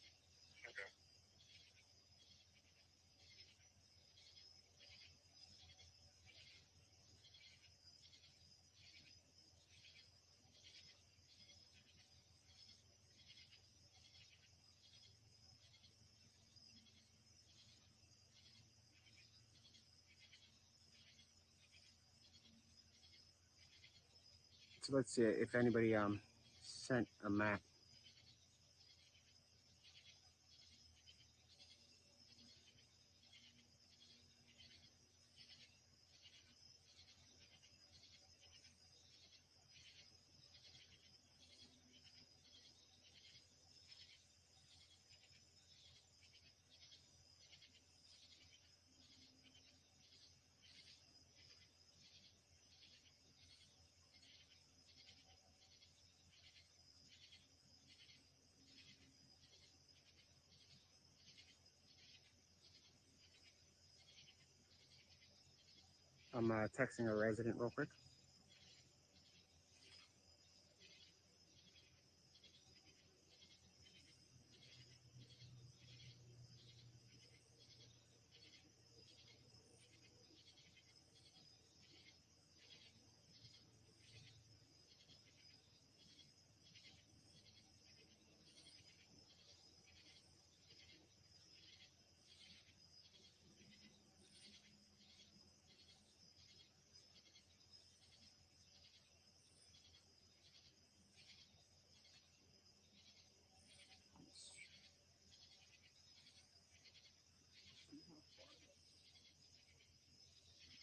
So let's see if anybody sent a map. I'm texting a resident real quick.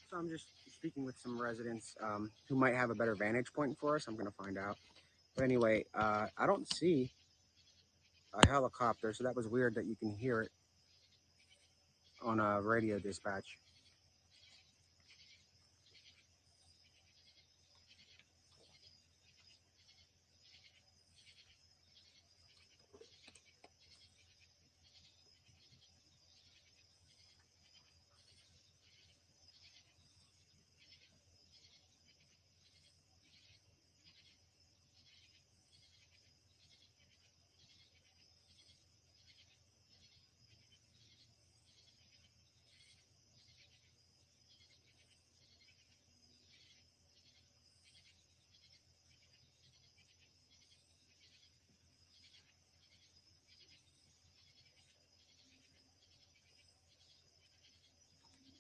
So I'm just speaking with some residents who might have a better vantage point for us. I'm gonna find out. But anyway, I don't see a helicopter, so that was weird that you can hear it on a radio dispatch.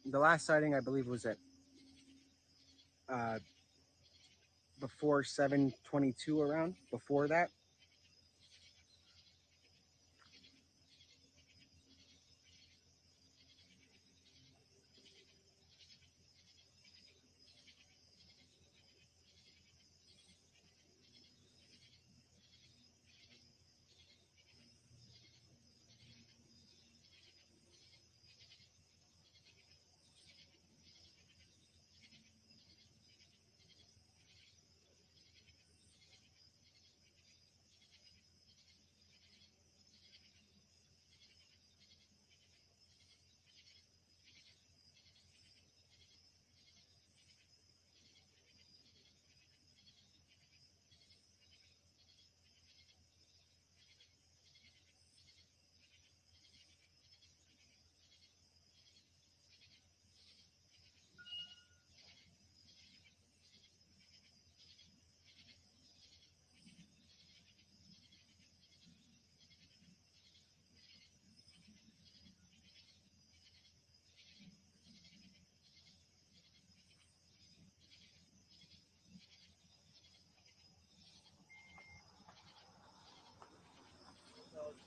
The last sighting, I believe, was at uh, before 7:22 around. Before that,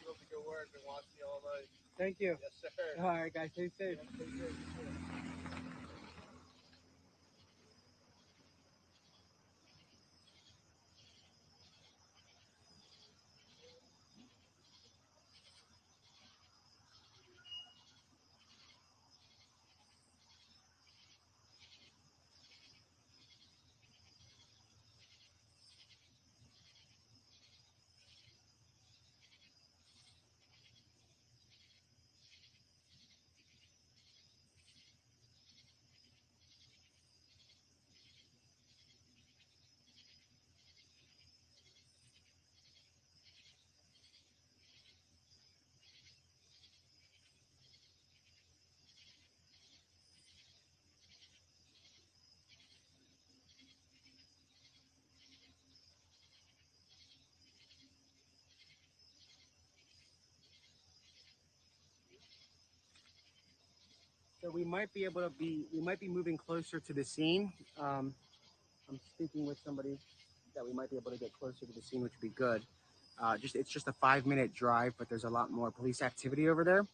Keep up the good work. Been watching you all night. thank you. Yes, sir. All right, guys, stay safe. So we might be able to we might be moving closer to the scene. I'm speaking with somebody that we might be able to get closer to the scene, which would be good. It's just a 5-minute drive, but there's a lot more police activity over there.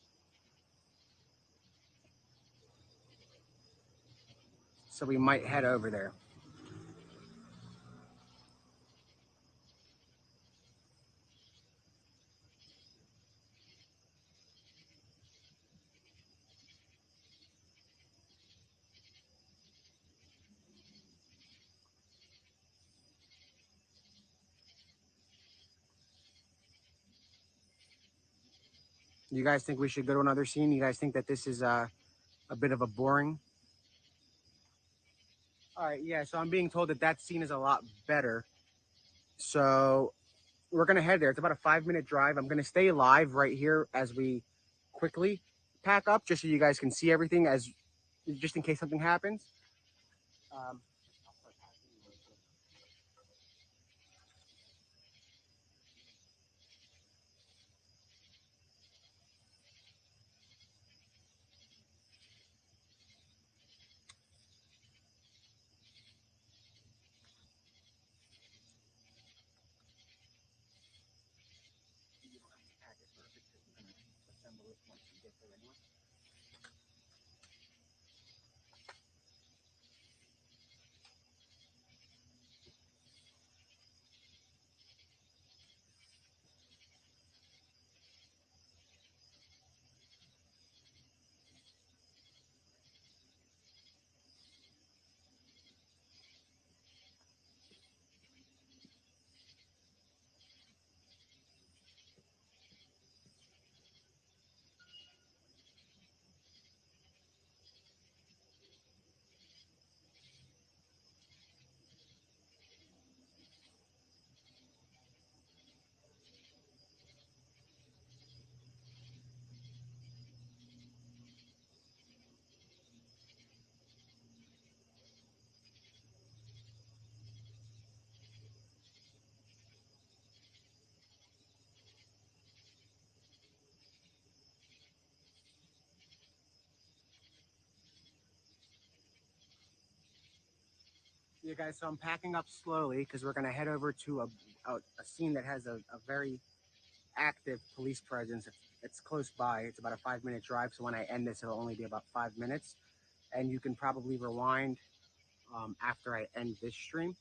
So we might head over there. You guys think we should go to another scene? You guys think that this is a bit of a boring? All right, yeah. So I'm being told that that scene is a lot better. So we're gonna head there. It's about a 5-minute drive. I'm gonna stay live right here as we quickly pack up, just so you guys can see everything, as just in case something happens. Um, Yeah, guys, so I'm packing up slowly because we're going to head over to a scene that has a very active police presence. It's close by. It's about a 5-minute drive. So when I end this, it'll only be about 5 minutes. And you can probably rewind after I end this stream.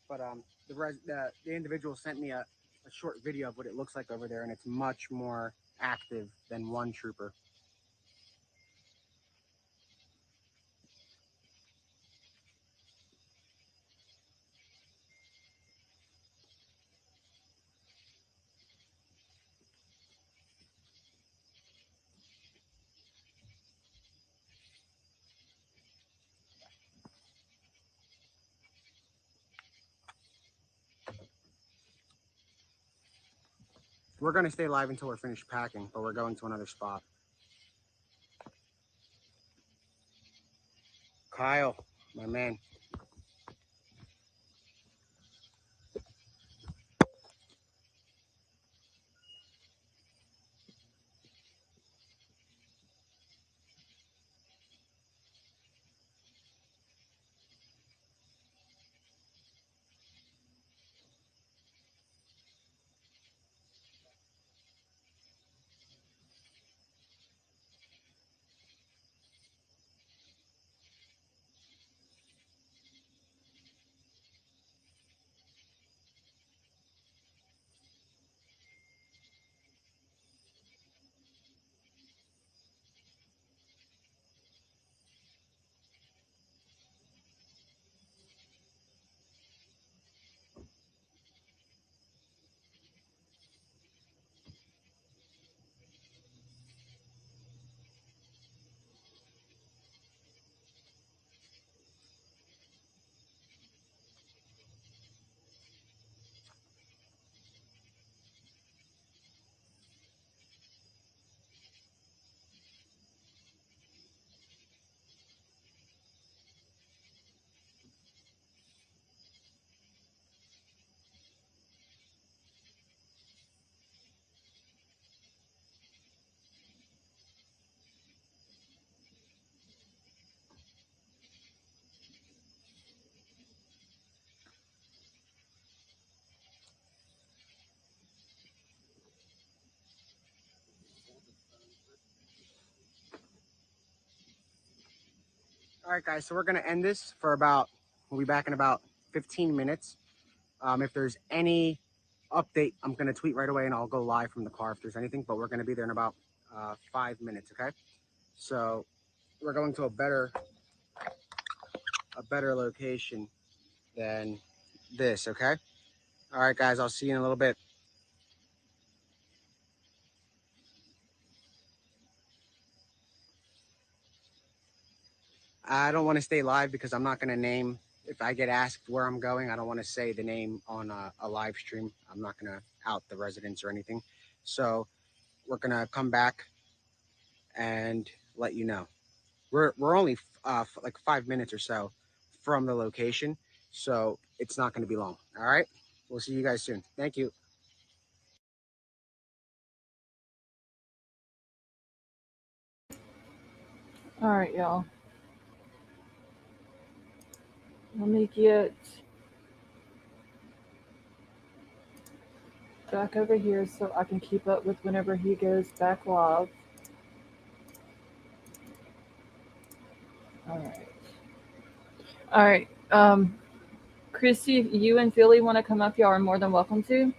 But the individual sent me a short video of what it looks like over there, and it's much more active than one trooper. We're going to stay live until we're finished packing, but we're going to another spot. Kyle, my man. All right, guys, so we're going to end this for we'll be back in about 15 minutes. If there's any update, I'm going to tweet right away and I'll go live from the car if there's anything, but we're going to be there in about 5 minutes, okay? So we're going to a better location than this, okay? All right, guys, I'll see you in a little bit. I don't want to stay live because I'm not going to name, if I get asked where I'm going, I don't want to say the name on a live stream. I'm not going to out the residents or anything. So we're going to come back and let you know. We're only like 5 minutes or so from the location, so it's not going to be long. All right, we'll see you guys soon. Thank you. All right, y'all. Let me get back over here so I can keep up with whenever he goes back live. All right. All right. Christy, if you and Philly want to come up, y'all are more than welcome to.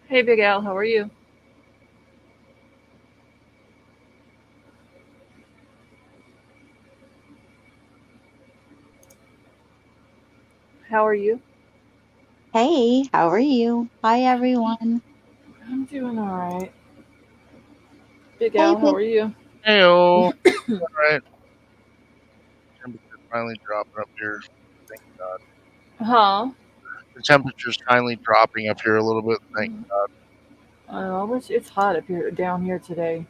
Hey, Big Al, how are you? How are you? Hey, how are you? Hi, everyone. I'm doing all right. Big Hey, Al, how Big. are you? Hey, all right. Temperature finally dropping up here. Thank God. Huh? The temperature's finally dropping up here a little bit. Thank God. I wish it's hot up here, down here today.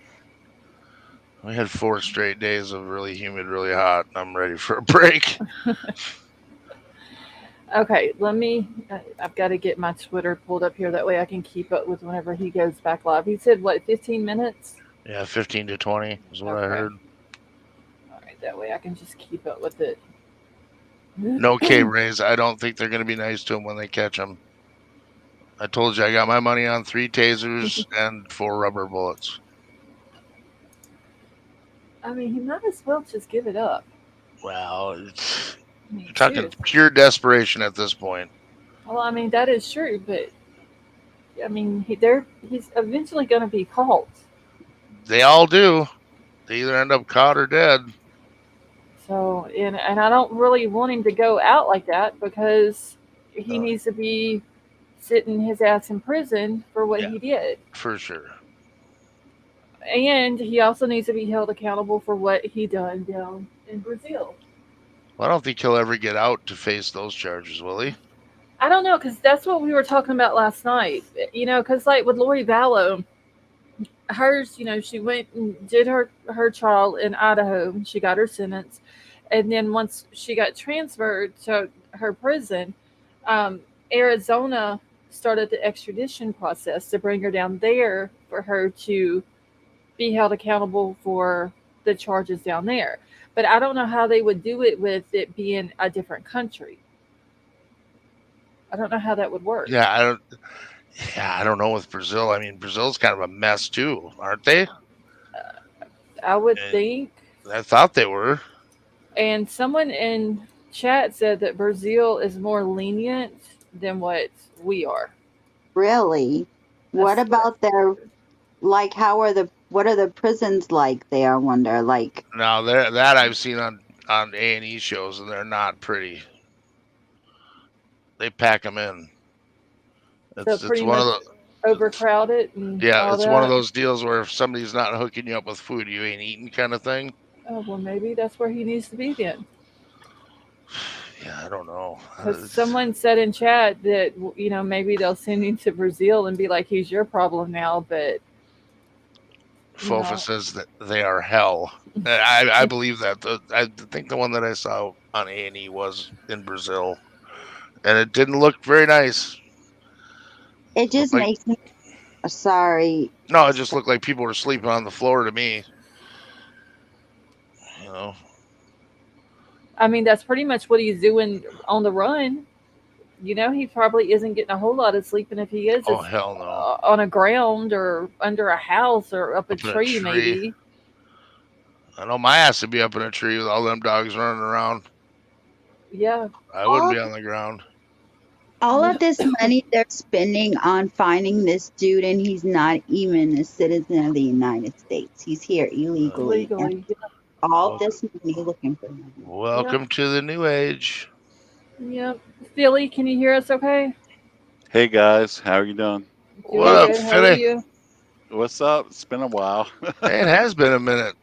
We had 4 straight days of really humid, really hot. I'm ready for a break. Okay, let me. I've got to get my Twitter pulled up here. That way I can keep up with whenever he goes back live. He said, what, 15 minutes? Yeah, 15 to 20 is what I Okay. heard. All right, that way I can just keep up with it. No K Rays. I don't think they're going to be nice to him when they catch him. I told you I got my money on 3 tasers and 4 rubber bullets. I mean, he might as well just give it up. Well, I mean, you're talking seriously. pure desperation at this point. Well, I mean, that is true, but I mean, he's eventually going to be caught. They all do. They either end up caught or dead. So, and I don't really want him to go out like that because he No. needs to be sitting his ass in prison for what Yeah. he did. For sure. And he also needs to be held accountable for what he done down in Brazil. Well, I don't think he'll ever get out to face those charges, will he? I don't know, because that's what we were talking about last night. You know, because like with Lori Vallow, hers, you know, she went and did her trial in Idaho. She got her sentence, and then once she got transferred to her prison, um, Arizona started the extradition process to bring her down there for her to be held accountable for the charges down there. But I don't know how they would do it with it being a different country. I don't know how that would work. Yeah, I don't know with Brazil. I mean, Brazil's kind of a mess too, aren't they? I would And think. I thought they were. And someone in chat said that Brazil is more lenient than what we are. Really? What That's what. about their, like, what are the prisons like there, I wonder? Like, Now that I've seen on A&E shows, and they're not pretty. They pack them in. So It's pretty one of much the overcrowded and yeah, all it's one of that. those deals where if somebody's not hooking you up with food, you ain't eating kind of thing. Oh well, maybe that's where he needs to be then. Yeah, I don't know. Because someone said in chat that you know maybe they'll send him to Brazil and be like, he's your problem now. But you Fofa know, says that they are hell. I believe that. I think the one that I saw on A&E was in Brazil, and it didn't look very nice. it Looked just like makes me sorry. no, it just looked like people were sleeping on the floor to me. You know. I mean that's pretty much what he's doing on the run. You know, he probably isn't getting a whole lot of sleep, and if he is, Oh it's hell no! on a ground or under a house or up a Up in a tree, tree. maybe. I know my ass would be up in a tree with all them dogs running around. Yeah. I wouldn't All be on the ground. all of this money they're spending on finding this dude, and he's not even a citizen of the United States. He's here illegally, and Legally. all Welcome, this money looking for him. Yep. welcome to the new age. Yep. Philly, can you hear us okay? Hey guys, how are you doing? What Doing up, good. How are Philly? you? What's up? It's been a while. Hey, it has been a minute.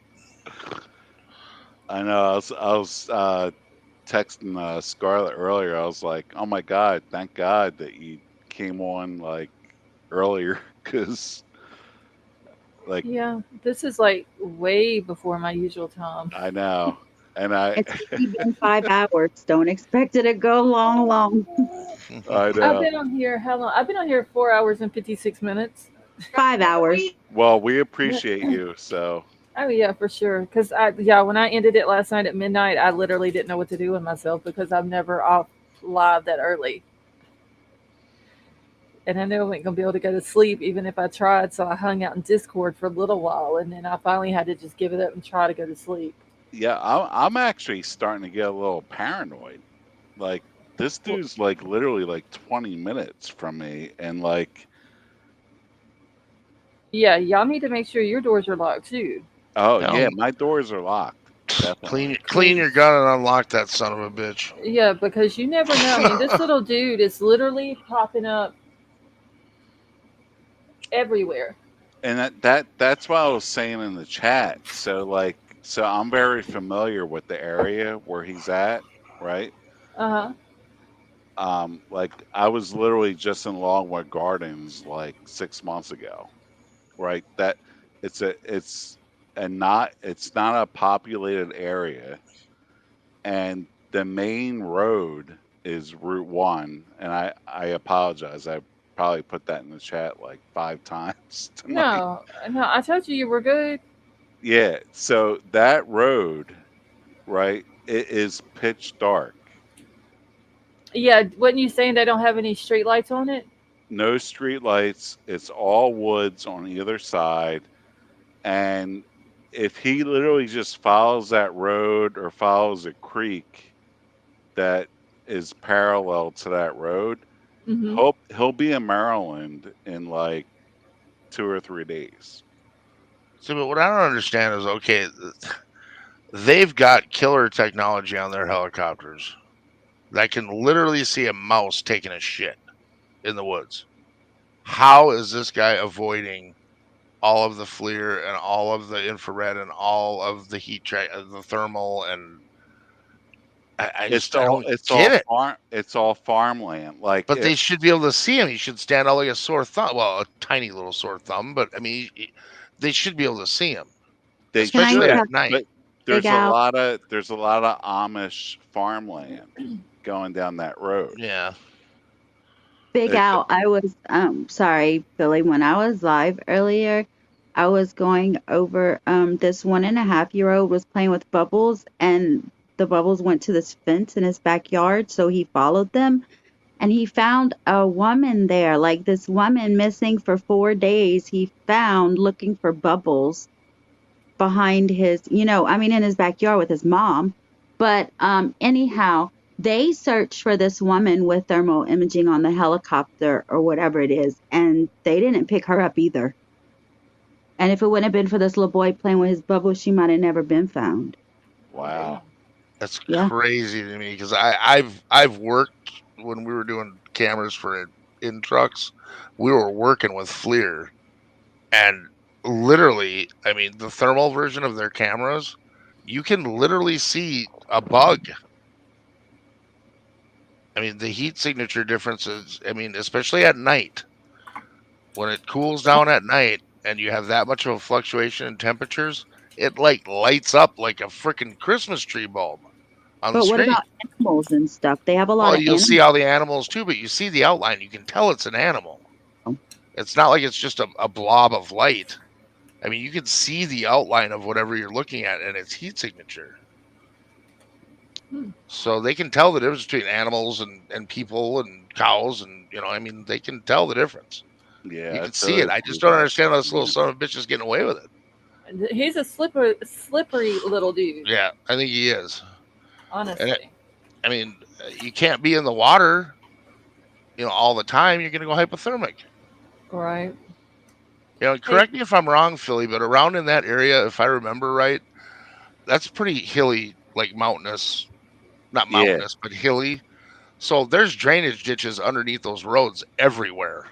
I know. I was texting Scarlett earlier. I was like, "Oh my God, thank God that you came on like earlier, because like Yeah. This is like way before my usual time. I know." And I It's only been 5 hours. Don't expect it to go long, long. I I've know. been on here how long? I've been on here 4 hours and 56 minutes. 5 hours. Well, we appreciate you. So Oh yeah, for sure. Cause yeah, when I ended it last night at midnight, I literally didn't know what to do with myself because I'm never off live that early. And I knew I wasn't gonna be able to go to sleep even if I tried. So I hung out in Discord for a little while, and then I finally had to just give it up and try to go to sleep. yeah, I'm actually starting to get a little paranoid. Like this Well, dude's like literally like 20 minutes from me, and like, yeah, y'all need to make sure your doors are locked too, oh Hell, yeah, my doors are locked. Definitely. clean your cause gun and unlock that son of a bitch. yeah, because you never know. I mean, this little dude is literally popping up everywhere. And that's what I was saying in the chat. So like, so I'm very familiar with the area where he's at, right? Uh huh. Like I was literally just in Longwood Gardens like 6 months ago, right? That it's and it's not a populated area, and the main road is Route 1, and I apologize. I probably put that in the chat like 5 times tonight. No, no, I told you were good. Yeah, so that road, right, it is pitch dark. Yeah, wasn't you saying they don't have any street lights on it? No street lights. It's all woods on either side. And if he literally just follows that road or follows a creek that is parallel to that road, Mm-hmm. he'll be in Maryland in like 2 or 3 days. See, but what I don't understand is okay, they've got killer technology on their helicopters that can literally see a mouse taking a shit in the woods. How is this guy avoiding all of the FLIR and all of the infrared and all of the the thermal, and I It's just I all don't get it. it's all farmland. Like But they should be able to see him. He should stand out like a sore thumb. Well, a tiny little sore thumb, but I mean, they should be able to see him, they Can I especially should, at tell night. but Big Al? there's a lot of Amish farmland going down that road. Yeah. Big It, Al, I was sorry, Billy, when I was live earlier, I was going over this 1.5-year-old was playing with bubbles and the bubbles went to this fence in his backyard, so he followed them and he found a woman there, like this woman missing for 4 days. He found looking for bubbles behind his, I mean, in his backyard with his mom. But anyhow, they searched for this woman with thermal imaging on the helicopter or whatever it is, and they didn't pick her up either. And if it wouldn't have been for this little boy playing with his bubbles, she might have never been found. wow. That's Yeah. crazy to me because I've worked when we were doing cameras for in trucks. We were working with FLIR, and literally, I mean, the thermal version of their cameras, you can literally see a bug. I mean, the heat signature differences. I mean, especially at night when it cools down at night and you have that much of a fluctuation in temperatures, it like lights up like a freaking Christmas tree bulb on the But what screen. about animals and stuff? They have a lot Well, of you'll see animals. all the animals too, but you see the outline. You can tell it's an animal. It's not like it's just a blob of light. I mean, you can see the outline of whatever you're looking at and its heat signature. So they can tell the difference between animals and people and cows, and I mean, they can tell the difference. Yeah, You can that's see it. always I pretty just don't understand how this little fascinating. son of a bitch is getting away with it. He's a slippery little dude. Yeah, I think he is. Honestly. I mean, you can't be in the water, all the time. You're going to go hypothermic. Right. Correct me if I'm wrong, Philly, but around in that area, if I remember right, that's pretty hilly, like mountainous, not Yeah, mountainous, but hilly. So there's drainage ditches underneath those roads everywhere.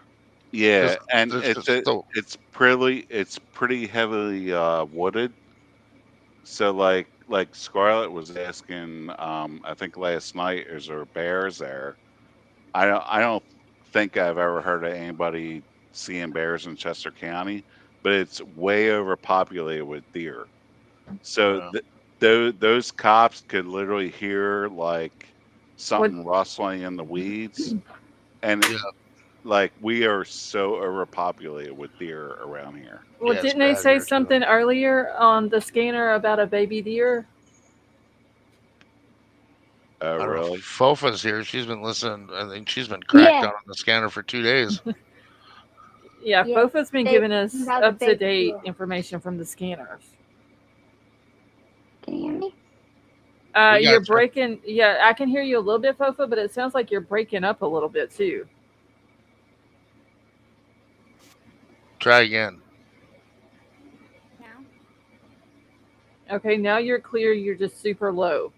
yeah, Because and there's just so it's pretty heavily wooded. So like Scarlett was asking, I think last night, is there bears there? I don't think I've ever heard of anybody seeing bears in Chester County, but it's way overpopulated with deer. So those cops could literally hear like What something rustling in the weeds, and yeah, like we are so overpopulated with deer around here. well, yeah, it's didn't they bad say here too. something earlier on the scanner about a baby deer? Oh, I don't know. really? Fofa's here. She's been listening. I think she's been cracked out on the scanner for 2 days. Yeah, Yeah, Fofa's been they giving us have a up to baby date deer. information from the scanners. Can you hear me? We You're got you. breaking. Yeah, I can hear you a little bit, Fofa, but it sounds like you're breaking up a little bit too. Try again. Now? Okay, now you're clear. You're just super low.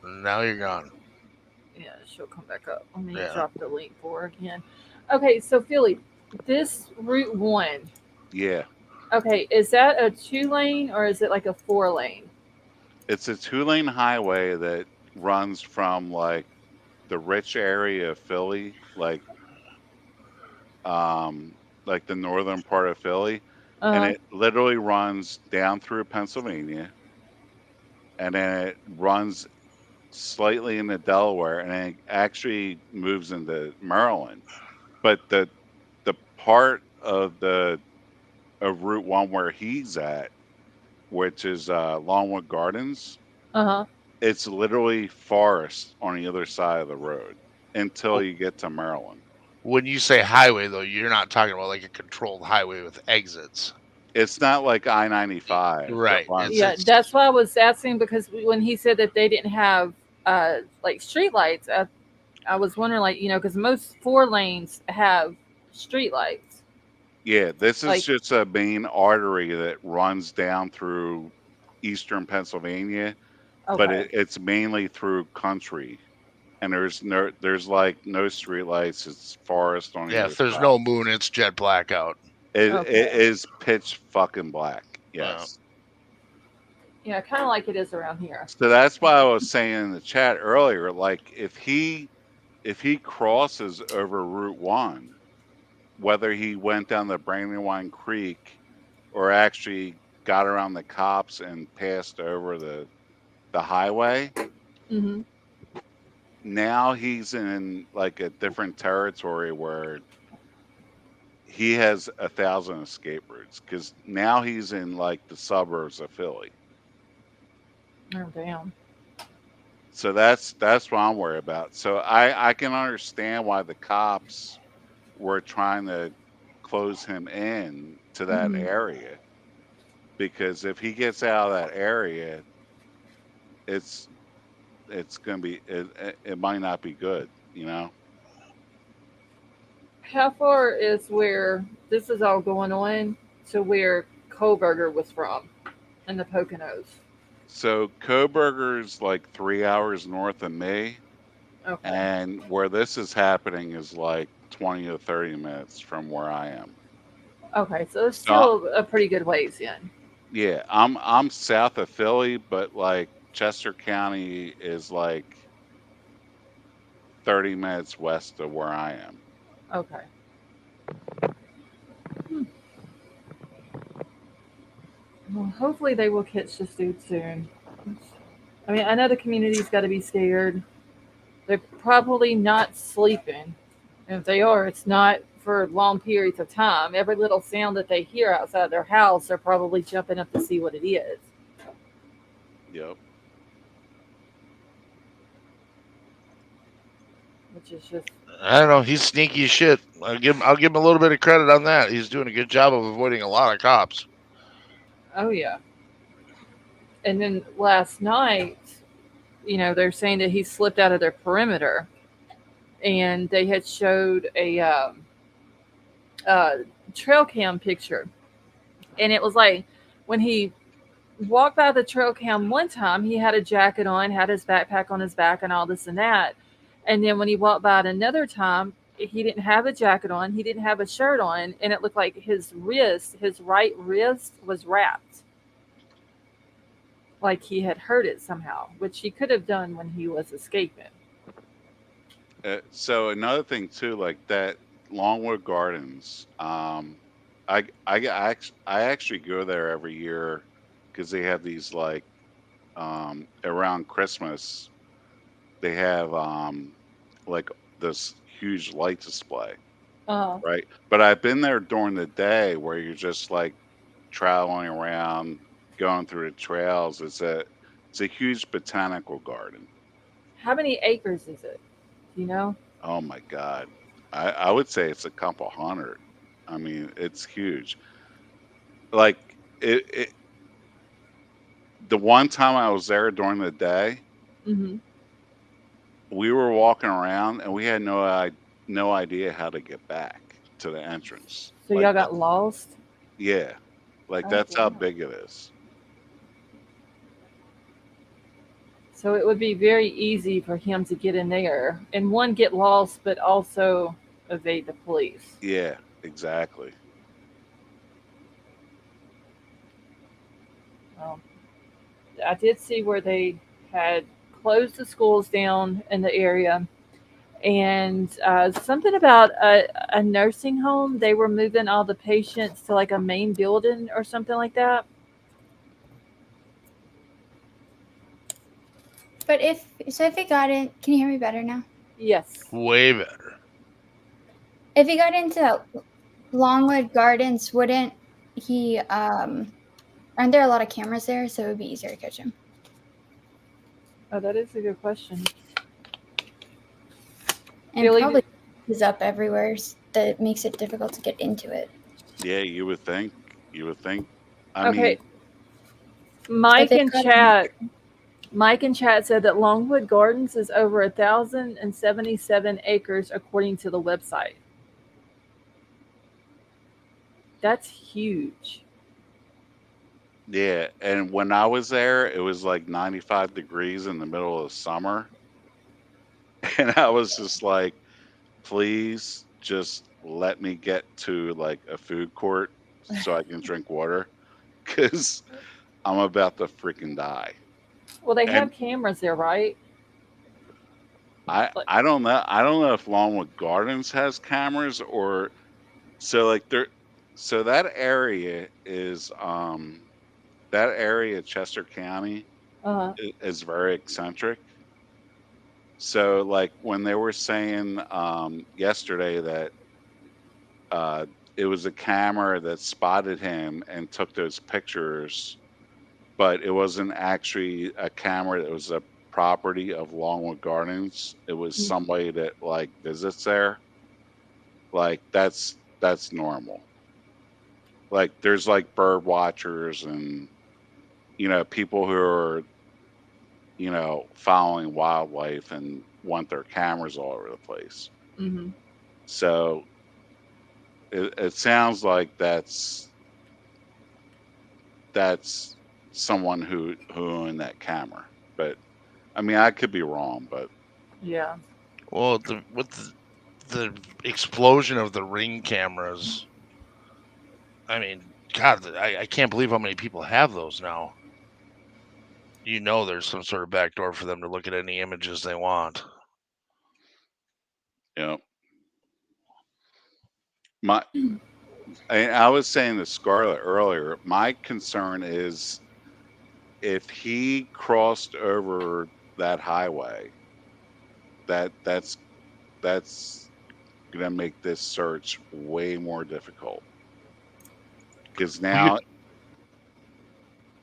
Now you're gone. Yeah, she'll come back up. Let me Yeah. drop the link for her again. Okay, so Philly, this Route 1, Yeah, okay, is that a 2-lane or is it like a 4-lane? it's a 2-lane highway that runs from like the rich area of Philly, like like the northern part of Philly, and Uh it literally runs down through Pennsylvania, and then it runs slightly into Delaware, and then it actually moves into Maryland. But the part of the of Route One where he's at, which is Longwood Gardens, huh. it's literally forest on the other side of the road until Oh, you get to Maryland. when you say highway, though, you're not talking about like a controlled highway with exits. It's not like I-95 that Right. runs. Yeah, It's that's why I was asking because when he said that they didn't have like street lights, I was wondering like because most 4 lanes have street lights. Yeah, this is Like just a main artery that runs down through eastern Pennsylvania, but okay, it's mainly through country, and there's like no streetlights. It's forest on the yeah. other If there's side. no moon, it's jet black out. It okay, is pitch fucking black. Yeah. Yes. yeah, kind of like it is around here. So that's why I was saying in the chat earlier, like if he crosses over Route One, whether he went down the Brandywine Creek or actually got around the cops and passed over the highway, Hmm. now he's in like a different territory where he has 1,000 escape routes because now he's in like the suburbs of Philly. Oh damn. So that's what I'm worried about. So I can understand why the cops were trying to close him in to that Hmm. area, because if he gets out of that area, it's it's gonna be it might not be good, you know. How far is where this is all going on to where Kohlberger was from in the Poconos? So Coburger's like 3 hours north of me, Okay. and where this is happening is like 20 to 30 minutes from where I am. Okay, so it's So still a pretty good ways in. yeah, I'm south of Philly, but like Chester County is like 30 minutes west of where I am. Okay. Hmm. Well, hopefully they will catch this dude soon. I mean, I know the community's got to be scared. They're probably not sleeping. And if they are, it's not for long periods of time. Every little sound that they hear outside their house, they're probably jumping up to see what it is, Yep. which is just, I don't know. He's sneaky as shit. I'll give him a little bit of credit on that. He's doing a good job of avoiding a lot of cops. oh, yeah. And then last night, they're saying that he slipped out of their perimeter. And they had showed a uh, trail cam picture. And it was like when he walked by the trail cam one time, he had a jacket on, had his backpack on his back, and all this and that. And then when he walked by it another time, he didn't have a jacket on, he didn't have a shirt on, and it looked like his right wrist was wrapped, like he had hurt it somehow, which he could have done when he was escaping. So another thing too, like that Longwood Gardens, I actually go there every year because they have these like around Christmas they have like this huge light display, Uh, right? But I've been there during the day where you're just like traveling around, going through the trails. It's a huge botanical garden. how many acres is it? Do you know? Oh my God. I would say it's a couple hundred. I mean, it's huge. Like it the one time I was there during the day, Mm-hmm. we were walking around and we had no idea how to get back to the entrance. So Like y'all got lost? yeah. Like Oh that's how wow. big it is. So it would be very easy for him to get in there and one get lost, but also evade the police. Yeah, exactly. Well, I did see where they had closed the schools down in the area, and something about a nursing home. They were moving all the patients to like a main building or something like that. But if he got in, can you hear me better now? Yes. Way better. If he got into Longwood Gardens, wouldn't he? Aren't there a lot of cameras there, so it would be easier to catch him? Oh, that is a good question. And Billy, probably is up everywhere that makes it difficult to get into it. Yeah, you would think. You would think. I okay. mean, Mike they've in got chat. Mike in chat said that Longwood Gardens is over 1,077 acres according to the website. That's huge. yeah. And when I was there, it was like 95 degrees in the middle of summer. And I was just like, please just let me get to like a food court so I can drink water because I'm about to freaking die. Well, they And have cameras there, right? I don't know. I don't know if Longwood Gardens has cameras or so like there. So that area is that area, Chester County, Uh, is very eccentric. So like when they were saying yesterday that uh, it was a camera that spotted him and took those pictures, but it wasn't actually a camera. It was a property of Longwood Gardens. It was somebody that like visits there. Like that's normal. Like there's like bird watchers and people who are following wildlife and want their cameras all over the place. mm-hmm. So it sounds like that's someone who owned that camera. But I mean, I could be wrong, but Yeah. Well, with the explosion of the Ring cameras, I mean, God, I can't believe how many people have those now. There's some sort of backdoor for them to look at any images they want. my I was saying to Scarlett earlier, my concern is if he crossed over that highway, that's gonna make this search way more difficult. Because now,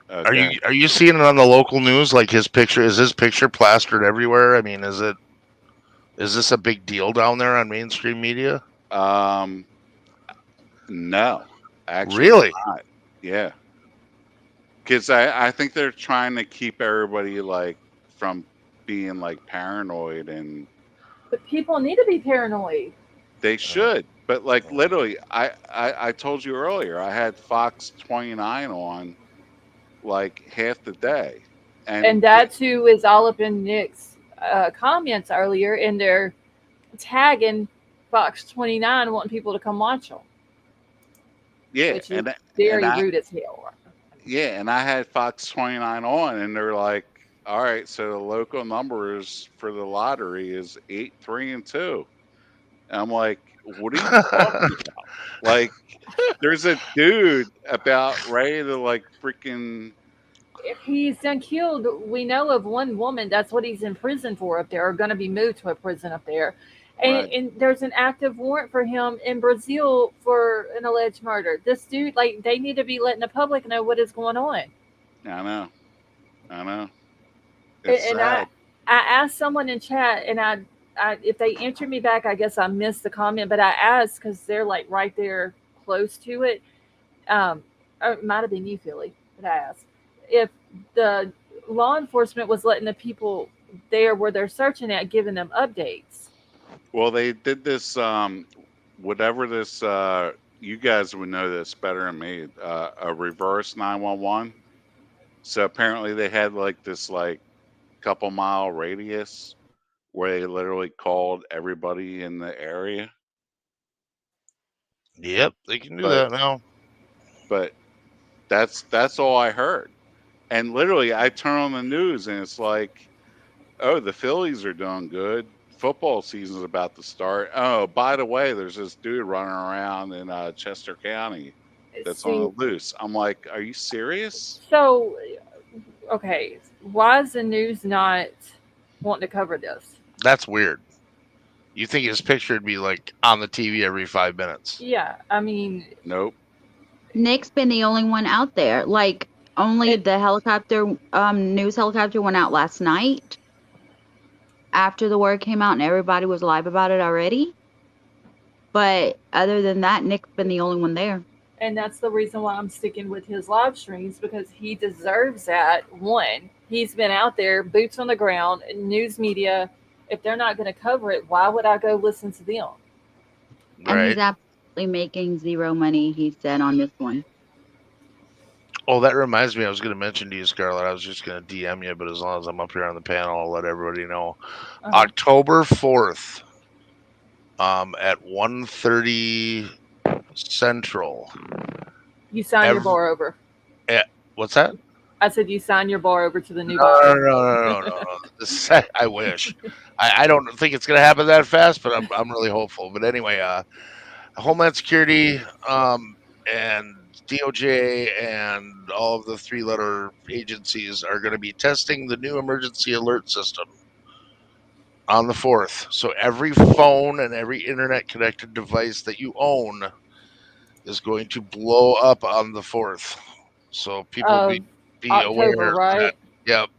Are go ahead. you seeing it on the local news? Like his picture is his picture plastered everywhere? I mean, is this a big deal down there on mainstream media? No, actually Really? not. Yeah, because I think they're trying to keep everybody like from being like paranoid, and But people need to be paranoid. they should. But like literally, I told you earlier, I had Fox 29 on like half the day, and And that's who is all up in Nick's comments earlier, and they're tagging Fox 29, wanting people to come watch them, yeah, which is and very I rude as hell. yeah, and I had Fox 29 on, and they're like, all right, so the local numbers for the lottery is 8, 3, and 2. And I'm like, what are you talking about? Like, there's a dude about ready to like freaking If he's done killed, we know of one woman. That's what he's in prison for up there, or going to be moved to a prison up there. right. And there's an active warrant for him in Brazil for an alleged murder. This dude, like, they need to be letting the public know what is going on. I know, I know. And, It's and I, sad. I asked someone in chat, and if they answered me back, I guess I missed the comment, but I asked because they're like right there close to it. Or it might have been you, Philly, that I asked if the law enforcement was letting the people there where they're searching at giving them updates. Well, they did this, whatever this, you guys would know this better than me, a reverse 911. So apparently they had like this like couple mile radius where they literally called everybody in the area. Yep, they can do But that now. but that's all I heard. And literally I turn on the news and it's like, oh, the Phillies are doing good. football season's about to start. Oh, by the way, there's this dude running around in Chester County that's on See, a loose. I'm like, are you serious? so okay, why is the news not wanting to cover this? That's weird. You think his picture would be like on the TV every 5 minutes? Yeah, I mean, Nope. Nick's been the only one out there. Like only It- the helicopter, news helicopter went out last night after the word came out, and everybody was live about it already. But other than that, Nick's been the only one there. and that's the reason why I'm sticking with his live streams, because he deserves that. One, he's been out there, boots on the ground, news media. If they're not going to cover it, why would I go listen to them? And he's Right. absolutely making zero money, he said on this one. Oh, that reminds me. I was going to mention to you, Scarlett. I was just going to DM you, but as long as I'm up here on the panel, I'll let everybody know. Uh-huh. October 4th, at 1:30 Central. You sign your Every, bar over. what's that? I said you sign your bar over to the new No, bar. no. I wish. I don't think it's going to happen that fast, but I'm really hopeful. But anyway, Homeland Security, and DOJ and all of the three-letter agencies are going to be testing the new emergency alert system on the 4th. So every phone and every internet-connected device that you own is going to blow up on the 4th. So people be October, aware that, right? yep,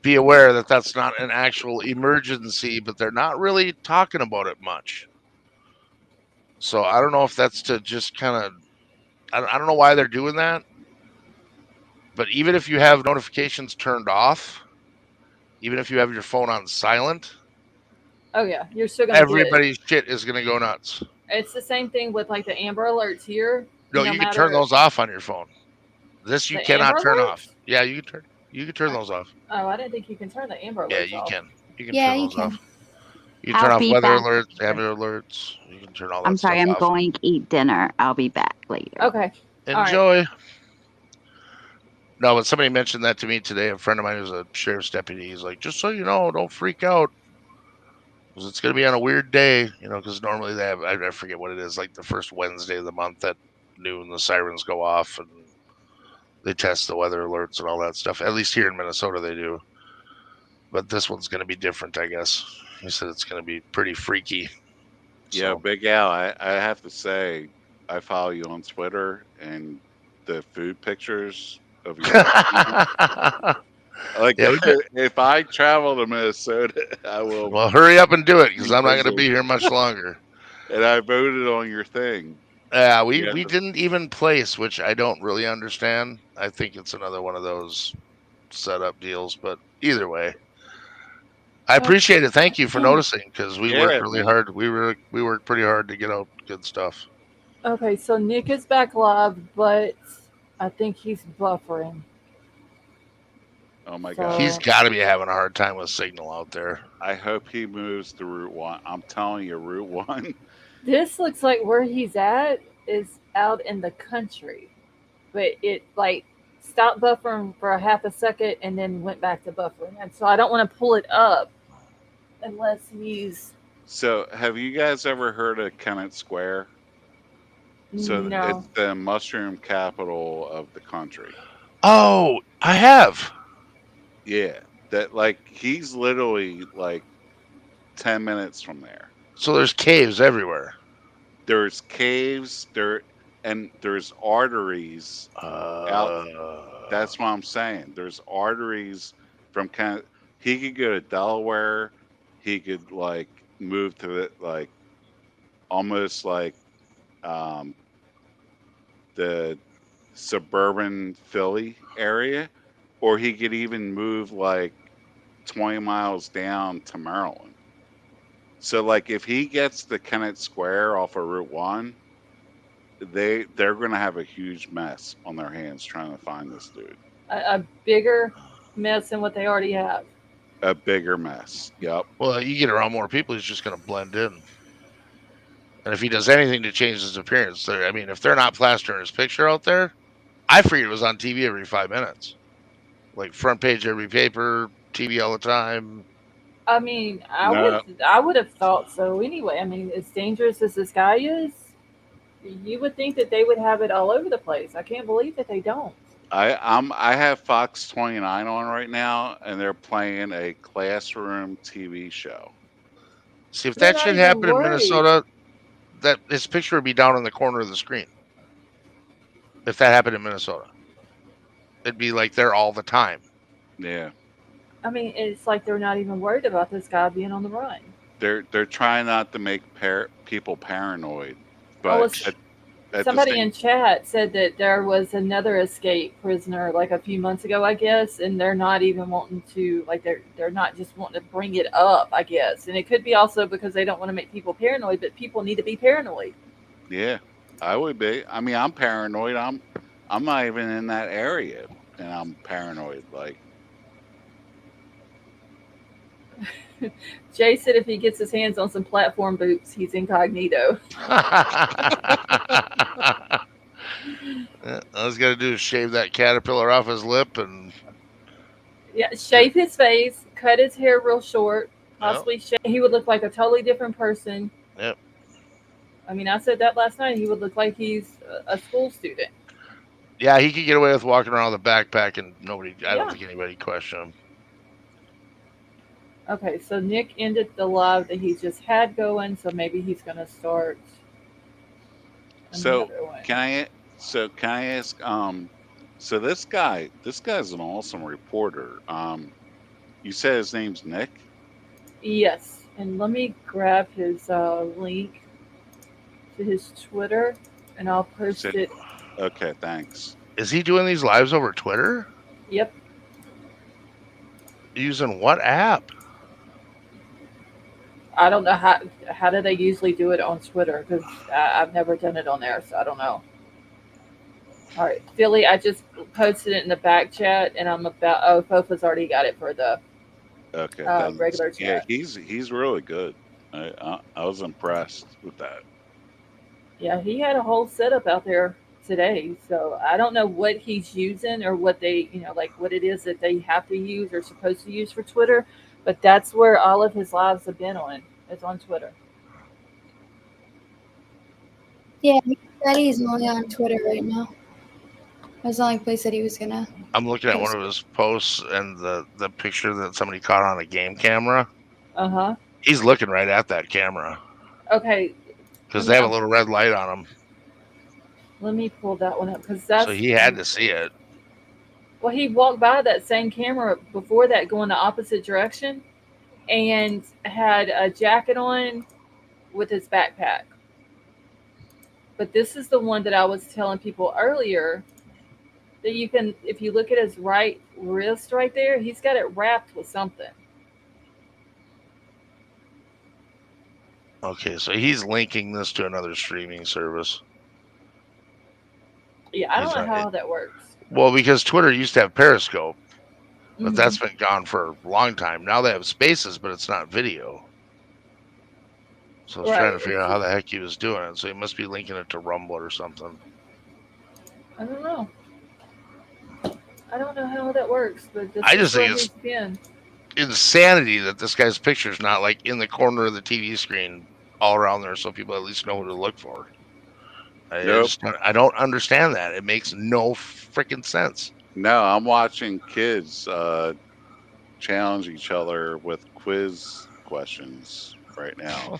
be aware that that's not an actual emergency, but they're not really talking about it much. So I don't know if that's to just kind of, I don't know why they're doing that. But even if you have notifications turned off, even if you have your phone on silent, Oh yeah, you're still gonna get. everybody's shit is going to go nuts. It's the same thing with like the Amber Alerts here. No, No you can turn matter those off on your phone. This you the cannot Amber turn off. Alerts. Yeah, you can turn those off. Oh, I didn't think you can turn the Amber Yeah, Alerts you off. can. You can Yeah, turn you those can. off. You can turn I'll off be weather back. alerts, amber alerts. You can turn all that I'm sorry, stuff I'm off. going to eat dinner. I'll be back later. Okay. All right. Enjoy. No, but somebody mentioned that to me today. A friend of mine who's a sheriff's deputy. He's like, just so you know, don't freak out. Because it's going to be on a weird day, because normally they have, I forget what it is, like the first Wednesday of the month at noon, the sirens go off and they test the weather alerts and all that stuff. At least here in Minnesota, they do. But this one's going to be different, I guess. He said it's going to be pretty freaky. Yeah, So. Big Al, I have to say, I follow you on Twitter, and the food pictures of your restaurant. Like, Yeah, we did. if I travel to Minnesota, I will Well, hurry up and do it because I'm not going to visit. be here much longer. And I voted on your thing. Yeah, You we got didn't even place, which I don't really understand. I think it's another one of those setup deals, but either way, I appreciate it. Thank you for noticing because we worked Yeah, really man. hard. We worked pretty hard to get out good stuff. Okay, so Nick is back live, but I think he's buffering. Oh my So- God. He's got to be having a hard time with signal out there. I hope he moves to Route 1. I'm telling you, Route 1. This looks like where he's at is out in the country, but it like stopped buffering for a half a second and then went back to buffering. And so I don't want to pull it up unless he's So, have you guys ever heard of Kennett Square? So, no. it's the mushroom capital of the country. Oh, I have. Yeah, that like he's literally like 10 minutes from there. So there's caves everywhere. There's caves and there's arteries out. That's what I'm saying. There's arteries from kind of. He could go to Delaware. He could like move to the like almost like um, the suburban Philly area, or he could even move like 20 miles down to Maryland. So like if he gets the Kennett Square off of Route 1, they're going to have a huge mess on their hands trying to find this dude. A bigger mess than what they already have. A bigger mess. Yep. Well, you get around more people, he's just going to blend in. And if he does anything to change his appearance, I mean, if they're not plastering his picture out there, I figured it was on TV every 5 minutes. Like front page every paper, TV all the time. I mean, No, I would have thought so anyway. I mean, as dangerous as this guy is, you would think that they would have it all over the place. I can't believe that they don't. I have Fox 29 on right now, and they're playing a classroom TV show. See, if They're that not shit even happened in worried. Minnesota, that his picture would be down in the corner of the screen. If that happened in Minnesota, it'd be like there all the time. Yeah, I mean, it's like they're not even worried about this guy being on the run. they're trying not to make people paranoid, Oh, but at the somebody same in chat said that there was another escape prisoner like a few months ago, I guess, and they're not even wanting to like they're not just wanting to bring it up, I guess. And it could be also because they don't want to make people paranoid, but people need to be paranoid. yeah, I would be. I mean, I'm paranoid. I'm not even in that area, and I'm paranoid. Like, Jay said if he gets his hands on some platform boots, he's incognito. All he's got to do is shave that caterpillar off his lip, and Yeah, shave his face, cut his hair real short, yep, possibly shave. He would look like a totally different person. yep. I mean, I said that last night. He would look like he's a school student. Yeah, he could get away with walking around with a backpack, and nobody. I don't Yeah. think anybody question him. Okay, so Nick ended the live that he just had going, so maybe he's going to start so another one. can I ask? So this guy's an awesome reporter. You said his name's Nick. Yes, and let me grab his link to his Twitter, and I'll post So, it. okay, thanks. Is he doing these lives over Twitter? Yep. Using what app? I don't know how do they usually do it on Twitter because I've never done it on there, so I don't know. All right, Philly, I just posted it in the back chat, and I'm about. Oh, Fofa's already got it for the Okay, thanks. regular Yeah, chat. he's really good. I was impressed with that. Yeah, he had a whole setup out there today, so I don't know what he's using or what they, like what it is that they have to use or supposed to use for Twitter, but that's where all of his lives have been on. It's on Twitter. Yeah, he said he's only on Twitter right now. That's the only place that he was gonna. I'm looking at one of his posts and the picture that somebody caught on a game camera. Uh-huh. He's looking right at that camera Okay. because they have a little red light on him. Let me pull that one up because that's. So he had to see it. Well, he walked by that same camera before that, going the opposite direction, and had a jacket on with his backpack. But this is the one that I was telling people earlier that you can, if you look at his right wrist right there, he's got it wrapped with something. Okay, so he's linking this to another streaming service. Yeah, I don't know how that works. Well, because Twitter used to have Periscope, but Mhm. that's been gone for a long time. Now they have Spaces, but it's not video. So I was trying to figure out how the heck he was doing it. So he must be linking it to Rumble or something. I don't know. I don't know how that works, but this I just is where think he's it's been. insanity that this guy's picture is not like in the corner of the TV screen all around there, so people at least know who to look for. I don't understand that. It makes no freaking sense. No, I'm watching kids challenge each other with quiz questions right now.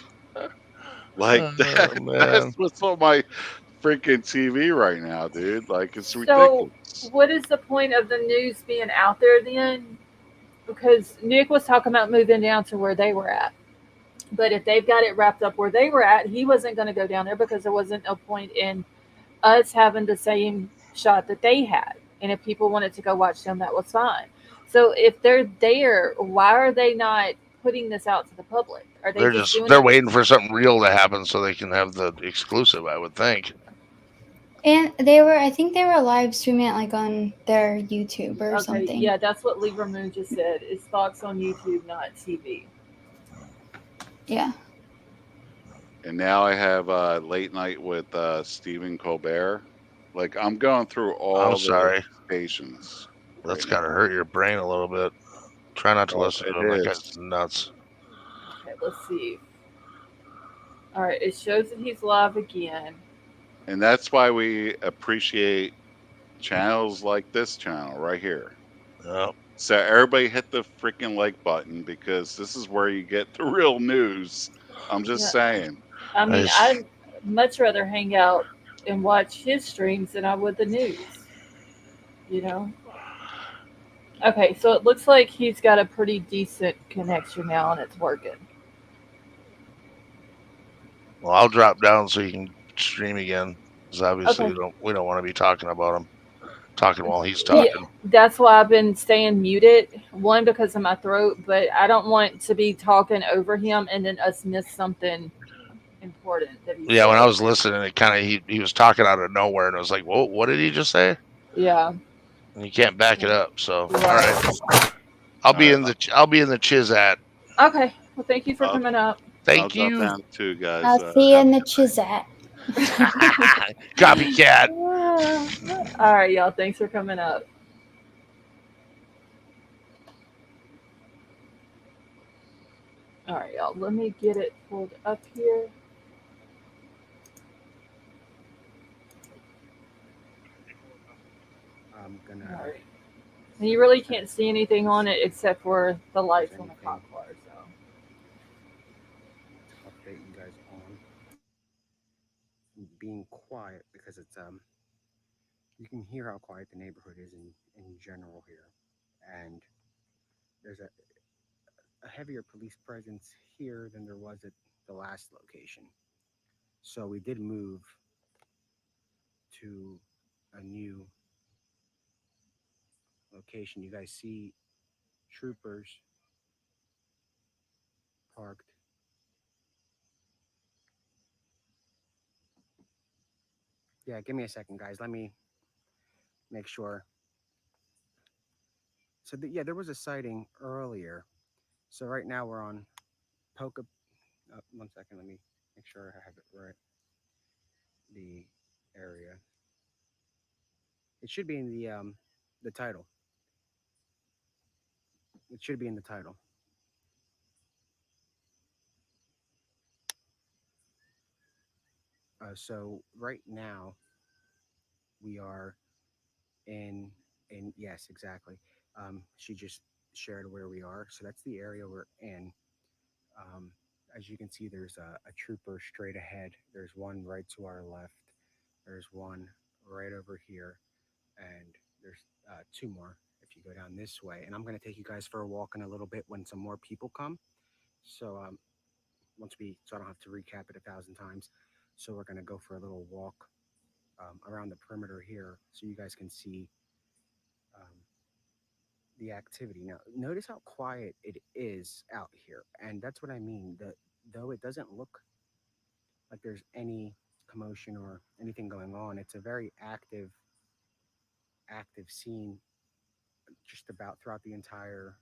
Like that's what's on my freaking TV right now, dude. Like it's ridiculous. So, what is the point of the news being out there then? Because Nick was talking about moving down to where they were at. But if they've got it wrapped up where they were at, he wasn't going to go down there because there wasn't no point in us having the same shot that they had. And if people wanted to go watch them, that was fine. So if they're there, why are they not putting this out to the public? Are they they're waiting for something real to happen so they can have the exclusive, I would think. And I think they were live streaming it like on their YouTube or something. Yeah, that's what Libra Moon just said. It's Fox on YouTube, not TV. Yeah. And now I have late night with Stephen Colbert. Like I'm going through all the stations. That's got to hurt your brain a little bit. Try not to listen to him. That guy's nuts. let's see. All right, it shows that he's live again. And that's why we appreciate channels like this channel right here. Yep. So everybody hit the freaking like button because this is where you get the real news. I'm just Yeah, saying. I I mean, just, I'd much rather hang out and watch his streams than I would the news. You know. Okay, so it looks like he's got a pretty decent connection now, and it's working. well, I'll drop down so you can stream again. Because obviously Okay. we don't want to be talking about him, talking while he's Yeah, talking. that's why I've been staying muted. One, because of my throat, but I don't want to be talking over him and then us miss something important that he Yeah, when I said. was listening, it kind of he was talking out of nowhere, and it was like, "Whoa, what did he just say?" Yeah. And you can't back it up. So, all right, Right. All right. I'll be in the Chizat. Okay. Well, thank you for I'll, coming up. I'll Thank drop you. down too, guys. I'll see you Have in a the good night. Chizat. Copycat. All right, y'all. Thanks for coming up. All right, y'all. Let me get it pulled up here. I'm All gonna right. And you really can't see anything on it except for the if there's lights on the anything cop car. So. to update you guys on. Being quiet because it's you can hear how quiet the neighborhood is in general here, and there's a heavier police presence here than there was at the last location. So we did move to a new location. You guys see troopers parked. Yeah, give me a second, guys. Let me make sure. So yeah, there was a sighting earlier. So right now we're on Poca. 1 second. Let me make sure I have it right. The area. It should be in the title. It should be in the title. So right now we are in yes, exactly. She just shared where we are. So that's the area we're in. Um, as you can see, there's a trooper straight ahead. There's one right to our left. There's one right over here, and there's two more if you go down this way. And I'm going to take you guys for a walk in a little bit when some more people come. So so I don't have to recap it 1,000 times. So we're going to go for a little walk around the perimeter here, so you guys can see um, the activity. Now, notice how quiet it is out here, and that's what I mean. That though it doesn't look like there's any commotion or anything going on, it's a very active scene just about throughout the entire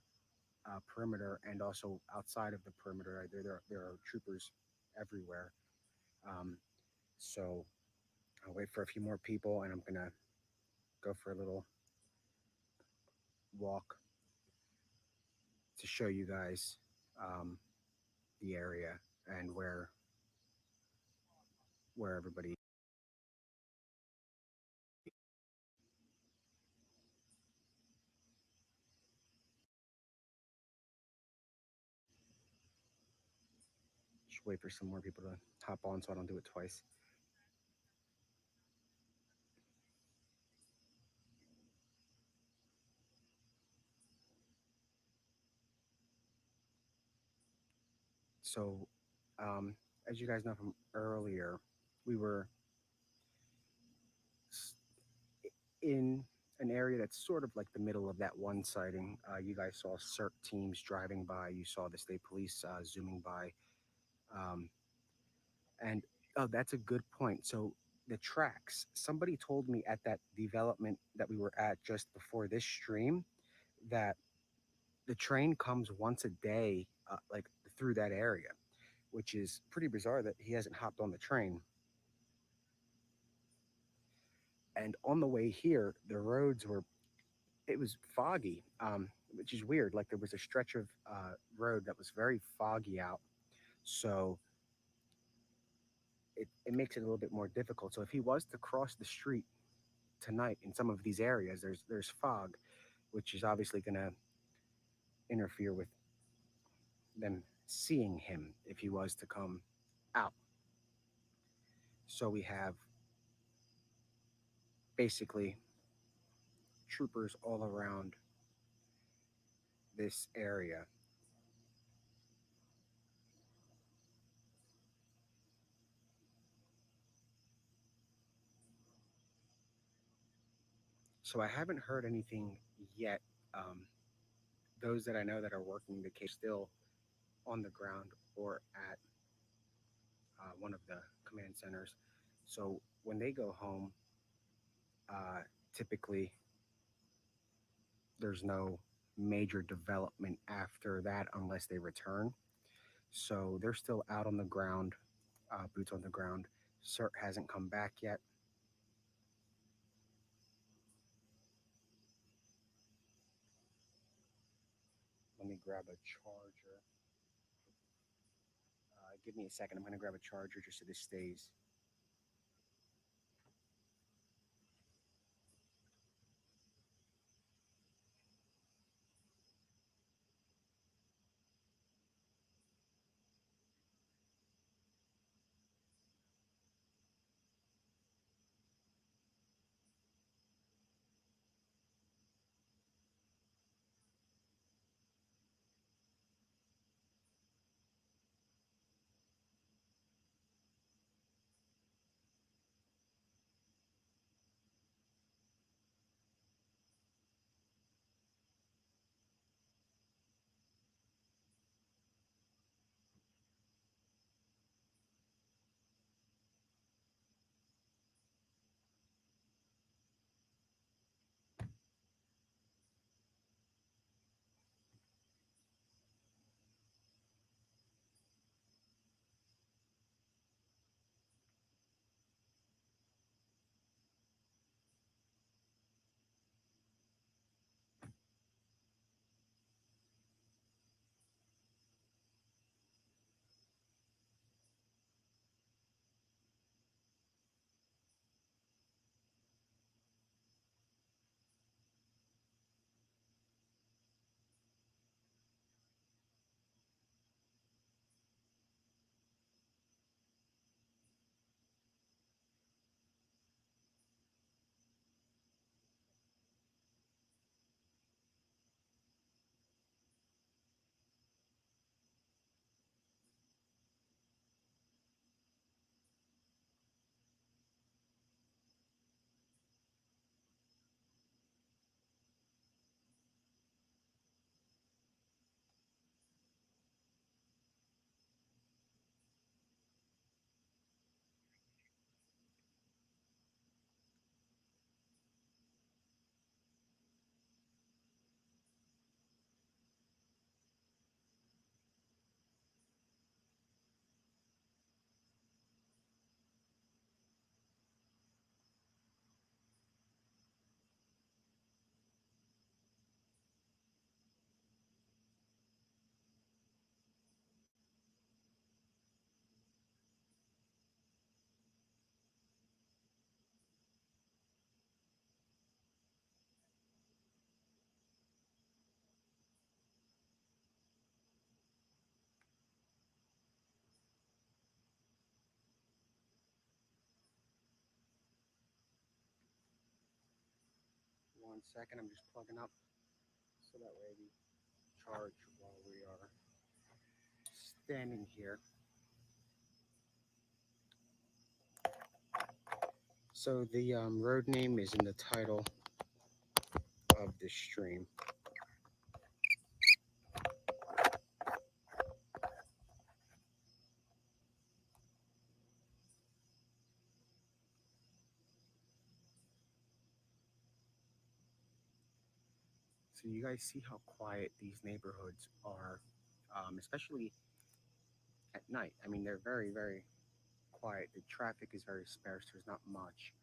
perimeter and also outside of the perimeter. There are troopers everywhere. Um, so I'll wait for a few more people, and I'm gonna go for a little walk to show you guys um, the area and where everybody. Just wait for some more people to hop on so I don't do it twice. So, um, as you guys know from earlier, we were in an area that's sort of like the middle of that one sighting. You guys saw CERT teams driving by. You saw the state police zooming by. Um, and oh, that's a good point. So the tracks. Somebody told me at that development that we were at just before this stream that the train comes once a day, like through that area, which is pretty bizarre that he hasn't hopped on the train. And on the way here, the roads were it was foggy, which is weird. Like there was a stretch of road that was very foggy out, So it makes it a little bit more difficult. So if he was to cross the street tonight in some of these areas, there's fog, which is obviously going to interfere with them seeing him if he was to come out. So we have basically troopers all around this area. So I haven't heard anything yet. Um, those that I know that are working the case still on the ground or at one of the command centers. So when they go home, uh, typically there's no major development after that unless they return. So they're still out on the ground, boots on the ground. CERT hasn't come back yet. Let me grab a charger. Give me a second. I'm going to grab a charger just so this stays. One second, I'm just plugging up so that way we charge while we are standing here. So the road name is in the title of the stream. So you guys see how quiet these neighborhoods are, especially at night. I mean, they're very, very quiet. The traffic is very sparse. There's not much.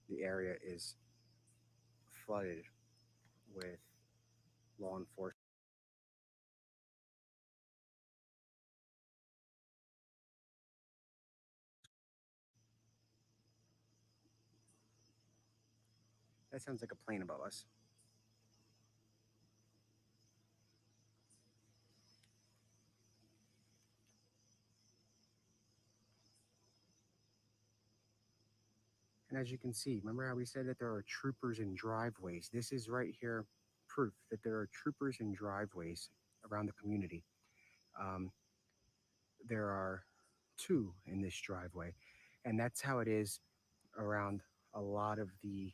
The area is flooded with law enforcement. That sounds like a plane above us. And as you can see, remember how we said that there are troopers in driveways? This is right here proof that there are troopers in driveways around the community. Um, there are two in this driveway, and that's how it is around a lot of the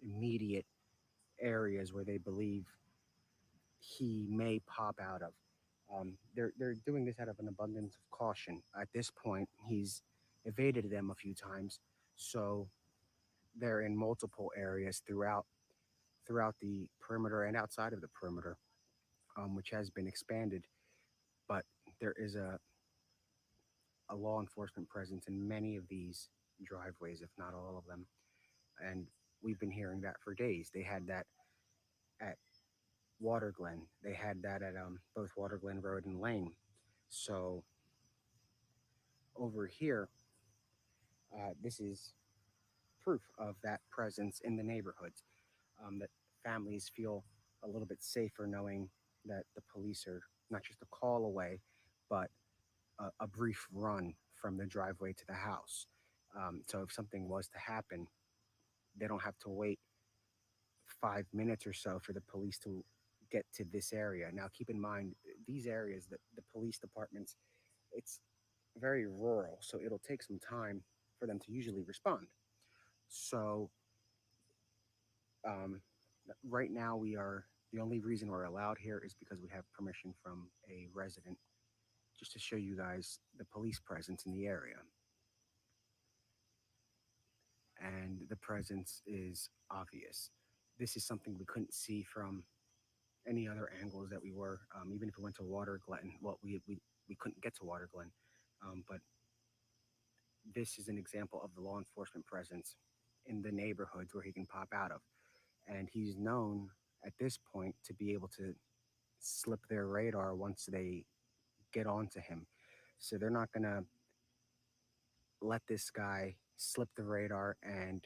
immediate areas where they believe he may pop out of. They're doing this out of an abundance of caution. At this point, he's evaded them a few times, so they're in multiple areas throughout the perimeter and outside of the perimeter, which has been expanded. But there is a law enforcement presence in many of these driveways, if not all of them. And we've been hearing that for days. They had that at Water Glen. They had that at both Water Glen Road and Lane. So over here, this is proof of that presence in the neighborhoods. That families feel a little bit safer knowing that the police are not just a call away, but a brief run from the driveway to the house. So if something was to happen, they don't have to wait 5 minutes or so for the police to get to this area. Now, keep in mind, these areas, the police departments, it's very rural, so it'll take some time for them to usually respond. So, um, right now, the only reason we're allowed here is because we have permission from a resident, just to show you guys the police presence in the area. And the presence is obvious. This is something we couldn't see from any other angles that we were, even if we went to Water Glen. Well, we couldn't get to Water Glen, but this is an example of the law enforcement presence in the neighborhoods where he can pop out of. And he's known at this point to be able to slip their radar once they get onto him. So they're not going to let this guy slip the radar and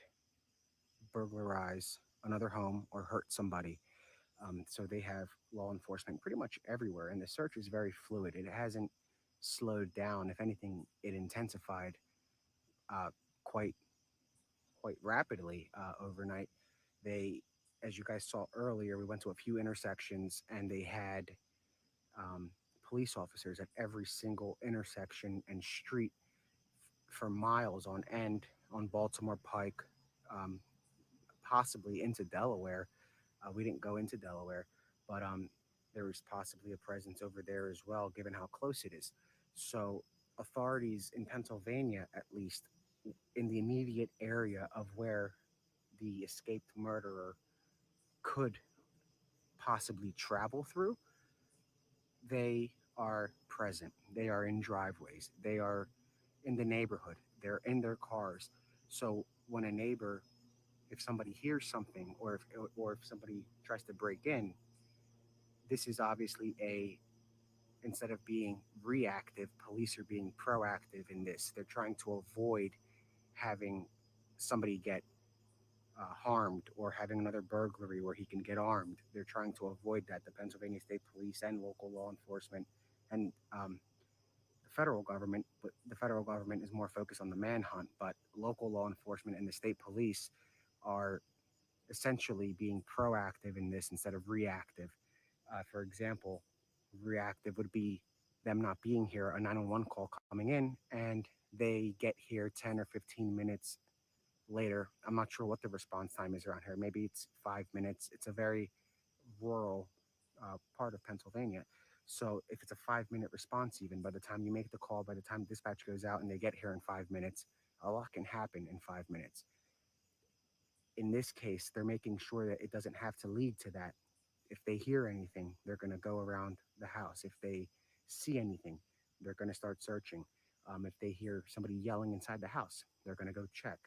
burglarize another home or hurt somebody. So they have law enforcement pretty much everywhere, and the search is very fluid. It hasn't slowed down. If anything, it intensified uh, quite quite rapidly overnight. They, as you guys saw earlier, we went to a few intersections, and they had um, police officers at every single intersection and street for miles on end on Baltimore Pike, um, possibly into Delaware. We didn't go into Delaware, but there was possibly a presence over there as well, given how close it is. So authorities in Pennsylvania, at least in the immediate area of where the escaped murderer could possibly travel through, they are present. They are in driveways. They are in the neighborhood. They're in their cars. So when a neighbor, if somebody hears something, or if somebody tries to break in, this is obviously a, instead of being reactive, police are being proactive in this. They're trying to avoid having somebody get harmed or having another burglary where he can get armed. They're trying to avoid that. The Pennsylvania State Police and local law enforcement and the federal government, but the federal government is more focused on the manhunt, but local law enforcement and the state police are essentially being proactive in this instead of reactive. For example, reactive would be them not being here, a 911 call coming in, and they get here 10 or 15 minutes later. I'm not sure what the response time is around here. Maybe it's 5 minutes. It's a very rural part of Pennsylvania. So if it's a 5 minute response, even by the time you make the call, by the time dispatch goes out and they get here in 5 minutes, a lot can happen in 5 minutes. In this case, they're making sure that it doesn't have to lead to that. If they hear anything, they're going to go around the house. If they see anything, they're going to start searching. If they hear somebody yelling inside the house, they're going to go check.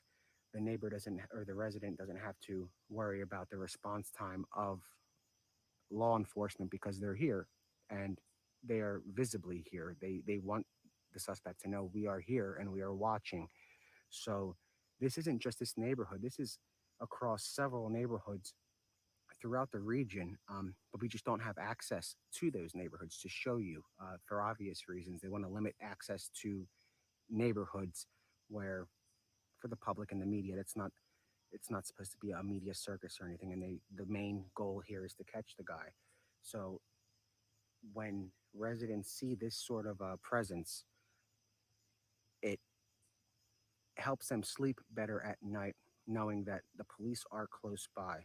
The neighbor doesn't, or the resident doesn't have to worry about the response time of law enforcement because they're here and they are visibly here. They want the suspect to know we are here and we are watching. So this isn't just this neighborhood. This is across several neighborhoods throughout the region, but we just don't have access to those neighborhoods to show you for obvious reasons. They want to limit access to neighborhoods where, for the public and the media, it's not supposed to be a media circus or anything. And the main goal here is to catch the guy. So when residents see this sort of presence, it helps them sleep better at night, knowing that the police are close by.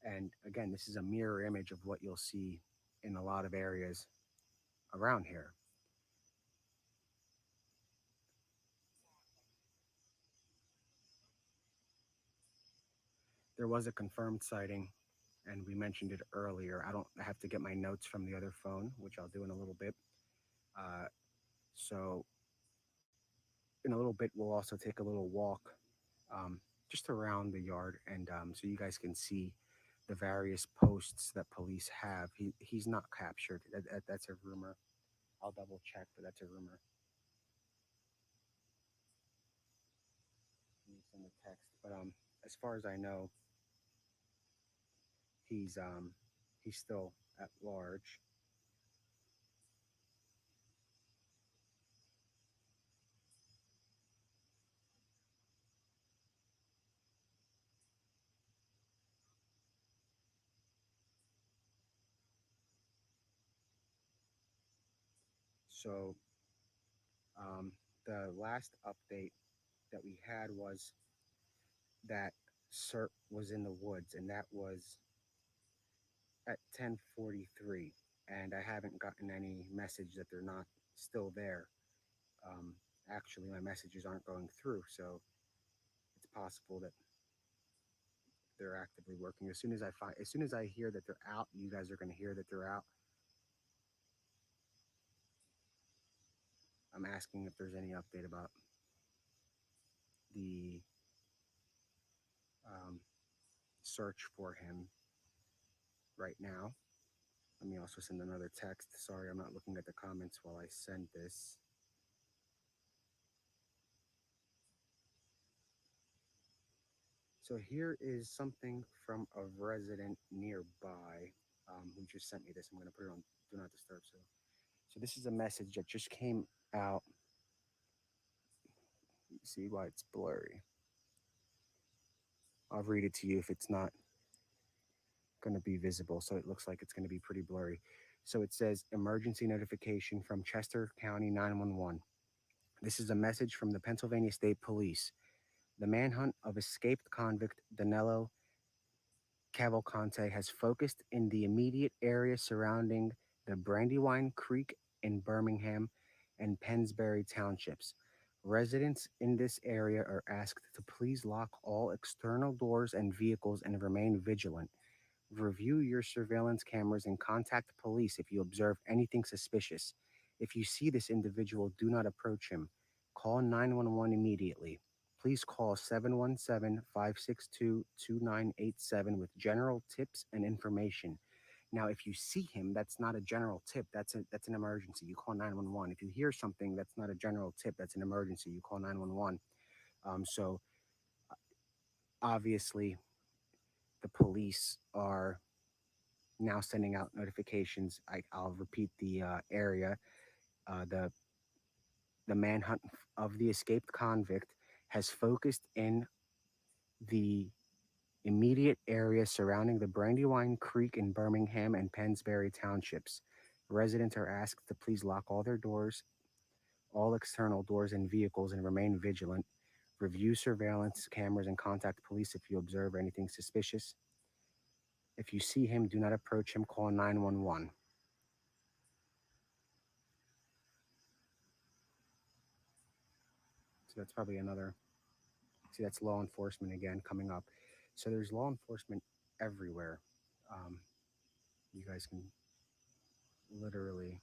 And again, this is a mirror image of what you'll see in a lot of areas around here. There was a confirmed sighting, and we mentioned it earlier. I have to get my notes from the other phone, which I'll do in a little bit. Uh, so in a little bit, we'll also take a little walk um, just around the yard, and so you guys can see the various posts that police have. He's not captured. That's a rumor. I'll double check, but that's a rumor. In the text, but as far as I know, he's um, he's still at large. So the last update that we had was that Sir was in the woods, and that was at 10:43. And I haven't gotten any message that they're not still there. Um, Actually, my messages aren't going through, so it's possible that they're actively working. As soon as I hear that they're out, you guys are going to hear that they're out. I'm asking if there's any update about the um, search for him right now. Let me also send another text. Sorry, I'm not looking at the comments while I send this. So here is something from a resident nearby who just sent me this. I'm going to put it on Do Not Disturb. So this is a message that just came out. You see why it's blurry. I'll read it to you if it's not going to be visible. So it looks like it's going to be pretty blurry. So it says emergency notification from Chester County 911. This is a message from the Pennsylvania State Police. The manhunt of escaped convict Danelo Calvalcante has focused in the immediate area surrounding the Brandywine Creek in Birmingham and Pennsbury townships. Residents in this area are asked to please lock all external doors and vehicles and remain vigilant. Review your surveillance cameras and contact police if you observe anything suspicious. If you see this individual, do not approach him. Call 911 immediately. Please call 717-562-2987 with general tips and information. Now, if you see him, that's not a general tip. That's an emergency. You call 911. If you hear something, that's not a general tip. That's an emergency. You call 911. So obviously, the police are now sending out notifications. I'll repeat the area. The manhunt of the escaped convict has focused in the immediate area surrounding the Brandywine Creek in Birmingham and Pennsbury townships. Residents are asked to please lock all their doors, all external doors and vehicles, and remain vigilant. Review surveillance cameras and contact police if you observe anything suspicious. If you see him, do not approach him. Call 911. So that's probably another. See, that's law enforcement again coming up. So there's law enforcement everywhere. You guys can literally.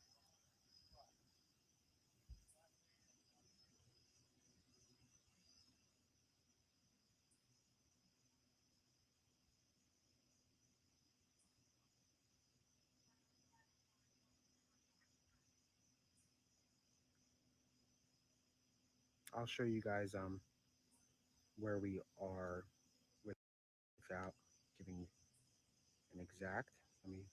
I'll show you guys where we are without giving an exact. Let me.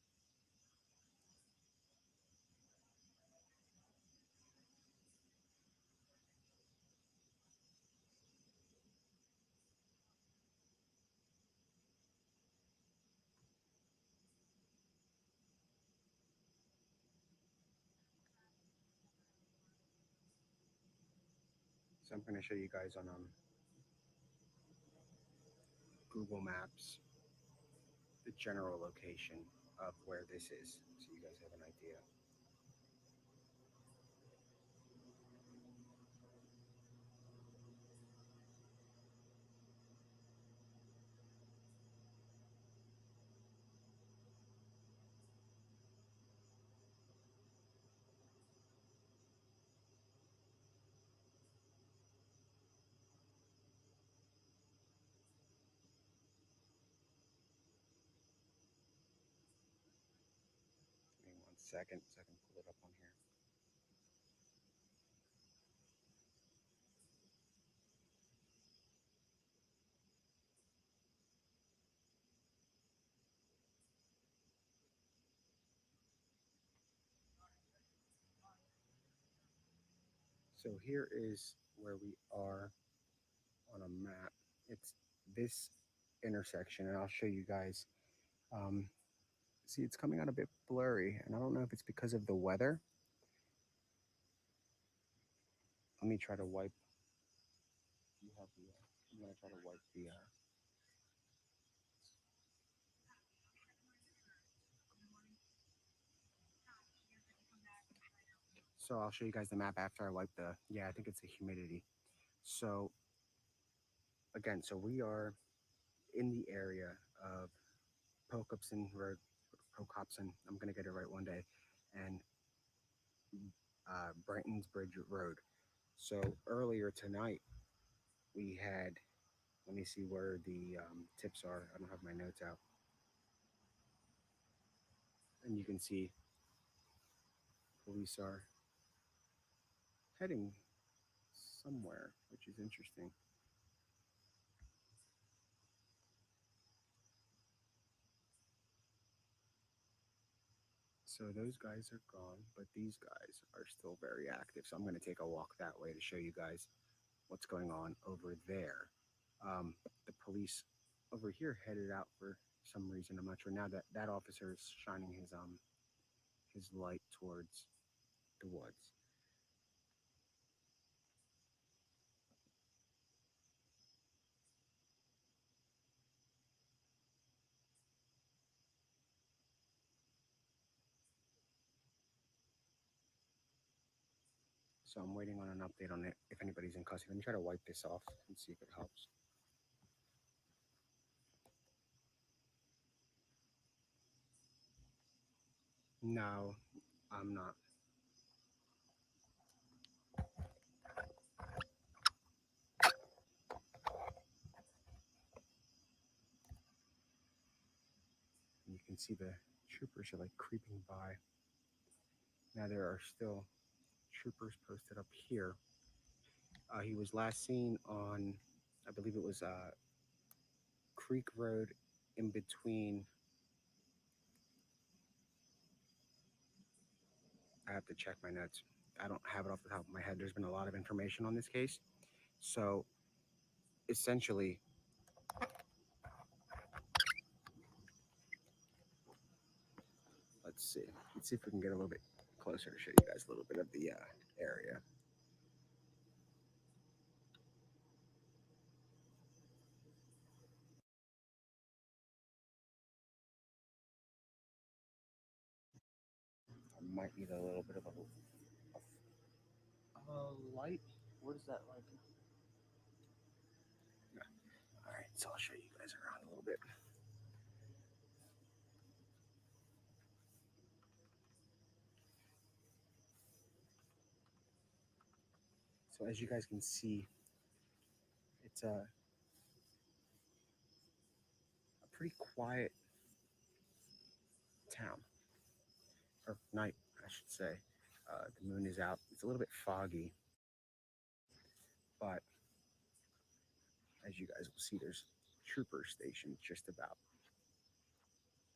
So I'm going to show you guys on Google Maps the general location of where this is, so you guys have an idea. Give me 1 second so I can pull it up on here. So here is where we are on a map. It's this intersection, and I'll show you guys. Um, See, it's coming out a bit blurry, and I don't know if it's because of the weather. Let me try to wipe. You have the. I'm gonna try to wipe the. So I'll show you guys the map after I wipe the. Yeah, I think it's the humidity. So again, so we are in the area of Pocopson Road, Pocopson. I'm gonna get it right one day, and Brighton's Bridge Road. So earlier tonight, we had. Let me see where the tips are. I don't have my notes out, and you can see police are heading somewhere, which is interesting. So those guys are gone, but these guys are still very active. So I'm going to take a walk that way to show you guys what's going on over there. The police over here headed out for some reason. I'm not sure. Now that that officer is shining his light towards the woods. So I'm waiting on an update on it if anybody's in custody. Let me try to wipe this off and see if it helps. No, I'm not. You can see the troopers are like creeping by. Now there are still troopers posted up here. He was last seen on, I believe it was Creek Road in between. I have to check my notes. I don't have it off the top of my head. There's been a lot of information on this case. So essentially, let's see. Let's see if we can get a little bit closer to show you guys a little bit of the area. I might need a little bit of a light. What is that like? Yeah. All right, so I'll show you guys around a little bit. So as you guys can see, it's a pretty quiet town, or night, I should say. The moon is out. It's a little bit foggy, but as you guys will see, there's trooper stationed just about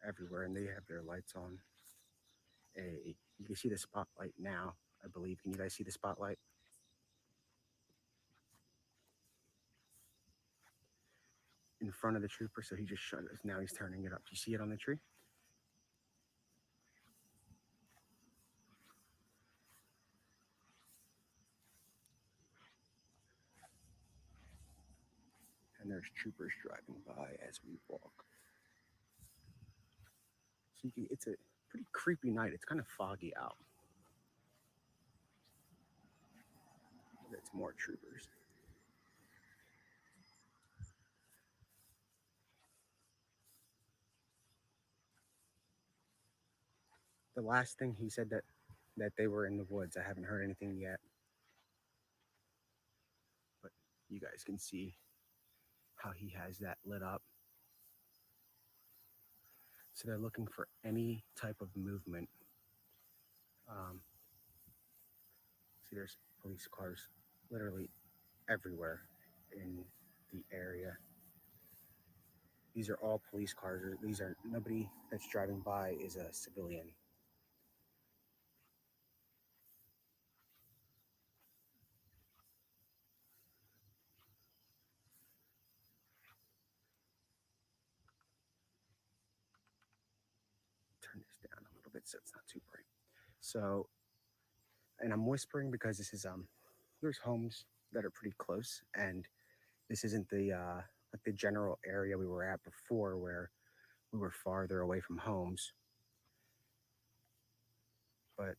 everywhere, and they have their lights on. You can see the spotlight now, I believe. Can you guys see the spotlight? In front of the trooper, so he just shut it. Now he's turning it up. Do you see it on the tree? And there's troopers driving by as we walk. So it's a pretty creepy night. It's kind of foggy out. That's more troopers. The last thing he said that they were in the woods. I haven't heard anything yet, but you guys can see how he has that lit up. So they're looking for any type of movement. See, there's police cars literally everywhere in the area. These are all police cars. These are nobody that's driving by is a civilian. Turn this down a little bit so it's not too bright. So, and I'm whispering because this is there's homes that are pretty close, and this isn't the like the general area we were at before where we were farther away from homes. But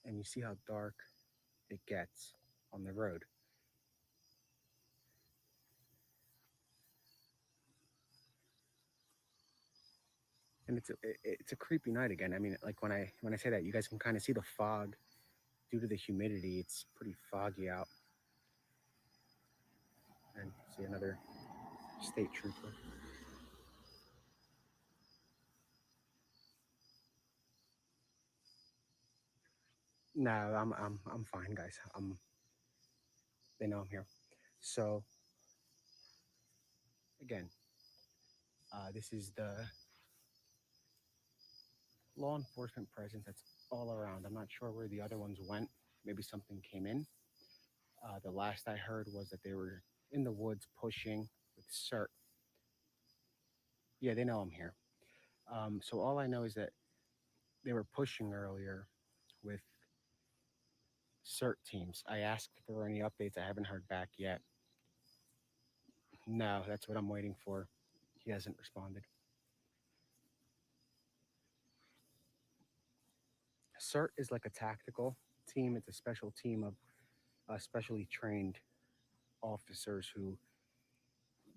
and you see how dark it gets on the road. And it's a creepy night again. I mean, like when I say that, you guys can kind of see the fog due to the humidity. It's pretty foggy out. And see another state trooper. No, I'm fine, guys. They know I'm here. So again, this is the law enforcement presence that's all around. I'm not sure where the other ones went. Maybe something came in. The last I heard was that they were in the woods pushing with CERT. Yeah, they know I'm here. So all I know is that they were pushing earlier with CERT teams. I asked if there were any updates. I haven't heard back yet. No, that's what I'm waiting for. He hasn't responded. CERT is like a tactical team. It's a special team of specially trained officers who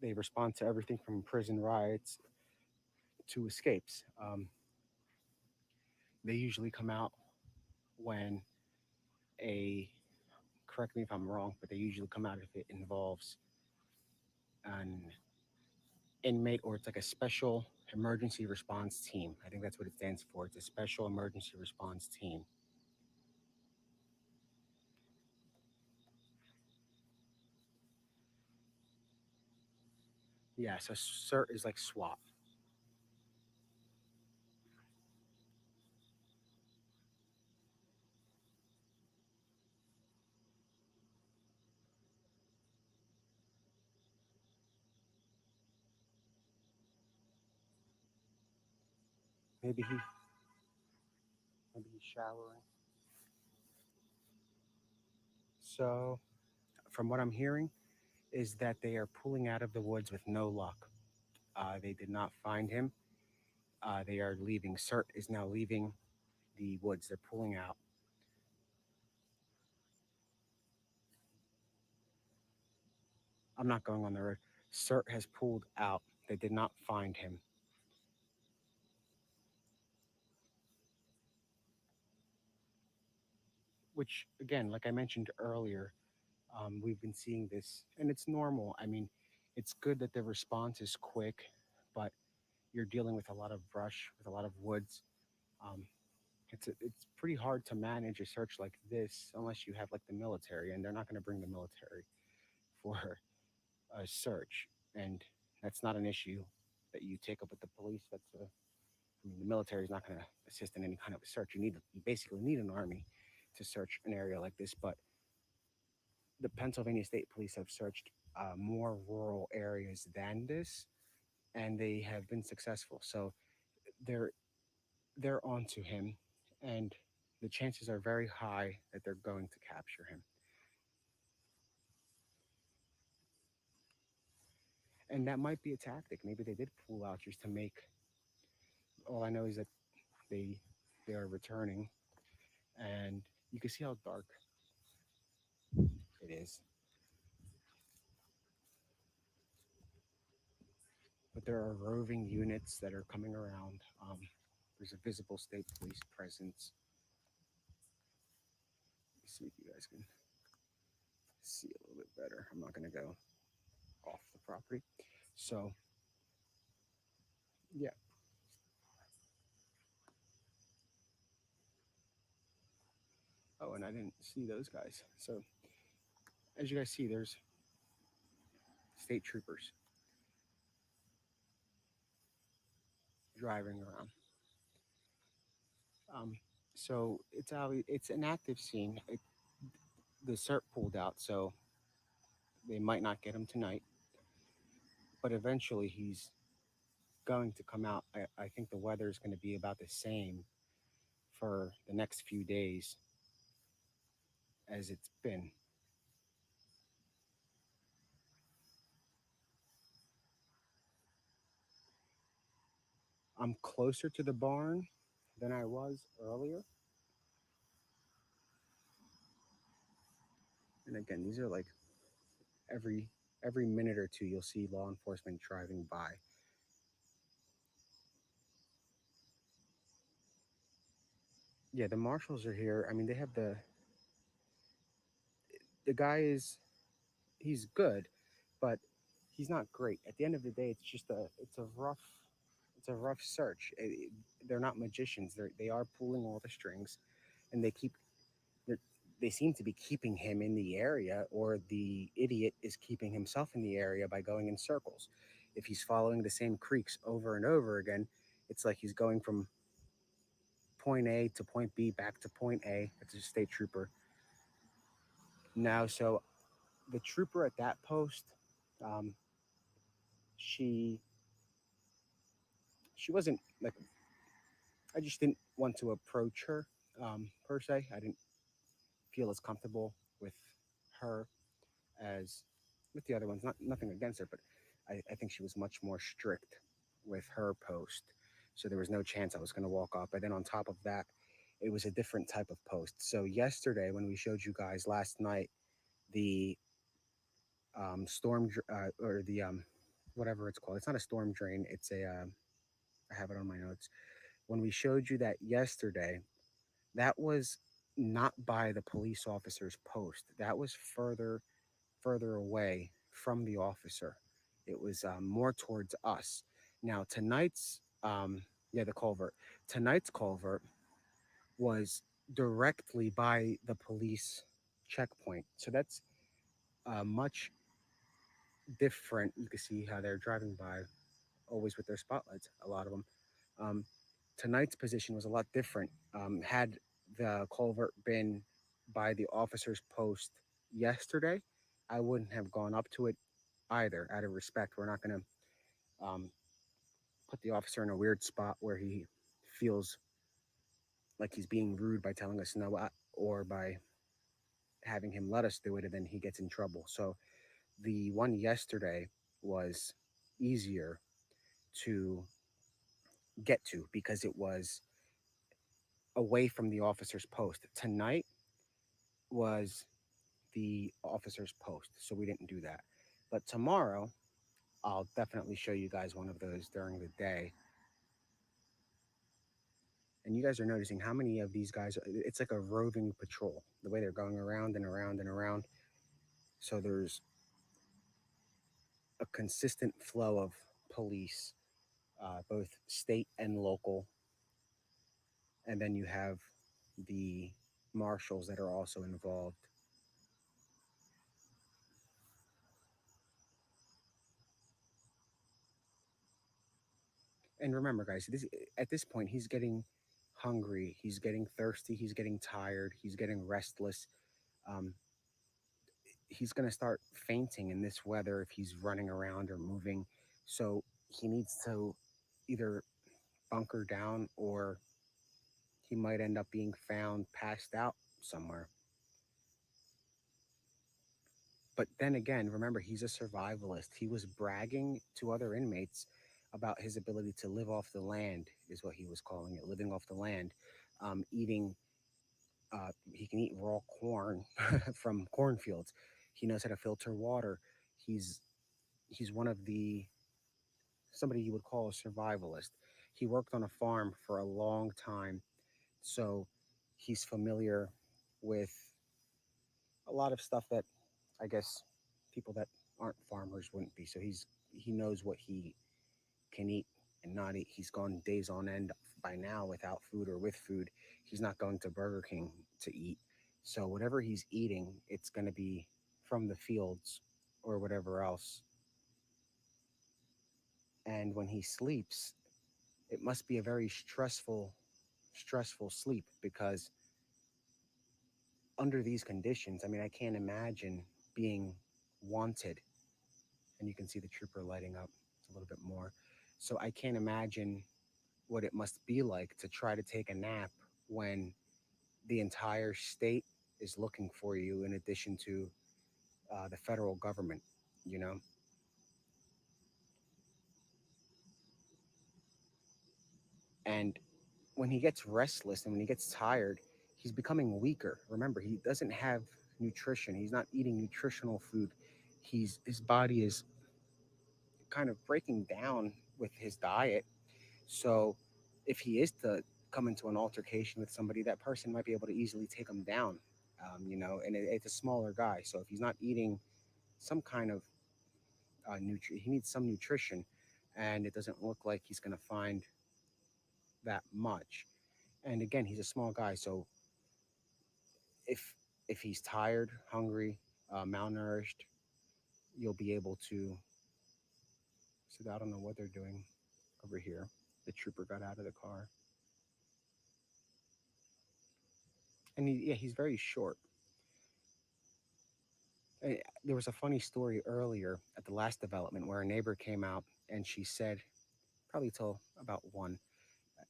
they respond to everything from prison riots to escapes. They usually come out when a correct me if I'm wrong, but they usually come out if it involves an inmate or it's like a special emergency response team. I think that's what it stands for. It's a special emergency response team. Yeah, so CERT is like SWAT. Maybe he's showering. So, from what I'm hearing, is that they are pulling out of the woods with no luck. They did not find him. They are leaving. CERT is now leaving the woods. They're pulling out. I'm not going on the road. CERT has pulled out. They did not find him. Which, again, like I mentioned earlier, we've been seeing this, and it's normal. I mean, it's good that the response is quick, but you're dealing with a lot of brush, with a lot of woods. Um, it's pretty hard to manage a search like this unless you have like the military, and they're not going to bring the military for a search, and that's not an issue that you take up with the police. I mean, the military is not going to assist in any kind of a search. You basically need an army to search an area like this. But the Pennsylvania State Police have searched more rural areas than this, and they have been successful. So they're they're onto him, and the chances are very high that they're going to capture him. And that might be a tactic. Maybe they did pull vouchers to make. All I know is that they they are returning, and you can see how dark it is. But there are roving units that are coming around. There's a visible state police presence. Let's see if you guys can see a little bit better. I'm not going to go off the property. So, yeah. Oh, and I didn't see those guys. So, as you guys see, there's state troopers driving around. Um, so it's an active scene. The CERT pulled out, so they might not get him tonight. But eventually, he's going to come out. I think the weather is going to be about the same for the next few days as it's been. I'm closer to the barn than I was earlier. And again, these are like every every minute or two you'll see law enforcement driving by. Yeah, the marshals are here. I mean, they have the guy is he's good, but he's not great. At the end of the day, it's a rough search. They're not magicians. They are pulling all the strings, and they're, they seem to be keeping him in the area, or the idiot is keeping himself in the area by going in circles. If he's following the same creeks over and over again, it's like he's going from point A to point B back to point A. It's a state trooper now. So the trooper at that post, um, she she wasn't like, I just didn't want to approach her per se. I didn't feel as comfortable with her as with the other ones. Nothing against her, but I think she was much more strict with her post. So there was no chance I was going to walk up. And then on top of that, it was a different type of post. So yesterday, when we showed you guys last night, the or the whatever it's called. It's not a storm drain. It's a I have it on my notes. When we showed you that yesterday, that was not by the police officer's post. That was further away from the officer. It was more towards us. Now yeah, the culvert. Tonight's culvert was directly by the police checkpoint. So that's much different. You can see how they're driving by, always with their spotlights. A lot of them. Um, Tonight's position was a lot different. Had the culvert been by the officer's post yesterday, I wouldn't have gone up to it either. Out of respect, we're not going to put the officer in a weird spot where he feels like he's being rude by telling us no, or by having him let us do it, and then he gets in trouble. So the one yesterday was easier to get to because it was away from the officer's post. Tonight was the officer's post, so we didn't do that. But tomorrow, I'll definitely show you guys one of those during the day. And you guys are noticing how many of these guys, it's like a roving patrol, the way they're going around and around and around. So there's a consistent flow of police both state and local, and then you have the marshals that are also involved. And remember, guys, this at this point he's getting hungry, he's getting thirsty, he's getting tired, he's getting restless. Um, he's going to start fainting in this weather if he's running around or moving. So he needs to either bunker down or he might end up being found passed out somewhere. But then again, remember, he's a survivalist. He was bragging to other inmates about his ability to live off the land, is what he was calling it, living off the land, eating. He can eat raw corn from cornfields. He knows how to filter water. He's he's one of the somebody you would call a survivalist. He worked on a farm for a long time, so he's familiar with a lot of stuff that I guess people that aren't farmers wouldn't be. So he knows what he can eat and not eat. He's gone days on end by now without food or with food. He's not going to Burger King to eat. So whatever he's eating, it's going to be from the fields or whatever else. And when he sleeps, it must be a very stressful sleep because under these conditions, I mean, I can't imagine being wanted. And you can see the trooper lighting up a little bit more. So I can't imagine what it must be like to try to take a nap when the entire state is looking for you, in addition to the federal government, you know? And when he gets restless and when he gets tired, he's becoming weaker. Remember, he doesn't have nutrition. He's not eating nutritional food. His body is kind of breaking down with his diet. So if he is to come into an altercation with somebody, that person might be able to easily take him down. And it's a smaller guy. So if he's not eating some kind of he needs some nutrition, and it doesn't look like he's going to find that much. And again, he's a small guy, so if if he's tired, hungry, malnourished, you'll be able to. So I don't know what they're doing over here. The trooper got out of the car, and yeah, he's very short. There was a funny story earlier at the last development where a neighbor came out and she said, probably till about 1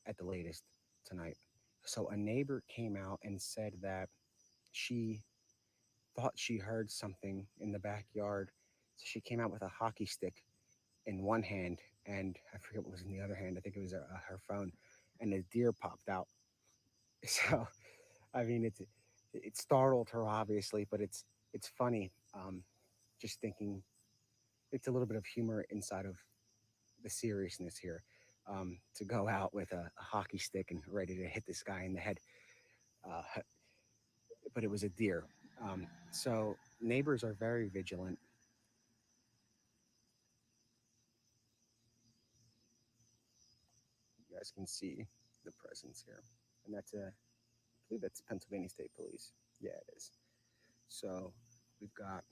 at the latest tonight. So a neighbor came out and said that she thought she heard something in the backyard. So she came out with a hockey stick in one hand, and I forget what was in the other hand. I think it was her phone, and a deer popped out. So I mean, it startled her obviously, but it's funny. Just thinking, it's a little bit of humor inside of the seriousness here. To go out with a hockey stick and ready to hit this guy in the head, uh, but it was a deer. So neighbors are very vigilant. You guys can see the presence here, and I believe that's Pennsylvania State Police. Yeah, it is. So we've got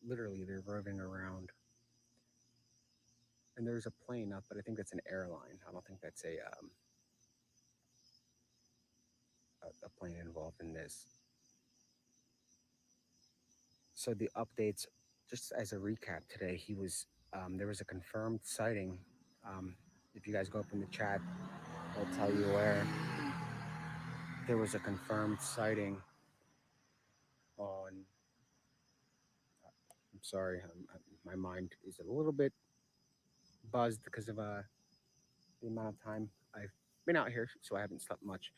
literally they're roving around, and there's a plane up, but I think that's an airline. I don't think that's a plane involved in this. So the updates, just as a recap today, there was a confirmed sighting. If you guys go up in the chat, I'll tell you where. There was a confirmed sighting on. I'm sorry, my mind is a little bit buzzed because of the amount of time I've been out here, so I haven't slept much.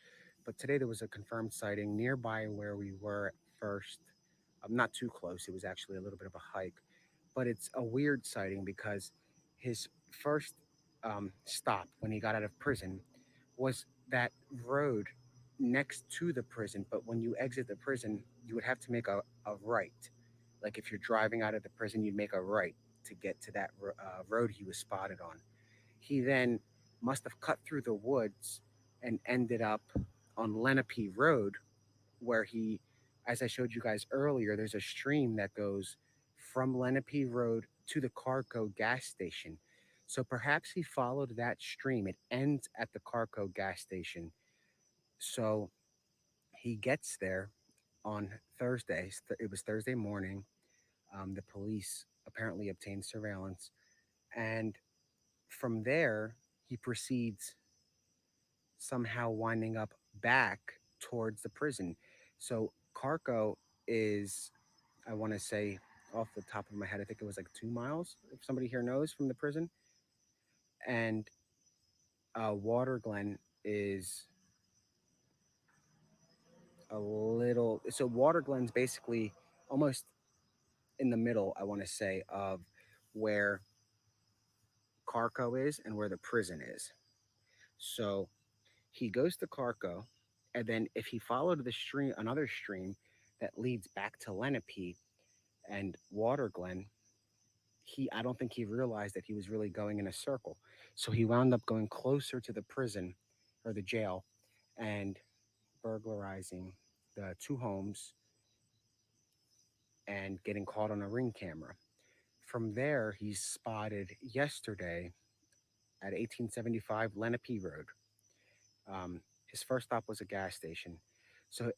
But today there was a confirmed sighting nearby where we were at first. Not too close. It was actually a little bit of a hike, but it's a weird sighting because his first stop when he got out of prison was that road next to the prison. But when you exit the prison, you would have to make a right. Like if you're driving out of the prison, you'd make a right to get to that road he was spotted on. He then must have cut through the woods and ended up on Lenape Road, where he, as I showed you guys earlier, there's a stream that goes from Lenape Road to the Carco gas station. So perhaps he followed that stream. It ends at the Carco gas station. So he gets there on Thursday. It was Thursday morning. The police apparently obtained surveillance. And from there, he proceeds somehow winding up back towards the prison. So Carco is, I want to say off the top of my head, I think it was like 2 miles, if somebody here knows, from the prison. And Water Glen is a little, so Water Glen's basically almost in the middle, I want to say, of where Carco is and where the prison is. So he goes to Carco, and then if he followed the stream, another stream that leads back to Lenape and Water Glen, I don't think he realized that he was really going in a circle. So he wound up going closer to the prison or the jail and burglarizing the two homes and getting caught on a ring camera. From there, he's spotted yesterday at 1875 Lenape Road. His first stop was a gas station. So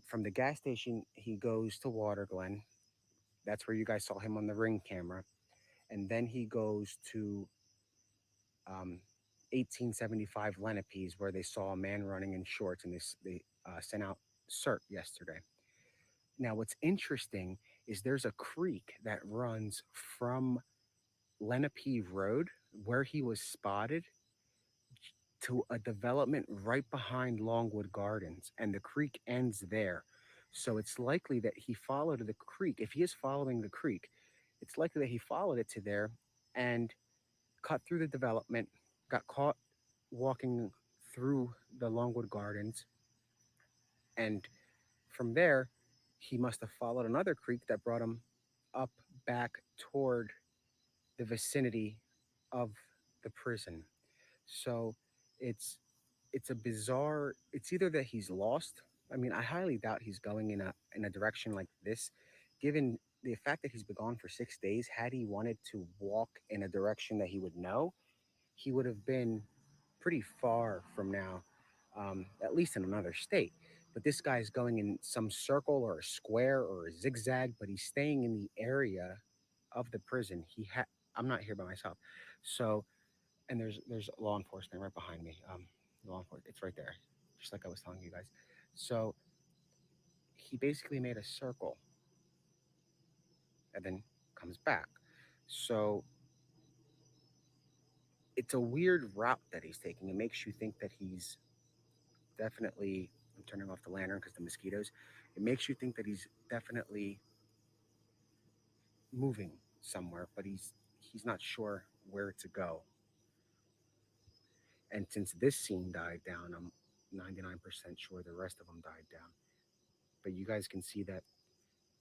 from the gas station, he goes to Water Glen. That's where you guys saw him on the ring camera. And then he goes to 1875 Lenape's, where they saw a man running in shorts, and they sent out CERT yesterday. Now, what's interesting is there's a creek that runs from Lenape Road, where he was spotted, to a development right behind Longwood Gardens, and the creek ends there. So it's likely that he followed the creek. If he is following the creek, it's likely that he followed it to there and cut through the development, got caught walking through the Longwood Gardens, and from there, he must have followed another creek that brought him up back toward the vicinity of the prison. So it's it's a bizarre. It's either that he's lost. I mean, I highly doubt he's going in a direction like this, given the fact that he's been gone for 6 days. Had he wanted to walk in a direction that he would know, he would have been pretty far from now, at least in another state. But this guy's going in some circle or a square or a zigzag, but he's staying in the area of the prison. I'm not here by myself, so and there's law enforcement right behind me. Law enforcement, it's right there, just like I was telling you guys. So he basically made a circle and then comes back. So it's a weird route that he's taking. It makes you think that he's definitely. I'm turning off the lantern because the mosquitoes. It makes you think that he's definitely moving somewhere, but he's not sure where to go. And since this scene died down, I'm 99% sure the rest of them died down. But you guys can see that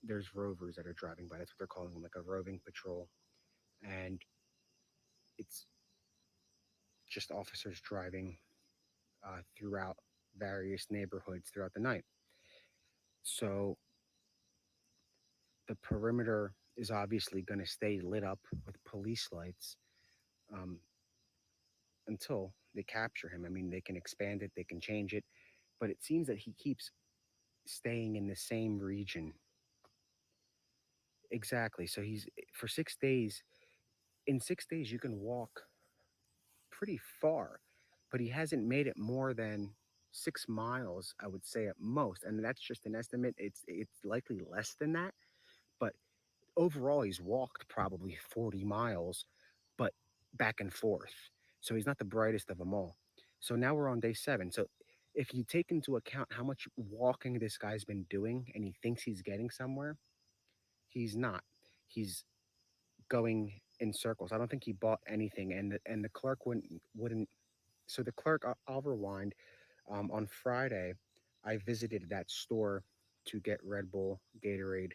there's rovers that are driving by. That's what they're calling them, like a roving patrol. And it's just officers driving throughout various neighborhoods throughout the night. So the perimeter is obviously going to stay lit up with police lights um, until they capture him. I mean, they can expand it, they can change it, but it seems that he keeps staying in the same region. Exactly. So he's for 6 days. In 6 days, you can walk pretty far, but he hasn't made it more than 6 miles, I would say at most, and that's just an estimate. It's likely less than that, but overall, he's walked probably 40 miles, but back and forth. So he's not the brightest of them all. So now we're on day 7. So if you take into account how much walking this guy's been doing, and he thinks he's getting somewhere, he's not. He's going in circles. I don't think he bought anything, and the clerk wouldn't. So the clerk, I'll rewind. On Friday, I visited that store to get Red Bull, Gatorade,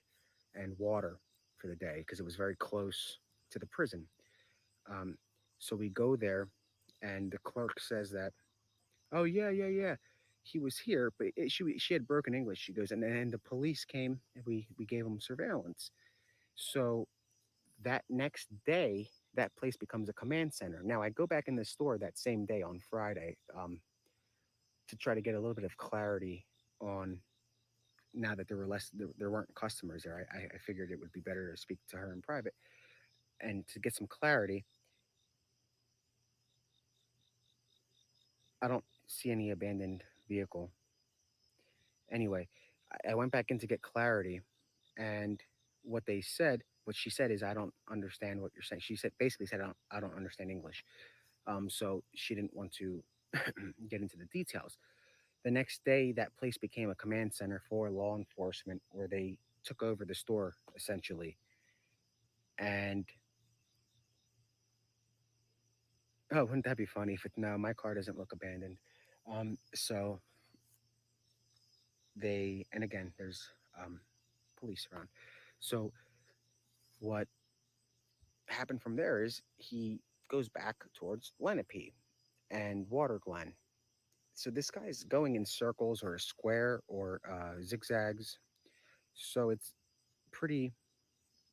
and water for the day because it was very close to the prison. Um, so we go there, and the clerk says that, oh yeah, yeah, yeah, he was here, but she had broken English. She goes, and then the police came and we gave him surveillance. So that next day, that place becomes a command center. Now I go back in the store that same day on Friday, to try to get a little bit of clarity on, now that there weren't customers there. I figured it would be better to speak to her in private and to get some clarity. I don't see any abandoned vehicle. Anyway, I went back in to get clarity, and what she said is, I don't understand what you're saying. She said, basically said, I don't understand English. So she didn't want to get into the details. The next day, that place became a command center for law enforcement, where they took over the store essentially. And oh, wouldn't that be funny if it, no, my car doesn't look abandoned. So they, and again, there's police around. So what happened from there is he goes back towards Lenape and Water Glen. So this guy's going in circles or a square or zigzags. So it's pretty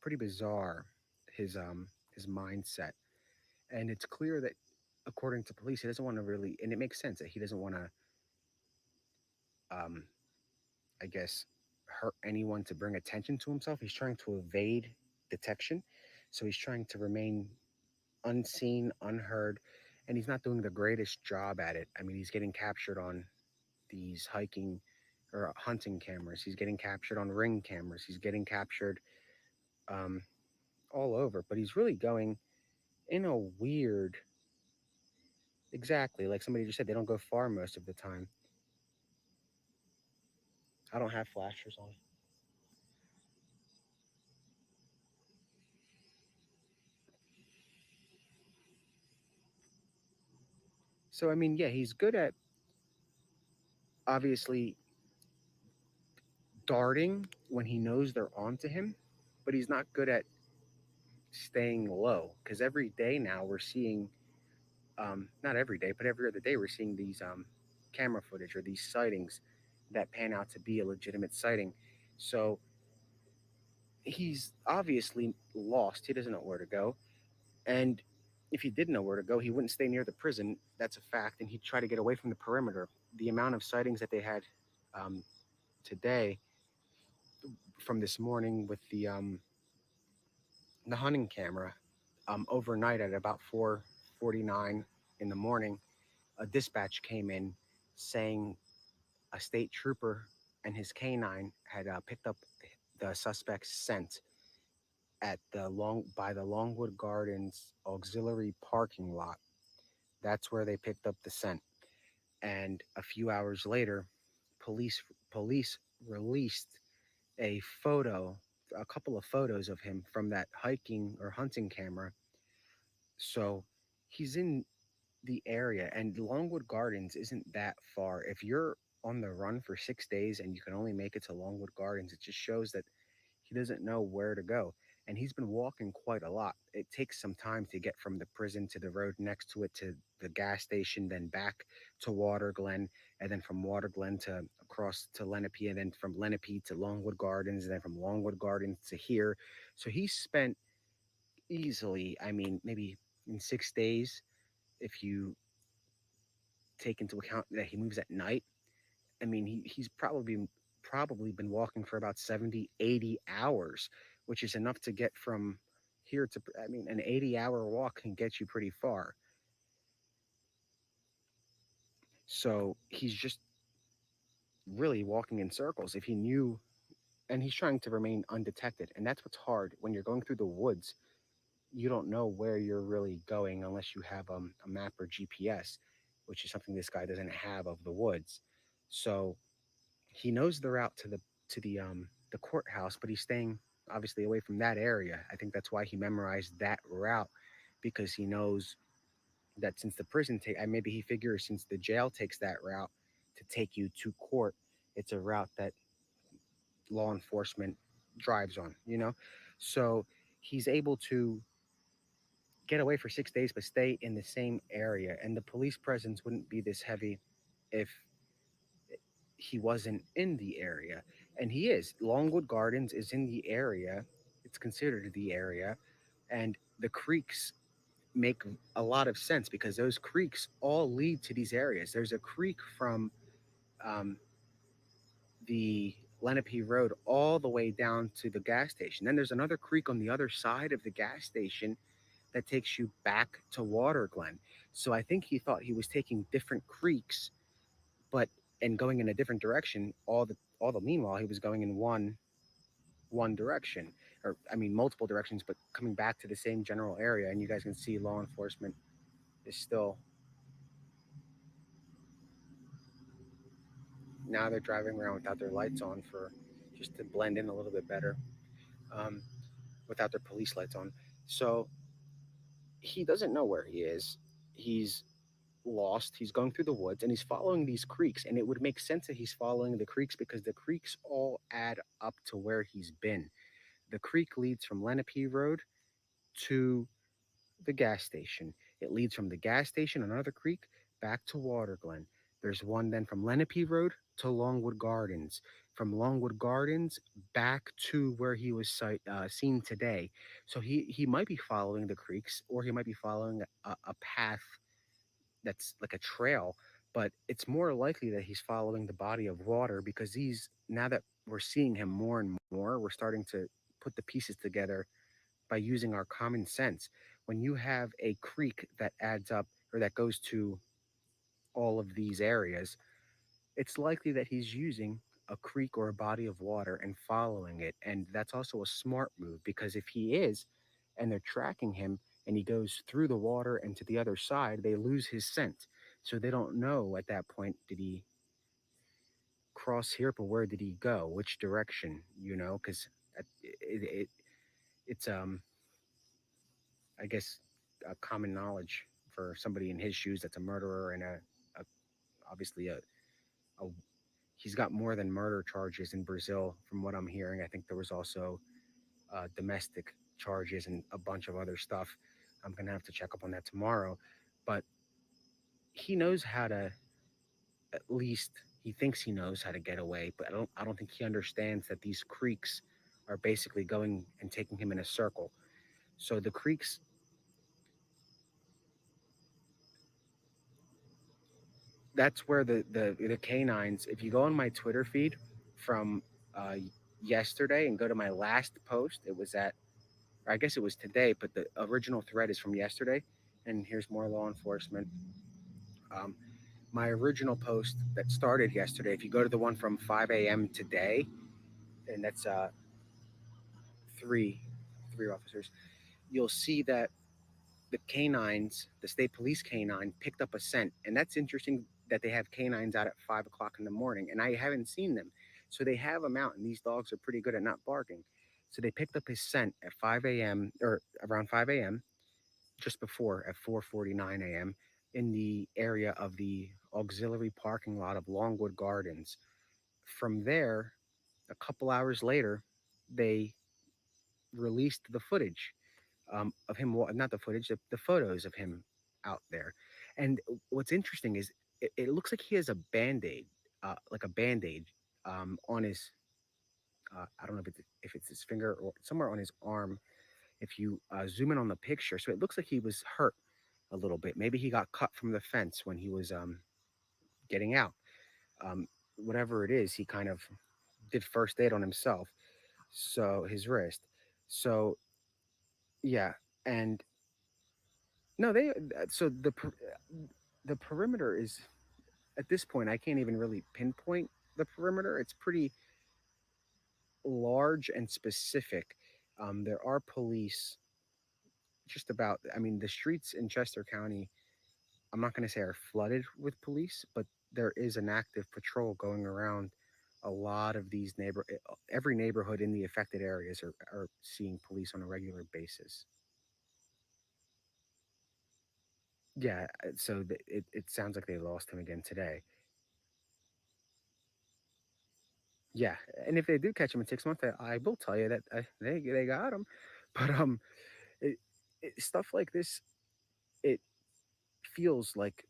pretty bizarre, his mindset, and it's clear that, according to police, he doesn't want to really, and it makes sense that he doesn't want to, um, I guess, hurt anyone to bring attention to himself. He's trying to evade detection, so he's trying to remain unseen, unheard, and he's not doing the greatest job at it. I mean, he's getting captured on these hiking or hunting cameras. He's getting captured on ring cameras. He's getting captured um, all over, but he's really going in a weird, exactly like somebody just said, they don't go far most of the time. I don't have flashers on. So I mean, yeah, he's good at, obviously, darting when he knows they're onto him, but he's not good at staying low, because every day now we're seeing, not every day, but every other day we're seeing these camera footage or these sightings that pan out to be a legitimate sighting. So he's obviously lost. He doesn't know where to go. And if he did know where to go, he wouldn't stay near the prison. That's a fact. And he'd try to get away from the perimeter. The amount of sightings that they had um, today, from this morning with the hunting camera, overnight at about 4:49 in the morning, a dispatch came in saying a state trooper and his canine had picked up the suspect's scent at the Longwood Gardens auxiliary parking lot. That's where they picked up the scent. And a few hours later, police released a photo, a couple of photos of him from that hiking or hunting camera. So he's in the area, and Longwood Gardens isn't that far. If you're on the run for 6 days and you can only make it to Longwood Gardens, it just shows that he doesn't know where to go. And he's been walking quite a lot. It takes some time to get from the prison to the road next to it to the gas station, then back to Water Glen, and then from Water Glen to across to Lenape, and then from Lenape to Longwood Gardens, and then from Longwood Gardens to here. So he spent easily, I mean, maybe in 6 days, if you take into account that he moves at night, I mean, he's probably been walking for about 70, 80 hours, which is enough to get from here to, I mean, an 80-hour walk can get you pretty far. So he's just really walking in circles. If he knew, and he's trying to remain undetected. And that's what's hard when you're going through the woods. You don't know where you're really going unless you have a map or GPS, which is something this guy doesn't have of the woods. So he knows the route to the courthouse, but he's staying obviously away from that area. I think that's why he memorized that route, because he knows that since the prison take, maybe he figures since the jail takes that route to take you to court, it's a route that law enforcement drives on. So he's able to get away for 6 days, but stay in the same area. And the police presence wouldn't be this heavy if he wasn't in the area. And he is. Longwood Gardens is in the area. It's considered the area. And the creeks make a lot of sense because those creeks all lead to these areas. There's a creek from um, the Lenape Road all the way down to the gas station. Then there's another creek on the other side of the gas station that takes you back to Water Glen. So I think he thought he was taking different creeks, but and going in a different direction. All the meanwhile he was going in one direction, or I mean multiple directions, but coming back to the same general area. And you guys can see law enforcement is still now they're driving around without their lights on for just to blend in a little bit better, um, without their police lights on. So he doesn't know where he is. He's lost. He's going through the woods and he's following these creeks. And it would make sense that he's following the creeks because the creeks all add up to where he's been. The creek leads from Lenape Road to the gas station. It leads from the gas station, another creek, back to Water Glen. There's one then from Lenape Road to Longwood Gardens. From Longwood Gardens back to where he was seen today. So he might be following the creeks or he might be following a path that's like a trail, but it's more likely that he's following the body of water because he's now that we're seeing him more and more, we're starting to put the pieces together by using our common sense. When you have a creek that adds up or that goes to all of these areas, it's likely that he's using a creek or a body of water and following it. And that's also a smart move because if he is and they're tracking him and he goes through the water and to the other side, they lose his scent. So they don't know at that point, did he cross here, but where did he go? Which direction, because it's, I guess, a common knowledge for somebody in his shoes that's a murderer and a obviously a he's got more than murder charges in Brazil, from what I'm hearing. I think there was also domestic charges and a bunch of other stuff. I'm gonna have to check up on that tomorrow, but he knows how to. At least he thinks he knows how to get away, but I don't think he understands that these creeks are basically going and taking him in a circle. So the creeks, that's where the canines. If you go on my Twitter feed from uh, yesterday and go to my last post, it was at, or I guess it was today, but the original thread is from yesterday. And here's more law enforcement. Um, my original post that started yesterday. If you go to the one from 5 a.m. today, and that's three three officers, you'll see that the canines, the state police canine, picked up a scent, and that's interesting that they have canines out at 5 o'clock in the morning, and I haven't seen them. So they have them out, and these dogs are pretty good at not barking. So they picked up his scent at 5 a.m. or around 5 a.m. just before at 4:49 a.m. in the area of the auxiliary parking lot of Longwood Gardens. From there, a couple hours later, they released the footage of him, not the footage, the photos of him out there. And what's interesting is it looks like he has a band-aid, like a band-aid on his, I don't know if it's his finger or somewhere on his arm. If you zoom in on the picture, so it looks like he was hurt a little bit. Maybe he got cut from the fence when he was getting out. Um, Whatever it is, he kind of did first aid on himself, so his wrist. So yeah, and no, so the perimeter is, at this point I can't even really pinpoint the perimeter. It's pretty large and specific. There are police just about. I mean, the streets in Chester County, I'm not going to say are flooded with police, but there is an active patrol going around a lot of these every neighborhood in the affected areas are seeing police on a regular basis. Yeah, so it sounds like they lost him again today. Yeah, and if they do catch him in 6 months, I will tell you that they got him. But it, stuff like this, it feels like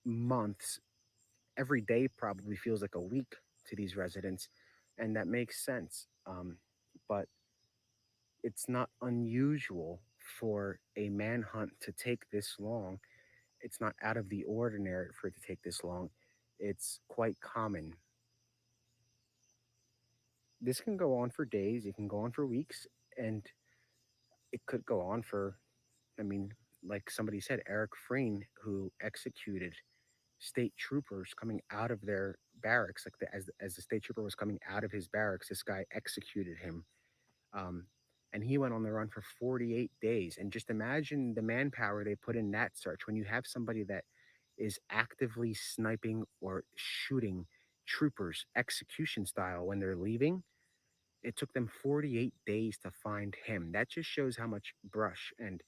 months. Every day probably feels like a week to these residents, and that makes sense. But it's not unusual for a manhunt to take this long. It's not out of the ordinary for it to take this long. It's quite common. This can go on for days, it can go on for weeks, and it could go on for, I mean, like somebody said, Eric Freen, who executed state troopers coming out of their barracks, like as the state trooper was coming out of his barracks, this guy executed him. Um, and he went on the run for 48 days. And just imagine the manpower they put in that search when you have somebody that is actively sniping or shooting troopers execution style when they're leaving. It took them 48 days to find him. That just shows how much brush and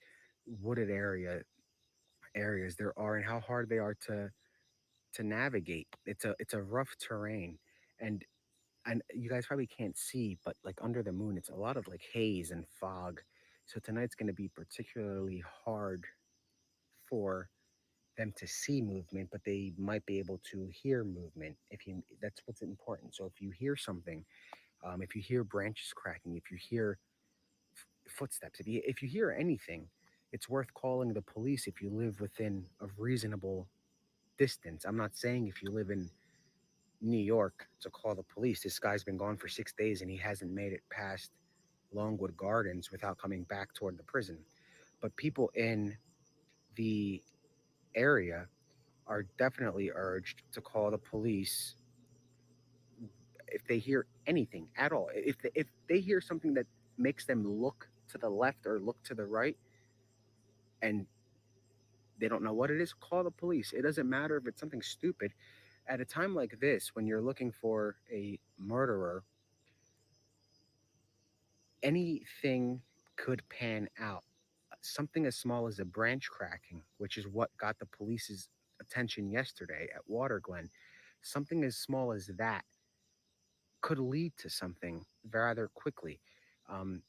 wooded areas there are and how hard they are to navigate. It's a rough terrain, and you guys probably can't see, but like under the moon, it's a lot of like haze and fog. So tonight's going to be particularly hard for them to see movement, but they might be able to hear movement. If you, that's what's important. So if you hear something, if you hear branches cracking, if you hear footsteps, if you hear anything, it's worth calling the police if you live within a reasonable distance. I'm not saying if you live in New York to call the police. This guy's been gone for 6 days and he hasn't made it past Longwood Gardens without coming back toward the prison. But people in the area are definitely urged to call the police if they hear anything at all. If they hear something that makes them look to the left or look to the right and they don't know what it is, call the police. It doesn't matter if it's something stupid. At a time like this, when you're looking for a murderer, anything could pan out. Something as small as a branch cracking, which is what got the police's attention yesterday at Water Glen, something as small as that could lead to something rather quickly. Um,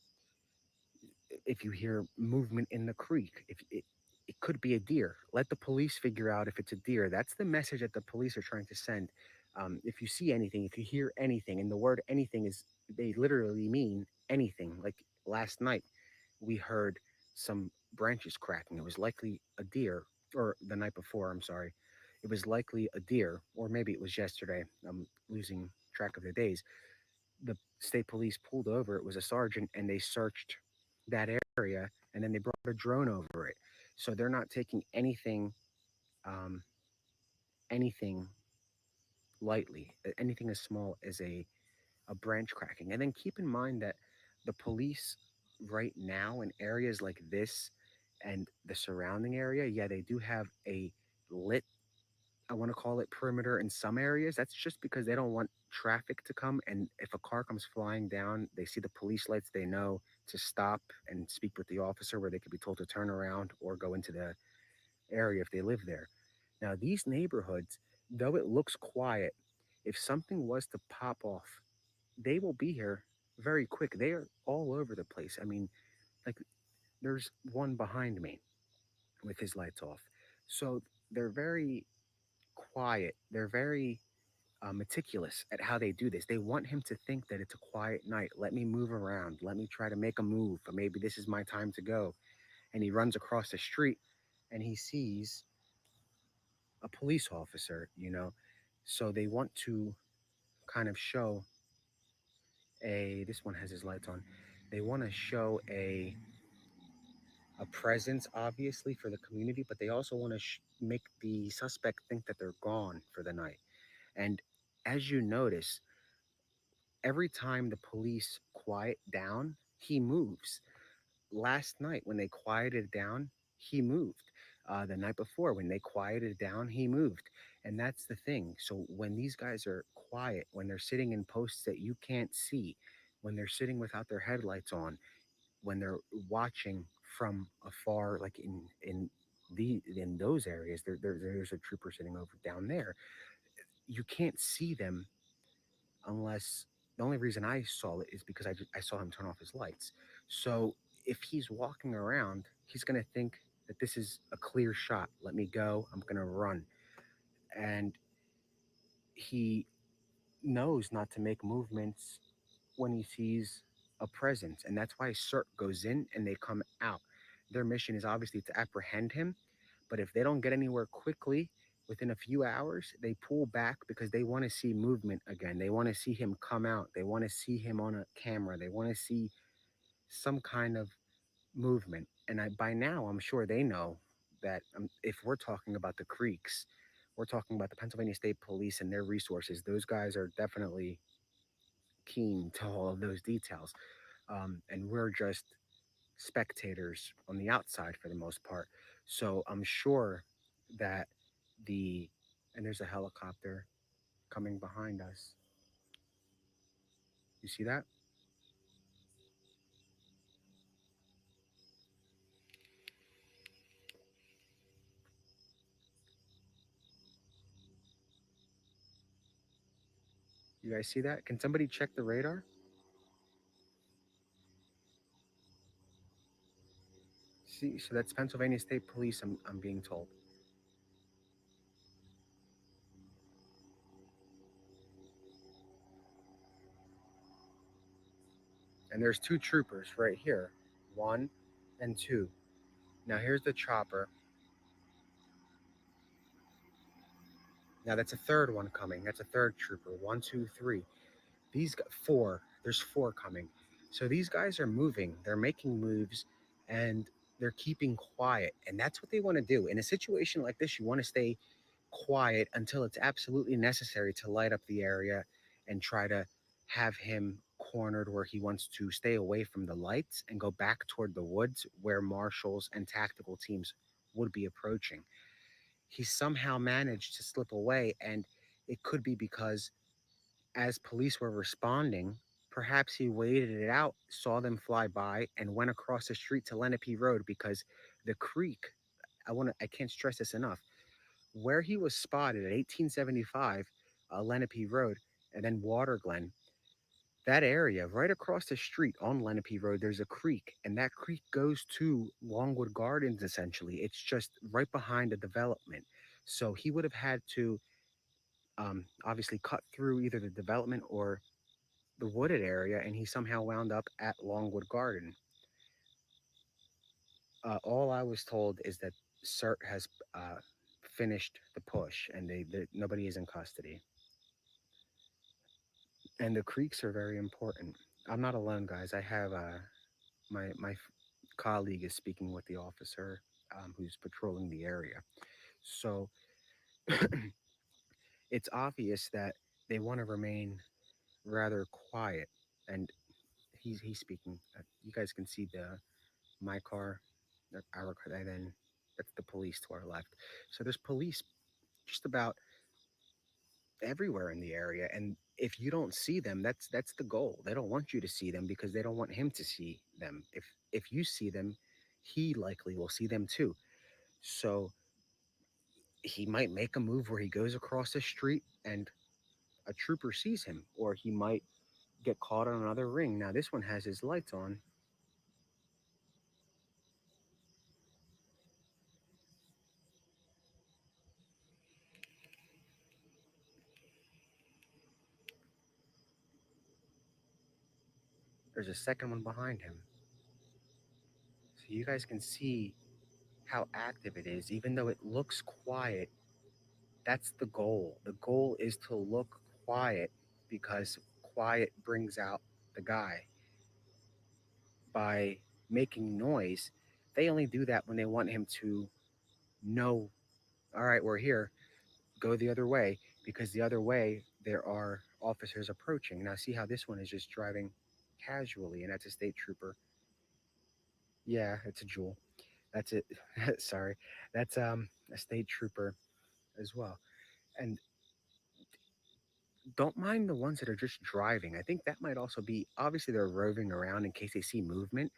if you hear movement in the creek, if it could be a deer. Let the police figure out if it's a deer. That's the message that the police are trying to send. If you see anything, if you hear anything, and the word anything is, they literally mean anything. Like last night, we heard some branches cracking. It was likely a deer, or the night before, I'm sorry. It was likely a deer, or maybe it was yesterday. I'm losing track of the days. The state police pulled over. It was a sergeant, and they searched that area, and then they brought a drone over it. So they're not taking um, anything lightly, anything as small as a branch cracking. And then keep in mind that the police right now in areas like this and the surrounding area, yeah, they do have a lit, I want to call it perimeter in some areas. That's just because they don't want traffic to come. And if a car comes flying down, they see the police lights, they know to stop and speak with the officer, where they could be told to turn around or go into the area if they live there. Now, these neighborhoods, though it looks quiet, if something was to pop off, they will be here very quick. They are all over the place. I mean, like there's one behind me with his lights off. So they're very quiet. They're very meticulous at how they do this. They want him to think that it's a quiet night. Let me move around. Let me try to make a move. Or maybe this is my time to go. And he runs across the street and he sees a police officer. So they want to kind of show this one has his lights on. They want to show a presence, obviously, for the community, but they also want to make the suspect think that they're gone for the night. And as you notice, every time the police quiet down, he moves. Last night, when they quieted down, he moved. The night before, when they quieted down, he moved. And that's the thing. So when these guys are quiet, when they're sitting in posts that you can't see, when they're sitting without their headlights on, when they're watching from afar, like in those areas, there's a trooper sitting over down there. You can't see them unless the only reason I saw it is because I saw him turn off his lights. So if he's walking around, he's going to think that this is a clear shot. Let me go. I'm going to run. And he knows not to make movements when he sees a presence. And that's why CERT goes in and they come out. Their mission is obviously to apprehend him. But if they don't get anywhere quickly, within a few hours, they pull back because they want to see movement again. They want to see him come out. They want to see him on a camera. They want to see some kind of movement. And by now, I'm sure they know that if we're talking about the creeks, we're talking about the Pennsylvania State Police and their resources. Those guys are definitely keen to all of those details. And we're just spectators on the outside for the most part. So I'm sure that and there's a helicopter coming behind us. You see that? You guys see that? Can somebody check the radar? See, so that's Pennsylvania State Police, I'm being told. And there's two troopers right here, one and two. Now here's the chopper. Now that's a third one coming. That's a third trooper. One, two, three. Four. There's four coming. So these guys are moving. They're making moves, and they're keeping quiet. And that's what they want to do. In a situation like this, you want to stay quiet until it's absolutely necessary to light up the area and try to have him cornered where he wants to stay away from the lights and go back toward the woods where marshals and tactical teams would be approaching. He somehow managed to slip away, and it could be because as police were responding, perhaps he waited it out, saw them fly by, and went across the street to Lenape Road because the creek, I can't stress this enough, where he was spotted at 1875 Lenape Road and then Water Glen, that area right across the street on Lenape Road, there's a creek, and that creek goes to Longwood Gardens essentially. It's just right behind the development. So he would have had to obviously cut through either the development or the wooded area, and he somehow wound up at Longwood Garden. All I was told is that CERT has finished the push, and nobody is in custody. And the creeks are very important. I'm not alone, guys. I have my colleague is speaking with the officer who's patrolling the area. So it's obvious that they want to remain rather quiet, and he's speaking. You guys can see my car, our car, and then that's the police to our left. So there's police just about everywhere in the area, and if you don't see them, that's the goal. They don't want you to see them because they don't want him to see them. If you see them, he likely will see them too. So he might make a move where he goes across the street and a trooper sees him, or he might get caught on another ring. Now this one has his lights on. There's a second one behind him. So you guys can see how active it is. Even though it looks quiet, that's the goal. The goal is to look quiet because quiet brings out the guy. By making noise, they only do that when they want him to know, all right, we're here, go the other way, because the other way there are officers approaching. Now, see how this one is just driving casually, and that's a state trooper. Yeah, it's a jewel. That's it. Sorry. That's a state trooper as well. And don't mind the ones that are just driving. I think that might also be, obviously they're roving around in case they see movement,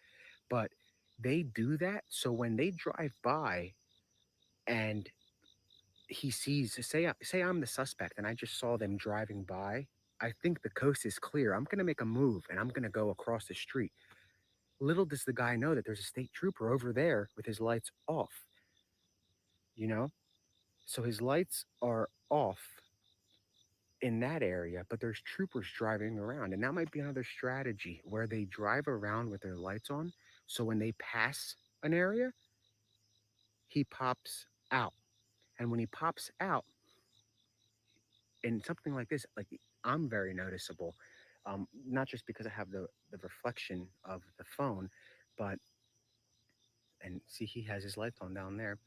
but they do that so when they drive by and he sees, say I'm the suspect and I just saw them driving by, I think the coast is clear. I'm going to make a move and I'm going to go across the street. Little does the guy know that there's a state trooper over there with his lights off, you know? So his lights are off in that area, but there's troopers driving around. And that might be another strategy where they drive around with their lights on. So when they pass an area, he pops out. And when he pops out in something like this, like I'm very noticeable, not just because I have the reflection of the phone, but and see, he has his lights on down there.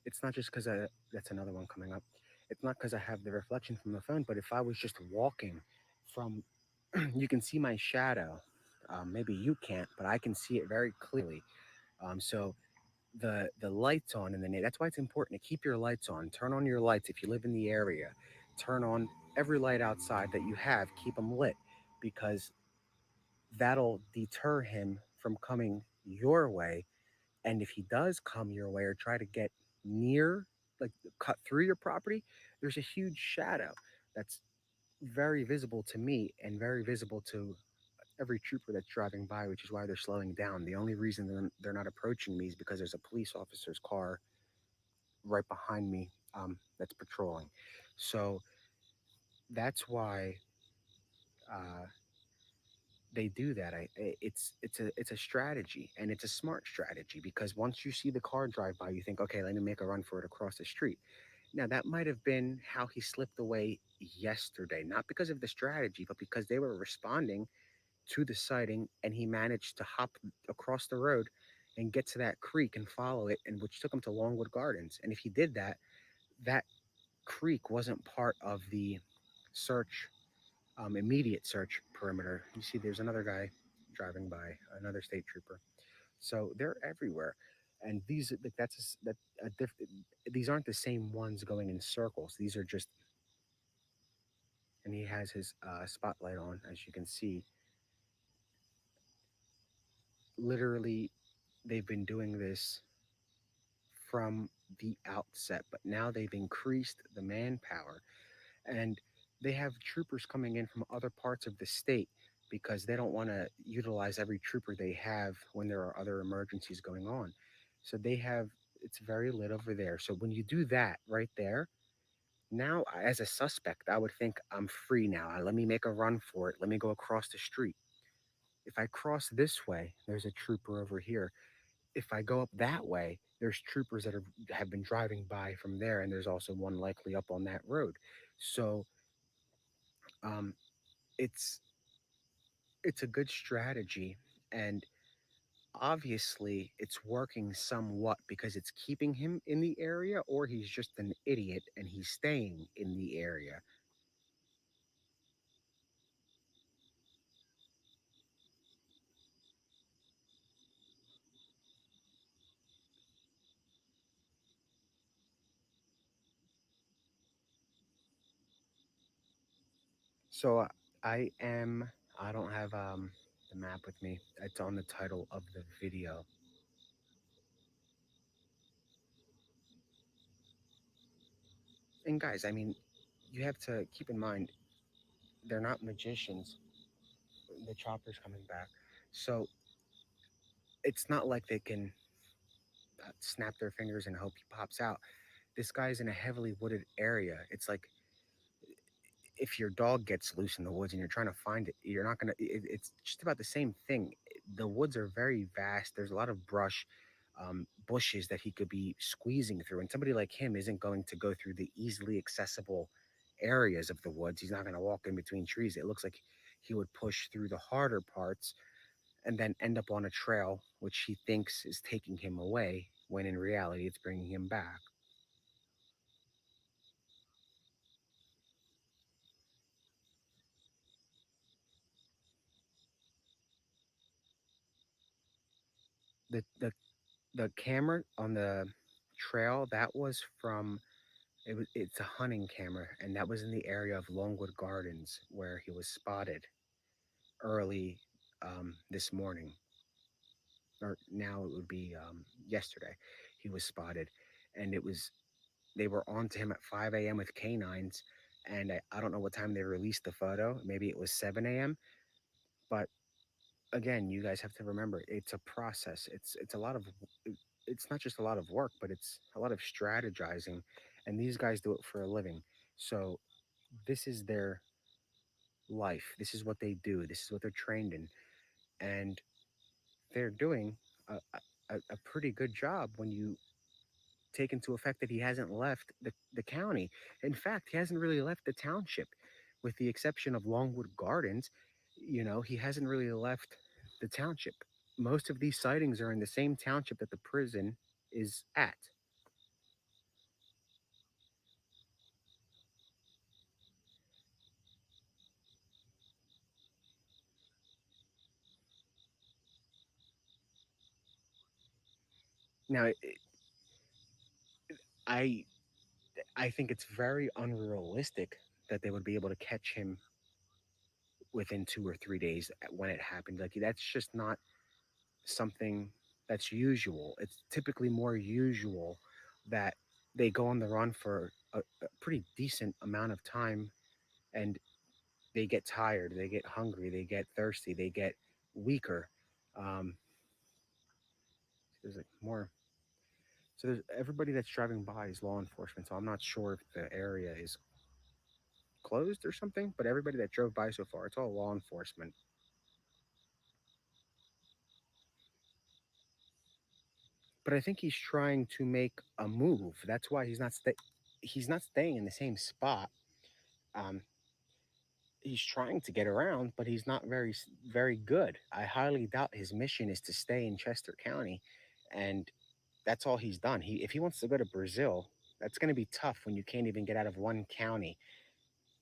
It's not just because I, that's another one coming up. It's not because I have the reflection from the phone, but if I was just walking from, you can see my shadow. Maybe you can't, but I can see it very clearly. So the lights on in the night. That's why it's important to keep your lights on. Turn on your lights if you live in the area. Turn on every light outside that you have. Keep them lit because that'll deter him from coming your way. And if he does come your way or try to get near, like cut through your property, there's a huge shadow that's very visible to me and very visible to every trooper that's driving by, which is why they're slowing down. The only reason they're not approaching me is because there's a police officer's car right behind me that's patrolling. So that's why uh, they do that. It's a strategy, and it's a smart strategy because once you see the car drive by, you think, okay, let me make a run for it across the street. Now that might have been how he slipped away yesterday, not because of the strategy, but because they were responding to the sighting, and he managed to hop across the road and get to that creek and follow it, and which took him to Longwood Gardens. And if he did that, that creek wasn't part of the search, immediate search perimeter. You see, there's another guy driving by, another state trooper. So they're everywhere, and these like that's a s that a these aren't the same ones going in circles. These are just, and he has his spotlight on, as you can see. Literally, they've been doing this from the outset, but now they've increased the manpower and they have troopers coming in from other parts of the state because they don't want to utilize every trooper they have when there are other emergencies going on. So they have, it's very lit over there. So when you do that right there, now as a suspect, I would think I'm free now. Let me make a run for it. Let me go across the street. If I cross this way, there's a trooper over here. If I go up that way, there's troopers that have been driving by from there, and there's also one likely up on that road. So um, it's it's a good strategy, and obviously it's working somewhat because it's keeping him in the area, or he's just an idiot and he's staying in the area. So I am. I don't have the map with me. It's on the title of the video. And guys, I mean, you have to keep in mind they're not magicians. The chopper's coming back, so it's not like they can snap their fingers and hope he pops out. This guy's in a heavily wooded area. It's like if your dog gets loose in the woods and you're trying to find it, you're not gonna. It's just about the same thing. The woods are very vast. There's a lot of brush, bushes that he could be squeezing through, and somebody like him isn't going to go through the easily accessible areas of the woods. He's not going to walk in between trees. It looks like he would push through the harder parts and then end up on a trail which he thinks is taking him away, when in reality it's bringing him back. The camera on the trail, that was from, it's a hunting camera, and that was in the area of Longwood Gardens where he was spotted early this morning, or now it would be yesterday. He was spotted, and it was, they were on to him at 5 a.m. with canines, and I don't know what time they released the photo. Maybe it was 7 a.m., but again, you guys have to remember it's a process. It's a lot of it's not just a lot of work, but it's a lot of strategizing, and these guys do it for a living. So this is their life. This is what they do. This is what they're trained in, and they're doing a pretty good job when you take into effect that he hasn't left the county. In fact, he hasn't really left the township, with the exception of Longwood Gardens. You know, he hasn't really left the township. Most of these sightings are in the same township that the prison is at. Now, I I think it's very unrealistic that they would be able to catch him within 2 or 3 days when it happened. Like that's just not something that's usual. It's typically more usual that they go on the run for a pretty decent amount of time, and they get tired, they get hungry, they get thirsty, they get weaker. Um, there's like more. So there's everybody that's driving by is law enforcement. So I'm not sure if the area is closed or something, but everybody that drove by so far, it's all law enforcement. But I think he's trying to make a move. That's why he's not staying in the same spot. Um, he's trying to get around, but he's not very good. I highly doubt his mission is to stay in Chester County, and that's all he's done. He if he wants to go to Brazil, that's going to be tough when you can't even get out of one county.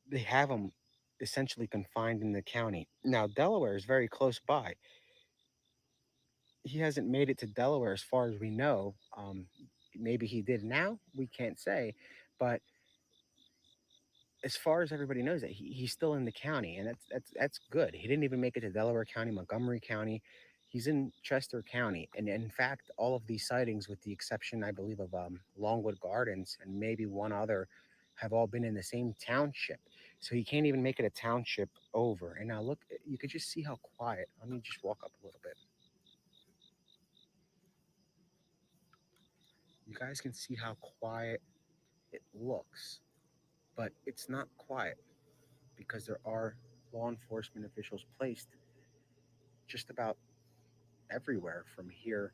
They have him essentially confined in the county. Now Delaware is very close by. He hasn't made it to Delaware as far as we know. Maybe he did now. We can't say, but as far as everybody knows, that he's still in the county, and that's good. He didn't even make it to Delaware County, Montgomery County. He's in Chester County, and in fact, all of these sightings, with the exception, I believe, of Longwood Gardens and maybe one other, have all been in the same township. So he can't even make it a township over. And now look, you could just see how quiet. Let me just walk up a little bit. You guys can see how quiet it looks, but it's not quiet because there are law enforcement officials placed just about everywhere from here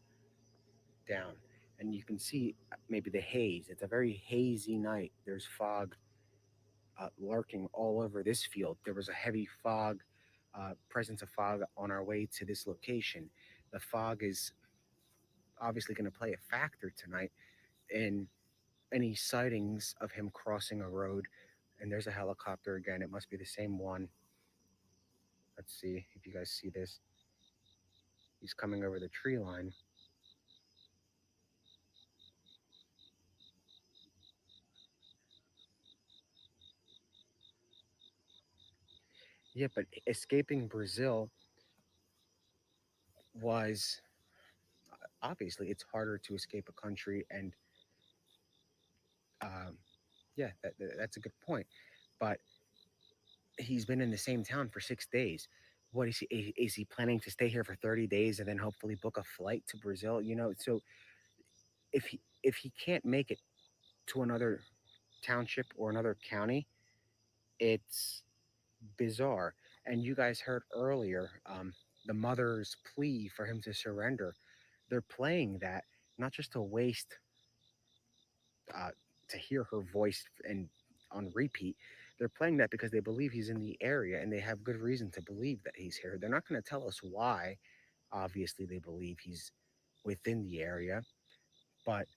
down. And you can see maybe the haze. It's a very hazy night. There's fog lurking all over this field. There was a heavy fog, presence of fog on our way to this location. The fog is obviously going to play a factor tonight in any sightings of him crossing a road. And there's a helicopter again. It must be the same one. Let's see if you guys see this. He's coming over the tree line. Yeah, but escaping Brazil was obviously it's harder to escape a country, and um, yeah, that's a good point. But he's been in the same town for 6 days. What is he planning to stay here for 30 days and then hopefully book a flight to Brazil? You know, so if he can't make it to another township or another county, it's bizarre. And you guys heard earlier the mother's plea for him to surrender. They're playing that not just to waste uh, to hear her voice and on repeat. They're playing that because they believe he's in the area and they have good reason to believe that he's here. They're not going to tell us why. Obviously, they believe he's within the area, but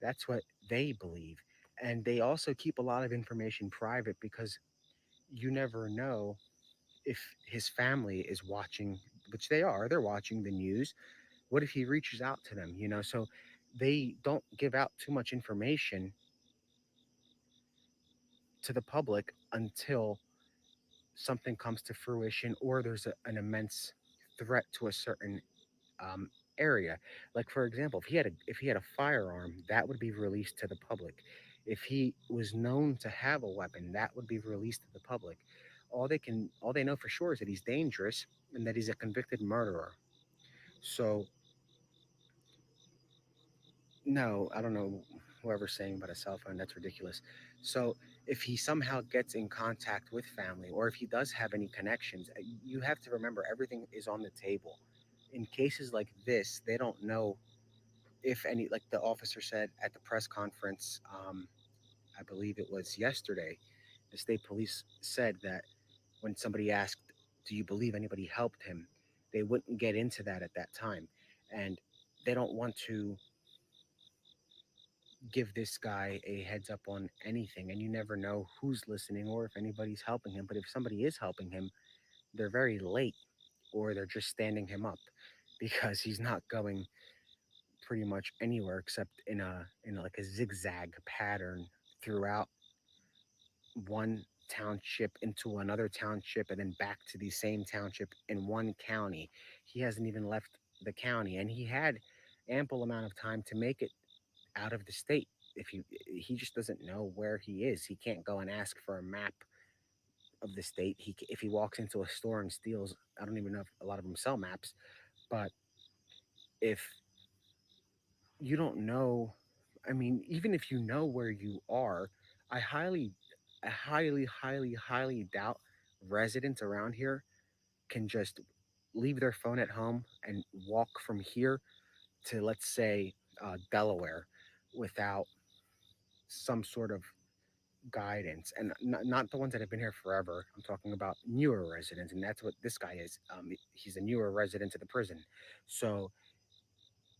that's what they believe. And they also keep a lot of information private because you never know if his family is watching, which they are, they're watching the news. What if he reaches out to them, you know? So they don't give out too much information to the public until something comes to fruition or there's an immense threat to a certain um, area. Like for example, if he had a firearm, that would be released to the public. If he was known to have a weapon, that would be released to the public. all they know for sure is that he's dangerous and that he's a convicted murderer. So no, I don't know whoever's saying about a cell phone. That's ridiculous. So if he somehow gets in contact with family, or if he does have any connections, you have to remember everything is on the table. In cases like this, they don't know if any, like the officer said at the press conference, I believe it was yesterday, the state police said that when somebody asked, "Do you believe anybody helped him?" they wouldn't get into that at that time. And they don't want to give this guy a heads up on anything. And you never know who's listening or if anybody's helping him. But if somebody is helping him, they're very late or they're just standing him up because he's not going pretty much anywhere except in like a zigzag pattern throughout one township into another township and then back to the same township in one county. He hasn't even left the county and he had ample amount of time to make it out of the state. If he just doesn't know where he is, he can't go and ask for a map of the state. If he walks into a store and steals, I don't even know if a lot of them sell maps, but if you don't know, I mean, even if you know where you are, I highly, highly doubt residents around here can just leave their phone at home and walk from here to, let's say, Delaware without some sort of guidance. And not the ones that have been here forever. I'm talking about newer residents, and that's what this guy is. He's a newer resident of the prison, so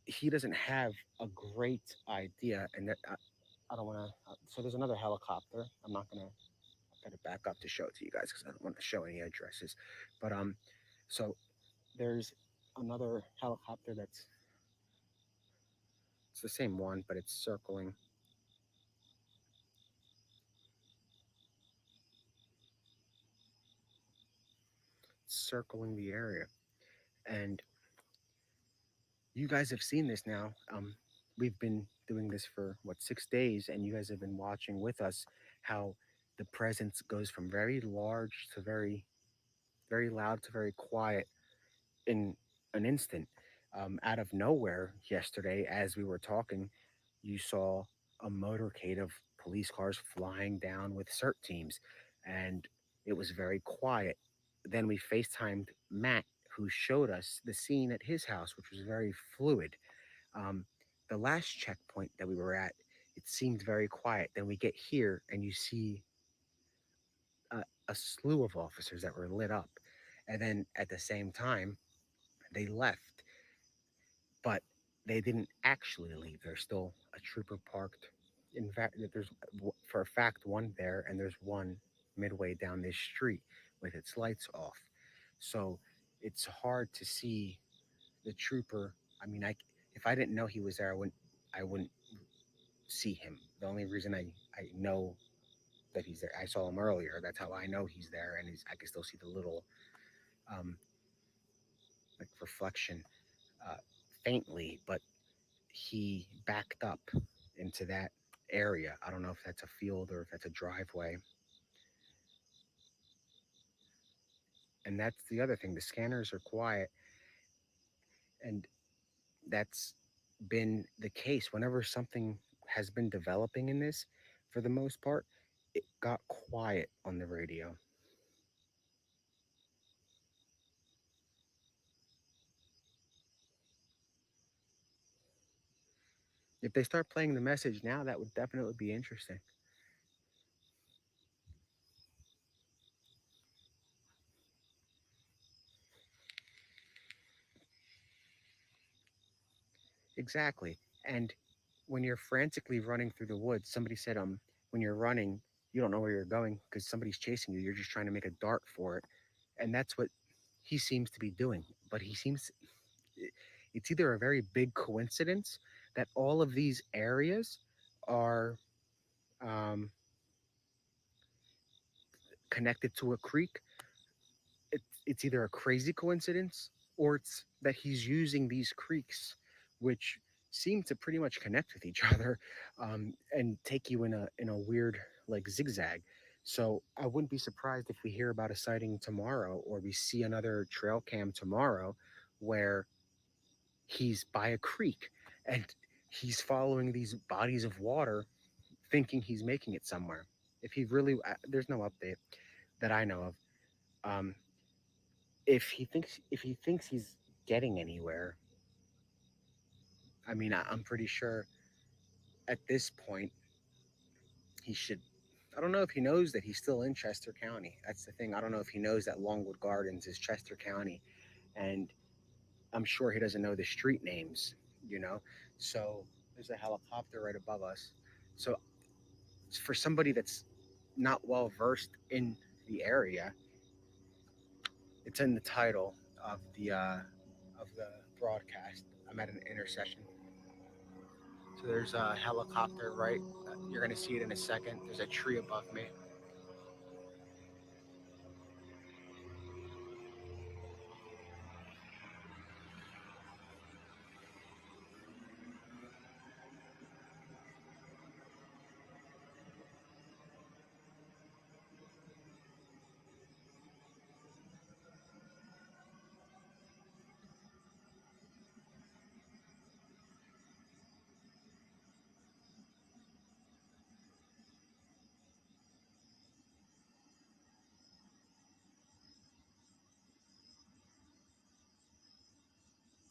he doesn't have a great idea. And that I don't want to. So there's another helicopter. I'm not gonna. I gotta back up to show it to you guys because I don't want to show any addresses. But so there's another helicopter that's it's the same one, but it's circling the area, and you guys have seen this now. We've been doing this for what 6 days, and you guys have been watching with us how the presence goes from very large to very loud to very quiet in an instant. Out of nowhere yesterday, as we were talking, you saw a motorcade of police cars flying down with CERT teams, and it was very quiet. Then we FaceTimed Matt, who showed us the scene at his house, which was very fluid. um, the last checkpoint that we were at, it seemed very quiet. Then we get here, and you see a slew of officers that were lit up. And then at the same time, they left, but they didn't actually leave. There's still a trooper parked. In fact, there's for a fact one there, and there's one midway down this street with its lights off. So it's hard to see the trooper. I mean, if I didn't know he was there, I wouldn't see him. The only reason I know that he's there, I saw him earlier. That's how I know he's there, and I can still see the little um, like reflection uh, faintly, but he backed up into that area. I don't know if that's a field or if that's a driveway. And that's the other thing. The scanners are quiet, and that's been the case whenever something has been developing in this. For the most part, it got quiet on the radio. If they start playing the message now, that would definitely be interesting. Exactly. And when you're frantically running through the woods, somebody said, when you're running, you don't know where you're going because somebody's chasing you. You're just trying to make a dart for it. And that's what he seems to be doing. But it's either a very big coincidence that all of these areas are um, connected to a creek. It's either a crazy coincidence or it's that he's using these creeks, which seem to pretty much connect with each other and take you in a weird like zigzag. So I wouldn't be surprised if we hear about a sighting tomorrow or we see another trail cam tomorrow where he's by a creek and he's following these bodies of water thinking he's making it somewhere. If he really, there's no update that I know of. Um, if he thinks he's getting anywhere, I mean, I'm pretty sure at this point he should. I don't know if he knows that he's still in Chester County. That's the thing. I don't know if he knows that Longwood Gardens is Chester County, and I'm sure he doesn't know the street names. You know, so there's a helicopter right above us. So for somebody that's not well versed in the area, it's in the title of the broadcast. I'm at an intersection. So there's a helicopter right. You're gonna see it in a second. There's a tree above me.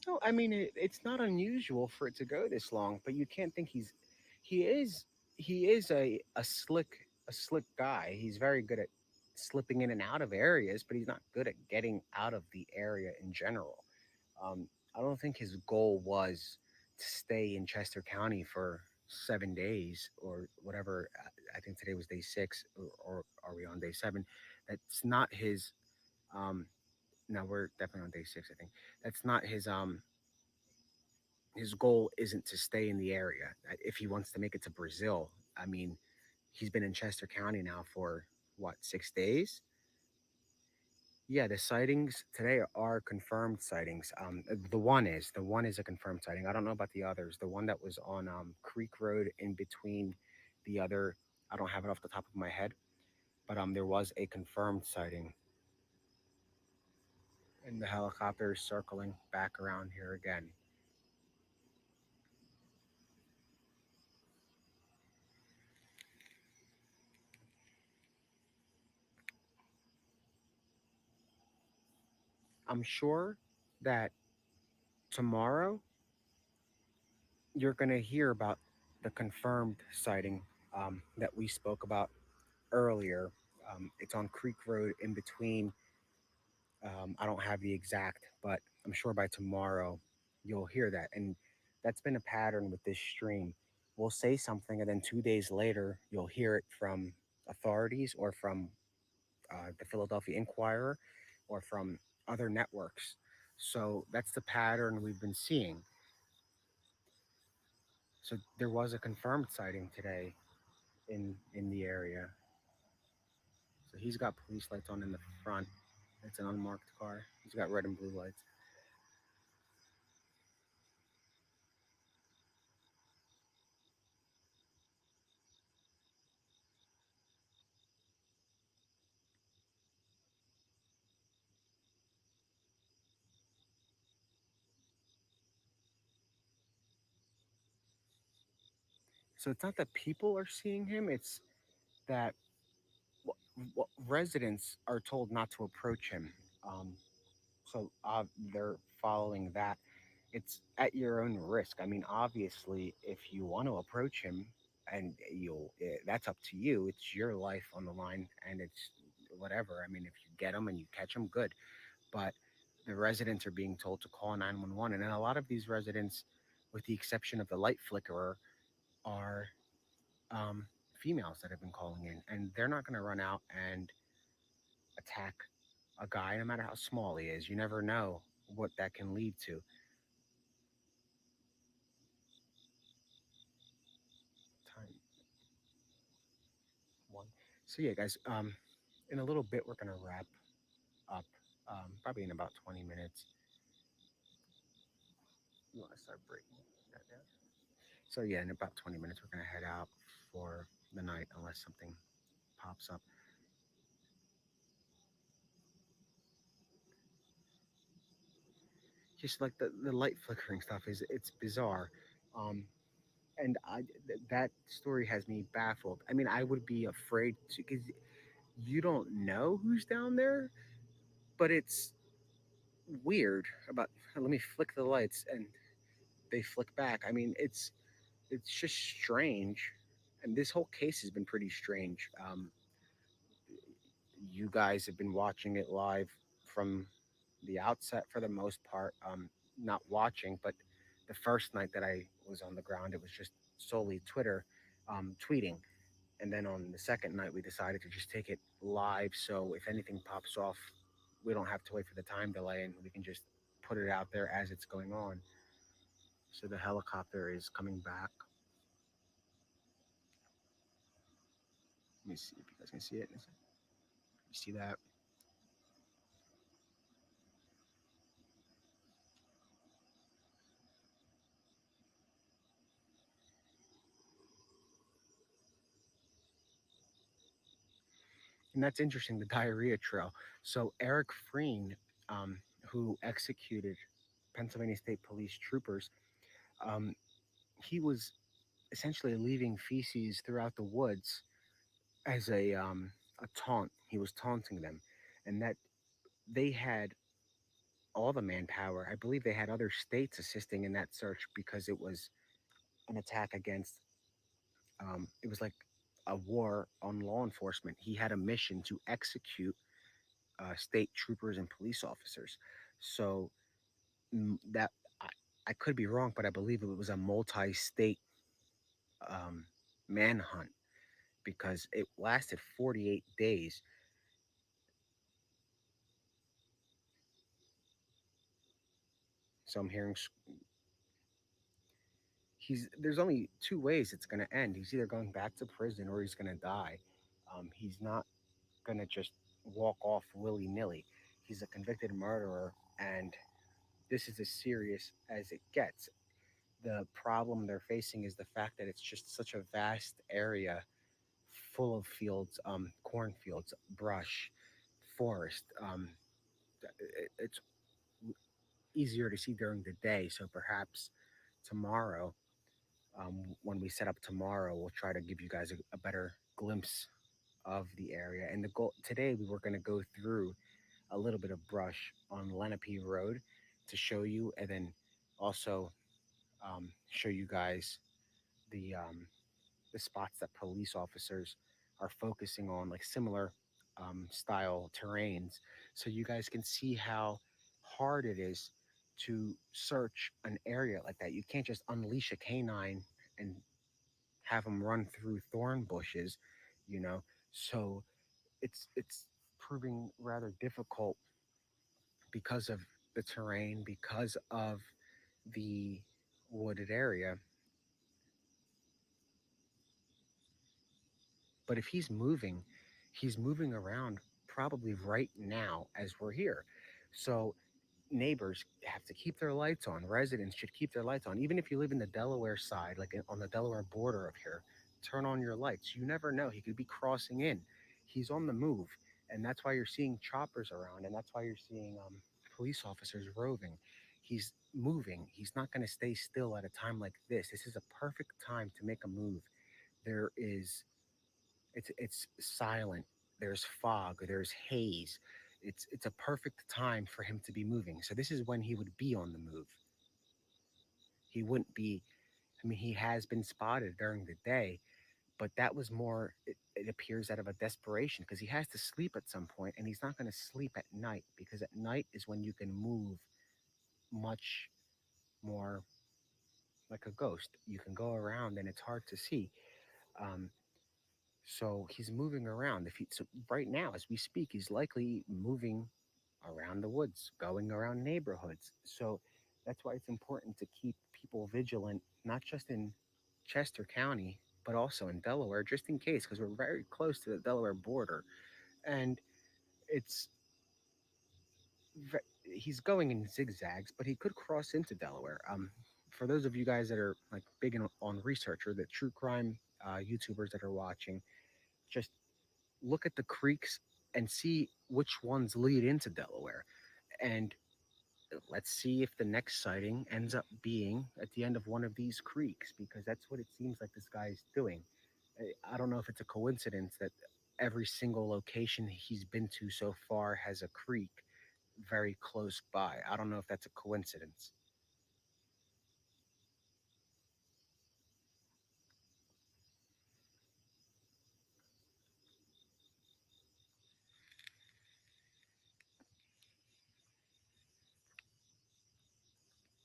No, I mean it's not unusual for it to go this long, but you can't think he is he is a slick guy. He's very good at slipping in and out of areas, but he's not good at getting out of the area in general. I don't think his goal was to stay in Chester County for 7 days or whatever. I think today was day 6, or are we on day 7? That's not his. Um, no, we're definitely on day 6. I think that's not his goal isn't to stay in the area. If he wants to make it to Brazil, I mean, he's been in Chester County now for what, 6 days? Yeah, the sightings today are confirmed sightings. The one is a confirmed sighting. I don't know about the others. The one that was on Creek Road in between the other, I don't have it off the top of my head, but there was a confirmed sighting, and the helicopter is circling back around here again. I'm sure that tomorrow you're going to hear about the confirmed sighting that we spoke about earlier. It's on Creek Road in between. I don't have the exact, but I'm sure by tomorrow you'll hear that. And that's been a pattern with this stream. We'll say something, and then 2 days later, you'll hear it from authorities or from the Philadelphia Inquirer or from other networks. So that's the pattern we've been seeing. So there was a confirmed sighting today in the area. So he's got police lights on in the front. It's an unmarked car. He's got red and blue lights. So it's not that people are seeing him; it's that residents are told not to approach him. Um, so they're following that. It's at your own risk. I mean, obviously, if you want to approach him, and that's up to you. It's your life on the line, and it's whatever. I mean, if you get him and you catch him, good. But the residents are being told to call 911, and then a lot of these residents, with the exception of the light flickerer, are um, females that have been calling in, and they're not going to run out and attack a guy, no matter how small he is. You never know what that can lead to. Time one. So yeah, guys. In a little bit, we're gonna wrap up. Probably in about 20 minutes. You want to start breaking that down? So yeah, in about 20 minutes, we're gonna head out for the night, unless something pops up. just like the light flickering stuff is it's bizarre. Um, and that story has me baffled. I mean, I would be afraid to because you don't know who's down there, but it's weird. About let me flick the lights and they flick back. I mean, it's just strange, and this whole case has been pretty strange. You guys have been watching it live from the outset for the most part. Not watching, but the first night that I was on the ground, it was just solely Twitter, tweeting. And then on the second night, we decided to just take it live. So if anything pops off, we don't have to wait for the time delay and we can just put it out there as it's going on. So the helicopter is coming back. Let me see if you guys can see it. You see that? And that's interesting, the diarrhea trail. So Eric Freen, who executed Pennsylvania State Police troopers, um, he was essentially leaving feces throughout the woods as a taunt. He was taunting them, and that they had all the manpower. I believe they had other states assisting in that search because it was an attack against. It was like a war on law enforcement. He had a mission to execute state troopers and police officers. So that I, I could be wrong, but I believe it was a multi-state um, manhunt because it lasted 48 days. So I'm hearing he's there's only two ways it's going to end. He's either going back to prison or he's going to die. He's not going to just walk off willy nilly. He's a convicted murderer, and this is as serious as it gets. The problem they're facing is the fact that it's just such a vast area full of fields, cornfields, brush, forest. It's easier to see during the day, so perhaps tomorrow, when we set up tomorrow, we'll try to give you guys a better glimpse of the area. And the goal today, we were going to go through a little bit of brush on Lenape Road to show you, and then also show you guys the um, the spots that police officers are focusing on, like similar style terrains, so you guys can see how hard it is to search an area like that. You can't just unleash a canine and have them run through thorn bushes, you know. So it's proving rather difficult because of the terrain, because of the wooded area. But if he's moving around probably right now as we're here. So neighbors have to keep their lights on. Residents should keep their lights on. Even if you live in the Delaware side, like on the Delaware border of here, turn on your lights. You never know. He could be crossing in. He's on the move. And that's why you're seeing choppers around. And that's why you're seeing police officers roving. He's moving. He's not going to stay still at a time like this. This is a perfect time to make a move. There is it's silent. There's fog. There's haze. It's a perfect time for him to be moving. So this is when he would be on the move. He wouldn't be. I mean, he has been spotted during the day, but that was more. It appears out of a desperation because he has to sleep at some point, and he's not going to sleep at night because at night is when you can move much more like a ghost. You can go around, and it's hard to see. Um, So he's moving around. If he so right now, as we speak, he's likely moving around the woods, going around neighborhoods. So that's why it's important to keep people vigilant, not just in Chester County, but also in Delaware, just in case, because we're very close to the Delaware border, and it's he's going in zigzags, but he could cross into Delaware. For those of you guys that are like big on research or the true crime YouTubers that are watching, just look at the creeks and see which ones lead into Delaware. And let's see if the next sighting ends up being at the end of one of these creeks, because that's what it seems like this guy's doing. I don't know if it's a coincidence that every single location he's been to so far has a creek very close by. I don't know if that's a coincidence.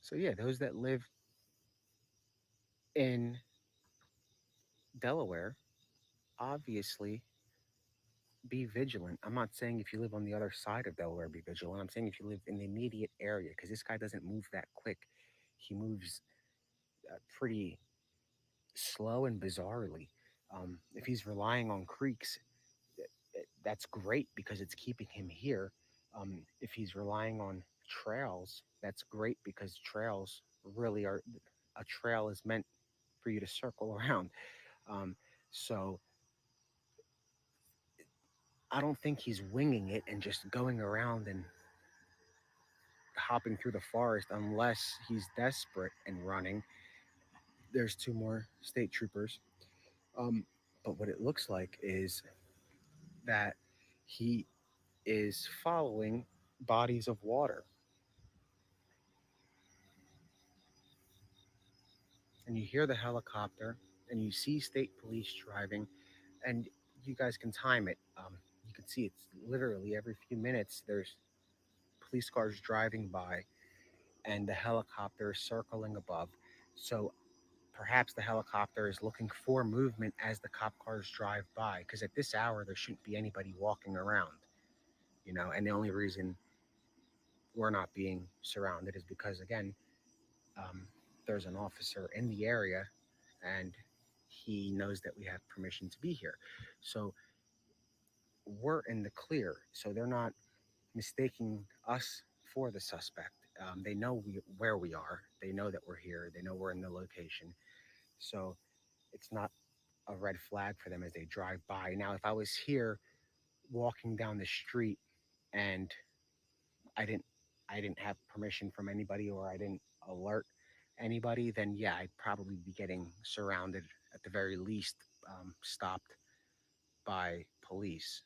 So yeah, those that live in Delaware, obviously be vigilant. I'm not saying if you live on the other side of Delaware, be vigilant. I'm saying if you live in the immediate area, because this guy doesn't move that quick. He moves pretty slow and bizarrely. If he's relying on creeks, that's great because it's keeping him here. If he's relying on trails, that's great because trails really are, a trail is meant for you to circle around. Um, so I don't think he's winging it and just going around and hopping through the forest unless he's desperate and running. There's two more state troopers. But what it looks like is that he is following bodies of water. And you hear the helicopter and you see state police driving, and you guys can time it. You can see it's literally every few minutes there's police cars driving by and the helicopter is circling above. So perhaps the helicopter is looking for movement as the cop cars drive by, because at this hour there shouldn't be anybody walking around, and the only reason we're not being surrounded is because, again, um, there's an officer in the area and he knows that we have permission to be here. So we're in the clear. So they're not mistaking us for the suspect. They know where we are. They know that we're here. They know we're in the location. So it's not a red flag for them as they drive by. Now, if I was here walking down the street and I didn't I didn't have permission from anybody or I didn't alert anybody, then yeah, I'd probably be getting surrounded, at the very least, stopped by police.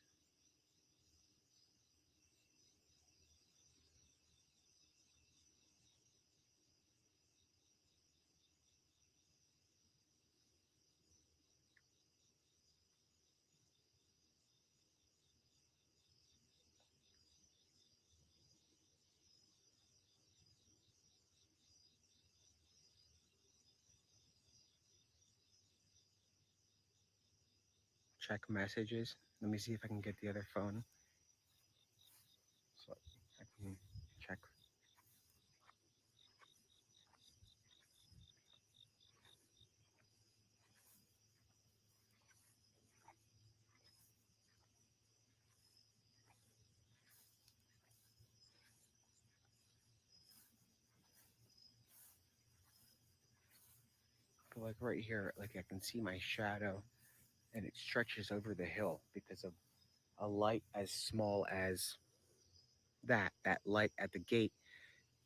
Check messages. Let me see if I can get the other phone so I can check. But like right here, like I can see my shadow and it stretches over the hill because of a light as small as that light at the gate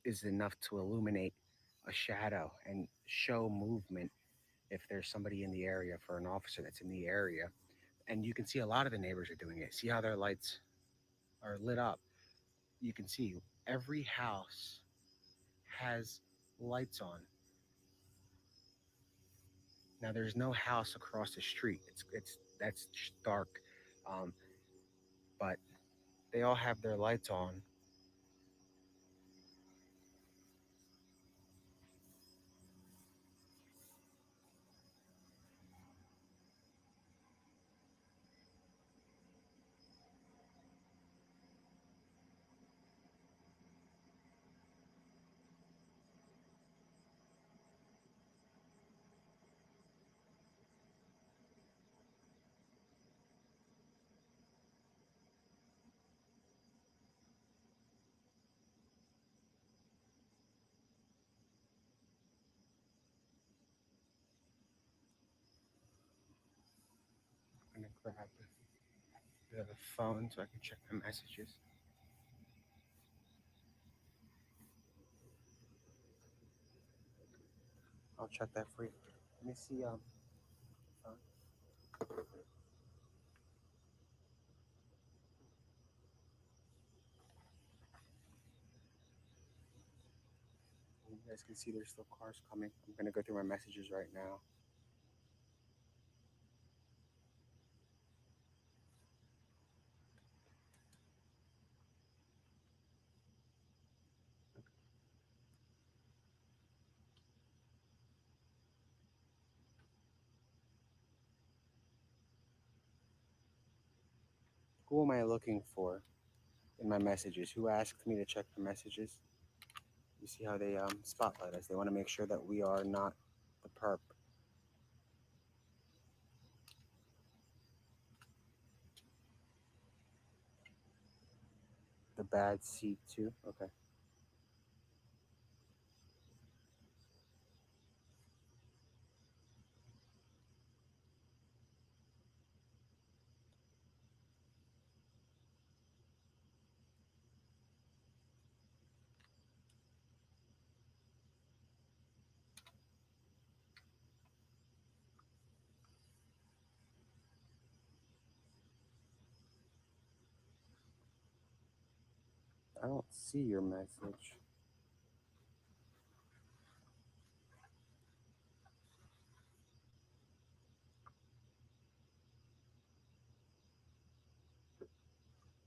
is enough to illuminate a shadow and show movement if there's somebody in the area, for an officer that's in the area. And you can see a lot of the neighbors are doing it. See how their lights are lit up. You can see every house has lights on. Now there's no house across the street. It's that's dark, um, but they all have their lights on. I'm gonna grab the phone so I can check my messages. I'll check that for you. Let me see. You guys can see there's still cars coming. I'm gonna go through my messages right now. Who am I looking for in my messages? Who asked me to check the messages? You see how they spotlight us. They want to make sure that we are not the perp. The bad seat too. Okay. I don't see your message.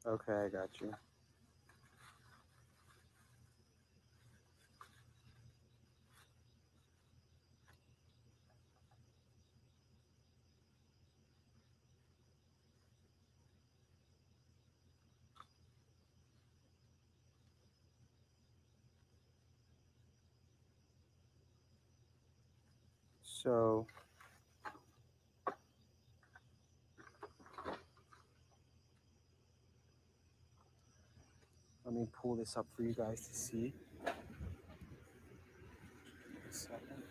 Okay, I got you. So let me pull this up for you guys to see. A second.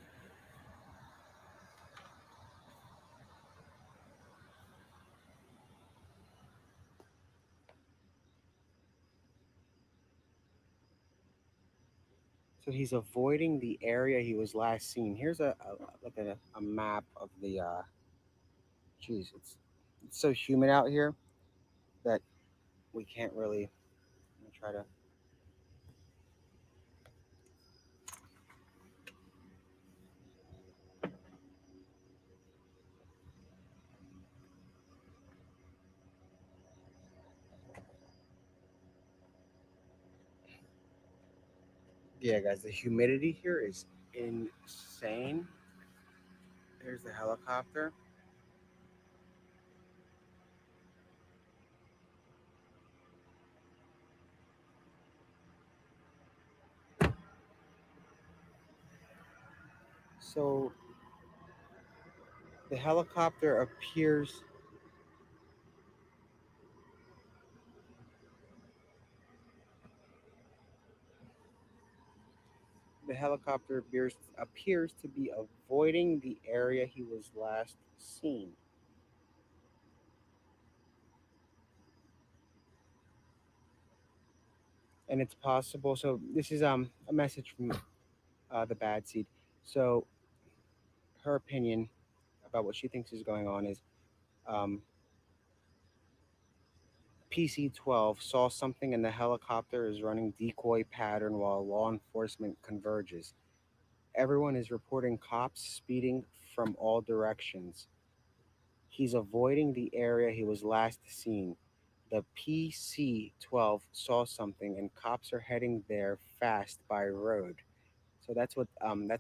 So he's avoiding the area he was last seen. Here's a map of the. Geez, it's so humid out here that we can't really. I'm gonna try to. Yeah, guys, the humidity here is insane. There's the helicopter. So the helicopter appears. The helicopter appears to be avoiding the area he was last seen. And it's possible. So this is a message from the bad seed. So her opinion about what she thinks is going on is um, PC-12 saw something and the helicopter is running decoy pattern while law enforcement converges. Everyone is reporting cops speeding from all directions. He's avoiding the area he was last seen. The PC-12 saw something and cops are heading there fast by road. So that's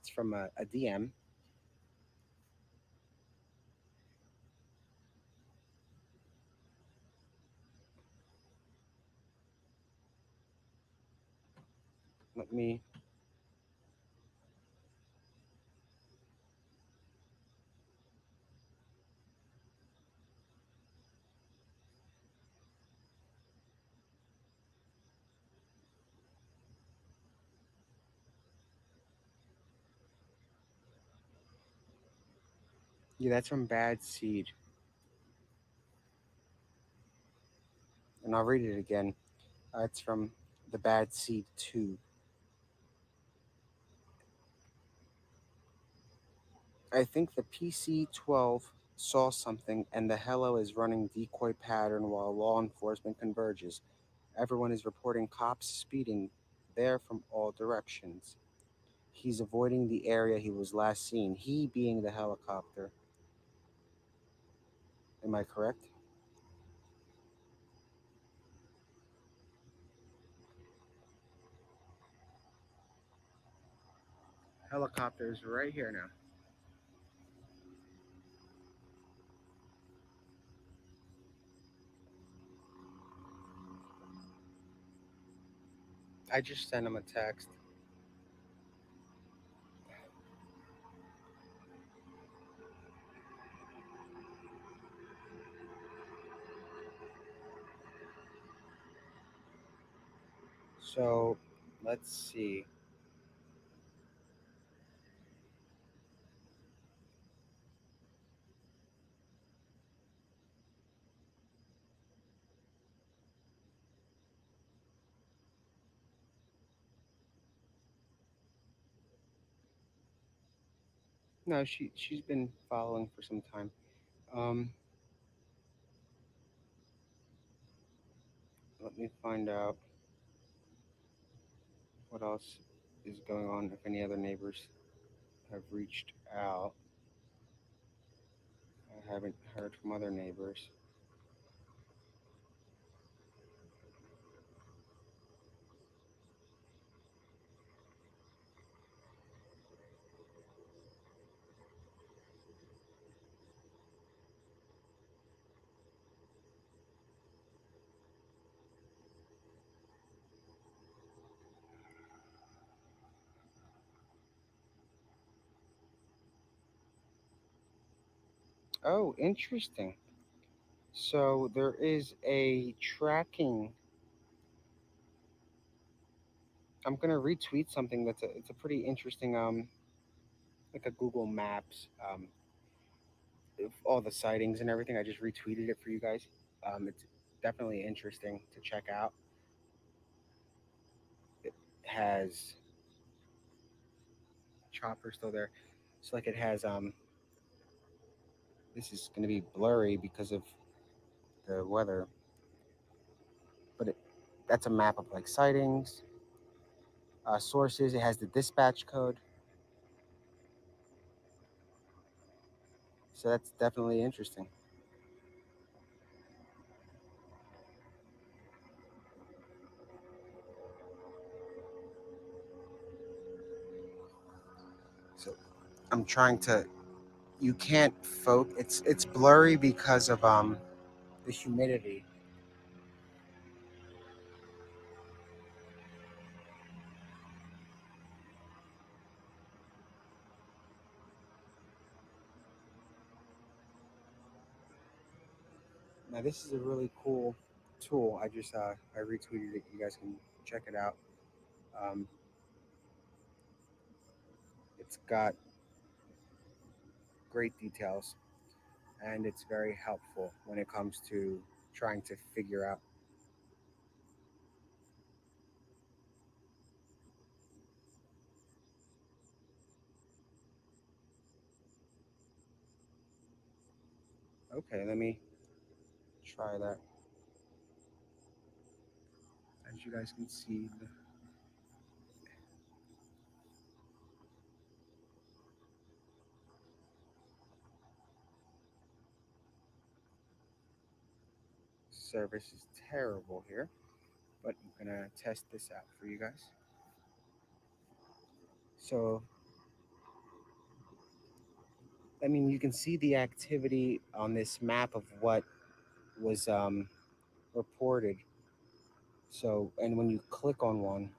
from a DM. Let me. Yeah, that's from Bad Seed. And I'll read it again. It's from the Bad Seed 2. I think the PC-12 saw something, and the helo is running decoy pattern while law enforcement converges. Everyone is reporting cops speeding there from all directions. He's avoiding the area he was last seen, he being the helicopter. Am I correct? Helicopter is right here now. I just sent him a text. So let's see. No, she's been following for some time. Um, Let me find out what else is going on. If any other neighbors have reached out, I haven't heard from other neighbors. Oh, interesting. So there is a tracking. I'm gonna retweet something it's a pretty interesting like a Google Maps of all the sightings and everything. I just retweeted it for you guys. It's definitely interesting to check out. It has Chopper still there. It's like it has this is gonna be blurry because of the weather, but that's a map of like sightings, sources. It has the dispatch code, so that's definitely interesting. So I'm trying to. You can't focus. It's blurry because of the humidity. Now this is a really cool tool. I retweeted it. You guys can check it out. Um, it's got great details, and it's very helpful when it comes to trying to figure out. Okay, let me try that. As you guys can see, the service is terrible here, but I'm gonna test this out for you guys. So, I mean, you can see the activity on this map of what was reported. So, and when you click on one,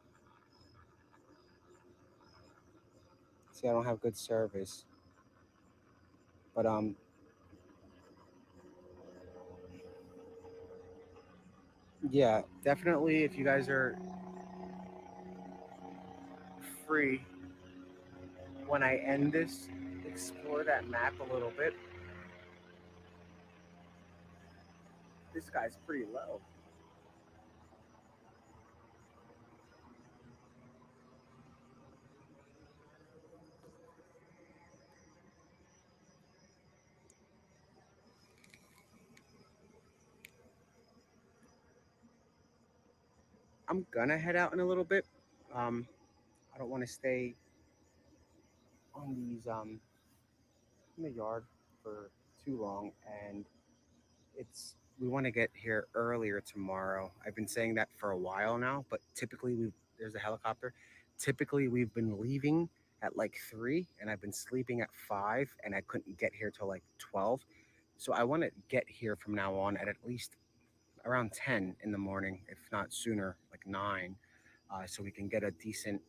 see, I don't have good service, but yeah, definitely. If you guys are free, when I end this, explore that map a little bit. This guy's pretty low. I'm gonna head out in a little bit. I don't want to stay on these in the yard for too long, and it's we want to get here earlier tomorrow. I've been saying that for a while now, but typically we there's a helicopter. Typically we've been leaving at like 3 and I've been sleeping at 5 and I couldn't get here till like 12. So I want to get here from now on at least around 10 in the morning, if not sooner, like 9, so we can get a decent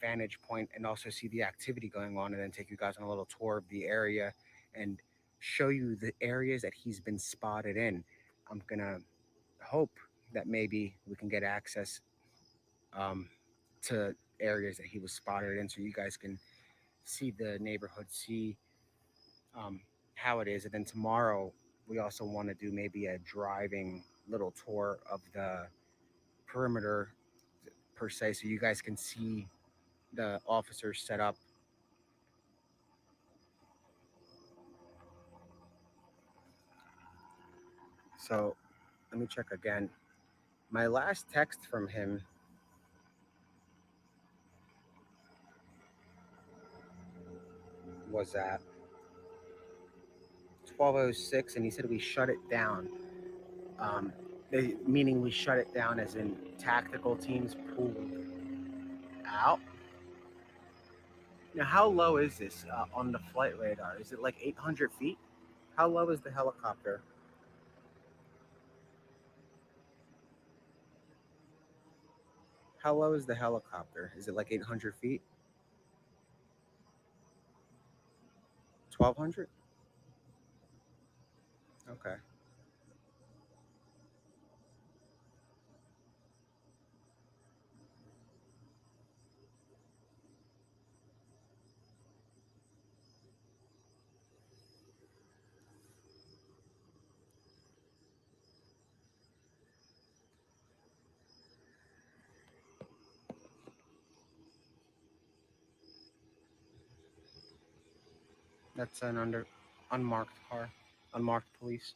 vantage point and also see the activity going on, and then take you guys on a little tour of the area and show you the areas that he's been spotted in. I'm gonna hope that maybe we can get access um, to areas that he was spotted in, so you guys can see the neighborhood, see um, how it is. And then tomorrow we also want to do maybe a driving little tour of the perimeter per se, so you guys can see the officers set up. So let me check again. My last text from him was at 12:06, and he said we shut it down. Um, Meaning we shut it down as in tactical teams pulled out. Now, how low is this on the flight radar? Is it like 800 feet? How low is the helicopter? How low is the helicopter? Is it like 800 feet? 1200? Okay. That's an unmarked car, unmarked police.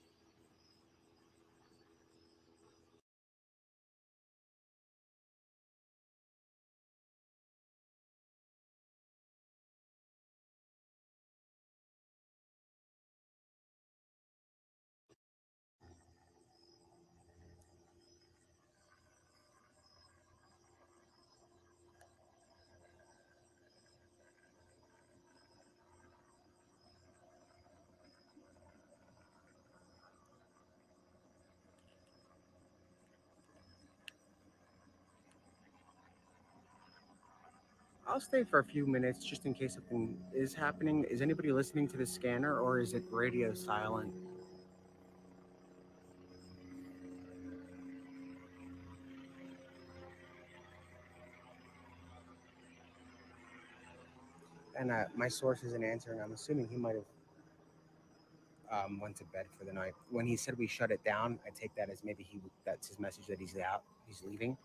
I'll stay for a few minutes just in case something is happening. Is anybody listening to the scanner, or is it radio silent? And my source isn't answering. I'm assuming he might have went to bed for the night. When he said we shut it down, I take that as maybe that's his message that he's out, he's leaving.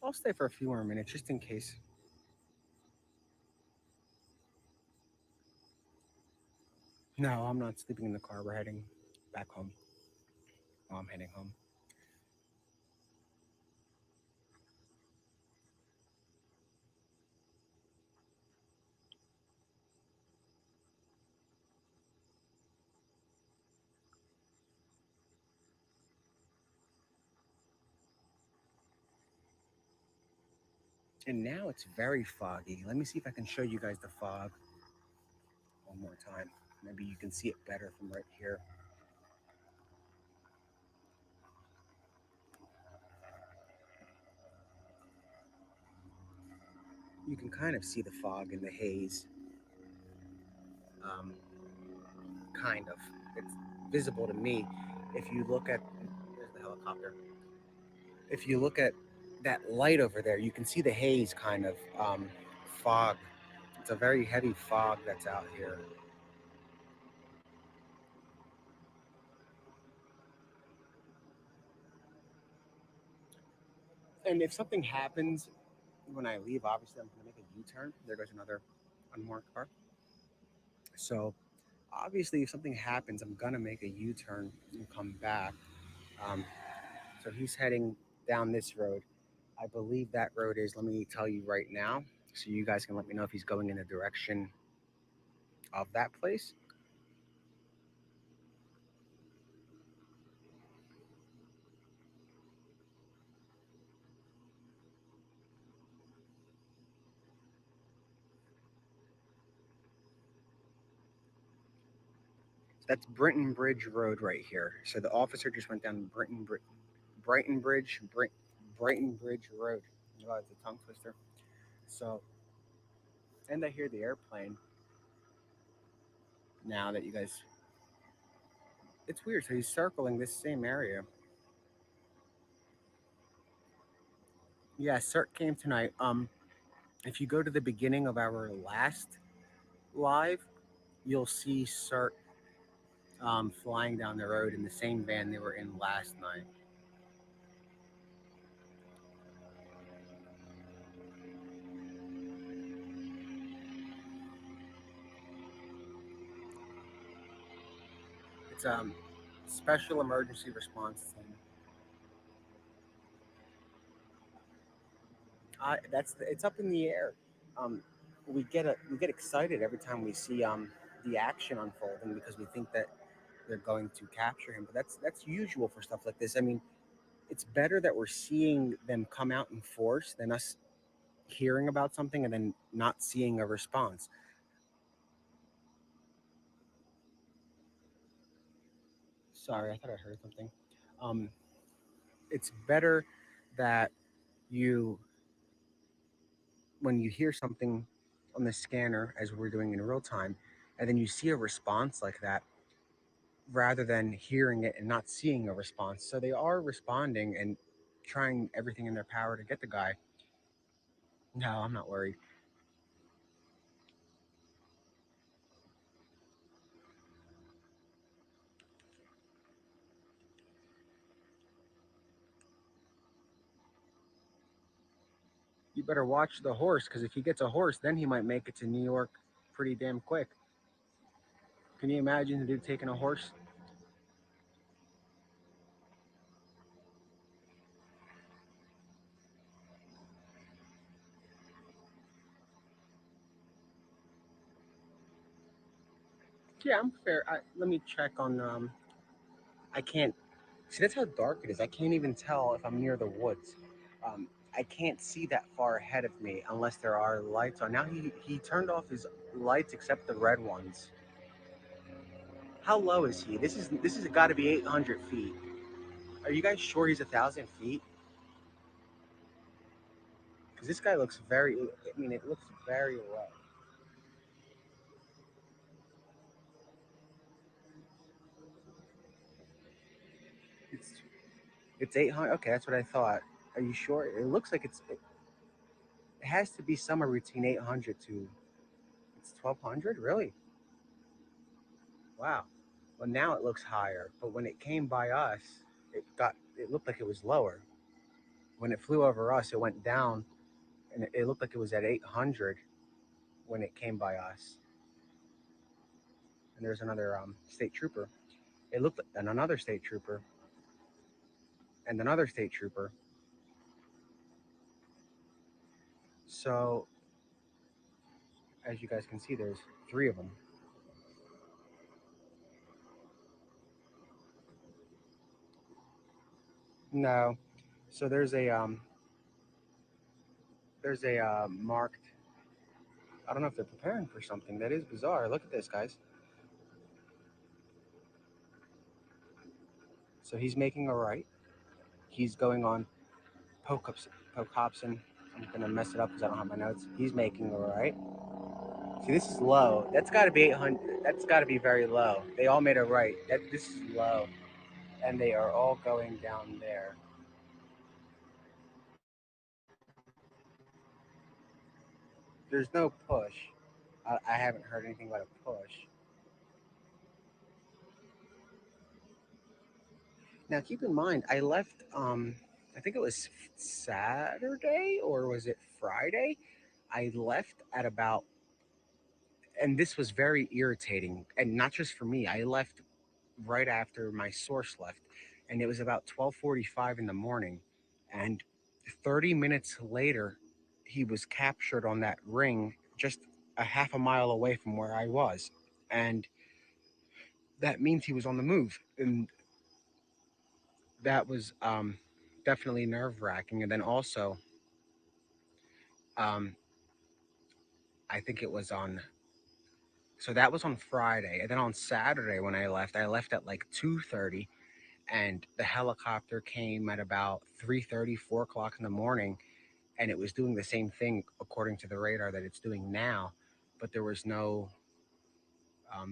I'll stay for a few more minutes just in case. No, I'm not sleeping in the car. We're heading back home. Oh, I'm heading home. And now it's very foggy. Let me see if I can show you guys the fog one more time. Maybe you can see it better from right here. You can kind of see the fog in the haze. Um, kind of. It's visible to me. If you look at, there's the helicopter. If you look at that light over there, you can see the haze kind of fog. It's a very heavy fog that's out here. And if something happens when I leave, obviously I'm going to make a U-turn. There goes another unmarked car. So obviously, if something happens, I'm going to make a U-turn and come back. Um, so he's heading down this road. I believe that road is. Let me tell you right now, so you guys can let me know if he's going in the direction of that place. That's Brinton Bridge Road right here. So the officer just went down Brighton Bridge, Brighton Bridge Road. Oh, it's a tongue twister. So, and I hear the airplane now that you guys. It's weird. So he's circling this same area. Yeah, CERT came tonight. If you go to the beginning of our last live, you'll see CERT flying down the road in the same van they were in last night. It's special emergency response team. It's up in the air. Um, we get excited every time we see the action unfolding because we think that they're going to capture him. But that's usual for stuff like this. I mean, it's better that we're seeing them come out in force than us hearing about something and then not seeing a response. Sorry, I thought I heard something. Um, it's better that you when you hear something on the scanner as we're doing in real time, and then you see a response like that, rather than hearing it and not seeing a response. So they are responding and trying everything in their power to get the guy. No, I'm not worried. You better watch the horse because if he gets a horse, then he might make it to New York pretty damn quick. Can you imagine the dude taking a horse? Yeah, I'm fair. Let me check on. I can't see. That's how dark it is. I can't even tell if I'm near the woods. Um, I can't see that far ahead of me unless there are lights on. Now he turned off his lights except the red ones. How low is he? This is got to be 800 feet. Are you guys sure he's 1,000 feet? Because this guy looks very. I mean, it looks very low. It's it's 800. Okay, that's what I thought. Are you sure? It looks like it has to be somewhere between 800 to it's 1,200. Really? Wow. Well, now it looks higher, but when it came by us, it looked like it was lower. When it flew over us, it went down, and it looked like it was at 800 when it came by us. And there's another state trooper. It looked like, and another state trooper, and another state trooper. So as you guys can see, there's three of them. No, so there's a marked. I don't know if they're preparing for something. That is bizarre. Look at this, guys. So he's making a right. He's going on Poke Hobson. I'm gonna mess it up because I don't have my notes. He's making a right. See, this is low. That's got to be 800. That's got to be very low. They all made a right. This is low, and they are all going down there. There's no push. I haven't heard anything about a push. Now, keep in mind, I left. I think it was Saturday or was it Friday? I left at about, and this was very irritating, and not just for me. I left right after my source left, and it was about 12:45 in the morning, and 30 minutes later, he was captured on that ring just a half a mile away from where I was, and that means he was on the move, and that was definitely nerve wracking. And then also, um, I think it was on. So that was on Friday, and then on Saturday when I left at like 2:30, and the helicopter came at about 3:30, 4 o'clock in the morning, and it was doing the same thing according to the radar that it's doing now, but there was no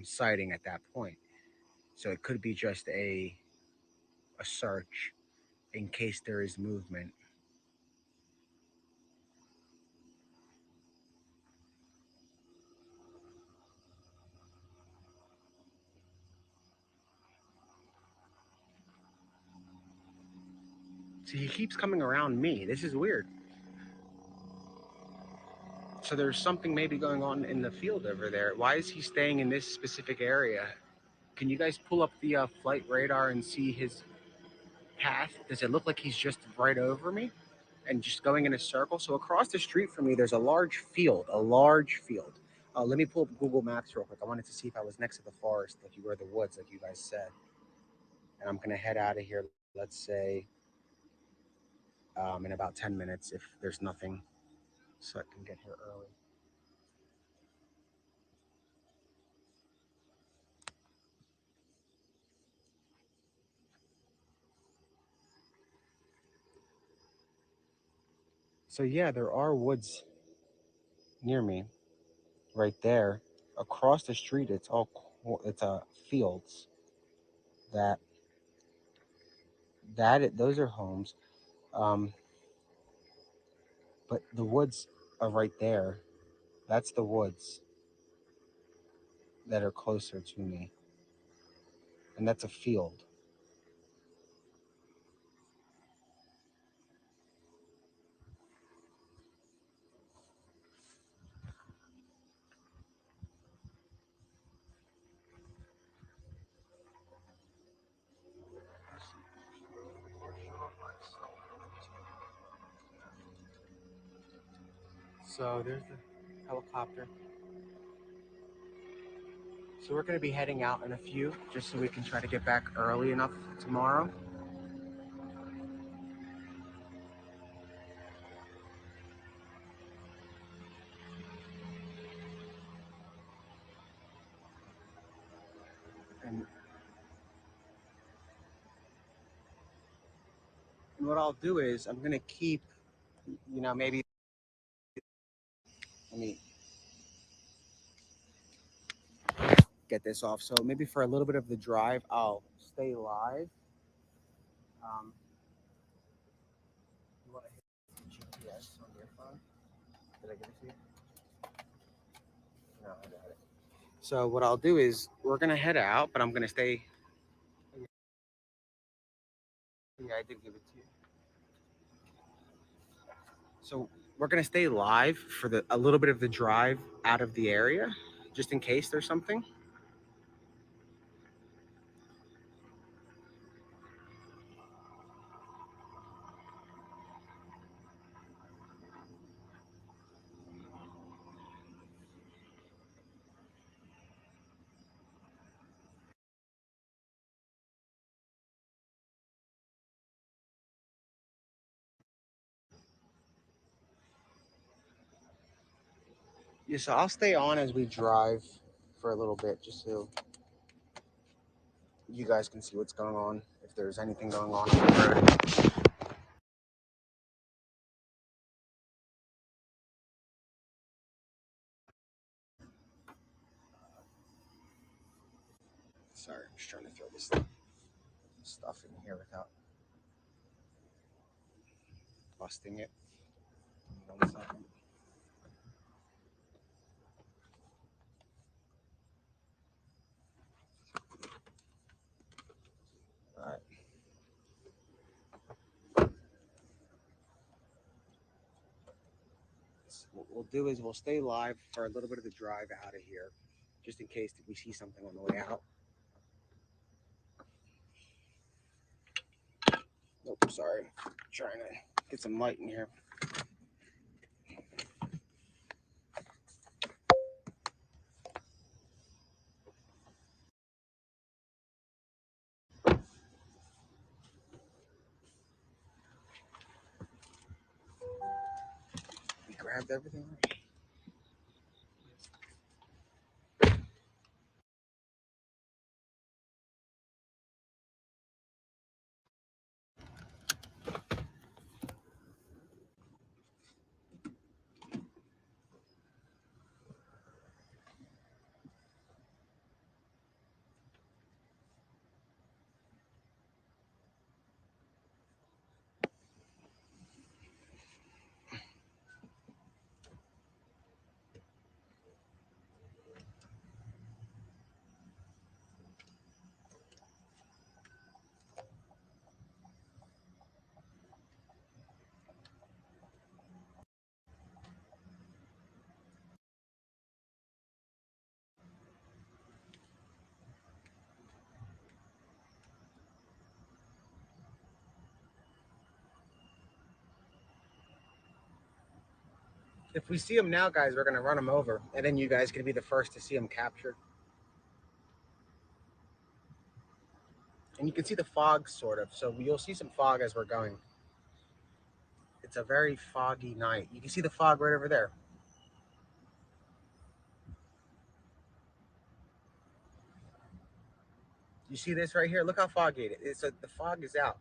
sighting at that point. So it could be just a search in case there is movement. See, he keeps coming around me. This is weird. So there's something maybe going on in the field over there. Why is he staying in this specific area? Can you guys pull up the flight radar and see his path? Does it look like he's just right over me and just going in a circle? So across the street from me, there's a large field, a large field. Let me pull up Google Maps real quick. I wanted to see if I was next to the forest, like you were the woods, like you guys said. And I'm gonna head out of here. Let's say in about 10 minutes if there's nothing, so I can get here early. So yeah, there are woods near me, right there. Across the street, it's fields that those are homes. Um, but the woods are right there. That's the woods that are closer to me, and that's a field. So there's the helicopter. So we're going to be heading out in a few, just so we can try to get back early enough tomorrow. And, and what I'll do is I'm going to keep, maybe let me get this off. So maybe for a little bit of the drive, I'll stay live. You want to hit GPS on your phone? Did I give it to you? No, I got it. So what I'll do is we're gonna head out, but I'm gonna stay. Yeah, I did give it to you. So we're gonna stay live for a little bit of the drive out of the area, just in case there's something. Yeah, so I'll stay on as we drive for a little bit, just so you guys can see what's going on, if there's anything going on the road. Sorry, I'm just trying to throw this stuff in here without busting it. 1 second. All right. What we'll do is we'll stay live for a little bit of the drive out of here, just in case we see something on the way out. Nope, sorry. I'm trying to get some light in here. We grabbed everything. If we see them now, guys, we're going to run them over, and then you guys can be the first to see them captured. And you can see the fog, sort of. So you'll see some fog as we're going. It's a very foggy night. You can see the fog right over there. You see this right here? Look how foggy it is. The fog is out.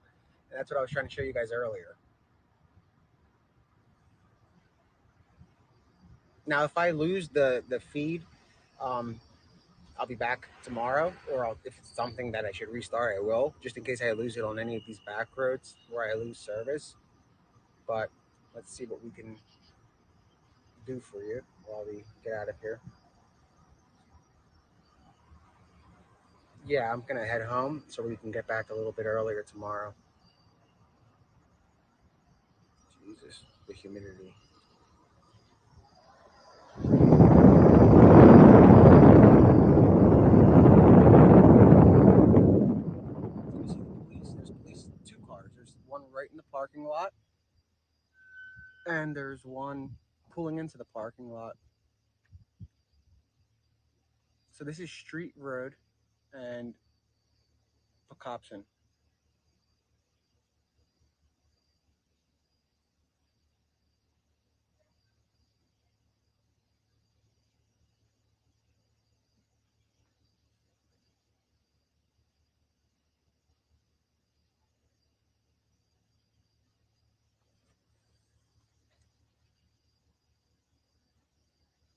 And that's what I was trying to show you guys earlier. Now, if I lose the feed, I'll be back tomorrow, or if it's something that I should restart, I will, just in case I lose it on any of these back roads where I lose service. But let's see what we can do for you while we get out of here. Yeah, I'm gonna head home so we can get back a little bit earlier tomorrow. Jesus, the humidity. You see the police? There's police, two cars. There's one right in the parking lot, and there's one pulling into the parking lot. So this is Street Road and Pocopson.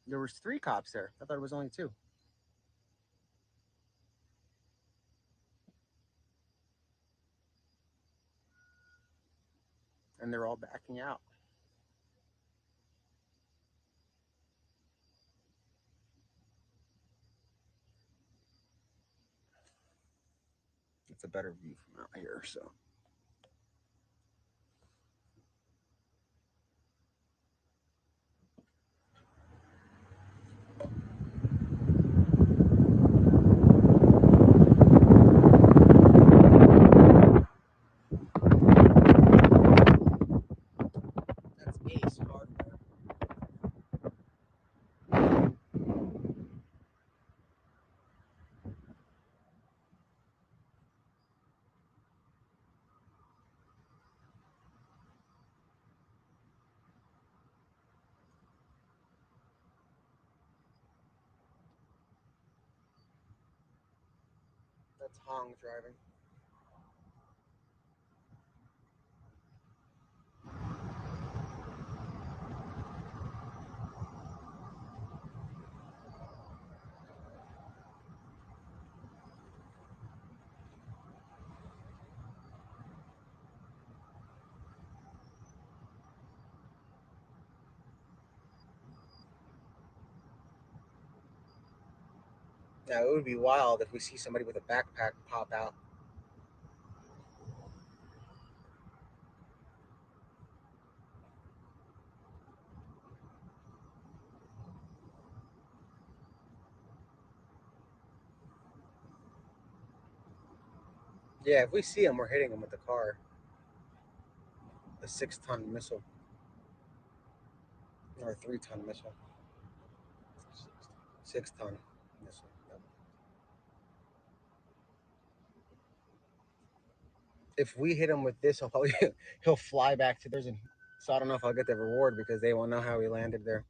There was three cops there. I thought it was only two. And they're all backing out. It's a better view from out here, so. That's Ace Hardware. That's Hong driving. Now, it would be wild if we see somebody with a backpack pop out. Yeah, if we see him, we're hitting him with the car. A 6-ton missile or a 3-ton missile. 6-ton missile. Yep. If we hit him with this, he'll probably he'll fly back to theirs, and so I don't know if I'll get the reward because they won't know how he landed there.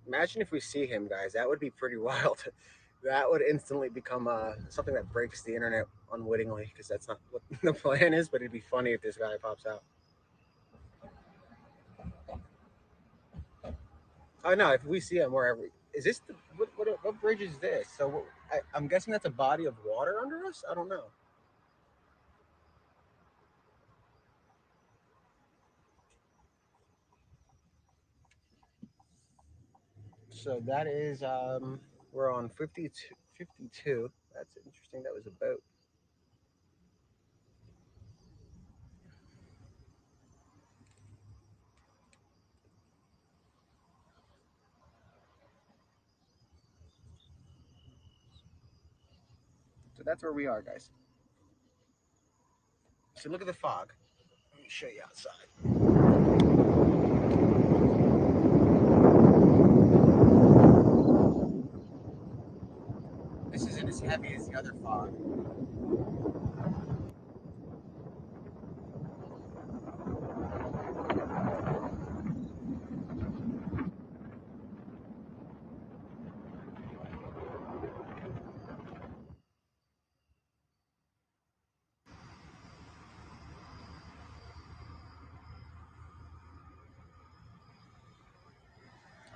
Imagine if we see him, guys. That would be pretty wild. That would instantly become something that breaks the internet unwittingly because that's not what the plan is. But it'd be funny if this guy pops out. Oh no! If we see him wherever, is this the what bridge is this? So I'm guessing that's a body of water under us. I don't know. So that is we're on 52. 52. That's interesting. That was a boat. So that's where we are, guys. So look at the fog. Let me show you outside. This isn't as heavy as the other fog.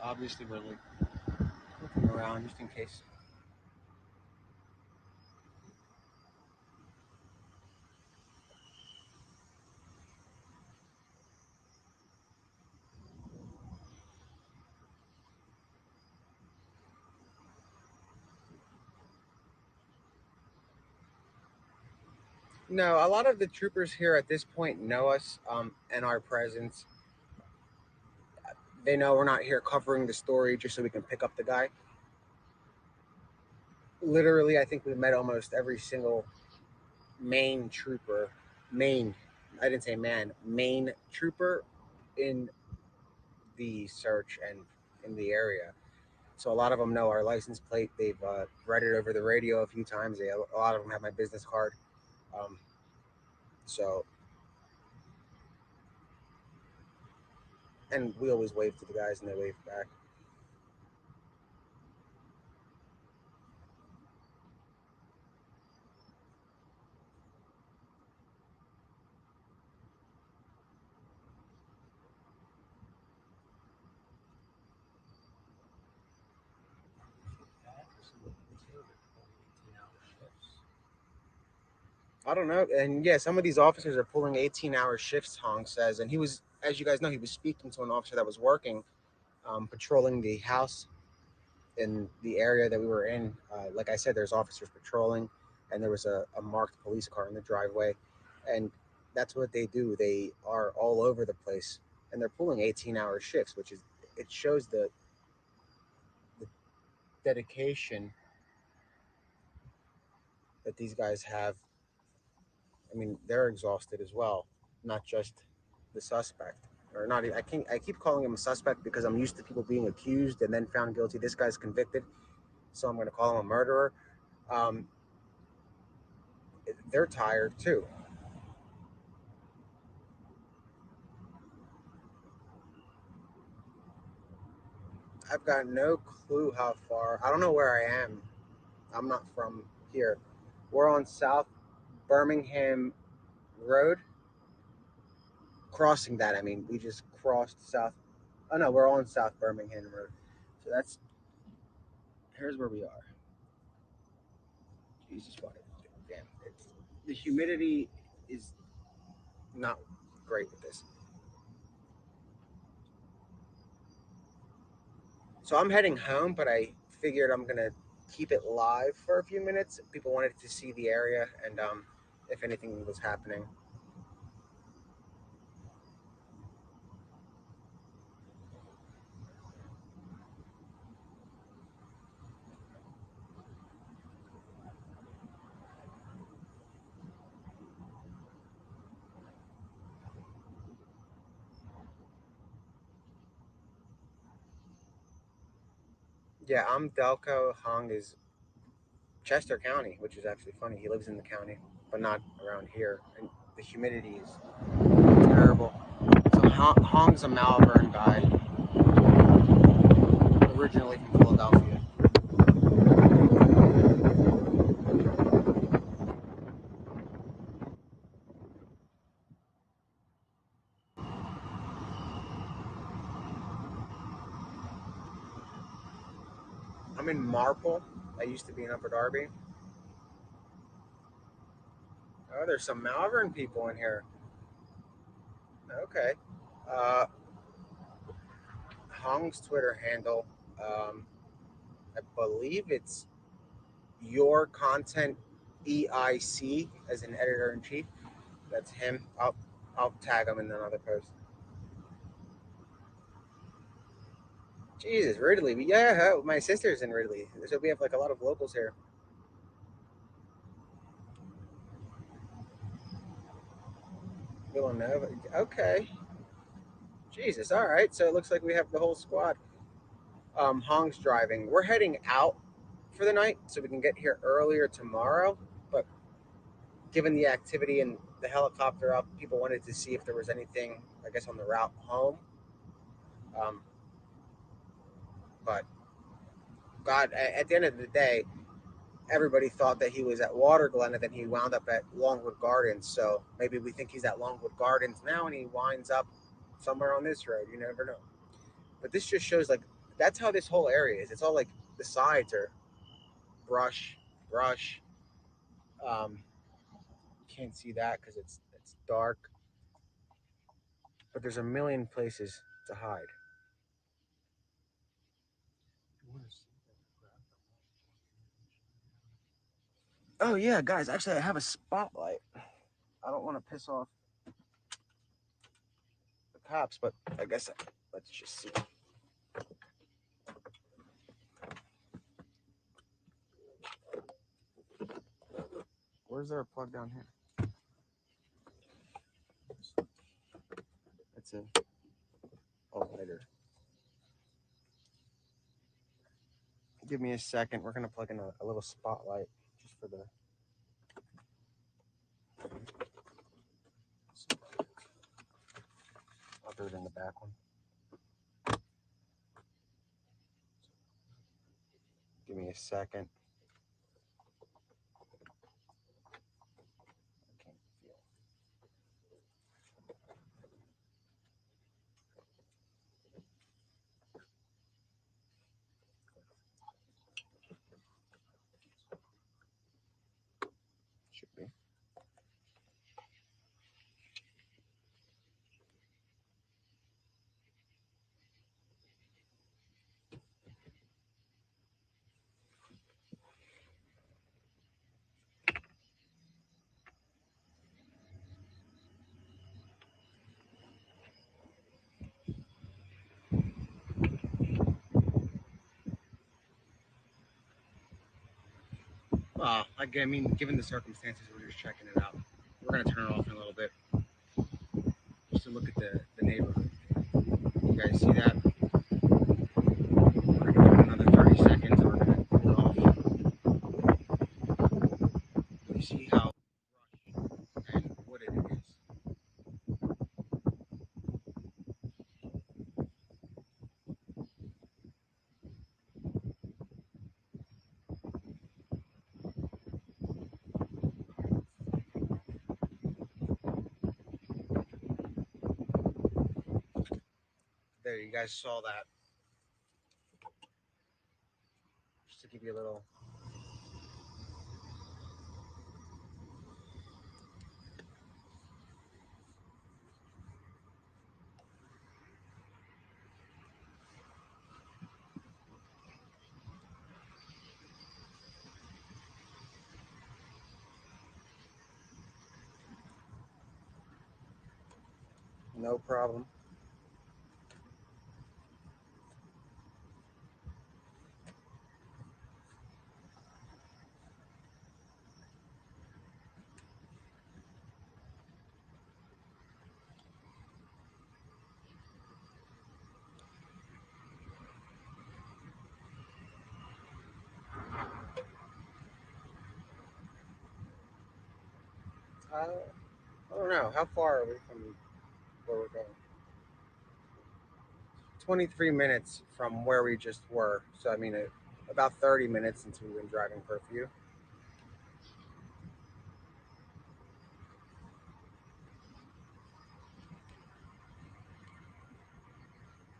Obviously, we're looking around just in case. No, a lot of the troopers here at this point know us and our presence. They know we're not here covering the story just so we can pick up the guy. Literally, I think we met almost every single main trooper, main, I didn't say man, main trooper in the search and in the area. So a lot of them know our license plate. They've read it over the radio a few times. A lot of them have my business card. Um, so, and we always wave to the guys and they wave back. I don't know. And yeah, some of these officers are pulling 18-hour shifts, Hong says. And he was, as you guys know, he was speaking to an officer that was working, patrolling the house in the area that we were in. Like I said, there's officers patrolling, and there was a marked police car in the driveway. And that's what they do. They are all over the place, and they're pulling 18-hour shifts, which is, it shows the dedication that these guys have. I mean, they're exhausted as well, not just the suspect. Or not, I can't. I keep calling him a suspect because I'm used to people being accused and then found guilty. This guy's convicted, so I'm going to call him a murderer. Um, they're tired too. I've got no clue how far. I don't know where I am. I'm not from here. We're on South Birmingham Road. Crossing that, I mean, we just crossed South. Oh no, we're on South Birmingham Road. So that's, here's where we are. Jesus, what? Damn, it's, the humidity is not great with this. So I'm heading home, but I figured I'm gonna keep it live for a few minutes. People wanted to see the area and if anything was happening. Yeah, I'm Delco. Hong is Chester County, which is actually funny. He lives in the county, but not around here. And the humidity is terrible. So Hong's a Malvern guy, originally from Philadelphia. I'm in Marple. I used to be in Upper Darby. Oh, there's some Malvern people in here. Okay. Uh, Hong's Twitter handle, I believe it's your content EIC as an editor in chief. That's him. I'll tag him in another post. Jesus, Ridley. Yeah, my sister's in Ridley, so we have like a lot of locals here. Villanova. Okay. Jesus. All right. So it looks like we have the whole squad. Hong's driving. We're heading out for the night so we can get here earlier tomorrow. But given the activity and the helicopter up, people wanted to see if there was anything, I guess, on the route home. Um, but God, at the end of the day, everybody thought that he was at Water Glen and then he wound up at Longwood Gardens. So maybe we think he's at Longwood Gardens now and he winds up somewhere on this road. You never know. But this just shows like that's how this whole area is. It's all like the sides are brush. You can't see that because it's dark. But there's a million places to hide. Oh yeah, guys. Actually, I have a spotlight. I don't want to piss off the cops, but I guess let's just see. Where's there a plug down here? It's a lighter. Give me a second. We're gonna plug in a little spotlight just for the. I'll do it in the back one. Give me a second. I can't feel. Should be. I mean, given the circumstances, we're just checking it out. We're gonna turn it off in a little bit, just to look at the neighborhood. You guys see that? We're gonna give it another 30 seconds, and we're gonna cool it off. You see how brush and wooded it is. There, you guys saw that. Just to give you a little. No problem. I don't know. How far are we from where we're going? 23 minutes from where we just were. So, I mean, about 30 minutes since we've been driving for a few.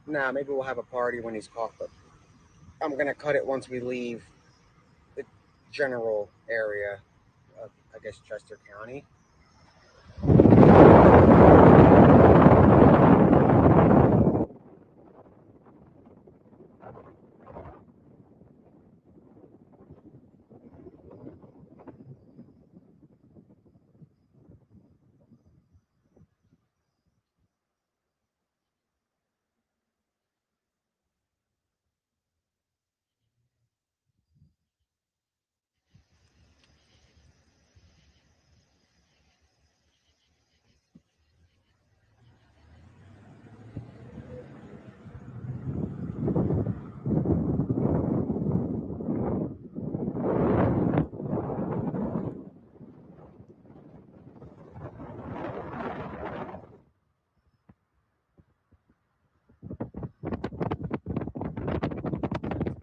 Nah, maybe we'll have a party when he's caught, but I'm going to cut it once we leave the general area of, I guess, Chester County.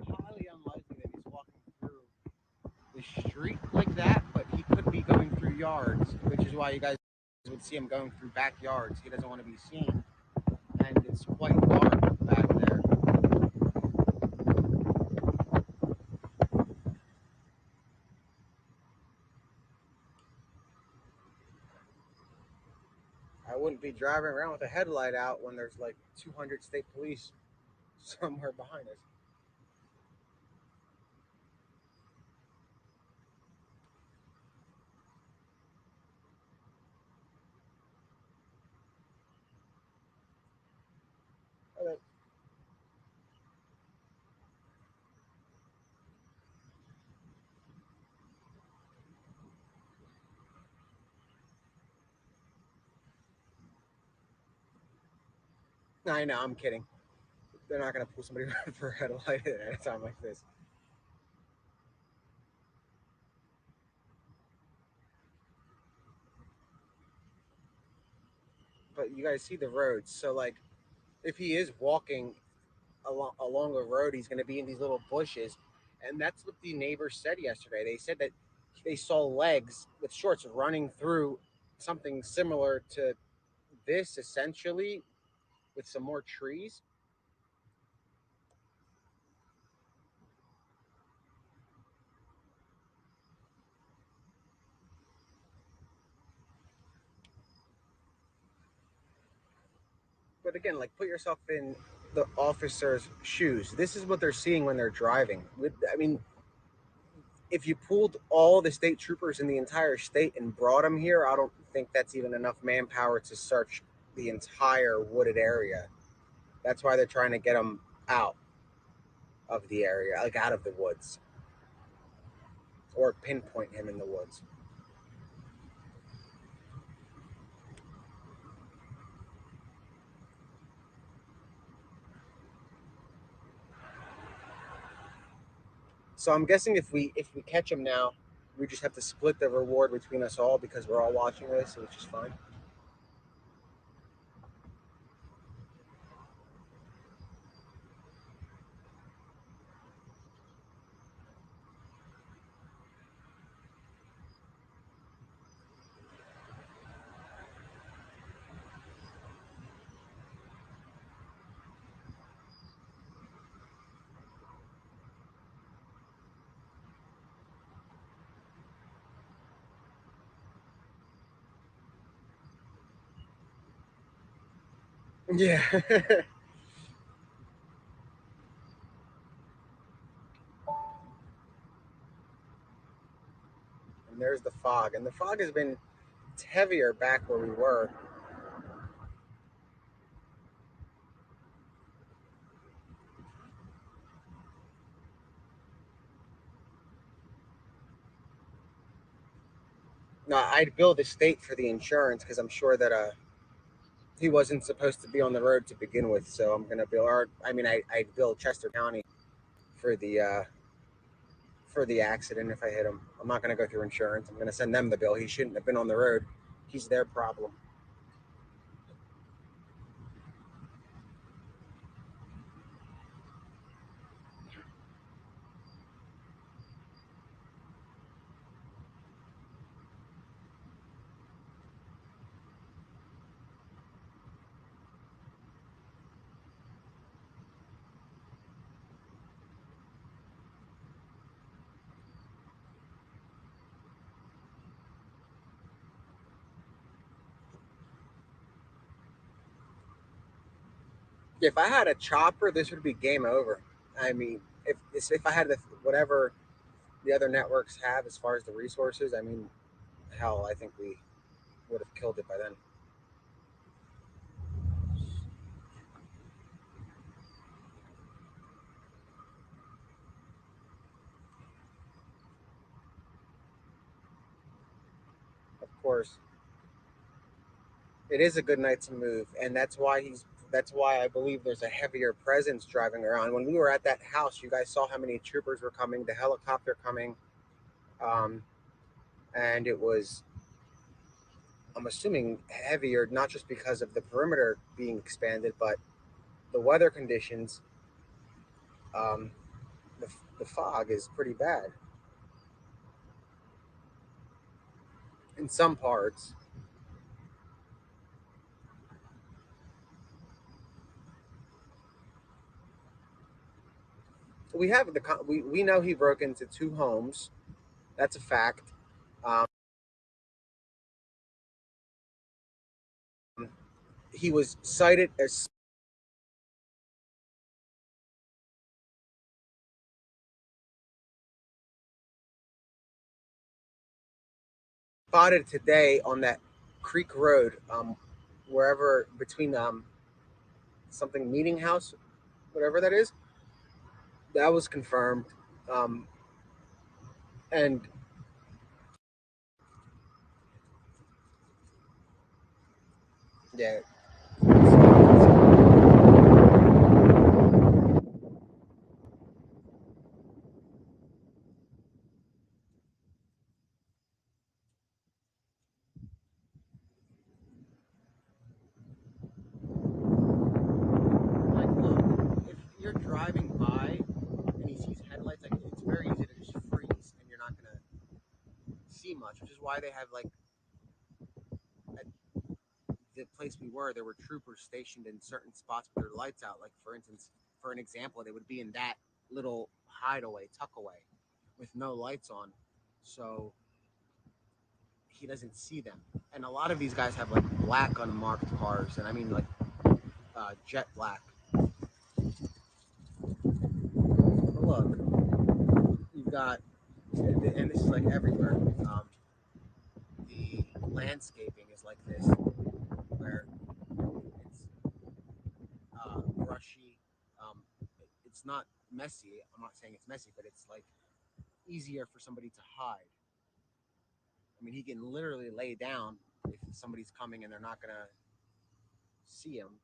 Highly unlikely that he's walking through the street like that, but he could be going through yards, which is why you guys would see him going through backyards. He doesn't want to be seen, and it's quite dark back there. I wouldn't be driving around with a headlight out when there's like 200 state police somewhere behind us. Okay. I know, I'm kidding. They're not going to pull somebody for a headlight at a time like this. But you guys see the roads. So, like, if he is walking along a road, he's going to be in these little bushes. And that's what the neighbors said yesterday. They said that they saw legs with shorts running through something similar to this, essentially, with some more trees. But again, like, put yourself in the officer's shoes. This is what they're seeing when they're driving. I mean, if you pulled all the state troopers in the entire state and brought them here, I don't think that's even enough manpower to search the entire wooded area. That's why they're trying to get them out of the area, like out of the woods, or pinpoint him in the woods. So I'm guessing if we catch him now, we just have to split the reward between us all because we're all watching this, which is fine. Yeah. And there's the fog, and the fog has been heavier back where we were. No, I'd bill the state for the insurance because I'm sure that he wasn't supposed to be on the road to begin with. So I'm gonna bill, or I mean, I'd bill Chester County for the for the accident if I hit him. I'm not going to go through insurance. I'm going to send them the bill. He shouldn't have been on the road. He's their problem. If I had a chopper, this would be game over. I mean, if I had the whatever the other networks have as far as the resources, I mean, hell, I think we would have killed it by then. Of course, it is a good night to move, and that's why I believe there's a heavier presence driving around. When we were at that house, you guys saw how many troopers were coming, the helicopter coming, um, and it was, I'm assuming, heavier, not just because of the perimeter being expanded, but the weather conditions. Um, the fog is pretty bad in some parts. We have we know he broke into two homes. That's a fact. Um, he was cited as spotted today on that Creek Road, wherever between something meeting house, whatever that is. That was confirmed, um, and yeah. Like, look, if you're driving by and he sees headlights, like it's very easy to just freeze, and you're not gonna see much, which is why they have like at the place we were, there were troopers stationed in certain spots with their lights out. Like for instance, for an example, they would be in that little hideaway, tuck away, with no lights on, so he doesn't see them. And a lot of these guys have like black unmarked cars, and I mean like jet black. But look, you've got, and this is like everywhere. The landscaping is like this, where it's brushy. It's not messy. I'm not saying it's messy, but it's like easier for somebody to hide. I mean, he can literally lay down if somebody's coming and they're not gonna see him.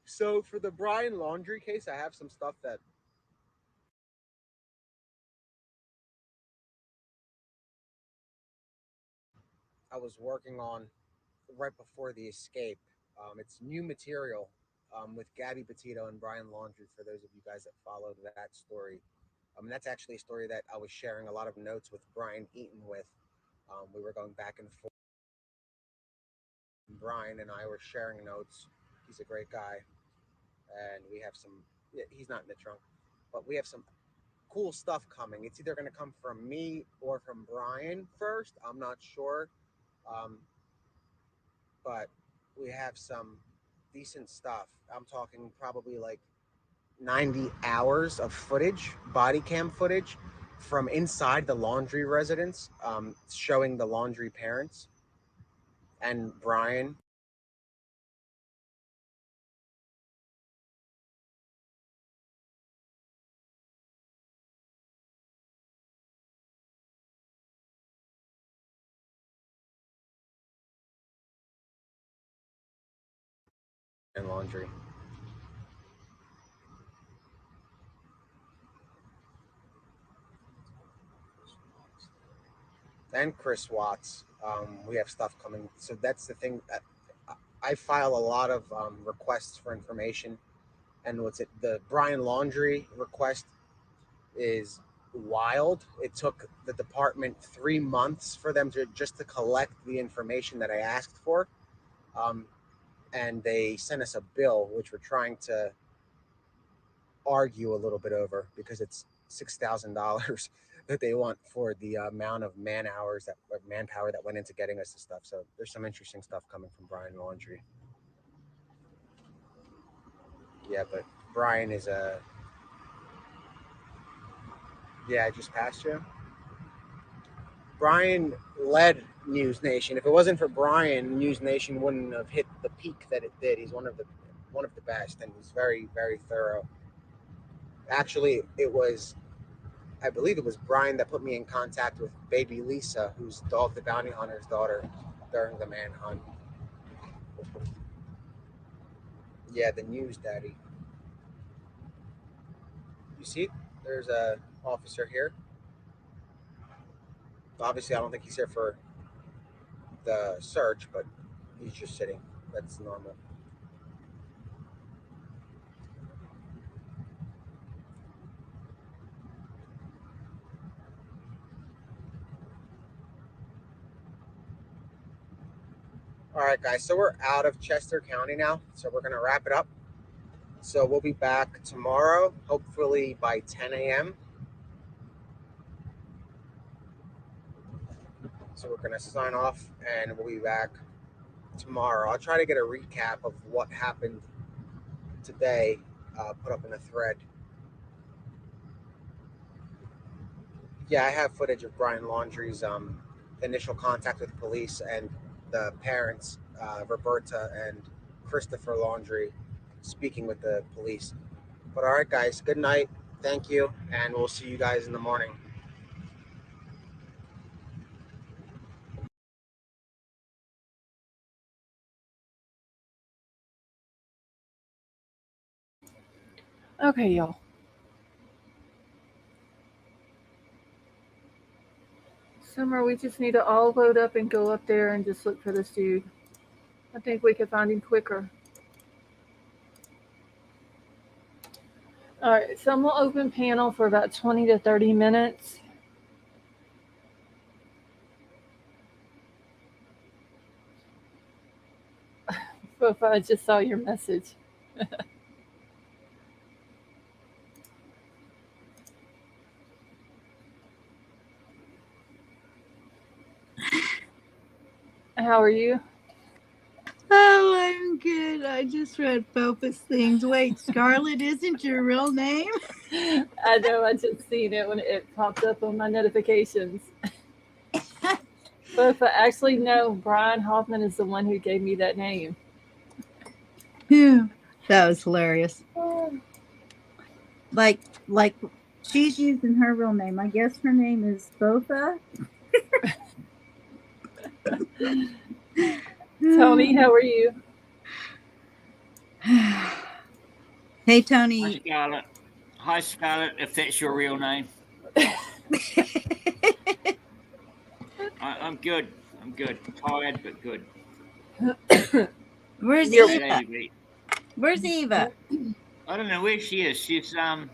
So for the Brian Laundry case, I have some stuff that I was working on right before the escape. It's new material with Gabby Petito and Brian Laundry. For those of you guys that followed that story, that's actually a story that I was sharing a lot of notes with Brian Eaton with. We were going back and forth. Brian and I were sharing notes. He's a great guy, and we have some. Yeah, he's not in the trunk, but we have some cool stuff coming. It's either going to come from me or from Brian first. I'm not sure, um, but we have some decent stuff. I'm talking probably like 90 hours of footage, body cam footage from inside the laundry residence, showing the laundry parents and Brian. Laundry. And Chris Watts. We have stuff coming. So that's the thing. I file a lot of requests for information, and what's it? The Brian Laundry request is wild. It took the department 3 months for them to just to collect the information that I asked for, and they sent us a bill which we're trying to argue a little bit over because it's $6,000 that they want for the amount of manpower that went into getting us the stuff. So there's some interesting stuff coming from Brian Laundry. Yeah, but Brian is a yeah. I just passed you. Brian led News Nation. If it wasn't for Brian, News Nation wouldn't have hit the peak that it did. He's one of the best, and he's very, very thorough. Actually, I believe it was Brian that put me in contact with baby Lisa, who's Dog the Bounty Hunter's daughter, during the manhunt. Yeah, the news daddy. You see, there's a officer here. Obviously, I don't think he's here for the search, but he's just sitting. That's normal. All right, guys. So we're out of Chester County now. So we're gonna wrap it up. So we'll be back tomorrow, hopefully by 10 a.m. So we're gonna sign off, and we'll be back tomorrow. I'll try to get a recap of what happened today, put up in a thread. Yeah, I have footage of Brian Laundrie's initial contact with police and the parents, Roberta and Christopher Laundrie, speaking with the police. But all right, guys, good night. Thank you, and we'll see you guys in the morning. Okay, y'all. Summer, we just need to all load up and go up there and just look for this dude. I think we could find him quicker. All right, so I'm gonna open panel for about 20 to 30 minutes. If I just saw your message. How are you? Oh, I'm good. I just read Focus things. Wait, Scarlett isn't your real name? I know, I just seen it when it popped up on my notifications. But if I actually know, Brian Hoffman is the one who gave me that name. Yeah, that was hilarious. Like she's using her real name. I guess her name is Botha. Tony, how are you? Hey, Tony. Hi, Scarlett. Hi, Scarlett, if that's your real name. I'm good. I'm good. Tired, but good. Where's You're- Eva? Where's Eva? I don't know where she is. She's in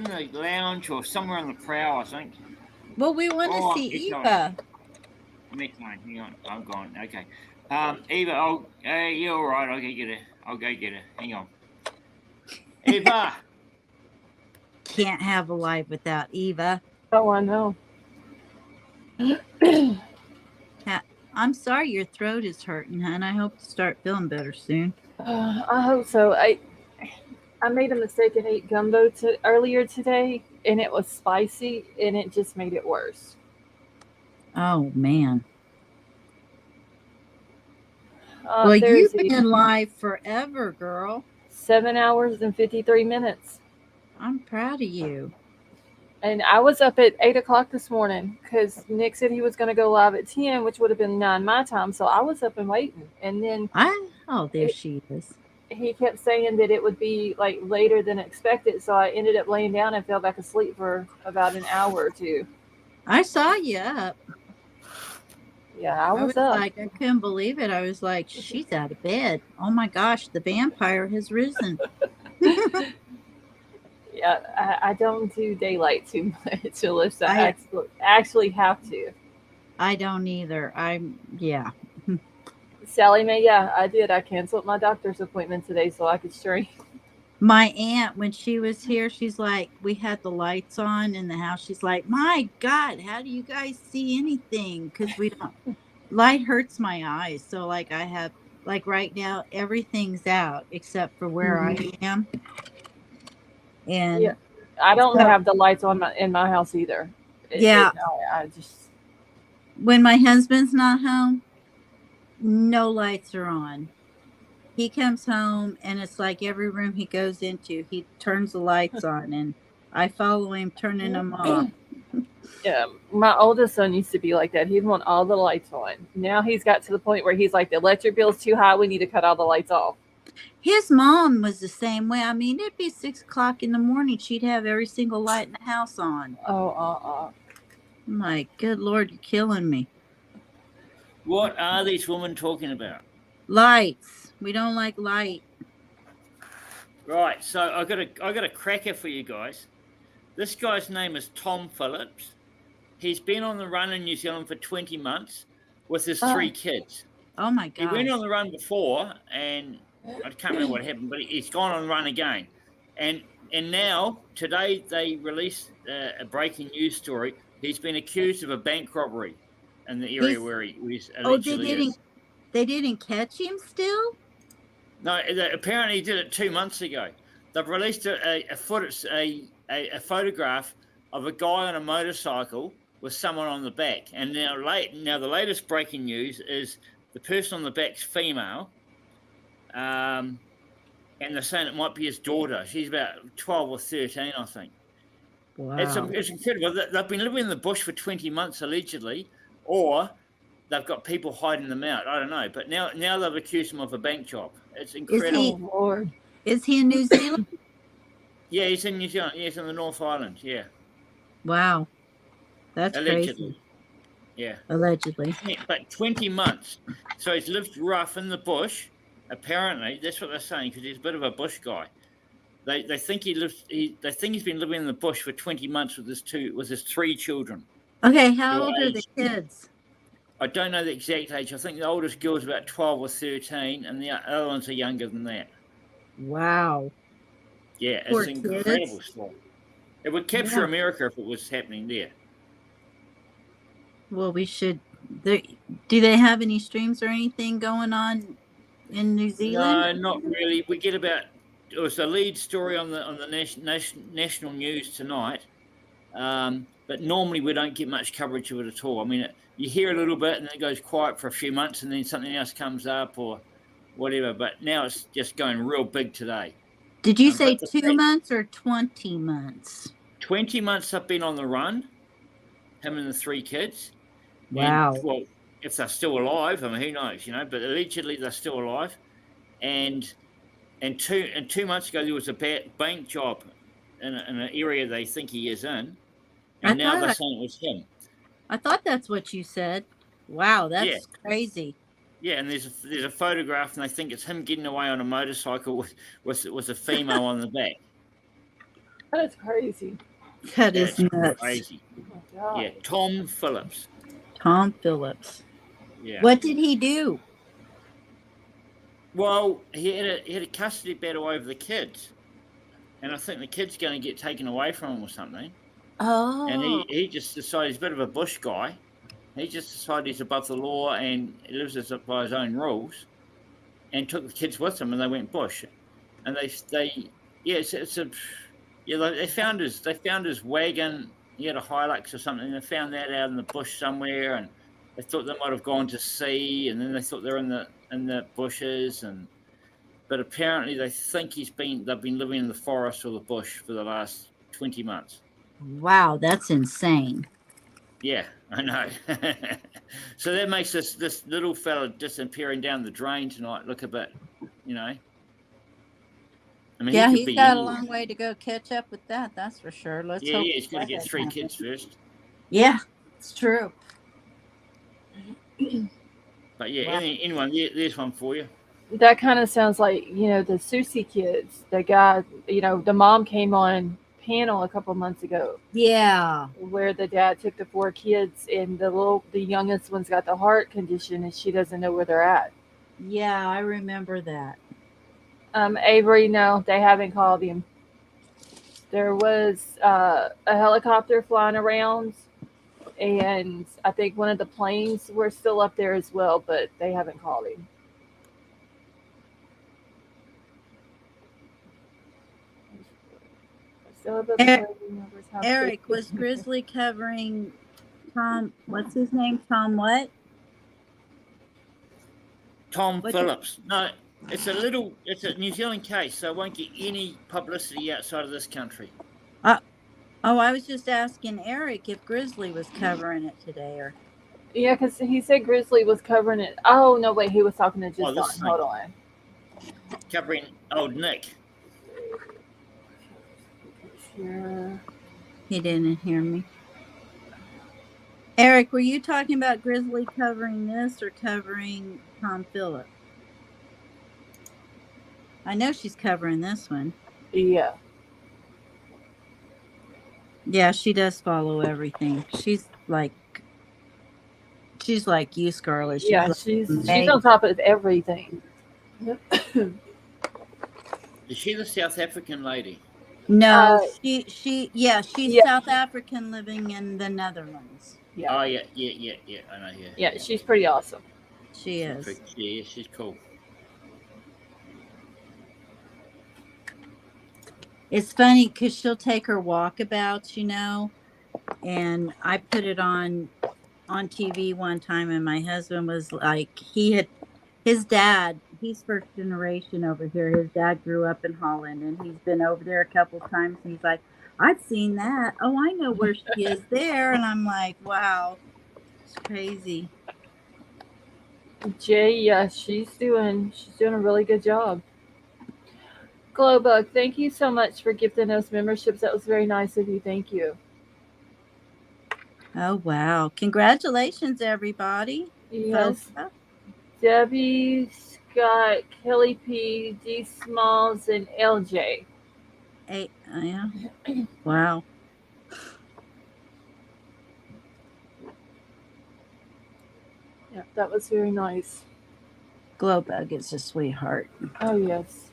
the lounge or somewhere on the prowl, I think. Well, we want to see Eva. Hang on. I'm gone. Okay. Eva, you're all right. I'll go get her. Hang on. Eva! Can't have a life without Eva. Oh, I know. I'm sorry your throat is hurting, hon. I hope to start feeling better soon. I hope so. I made a mistake and ate gumbo earlier today, and it was spicy, and it just made it worse. Oh, man. Well, you've been live forever, girl. 7 hours and 53 minutes. I'm proud of you. And I was up at 8 o'clock this morning because Nick said he was going to go live at 10, which would have been 9 my time. So I was up and waiting. And then there she is. he kept saying that it would be like later than expected. So I ended up laying down and fell back asleep for about an hour or two. I saw you up. Yeah, I I was was up. like, I couldn't believe it. I was like, she's out of bed. Oh my gosh, the vampire has risen. Yeah, I don't do daylight too much unless I I actually have to. I don't either. Yeah. Sally Mae, yeah, I did. I canceled my doctor's appointment today so I could stream. My aunt, when she was here, she's like, we had the lights on in the house. She's like, my God, how do you guys see anything? Because we don't, light hurts my eyes. So, like, I have, like, right now, everything's out except for where I am. Yeah, And I don't so, have the lights on in my house either. yeah, I just when my husband's not home, no lights are on. He comes home and it's like every room he goes into, he turns the lights on and I follow him turning them off. yeah. My oldest son used to be like that. He'd want all the lights on. Now he's got to the point where he's like, the electric bill's too high. We need to cut all the lights off. His mom was the same way. I mean, it'd be 6 o'clock in the morning. She'd have every single light in the house on. Oh, I'm like, good Lord, you're killing me. What are these women talking about? Lights. We don't like light. Right, so I got a cracker for you guys. This guy's name is Tom Phillips. He's been on the run in New Zealand for 20 months with his 3 kids. Oh my He went gosh. on the run before, and I can't remember what happened, but he's gone on the run again. And now today they released a breaking news story. He's been accused of a bank robbery in the area where he Oh, allegedly is. they didn't catch him still? No, apparently he did it 2 months ago. They've released a photograph of a guy on a motorcycle with someone on the back. And now the latest breaking news is the person on the back's female, and they're saying it might be his daughter. She's about 12 or 13, I think. Wow. It's incredible. They've been living in the bush for 20 months, allegedly, or they've got people hiding them out. I don't know. But now they've accused him of a bank job. It's incredible. oh Lord. Is he in New Zealand? Yeah, he's in New Zealand. Yeah, he's in the North Island. Yeah. Wow. That's Allegedly. crazy. Yeah. Allegedly. But 20 months. So he's lived rough in the bush. Apparently, that's what they're saying, because he's a bit of a bush guy. They think they think he's been living in the bush for 20 months with his 3 children. Okay, how old are the kids? I don't know the exact age. I think the oldest girl's about 12 or 13, and the other ones are younger than that. Wow. Yeah, Poor it's an incredible kids. story. It would capture Yeah. America if it was happening there. Well, we should. Do they have any streams or anything going on in New Zealand? No, not really. We get about, it was the lead story on the national news tonight, but normally we don't get much coverage of it at all. I mean, you hear a little bit and then it goes quiet for a few months and then something else comes up or whatever. But now it's just going real big today. Did you say 2 months or 20 months? 20 months I've been on the run, him and the 3 kids. Wow. And, well, if they're still alive, I mean, who knows, but allegedly they're still alive. And 2 months ago, there was a bank job in an area they think he is in. And now they're saying it was him. I thought that's what you said. Wow, that's crazy. Yeah, and there's a photograph, and they think it's him getting away on a motorcycle with a female on the back. That is crazy. That is nuts. Crazy. Oh, yeah, Tom Phillips. Tom Phillips. Yeah. What did he do? Well, he had a custody battle over the kids, and I think the kid's going to get taken away from him or something. Oh. And he just decided he's a bit of a bush guy. He just decided he's above the law and he lives by his own rules, and took the kids with him, and they went bush. And they found his wagon. He had a Hilux or something. They found that out in the bush somewhere, and they thought they might have gone to sea, and then they thought they're in the bushes, but apparently they think they've been living in the forest or the bush for the last 20 months. Wow, that's insane. Yeah, I know. So that makes this little fella disappearing down the drain tonight look a bit, I mean, Yeah, he could he's be got a anywhere. long way to go catch up with that. That's for sure. Let's Yeah, hope yeah, he's got to that get doesn't 3 happen. kids first. Yeah, it's true. But yeah, Wow. anyone, there's one for you. That kind of sounds like, the Susie kids. The guy, the mom came on panel a couple months ago Yeah. where the dad took the 4 kids and the youngest one's got the heart condition and she doesn't know where they're at. Yeah, I remember that. Avery, no, they haven't called him. There was a helicopter flying around, and I think one of the planes were still up there as well, but they haven't called him. Still above the Er- crazy numbers. How Eric, big- was Grizzly covering Tom? What's his name? Tom what? Tom What? Phillips. No, it's a New Zealand case, so it won't get any publicity outside of this country. Oh, I was just asking Eric if Grizzly was covering it today, or Yeah, because he said Grizzly was covering it. Oh, no, wait, he was talking to just this on. Hold on. Covering old Nick. Sure. he didn't hear me. Eric, were you talking about Grizzly covering this or covering Tom Phillips? I know she's covering this one. Yeah. Yeah, she does follow everything. She's like you, Scarlett. Yeah, Like she's amazing. on top of everything. Is she the South African lady? No, she's yeah. South African living in the Netherlands. Yeah. Oh, yeah. I know, yeah. Yeah, she's pretty awesome. She is. Yeah, she's cool. It's funny because she'll take her walkabouts, and I put it on TV one time, and my husband was like, his dad, he's first generation over here. His dad grew up in Holland, and he's been over there a couple times, and he's like, I've seen that. Oh, I know where she is there. And I'm like, wow, it's crazy. Jay, yeah, she's doing a really good job. Glowbug, thank you so much for gifting us memberships. That was very nice of you. Thank you. Oh, wow. Congratulations, everybody. Yes. Debbie, Scott, Kelly P, D Smalls, and LJ. Yeah. Wow. Yeah, that was very nice. Glowbug is a sweetheart. Oh, yes.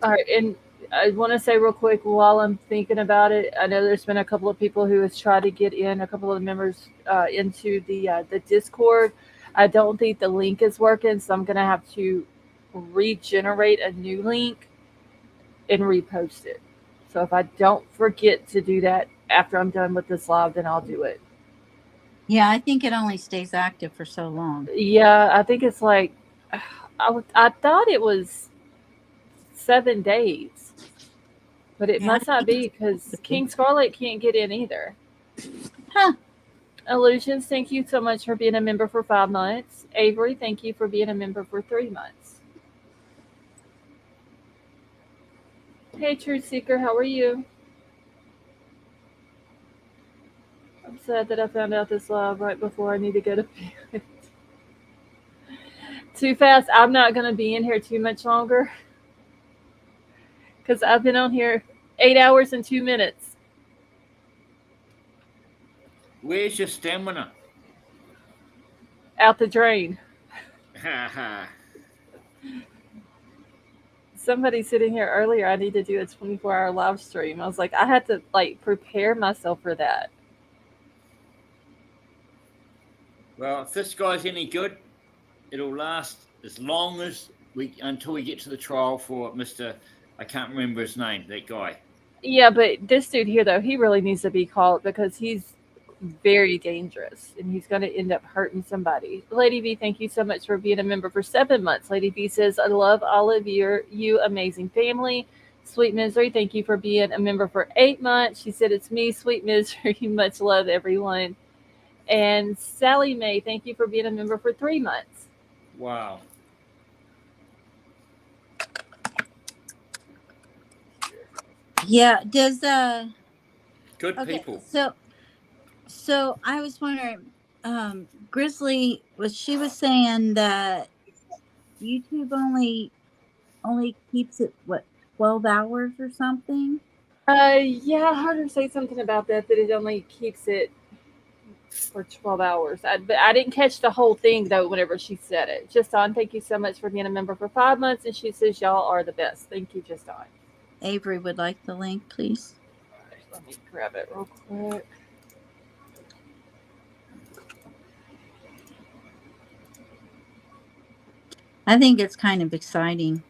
All right, and I want to say real quick while I'm thinking about it, I know there's been a couple of people who has tried to get in, a couple of members into the Discord. I don't think the link is working, so I'm going to have to regenerate a new link and repost it. So if I don't forget to do that after I'm done with this live, then I'll do it. Yeah, I think it only stays active for so long. Yeah, I think it's like, I thought it was 7 days, but it must not be because King Scarlet can't get in either. Huh. Illusions, thank you so much for being a member for 5 months. Avery, thank you for being a member for 3 months. Hey, Truth Seeker, how are you? I'm sad that I found out this live right before I need to go to bed. Too fast. I'm not going to be in here too much longer because I've been on here 8 hours and 2 minutes. Where's your stamina? Out the drain. Ha ha. Somebody sitting here earlier, I need to do a 24-hour live stream. I was like, I had to prepare myself for that. Well, if this guy's any good, it'll last as long as until we get to the trial for Mr. I can't remember his name, that guy. Yeah, but this dude here, though, he really needs to be called because he's very dangerous and he's going to end up hurting somebody. Lady V, thank you so much for being a member for 7 months. Lady V says, I love all of you amazing family. Sweet Misery, thank you for being a member for 8 months. She said, it's me, Sweet Misery. Much love, everyone. And Sally Mae, thank you for being a member for 3 months. Wow. Yeah. Does Good okay. people. So I was wondering, Grizzly she was saying that YouTube only keeps it what 12 hours or something. Yeah, I heard her say something about that it only keeps it for 12 hours. But I didn't catch the whole thing though whenever she said it. Just on, thank you so much for being a member for 5 months, and she says y'all are the best. Thank you, Just on. Avery would like the link, please. Let me grab it real quick. I think it's kind of exciting.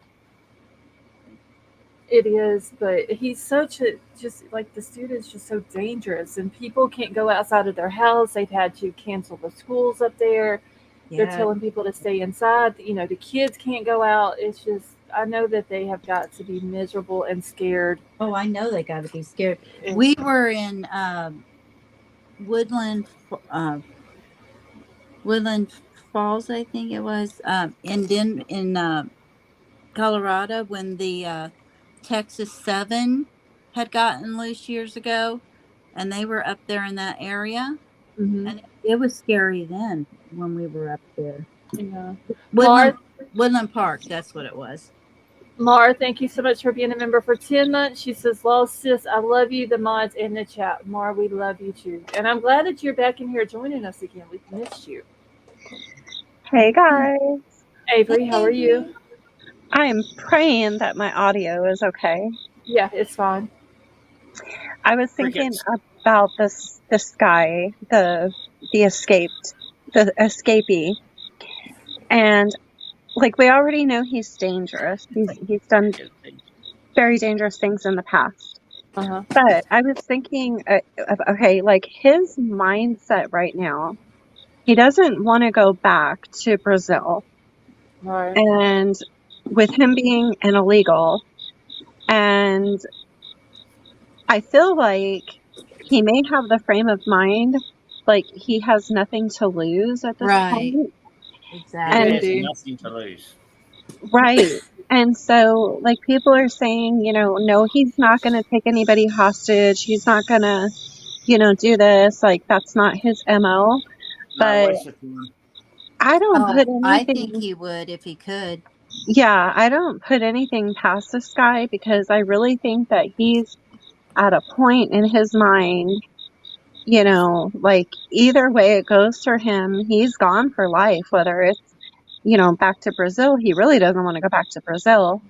It is, but he's such a just like the student's just so dangerous, and people can't go outside of their house. They've had to cancel the schools up there. They're Yeah. telling people to stay inside. You know, the kids can't go out. It's just, I know that they have got to be miserable and scared. Oh, I know they got to be scared. And- We were in Woodland Woodland Falls, I think it was, in Colorado when the Texas 7 had gotten loose years ago, and they were up there in that area, Mhm. and it was scary then when we were up there. Yeah. Woodland Park, that's what it was. Mar, thank you so much for being a member for 10 months. She says, "Law sis, I love you, the mods in the chat." Mar, we love you too. And I'm glad that you're back in here joining us again. We've missed you. Hey guys. Avery, how are you? I'm praying that my audio is okay. Yeah, it's fine. I was thinking about this guy, the escapee. And like we already know he's dangerous. He's done very dangerous things in the past. Uh-huh. But I was thinking okay, like his mindset right now, he doesn't want to go back to Brazil. Right. And with him being an illegal, and I feel like he may have the frame of mind like he has nothing to lose at this Right. point. Exactly. He has nothing to lose. Right. And so like people are saying, no, he's not going to take anybody hostage. He's not going to, do this. Like that's not his MO. But I don't put I think anything. he would if he could. Yeah, I don't put anything past this guy because I really think that he's at a point in his mind, like either way it goes for him, he's gone for life, whether it's, back to Brazil. He really doesn't want to go back to Brazil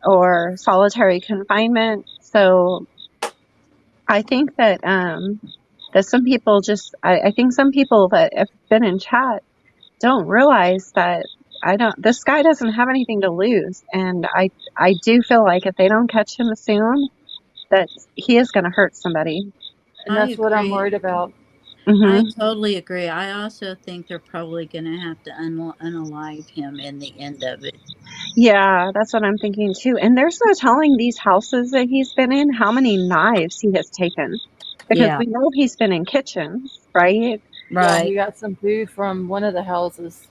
or solitary confinement. So I think that, that some people I think some people that have been in chat don't realize that this guy doesn't have anything to lose. And I do feel like if they don't catch him soon, that he is going to hurt somebody. And that's what I'm worried about. I totally agree. I also think they're probably going to have to unalive him in the end of it. Yeah, that's what I'm thinking too. And there's no telling these houses that he's been in how many knives he has taken. Because we know he's been in kitchens, right? Yeah, he got some food from one of the houses.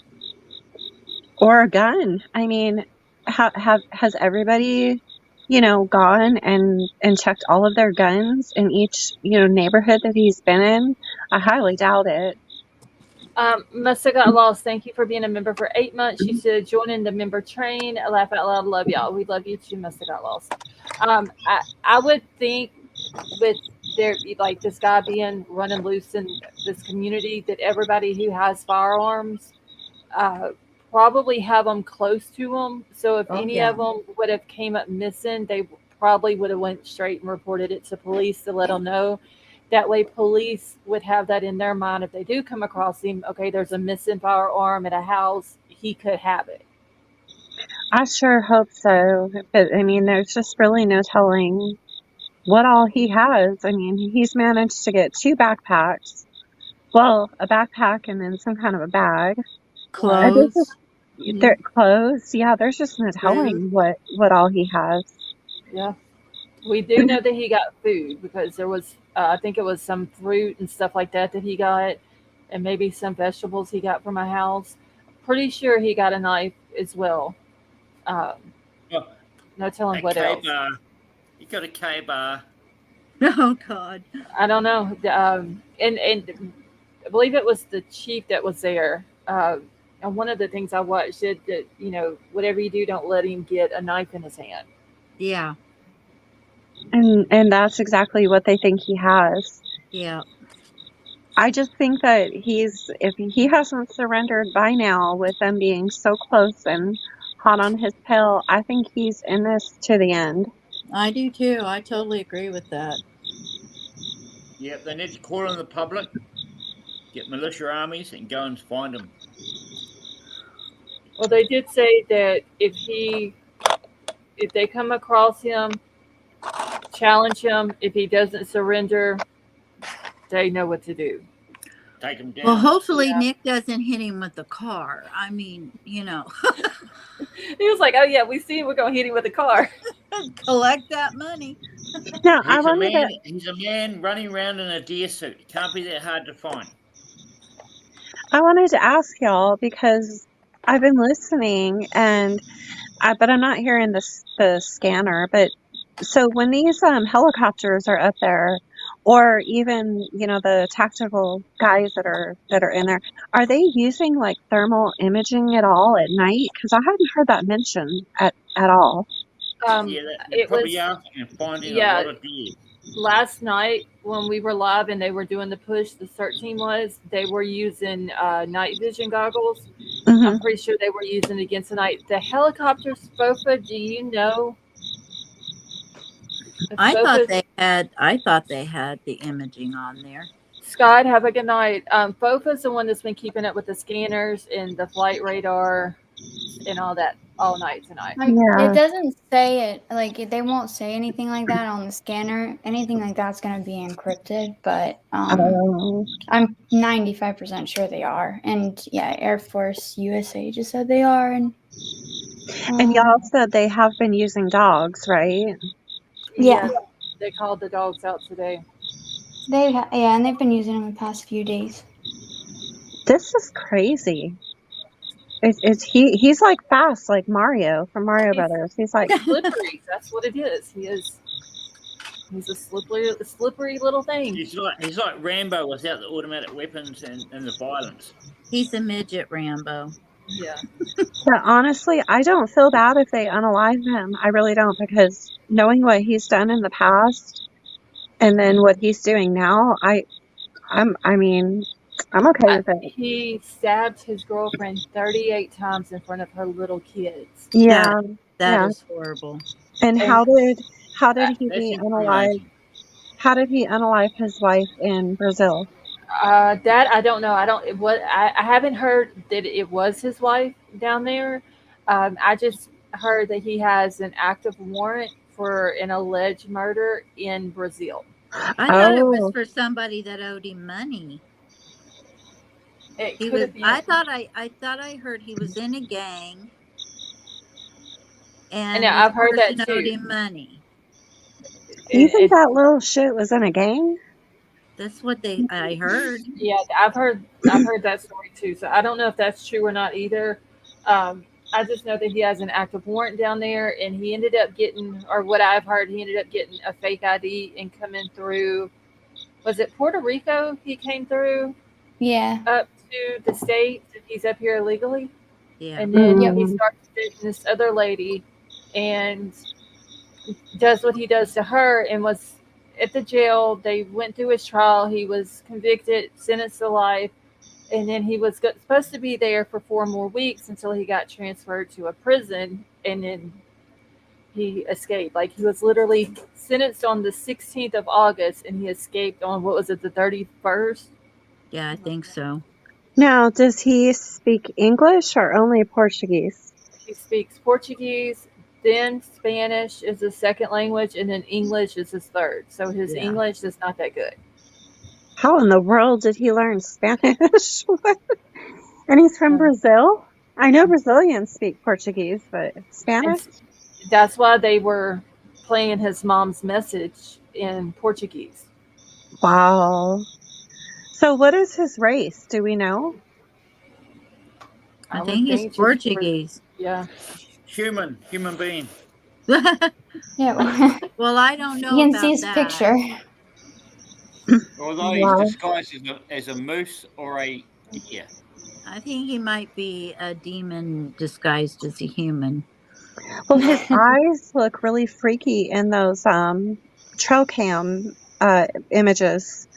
Or a gun. I mean, has everybody, gone and checked all of their guns in each, neighborhood that he's been in? I highly doubt it. Musta got lost. Thank you for being a member for 8 months. She said, joining the member train. I laugh out loud. Love y'all. We love you too, Musta got lost. I would think with there like this guy being running loose in this community that everybody who has firearms probably have them close to them. So if any of them would have came up missing, they probably would have went straight and reported it to police to let them know. That way police would have that in their mind if they do come across him. Okay, there's a missing firearm at a house. He could have it. I sure hope so. But I mean, there's just really no telling what all he has. I mean, he's managed to get 2 backpacks. Well, a backpack and then some kind of a bag. Clothes. Clothes. Yeah, there's just no telling what all he has. Yeah. We do know that he got food because there was, I think it was some fruit and stuff like that he got, and maybe some vegetables he got from a house. Pretty sure he got a knife as well. No telling what else. You got a K bar. Oh God. I don't know. And I believe it was the chief that was there. And one of the things I watched said that, you know, whatever you do, don't let him get a knife in his hand. Yeah. And that's exactly what they think he has. Yeah. I just think that if he hasn't surrendered by now with them being so close and hot on his tail, I think he's in this to the end. I do too. I totally agree with that. Yep, they need to call on the public, get militia armies, and go and find him. Well, they did say that if they come across him, challenge him. If he doesn't surrender, they know what to do. Take him down. Well, hopefully Yeah. Nick doesn't hit him with the car. I mean, you know, He was like, "Oh yeah, we see him. We're gonna hit him with a car." collect that money. Now, He's a man running around in a deer suit. It can't be that hard to find. I wanted to ask y'all because I've been listening but I'm not hearing the scanner. But so when these helicopters are up there, or even the tactical guys that are in there, are they using like thermal imaging at all at night? Because I hadn't heard that mentioned at all. Yeah, they It probably was are and finding a lot of deer. last night when we were live and they were doing the push. The CERT team they were using night vision goggles. Mhm. I'm pretty sure they were using it against the night. The helicopters, FOFA, do you know? I thought they had the imaging on there. Scott, have a good night. FOFA's the one that's been keeping up with the scanners and the flight radar and all that all night tonight. It doesn't say it, like they won't say anything like that on the scanner. Anything like that's going to be encrypted, but I'm 95% sure they are. And yeah, Air Force USA just said they are. And y'all said they have been using dogs, right? Yeah. They called the dogs out today. And they've been using them the past few days. This is crazy. He's like fast, like Mario from Mario Brothers. He's like slippery. That's what it is. He's a slippery little thing. He's like Rambo without the automatic weapons and the violence. He's a midget Rambo. Yeah. But honestly, I don't feel bad if they unalive him. I really don't, because knowing what he's done in the past and then what he's doing now, I'm okay with it. He stabbed his girlfriend 38 times in front of her little kids. Yeah, that is horrible. And how did he that's be unalive? How did he unalive his wife in Brazil? That I don't know. I haven't heard that it was his wife down there. I just heard that he has an active warrant for an alleged murder in Brazil. I thought it was for somebody that owed him money. I thought I heard he was in a gang, and I've heard that too. Owed him money. You think that little shit was in a gang? That's what I heard. Yeah, I've heard that story too. So I don't know if that's true or not either. I just know that he has an active warrant down there, and he ended up getting, or what I've heard, he ended up getting a fake ID and coming through. Was it Puerto Rico? He came through. Yeah. Up to the States, and he's up here illegally. Yeah. And then he starts dating this other lady, and does what he does to her, and was at the jail. They went through his trial. He was convicted, sentenced to life, and then he was supposed to be there for 4 more weeks until he got transferred to a prison, and then he escaped. Like, he was literally sentenced on the 16th of August, and he escaped on, what was it, the 31st? Yeah, I think so. Now, does he speak English or only Portuguese? He speaks Portuguese, then Spanish is his second language, and then English is his third. So his English is not that good. How in the world did he learn Spanish? And he's from Brazil? I know Brazilians speak Portuguese, but Spanish? And that's why they were playing his mom's message in Portuguese. Wow. So what is his race? Do we know? I think he's Portuguese. Yeah. Human being. Yeah. Well, I don't know You can see about his that. picture. Although he's disguised as a moose or a deer. I think he might be a demon disguised as a human. Well, his eyes look really freaky in those trail cam images.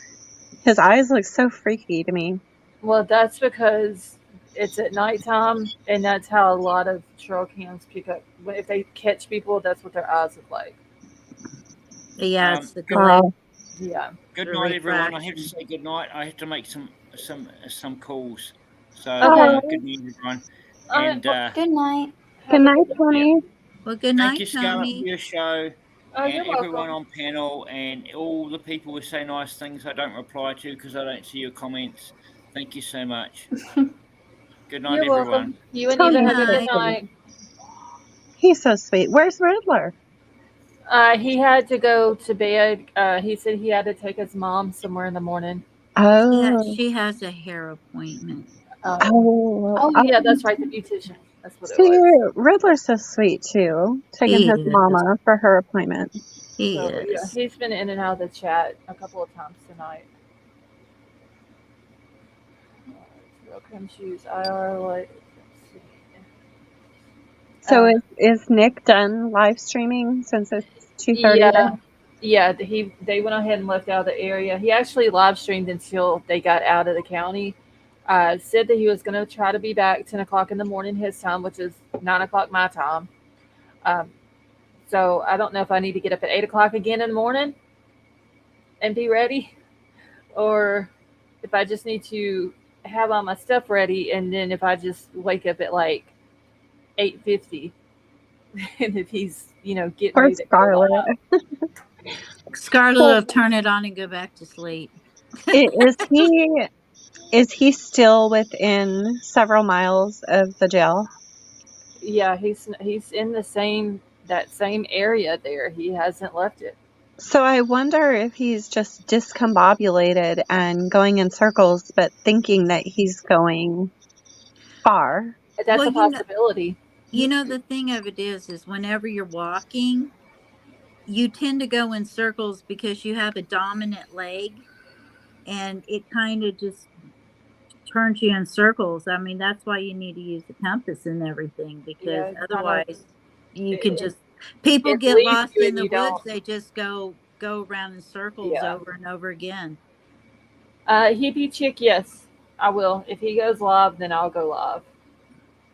His eyes look so freaky to me. Well, that's because it's at nighttime, and that's how a lot of trail cams pick up. If they catch people, that's what their eyes look like. Yeah, it's the Wow. Yeah. Good the night, everyone. I have to refraction. say good night. I have to make some calls. So Okay. good night, everyone. All right. And Well, Good night. Good have a night, good Tony. Well, good thank night, you, Scarlett, Tony. for your show. Oh, And you're everyone welcome. on panel and all the people who say nice things I don't reply to because I don't see your comments. Thank you so much. Good night, You're everyone. welcome. You and Tony Eva Good have a good night. night. He's so sweet. Where's Riddler? He had to go to bed. He said he had to take his mom somewhere in the morning. Oh. She has a hair appointment. Oh, yeah, that's right. The beautician. That's what it See, was. Riddler's so sweet too, taking He his is. mama for her appointment. He So, yeah, is. he's been in and out of the chat a couple of times tonight. Real Crim Shoes. IR, like, let's see. So is Nick done live streaming since it's 2:30? Yeah, they went ahead and left out of the area. He actually live streamed until they got out of the county. Said that he was going to try to be back 10 o'clock in the morning his time, which is 9 o'clock my time. So I don't know if I need to get up at 8 o'clock again in the morning and be ready, or if I just need to have all my stuff ready, and then if I just wake up at like 8:50, and if he's getting Poor ready to go Scarlet. live. Scarlet will turn it on and go back to sleep. Is he still within several miles of the jail? Yeah, he's in that same area there. He hasn't left it. So I wonder if he's just discombobulated and going in circles, but thinking that he's going far. That's Well, a possibility. You know, the thing of it is whenever you're walking, you tend to go in circles because you have a dominant leg, and it kind of just turns you in circles. I mean, that's why you need to use the compass and everything, because Yeah, otherwise you can it, just people it get leaves lost you in and the you woods. don't. They just go around in circles Yeah. over and over again. Hippie chick, yes, I will. If he goes live, then I'll go live.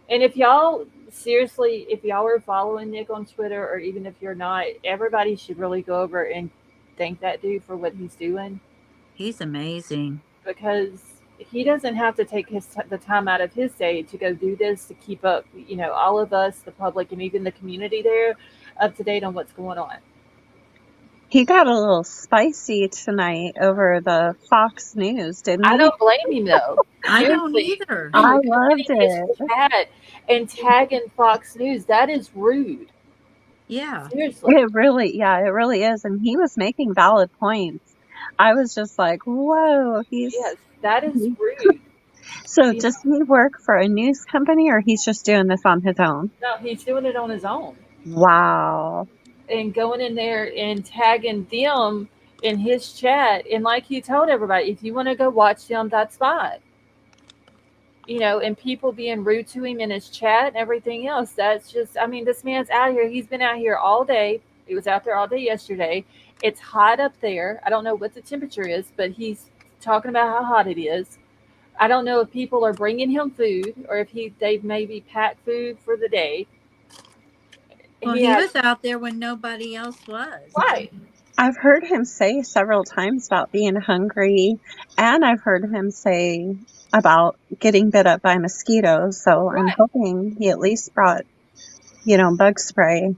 And if y'all seriously, if y'all are following Nick on Twitter, or even if you're not, everybody should really go over and thank that dude for what he's doing, He's amazing. because he doesn't have to take the time out of his day to go do this, to keep up, all of us, the public, and even the community there, up to date on what's going on. He got a little spicy tonight over the Fox News, didn't he? I don't blame him though. I don't Seriously. either. I loved His it. chat and tagging Fox News, that is rude. Yeah. Seriously. It really is. And he was making valid points. I was just like, whoa, Yes, that is he- rude. So does he work for a news company, or he's just doing this on his own? No, he's doing it on his own. Wow. And going in there and tagging them in his chat. And like he told everybody, if you want to go watch them, that's fine. And people being rude to him in his chat and everything else. That's just, I mean, this man's out here. He's been out here all day. He was out there all day yesterday. It's hot up there. I don't know what the temperature is, but he's talking about how hot it is. I don't know if people are bringing him food, or if they've maybe packed food for the day. Well, he was out there when nobody else was. Right. I've heard him say several times about being hungry, and I've heard him say about getting bit up by mosquitoes. So I'm hoping he at least brought, bug spray.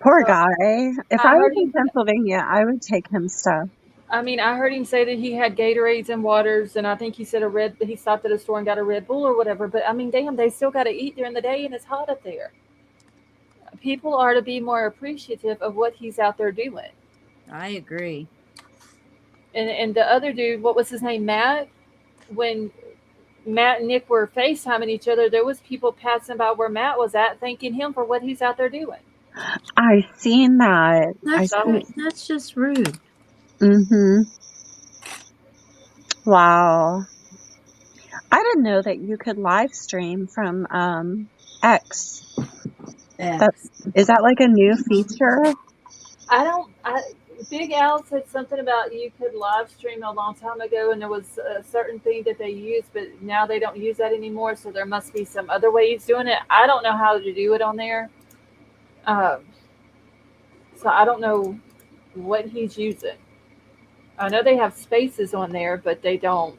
Poor guy. If I was in Pennsylvania, I would take him stuff. I mean, I heard him say that he had Gatorades and waters, and I think he said he stopped at a store and got a Red Bull or whatever. But I mean, damn, they still got to eat during the day, and it's hot up there. People are to be more appreciative of what he's out there doing. I agree. And the other dude, what was his name, Matt? When Matt and Nick were FaceTiming each other, there was people passing by where Matt was at, thanking him for what he's out there doing. I seen that. That's just rude. Mm-hmm. Wow. I didn't know that you could live stream from X. Is that like a new feature? Big Al said something about you could live stream a long time ago, and there was a certain thing that they used, but now they don't use that anymore. So there must be some other way he's doing it. I don't know how to do it on there, so I don't know what he's using. I know they have spaces on there, but they don't.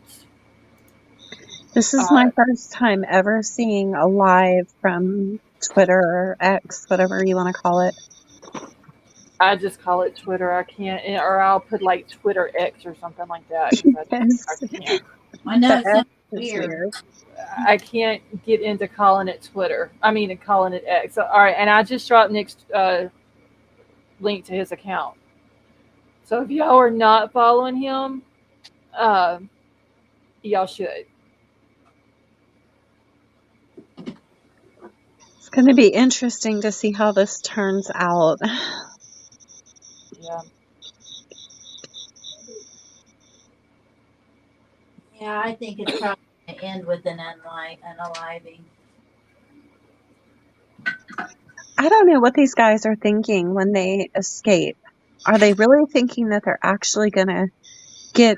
This is my first time ever seeing a live from Twitter or X, whatever you want to call it. I just call it Twitter. I can't, or I'll put like Twitter X or something like that. 'Cause I can't. I know it sounds weird. I can't get into calling it Twitter. I mean, calling it X. So, all right, and I just dropped Nick's link to his account. So if y'all are not following him, y'all should. It's going to be interesting to see how this turns out. Yeah. Yeah, I think it's probably going to end with an unaliving. I don't know what these guys are thinking when they escape. Are they really thinking that they're actually going to get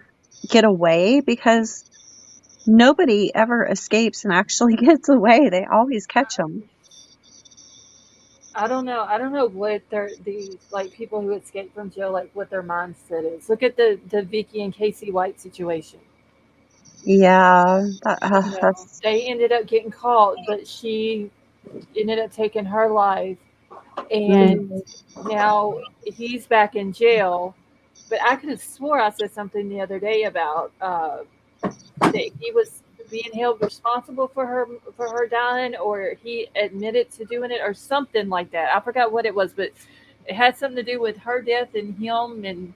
away? Because nobody ever escapes and actually gets away. They always catch them. I don't know. I don't know what the like people who escape from jail, like what their mindset is. Look at the Vicky and Casey White situation. Yeah, they ended up getting caught, but she ended up taking her life, and now he's back in jail. But I could have swore I said something the other day about that he was being held responsible for her dying, or he admitted to doing it, or something like that. I forgot what it was, but it had something to do with her death and him. And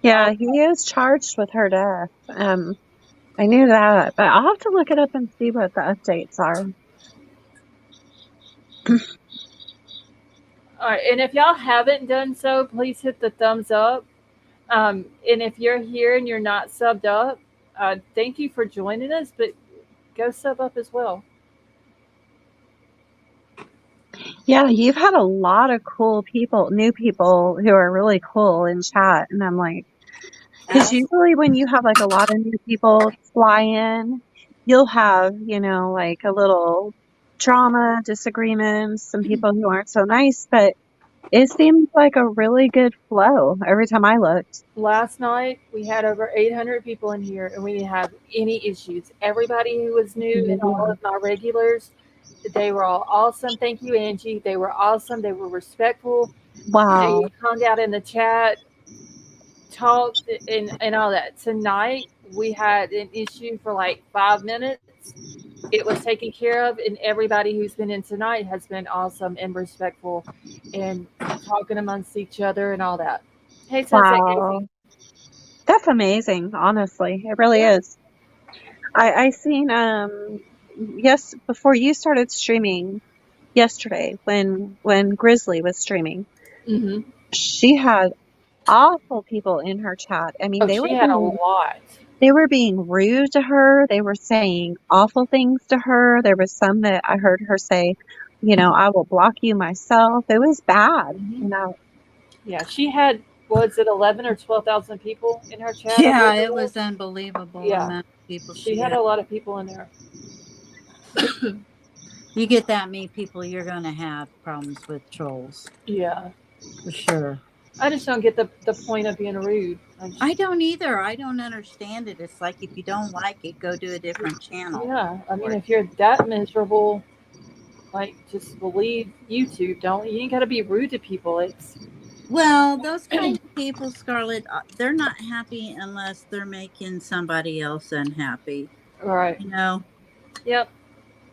yeah, he is charged with her death. I knew that, but I'll have to look it up and see what the updates are. All right, and if y'all haven't done so, please hit the thumbs up. And if you're here and you're not subbed up, thank you for joining us, but go sub up as well. Yeah, you've had a lot of cool people, new people who are really cool in chat. And I'm like, because usually when you have like a lot of new people fly in, you'll have, like a little drama, disagreements, some people who aren't so nice, but it seems like a really good flow every time I looked. Last night, we had over 800 people in here, and we didn't have any issues. Everybody who was new and all of my regulars, they were all awesome. Thank you, Angie. They were awesome. They were respectful. Wow. They hung out in the chat, talked, and all that. Tonight, we had an issue for like 5 minutes. It was taken care of, and everybody who's been in tonight has been awesome and respectful and talking amongst each other and all that. Hey, Sunset Wow. Casey. That's amazing, honestly. It really is. I seen before you started streaming yesterday when Grizzly was streaming. Mm-hmm. She had awful people in her chat. I mean, she had a lot. They were being rude to her. They were saying awful things to her. There was some that I heard her say, I will block you myself. It was bad. Yeah, she had, was it 11 or 12,000 people in her chat? Yeah, it was unbelievable. Yeah, amount of people she had a lot of people in there. You get that many people, you're going to have problems with trolls. Yeah, for sure. I just don't get the point of being rude. I don't either. I don't understand it. It's like if you don't like it, go to a different channel. Yeah, I mean, if you're that miserable, like, just leave YouTube. You ain't got to be rude to people. Well, those kind of people, Scarlett, they're not happy unless they're making somebody else unhappy. Right. Yep.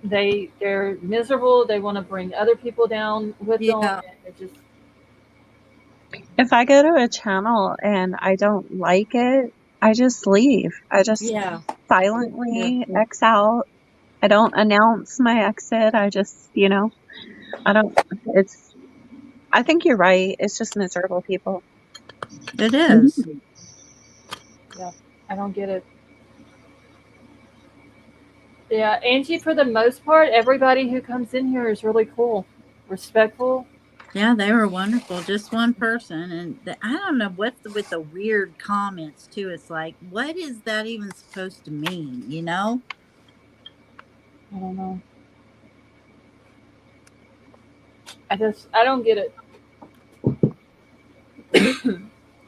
They're miserable. They want to bring other people down with them. If I go to a channel and I don't like it, I just leave. silently X out. I don't announce my exit. I just, I don't, it's, I think you're right. It's just miserable people. It is. Yeah, I don't get it. Yeah, Angie, for the most part, everybody who comes in here is really cool, respectful. Yeah, they were wonderful. Just one person, and I don't know what's with the weird comments too. It's like, what is that even supposed to mean? You know? I don't know. I don't get it.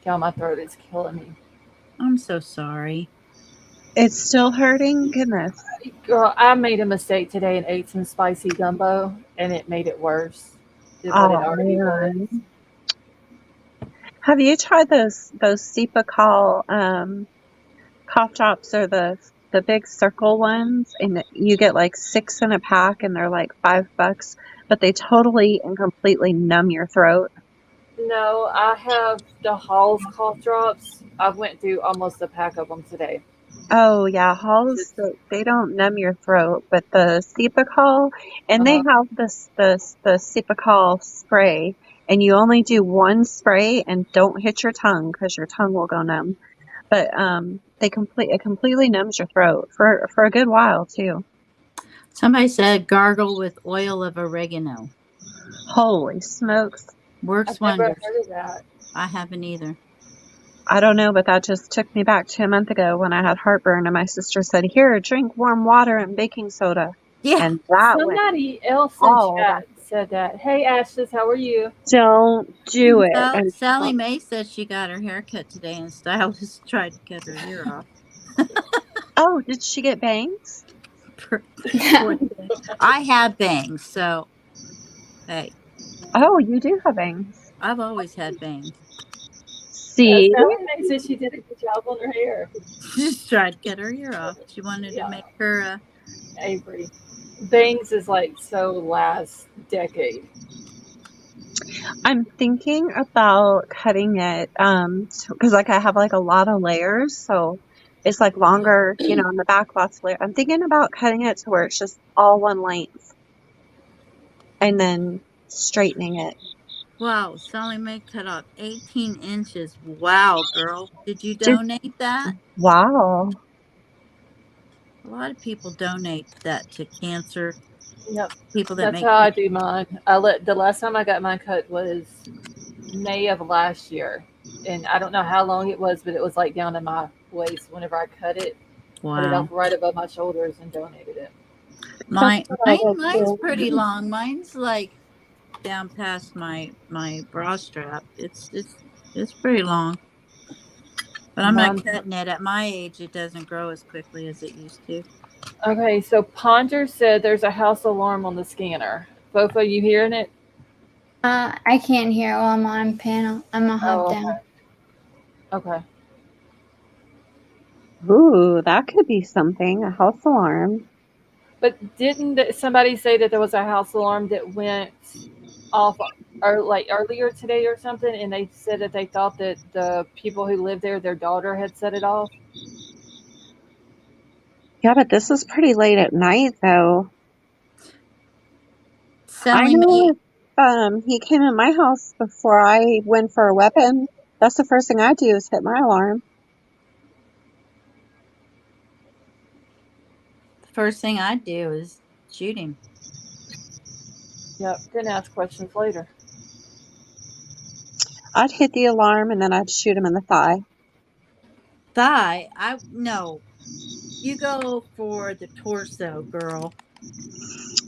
God, my throat is killing me. I'm so sorry. It's still hurting. Goodness. Girl, I made a mistake today and ate some spicy gumbo, and it made it worse than what it Oh already was. man. Have you tried those Cepacol cough drops, or the big circle ones? And you get like 6 in a pack, and they're like $5, but they totally and completely numb your throat. No, I have the Hall's cough drops. I went through almost a pack of them today. Oh yeah, Halls, they don't numb your throat, but the Cepacol, and they Uh-huh. have the Cepacol spray, and you only do one spray and don't hit your tongue because your tongue will go numb. But it completely numbs your throat for a good while too. Somebody said gargle with oil of oregano. Holy smokes. Works I've never wonders. heard of that. I haven't either. I don't know, but that just took me back to a month ago when I had heartburn, and my sister said, "Here, drink warm water and baking soda." Yeah. And that went Somebody else in all chat that. said that. Hey, Ashes, how are you? Don't do it. And Sally Mae said she got her hair cut today, and stylist tried to cut her ear off. oh, did she get bangs? I have bangs, so hey, Oh, you do have bangs. I've always had bangs. See? Sally Mae said she did a good job on her hair. She just tried to get her ear off. She wanted to make her Avery. Bangs is like so last decade. I'm thinking about cutting it, because like I have like a lot of layers, so it's like longer, in the back, lots of layers. I'm thinking about cutting it to where it's just all one length and then straightening it. Wow, Sally Mae cut off 18 inches. Wow, girl. Did you Did, donate that? wow. A lot of people donate that to cancer. Yep. People that That's make how I do mine. The last time I got mine cut was May of last year. And I don't know how long it was, but it was like down to my waist whenever I cut it. Put it Wow. off right above my shoulders and donated it. Mine's too. pretty long. Mine's like down past my bra strap. It's pretty long. But I'm not Mine's cutting it. At my age, it doesn't grow as quickly as it used to. okay. So Ponder said there's a house alarm on the scanner. Fofo, you hearing it? I can't hear while I'm on panel. I'm gonna hop Oh, down. okay. Ooh, that could be something, a house alarm. But didn't somebody say that there was a house alarm that went off or like earlier today or something, and they said that they thought that the people who lived there, their daughter had set it off? Yeah, but this is pretty late at night, though. I Sally know Mae, if he came in my house before I went for a weapon, that's the first thing I do is hit my alarm. the first thing I do is shoot him. Yep. Then ask questions later. I'd hit the alarm and then I'd shoot him in the thigh. Thigh? No. You go for the torso, girl.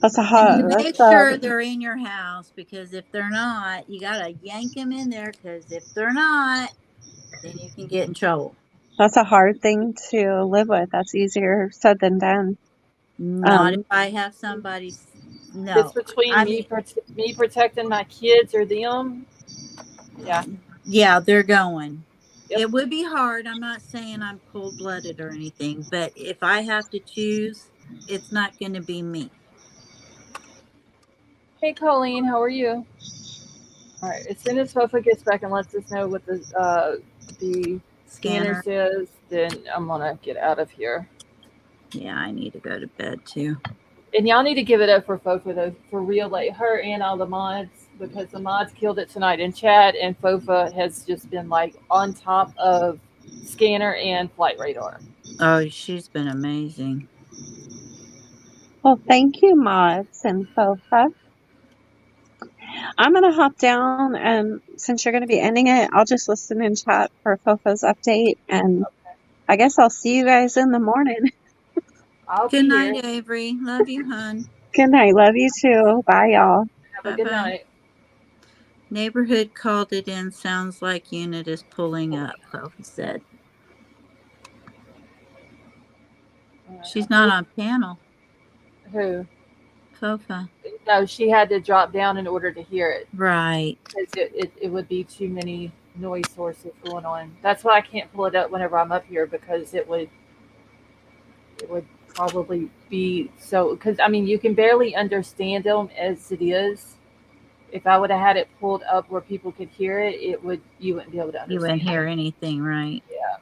That's a And hot. you make That's sure they're in your house, because if they're not, you got to yank them in there, because if they're not, then you can get in trouble. that's a hard thing to live with. That's easier said than done. Not if I have somebody. It's No. between I me mean, me protecting my kids or them. Yeah. yeah, they're going. Yep. It would be hard. I'm not saying I'm cold blooded or anything, but if I have to choose, it's not going to be me. Hey, Colleen, how are you? All right. As soon as Fofo gets back and lets us know what the scanner Scanner. says, then I'm gonna get out of here. Yeah, I need to go to bed too. And y'all need to give it up for Fofa though, for real, like her and all the mods, because the mods killed it tonight. And Chad and Fofa has just been like on top of scanner and flight radar. Oh, she's been amazing. Well, thank you, Mods and Fofa. I'm going to hop down, and since you're going to be ending it, I'll just listen in chat for Fofa's update, and I guess I'll see you guys in the morning. I'll Good be night, here. Avery. Love you, hon. Good night. Love you too. Bye, y'all. Have a Bye good bye. night. Neighborhood called it in. Sounds like unit is pulling up, Fofa said. She's not on panel. Who? Fofa. No, she had to drop down in order to hear it. Right. Because it would be too many noise sources going on. That's why I can't pull it up whenever I'm up here, because it would probably be so, because I mean you can barely understand them as it is. If I would have had it pulled up where people could hear it, you wouldn't be able to understand. You wouldn't hear anything, right? Yeah.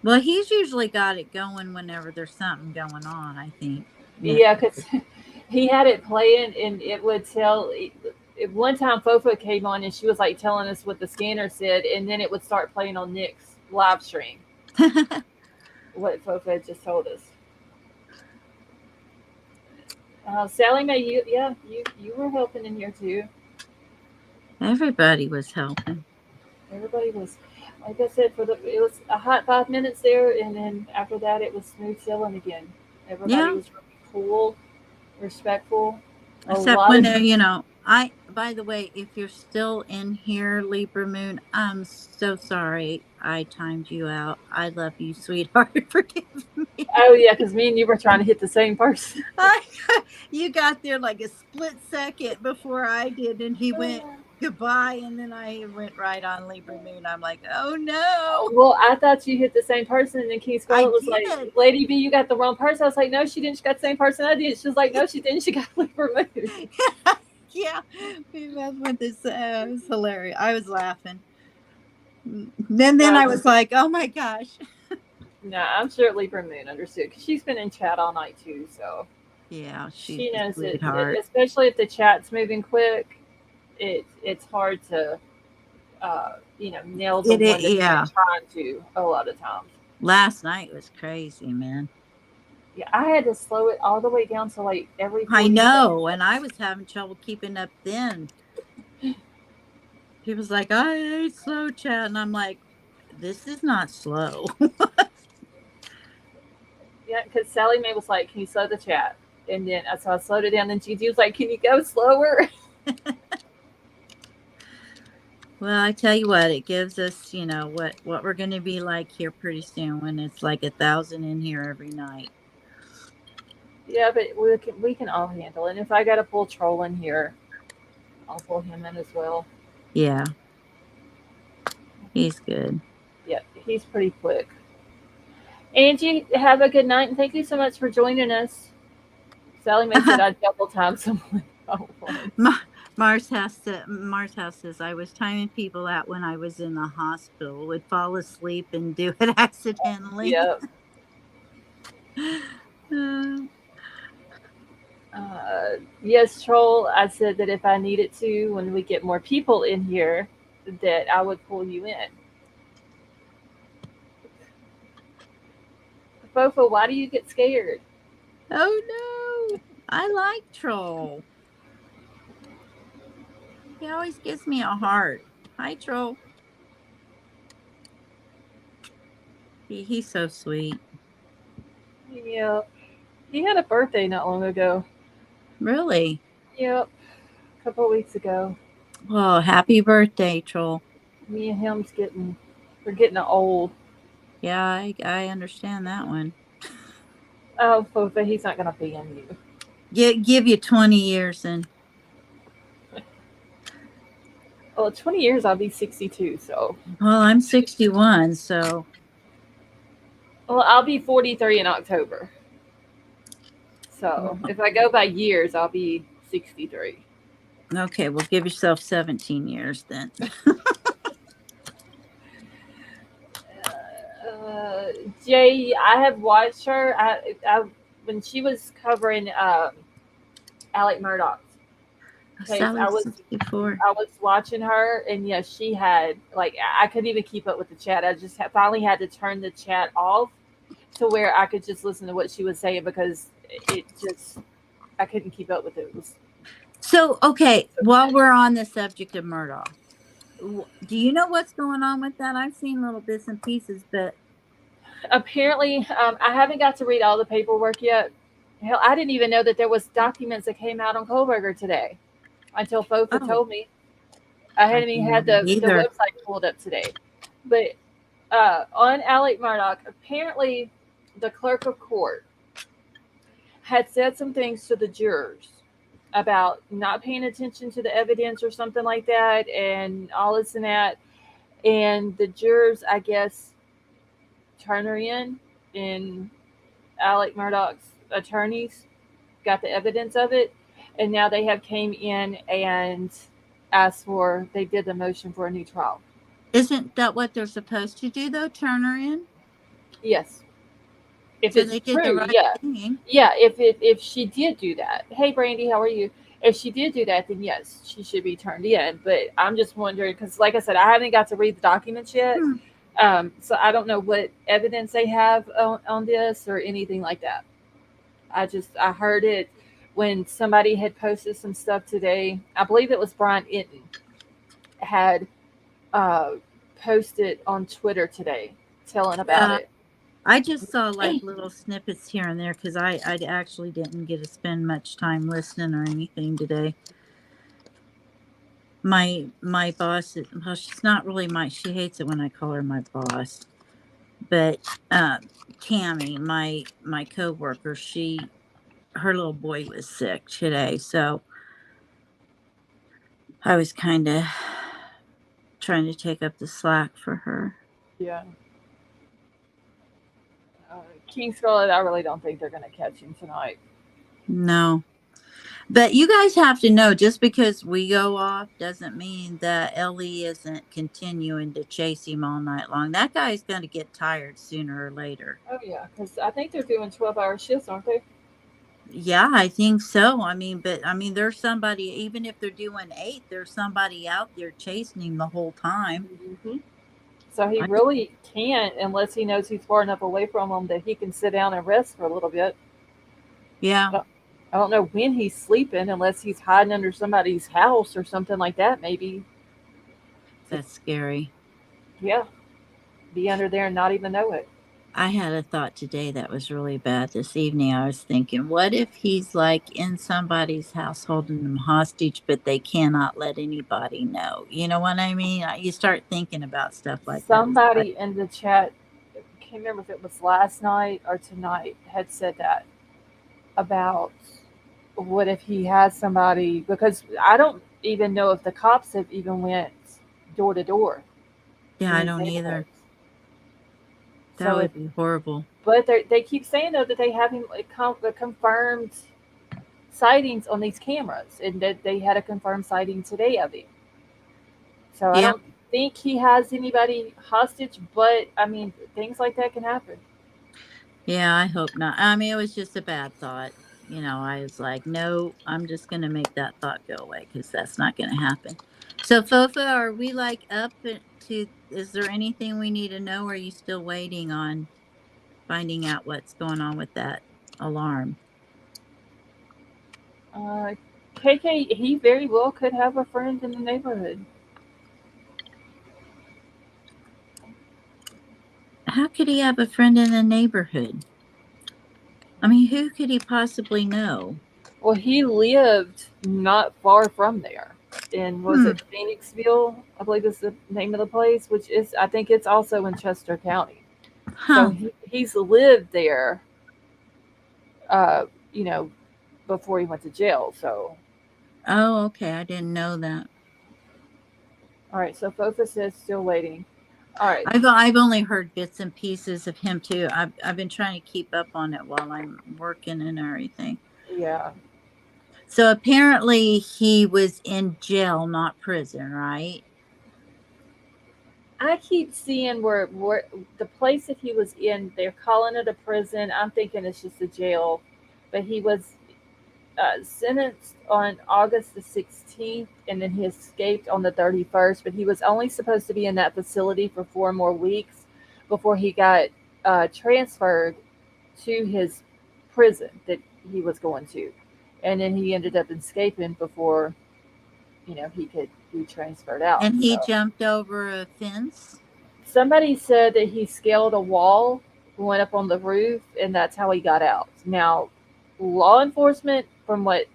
Well, he's usually got it going whenever there's something going on, I think. Yeah, because he had it playing and it would tell. One time Fofa came on and she was like telling us what the scanner said, and then it would start playing on Nick's live stream. What Fofa had just told us. Sally Mae, you were helping in here too. Everybody was helping. Everybody was, like I said, it was a hot 5 minutes there, and then after that it was smooth sailing again. Everybody was really cool, respectful. Except when they're, by the way, if you're still in here, Libra Moon, I'm so sorry I timed you out. I love you, sweetheart. Forgive me. Oh, yeah, because me and you were trying to hit the same person. You got there like a split second before I did, and he went goodbye, and then I went right on Libra Moon. I'm like, oh no. Well, I thought you hit the same person, and then King Scarlet was like, Lady B, you got the wrong person. I was like, no, she didn't. She got the same person I did. She was like, no, she didn't. She got Libra Moon. Yeah, we messed with this. It was hilarious. I was laughing. Then I was like, oh my gosh. No, I'm sure Libra Moon understood, because she's been in chat all night too. So yeah, she knows it, especially if the chat's moving quick. It's hard to nail the one that you're trying to a lot of times. Last night was crazy, man. Yeah, I had to slow it all the way down to like every 40 I know, seconds. and I was having trouble keeping up then. He was like, I hate slow chat, and I'm like, this is not slow. Yeah, because Sally Mae was like, can you slow the chat? And then so I slowed it down, and Gigi was like, can you go slower? Well, I tell you what, it gives us, what we're going to be like here pretty soon when it's like 1,000 in here every night. Yeah, but we can all handle it. And if I got to pull Troll in here, I'll pull him in as well. Yeah. He's good. Yeah, he's pretty quick. Angie, have a good night, and thank you so much for joining us. Sally Mae said I'd double time someone. Mars House says, I was timing people out when I was in the hospital, would fall asleep and do it accidentally. Yep. Yes, Troll, I said that if I needed to, when we get more people in here, that I would pull you in. Fofa, why do you get scared? Oh no, I like Troll. He always gives me a heart. Hi, Troll. He's so sweet. Yeah. He had a birthday not long ago. Really? Yep. A couple of weeks ago. Oh, happy birthday, Troll. Me and him's we're getting old. Yeah, I understand that one. Oh, Fofa, he's not going to be in you. Give you 20 years and. Well, 20 years, I'll be 62, so. Well, I'm 61, so. Well, I'll be 43 in October. So, if I go by years, I'll be 63. Okay, well, give yourself 17 years then. Jay, I have watched her. When she was covering Alec Murdoch's case, Sally 64. I was watching her, and yes, she had like I couldn't even keep up with the chat. I just finally had to turn the chat off to where I could just listen to what she was saying because it just I couldn't keep up with it. It was So, okay, while we're on the subject of Murdoch, do you know what's going on with that? I've seen little bits and pieces, but apparently I haven't got to read all the paperwork yet. Hell, I didn't even know that there was documents that came out on Kohlberger today until Fofa told me. I hadn't even had the website pulled up today. But on Alec Murdoch, apparently the clerk of court had said some things to the jurors about not paying attention to the evidence or something like that and all this and that. And the jurors, I guess, turned her in, and Alec Murdoch's attorneys got the evidence of it. And now they have came in and they did the motion for a new trial. Isn't that what they're supposed to do, though? Turn her in? Yes. If so it's they did true, the right thing. Yeah, if she did do that. Hey, Brandy, how are you? If she did do that, then yes, she should be turned in. But I'm just wondering because, like I said, I haven't got to read the documents yet, so I don't know what evidence they have on this or anything like that. I heard it when somebody had posted some stuff today. I believe it was Brian Inton had posted on Twitter today telling about it. I just saw like little snippets here and there because I actually didn't get to spend much time listening or anything today. My boss, well, she's not really she hates it when I call her my boss, but Tammy, my coworker, her little boy was sick today, so I was kind of trying to take up the slack for her. Yeah. King Scarlet, I really don't think they're going to catch him tonight. No. But you guys have to know, just because we go off doesn't mean that Ellie isn't continuing to chase him all night long. That guy's going to get tired sooner or later. Oh, yeah, because I think they're doing 12-hour shifts, aren't they? Yeah, I think so. There's somebody, even if they're doing 8, there's somebody out there chasing him the whole time. Mm-hmm. So he really can't, unless he knows he's far enough away from him that he can sit down and rest for a little bit. Yeah. I don't know when he's sleeping, unless he's hiding under somebody's house or something like that, maybe. That's scary. Yeah. Be under there and not even know it. I had a thought today that was really bad this evening. I was thinking, what if he's like in somebody's house holding them hostage, but they cannot let anybody know? You know what I mean? You start thinking about stuff like Somebody in the chat, I can't remember if it was last night or tonight, had said that about what if he has somebody, because I don't even know if the cops have even went door to door. Yeah, I don't either. That would be horrible. But they keep saying, though, that they have him confirmed sightings on these cameras, and that they had a confirmed sighting today of him. So I don't think he has anybody hostage, but, things like that can happen. Yeah, I hope not. It was just a bad thought. I was like, no, I'm just going to make that thought go away because that's not going to happen. So, Fofa, are we like up to, is there anything we need to know? Or are you still waiting on finding out what's going on with that alarm? KK, he very well could have a friend in the neighborhood. How could he have a friend in the neighborhood? Who could he possibly know? Well, he lived not far from there. In, was it Phoenixville? I believe is the name of the place, which is, I think it's also in Chester County. So he's lived there, before he went to jail. So. Oh, okay. I didn't know that. All right. So Fofa says still waiting. All right. I've only heard bits and pieces of him too. I've been trying to keep up on it while I'm working and everything. Yeah. So apparently he was in jail, not prison, right? I keep seeing where the place that he was in, they're calling it a prison. I'm thinking it's just a jail, but he was sentenced on August the 16th, and then he escaped on the 31st. But he was only supposed to be in that facility for 4 more weeks before he got transferred to his prison that he was going to, and then he ended up escaping before he could be transferred out. And he So jumped over a fence. somebody said that he scaled a wall, went up on the roof, and that's how he got out. Now, law enforcement, from what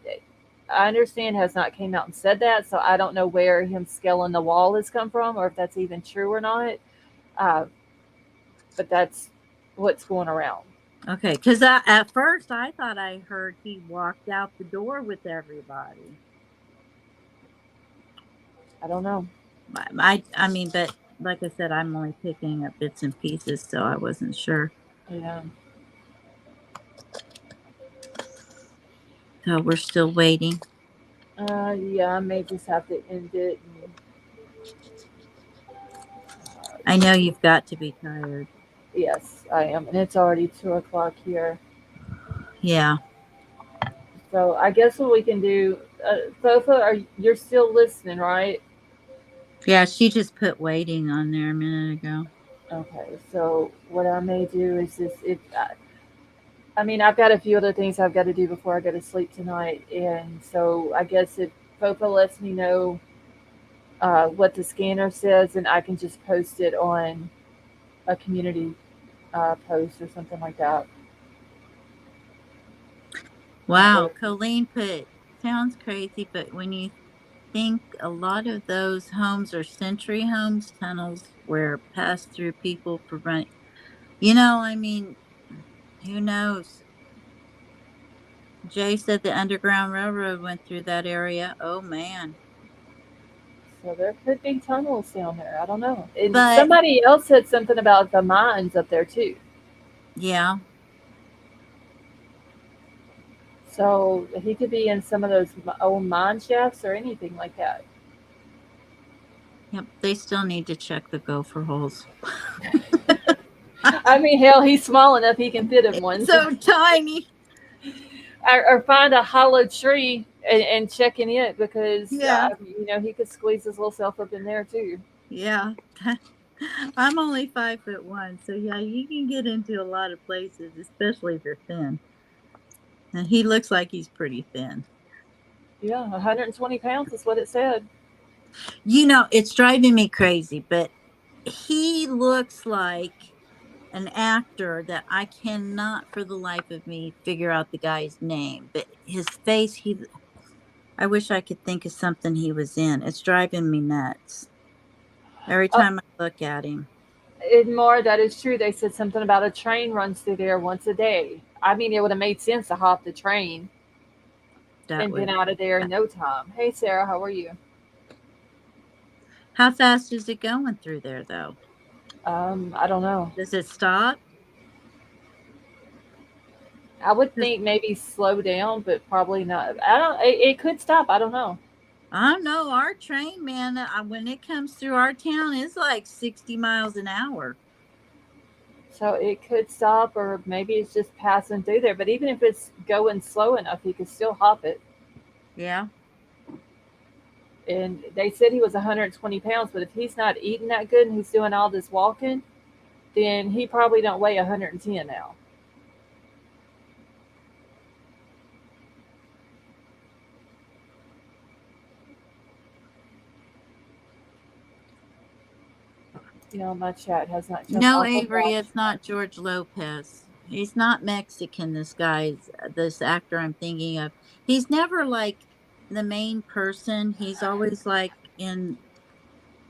I understand, has not came out and said that, so I don't know where him scaling the wall has come from, or if that's even true or not. Uh, but that's what's going around. Okay, because at first I thought I heard he walked out the door with everybody. I don't know. I mean, but like I said, I'm only picking up bits and pieces, so I wasn't sure. Yeah. So we're still waiting. Yeah, I may just have to end it. I know you've got to be tired. Yes, I am, and it's already 2 o'clock here. Yeah. So I guess what we can do, Fofa, you're still listening, right? Yeah, she just put waiting on there a minute ago. Okay. So what I may do is this. I mean, I've got a few other things I've got to do before I go to sleep tonight, and so I guess if Fofa lets me know what the scanner says, and I can just post it on a community post or something like that. That way. Wow, Colleen put, sounds crazy, but when you think a lot of those homes are century homes, tunnels where pass through people prevent, I mean, who knows? Jay said the Underground Railroad went through that area. Oh man. So there could be tunnels down there. I don't know. And But somebody else said something about the mines up there too. yeah, So he could be in some of those old mine shafts or anything like that. yep, they still need to check the gopher holes. I mean, hell, he's small enough he can fit in one. So. So tiny. Or find a hollow tree and check in it because Yeah, he could squeeze his little self up in there too. yeah. I'm only 5'1", so yeah, you can get into a lot of places, especially if you're thin. And he looks like he's pretty thin. Yeah, 120 pounds is what it said. It's driving me crazy, but he looks like an actor that I cannot for the life of me figure out the guy's name. But his face, I wish I could think of something he was in. It's driving me nuts every Uh, time I look at him. and more, that is true. They said something about a train runs through there once a day. I mean, it would have made sense to hop the train That and been would. out of there in no time. Hey, Sarah, how are you? How fast is it going through there, though? I don't know. Does it stop? I would 'Cause think maybe slow down, but probably not. I don't. It could stop. I don't know. I don't know. Our train, man, when it comes through our town, it's like 60 miles an hour. So it could stop, or maybe it's just passing through there. But even if it's going slow enough, he could still hop it. Yeah. And they said he was 120 pounds, but if he's not eating that good and he's doing all this walking, then he probably don't weigh 110 now. My chat has not jumped No, off of Avery, watch. it's not George Lopez. He's not Mexican, this actor I'm thinking of. He's never like the main person. He's always like in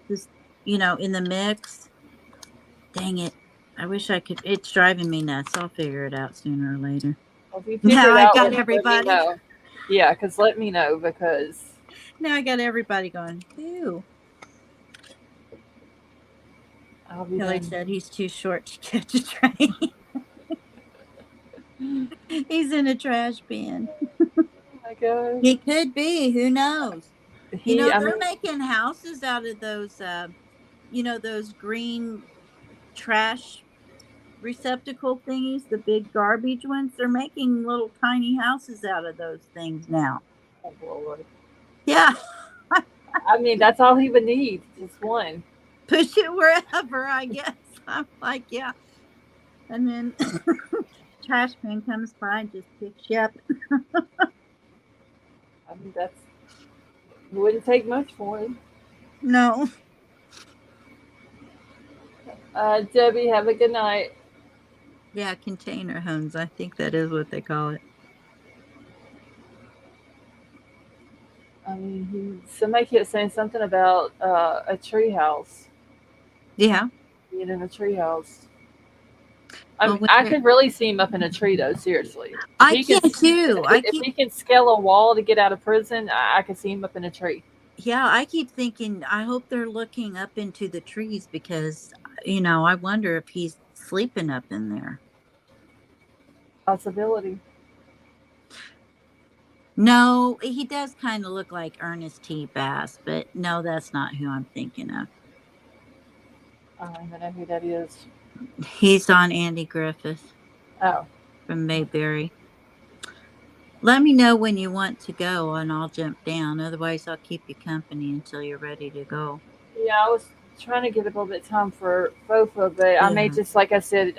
this, in the mix. Dang it. I wish I could. It's driving me nuts. I'll figure it out sooner or later. Well, if you figure Now it I've out, got let me everybody. know. Yeah, because let me know because Now I got everybody going, ew. I'll be Kelly done. said he's too short to catch a train. He's in a trash bin. Oh my god. He could be. Who knows? I They're mean, making houses out of those. those green trash receptacle thingies, the big garbage ones. They're making little tiny houses out of those things now. Oh, Lord. Yeah. I mean, that's all he would need, just one. Push it wherever, I guess. I'm like, yeah. And then trash man comes by and just picks you up. I mean, it wouldn't take much for him. No. Debbie, have a good night. Yeah, container homes. I think that is what they call it. I mean, somebody kept saying something about a tree house. Yeah. Being in a tree house. Well, I could really see him up in a tree, though. Seriously, I can too. If he can scale a wall to get out of prison, I could see him up in a tree. Yeah, I keep thinking, I hope they're looking up into the trees because, I wonder if he's sleeping up in there. Possibility. No, he does kind of look like Ernest T. Bass, but no, that's not who I'm thinking of. I don't even know who that is. He's on Andy Griffith. Oh. From Mayberry. Let me know when you want to go and I'll jump down. Otherwise, I'll keep you company until you're ready to go. Yeah, I was trying to give it a little bit of time for Fofa, but I may Yeah. just, like I said,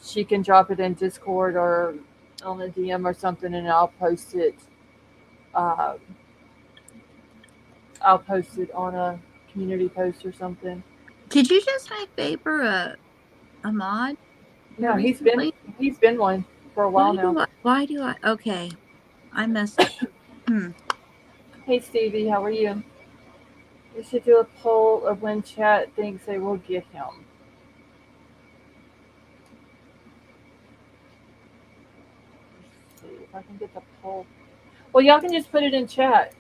she can drop it in Discord or on a DM or something, and I'll post it. I'll post it on a community post or something. Did you just make Faber a mod? No, recently? he's been one for a while now. Why do I? Okay, I messed up. Hey Stevie, how are you? We should do a poll of when chat thinks they will get him. Let's see if I can get the poll. Well, y'all can just put it in chat.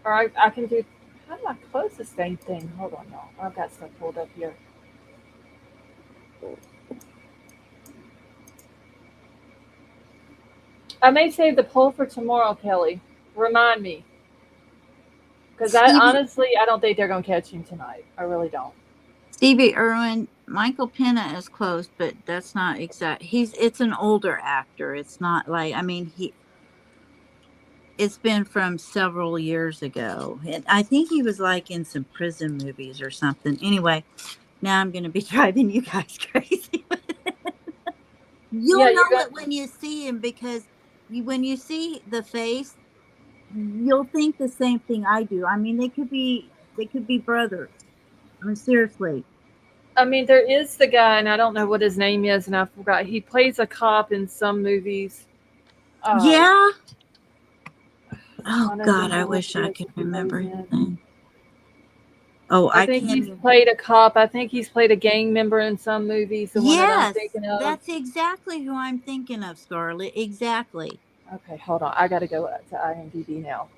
Or I can do. How do I close this dang thing? Hold on, y'all. I've got stuff pulled up here. I may save the poll for tomorrow, Kelly. Remind me. Because I don't think they're going to catch him tonight. I really don't. Stevie Irwin, Michael Pena is close, but that's not exact. It's an older actor. It's not like, it's been from several years ago. And I think he was like in some prison movies or something. Anyway, now I'm going to be driving you guys crazy. You'll know it when you see him because when you see the face, you'll think the same thing I do. I mean, they could be brothers. I mean, seriously. I mean, there is the guy, and I don't know what his name is, and I forgot. He plays a cop in some movies. Yeah. Oh God, I wish I could remember his name. Oh, I think he's played a cop. I think he's played a gang member in some movies. The one that I'm thinking of. That's exactly who I'm thinking of, Scarlett. Exactly. Okay, hold on. I got to go to IMDb now.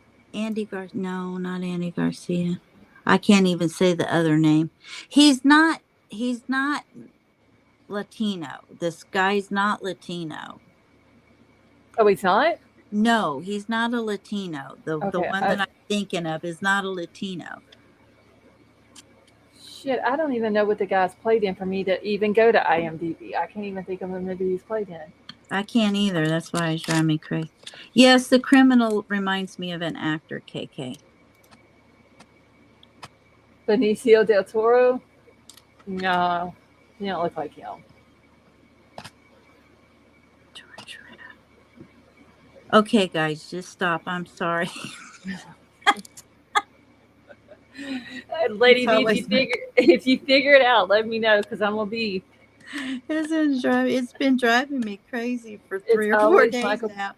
No, not Andy Garcia. I can't even say the other name. He's not Latino. This guy's not Latino. Oh, he's not? No, he's not a Latino. The one that I'm thinking of is not a Latino. Shit, I don't even know what the guy's played in for me to even go to IMDb. I can't even think of the movie he's played in. I can't either. That's why it's driving me crazy. Yes, The Criminal reminds me of an actor, KK. Benicio del Toro? No, he don't look like him. Okay, guys, just stop. I'm sorry. Lady, if you figure it out, let me know because I'm gonna be. It's been driving me crazy for 3 or 4 days now.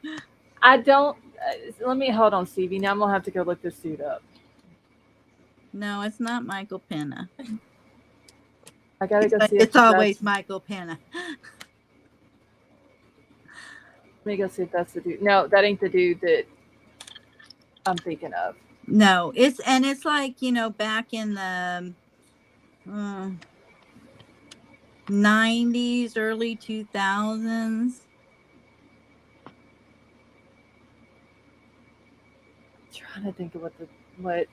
I don't. Let me hold on, Stevie. Now I'm gonna have to go look this dude up. No, it's not Michael Pena. I gotta go see. It's always Michael Pena. Let me go see if that's the dude. No, that ain't the dude that I'm thinking of. No, it's like, back in the 90s, early 2000s. I'm trying to think of what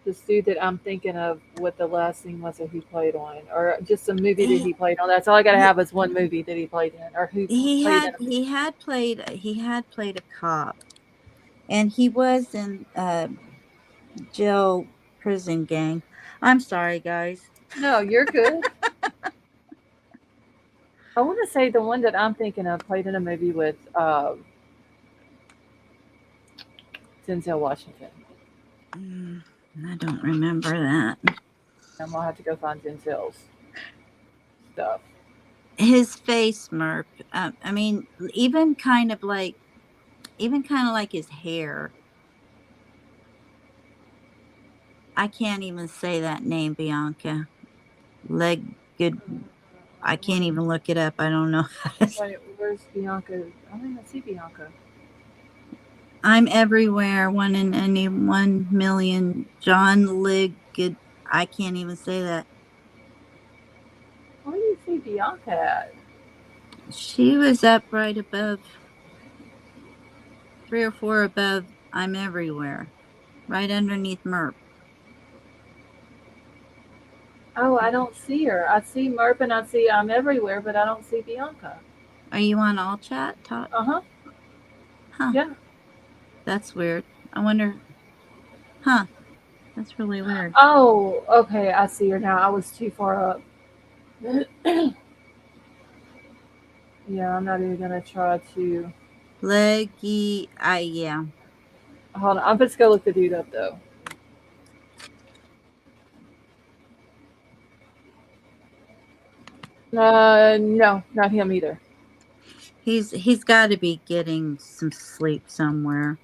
This dude that I'm thinking of, what the last thing was that he played on, or just a movie that He he played on. That's all I gotta he, have is one movie that he played in, or who he played in had a movie. played a cop, and he was in jail prison gang. I'm sorry, guys. No, you're good. I want to say the one that I'm thinking of played in a movie with Denzel Washington. Mm, I don't remember that. I'm gonna have to go find Denzel's stuff. His face, Merp. I mean, even kind of like his hair. I can't even say that name, Bianca. Leg good. I can't even look it up. I don't know. Wait, where's Bianca? I don't even see Bianca. I'm everywhere. One in any 1 million. John Lig good. I can't even say that. Where do you see Bianca at? She was up right above, 3 or 4 above. I'm everywhere. Right underneath Merp. Oh, I don't see her. I see Merp and I see I'm everywhere, but I don't see Bianca. Are you on all chat? Talk. Uh huh. Huh. Yeah. That's weird. I wonder. Huh. That's really weird. Oh, okay. I see her now. I was too far up. Yeah, I'm not even gonna try to. Leggy. Yeah. Hold on. I'm just gonna look the dude up though. No, not him either. He's got to be getting some sleep somewhere.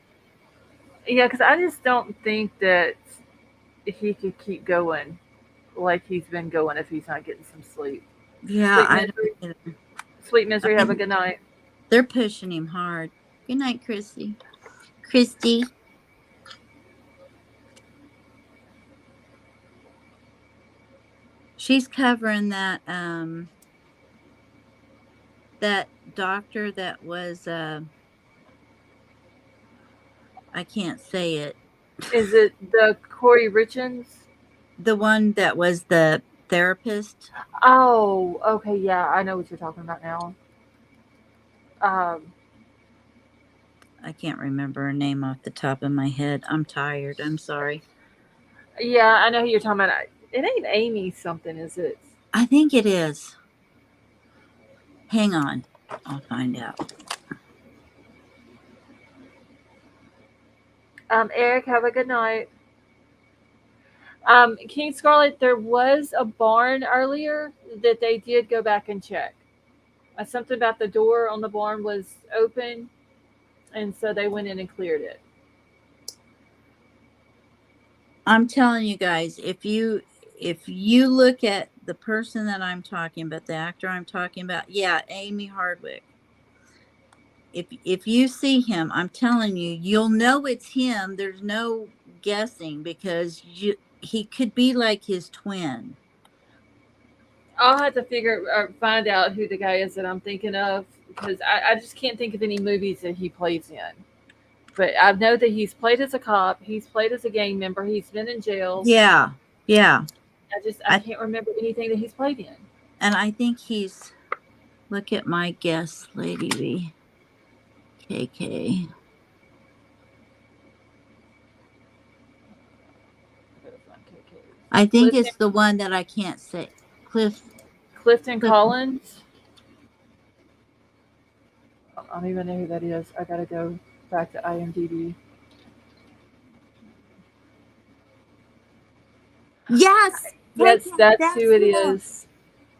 Yeah, because I just don't think that he could keep going like he's been going if he's not getting some sleep. Yeah, Sweet I misery. don't either. Sweet I misery. Have a mean, good night. they're pushing him hard. Good night, Christy. Christy. She's covering that doctor that was I can't say it. Is it the Corey Richins? The one that was the therapist. Oh, okay. Yeah, I know what you're talking about now. Um, I can't remember her name off the top of my head. I'm tired. I'm sorry. yeah, I know who you're talking about. It ain't Amy something, is it? I think it is. Hang on. I'll find out. Eric, have a good night. King Scarlet, there was a barn earlier that they did go back and check. Something about the door on the barn was open, and so they went in and cleared it. I'm telling you guys, if you look at the person that I'm talking about, the actor I'm talking about, yeah, Amy Hardwick. If you see him, I'm telling you, you'll know it's him. There's no guessing because he could be like his twin. I'll have to find out who the guy is that I'm thinking of because I just can't think of any movies that he plays in. But I know that he's played as a cop, he's played as a gang member, he's been in jail. Yeah, yeah. I can't remember anything that he's played in. And I think he's. Look at my guess, Lady V. KK. I think Clifton, it's the one that I can't say. Clifton Clifton. Collins. I don't even know who that is. I gotta go back to IMDb. Yes, Yes, KK, that's that's who it him. is.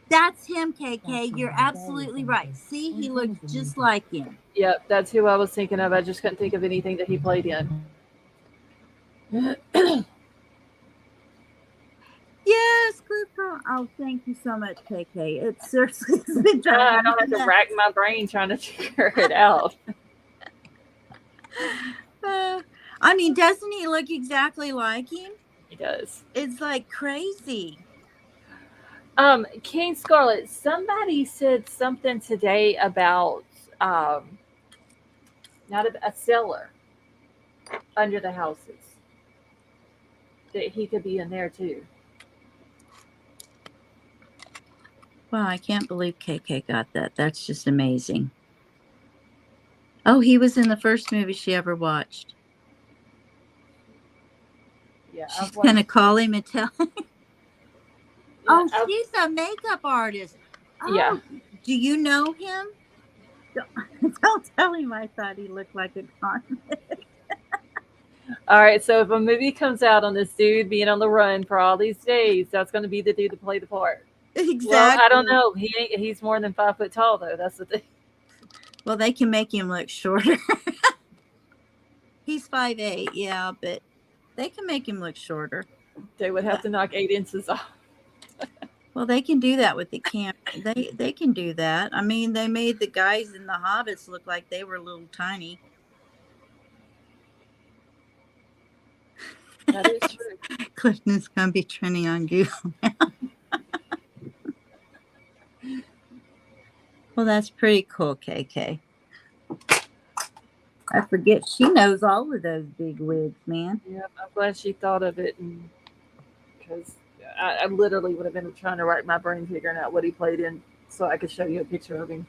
That's him, KK. You're absolutely right. See, he looks just like him. Yep, that's who I was thinking of. I just couldn't think of anything that he played in. Yes, good girl. Oh, thank you so much, KK. It seriously has been I driving don't have me to rack my brain trying to figure it out. I mean, doesn't he look exactly like him? He does. It's like crazy. King Scarlet, somebody said something today about not a cellar under the houses. that he could be in there too. Wow, I can't believe KK got that. That's just amazing. Oh, he was in the first movie she ever watched. Yeah, She's I've gonna watched. call him and tell him. Yeah, Oh, she's a makeup artist. yeah. Oh, do you know him? Don't tell him I thought he looked like a convict. All right. So if a movie comes out on this dude being on the run for all these days, that's going to be the dude to play the part. Well, I don't Exactly. know. He's more than 5 foot tall though. That's the thing. Well, they can make him look shorter. He's 5'8", yeah, but they can make him look shorter. They would have to knock 8 inches off. Well, they can do that with the camera. They can do that. I mean, they made the guys in the Hobbits look like they were little tiny. That is true. Clifton's gonna be trending on Google now. Well, that's pretty cool, KK. I forget she knows all of those big wigs, man. Yeah, I'm glad she thought of it, and because I literally would have been trying to rack my brain figuring out what he played in, so I could show you a picture of him.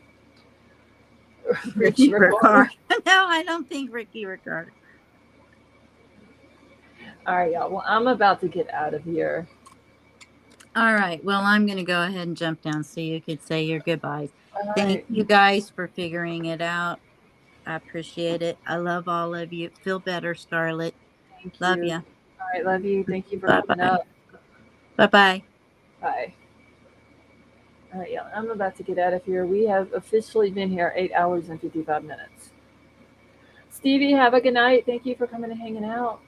Ricky Ricard. Ricard. No, I don't think Ricky Ricard. All right, y'all. Well, I'm about to get out of here. All right. Well, I'm going to go ahead and jump down so you could say your goodbyes. All Thank right. you guys for figuring it out. I appreciate it. I love all of you. Feel better, Scarlett. Thank Love you. you. All right, love you. Thank you for Bye coming bye. up. Bye bye. Bye. All right, y'all. I'm about to get out of here. We have officially been here 8 hours and 55 minutes. Stevie, have a good night. Thank you for coming and hanging out.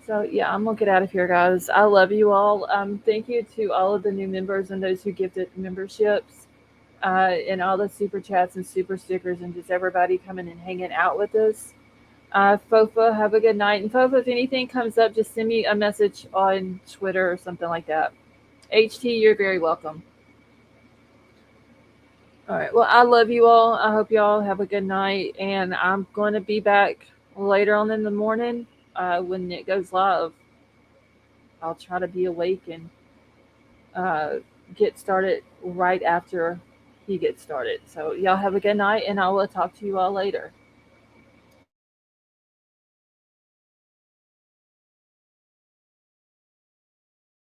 So yeah, I'm gonna get out of here, guys. I love you all. Thank you to all of the new members and those who gifted memberships, and all the super chats and super stickers, and just everybody coming and hanging out with us. Fofa, have a good night. And Fofa, if anything comes up, just send me a message on Twitter or something like that. HT, you're very welcome. All right. Well, I love you all. I hope y'all have a good night, and I'm going to be back later on in the morning when it goes live. I'll try to be awake and uh, get started right after he gets started. So y'all have a good night, and I will talk to you all later.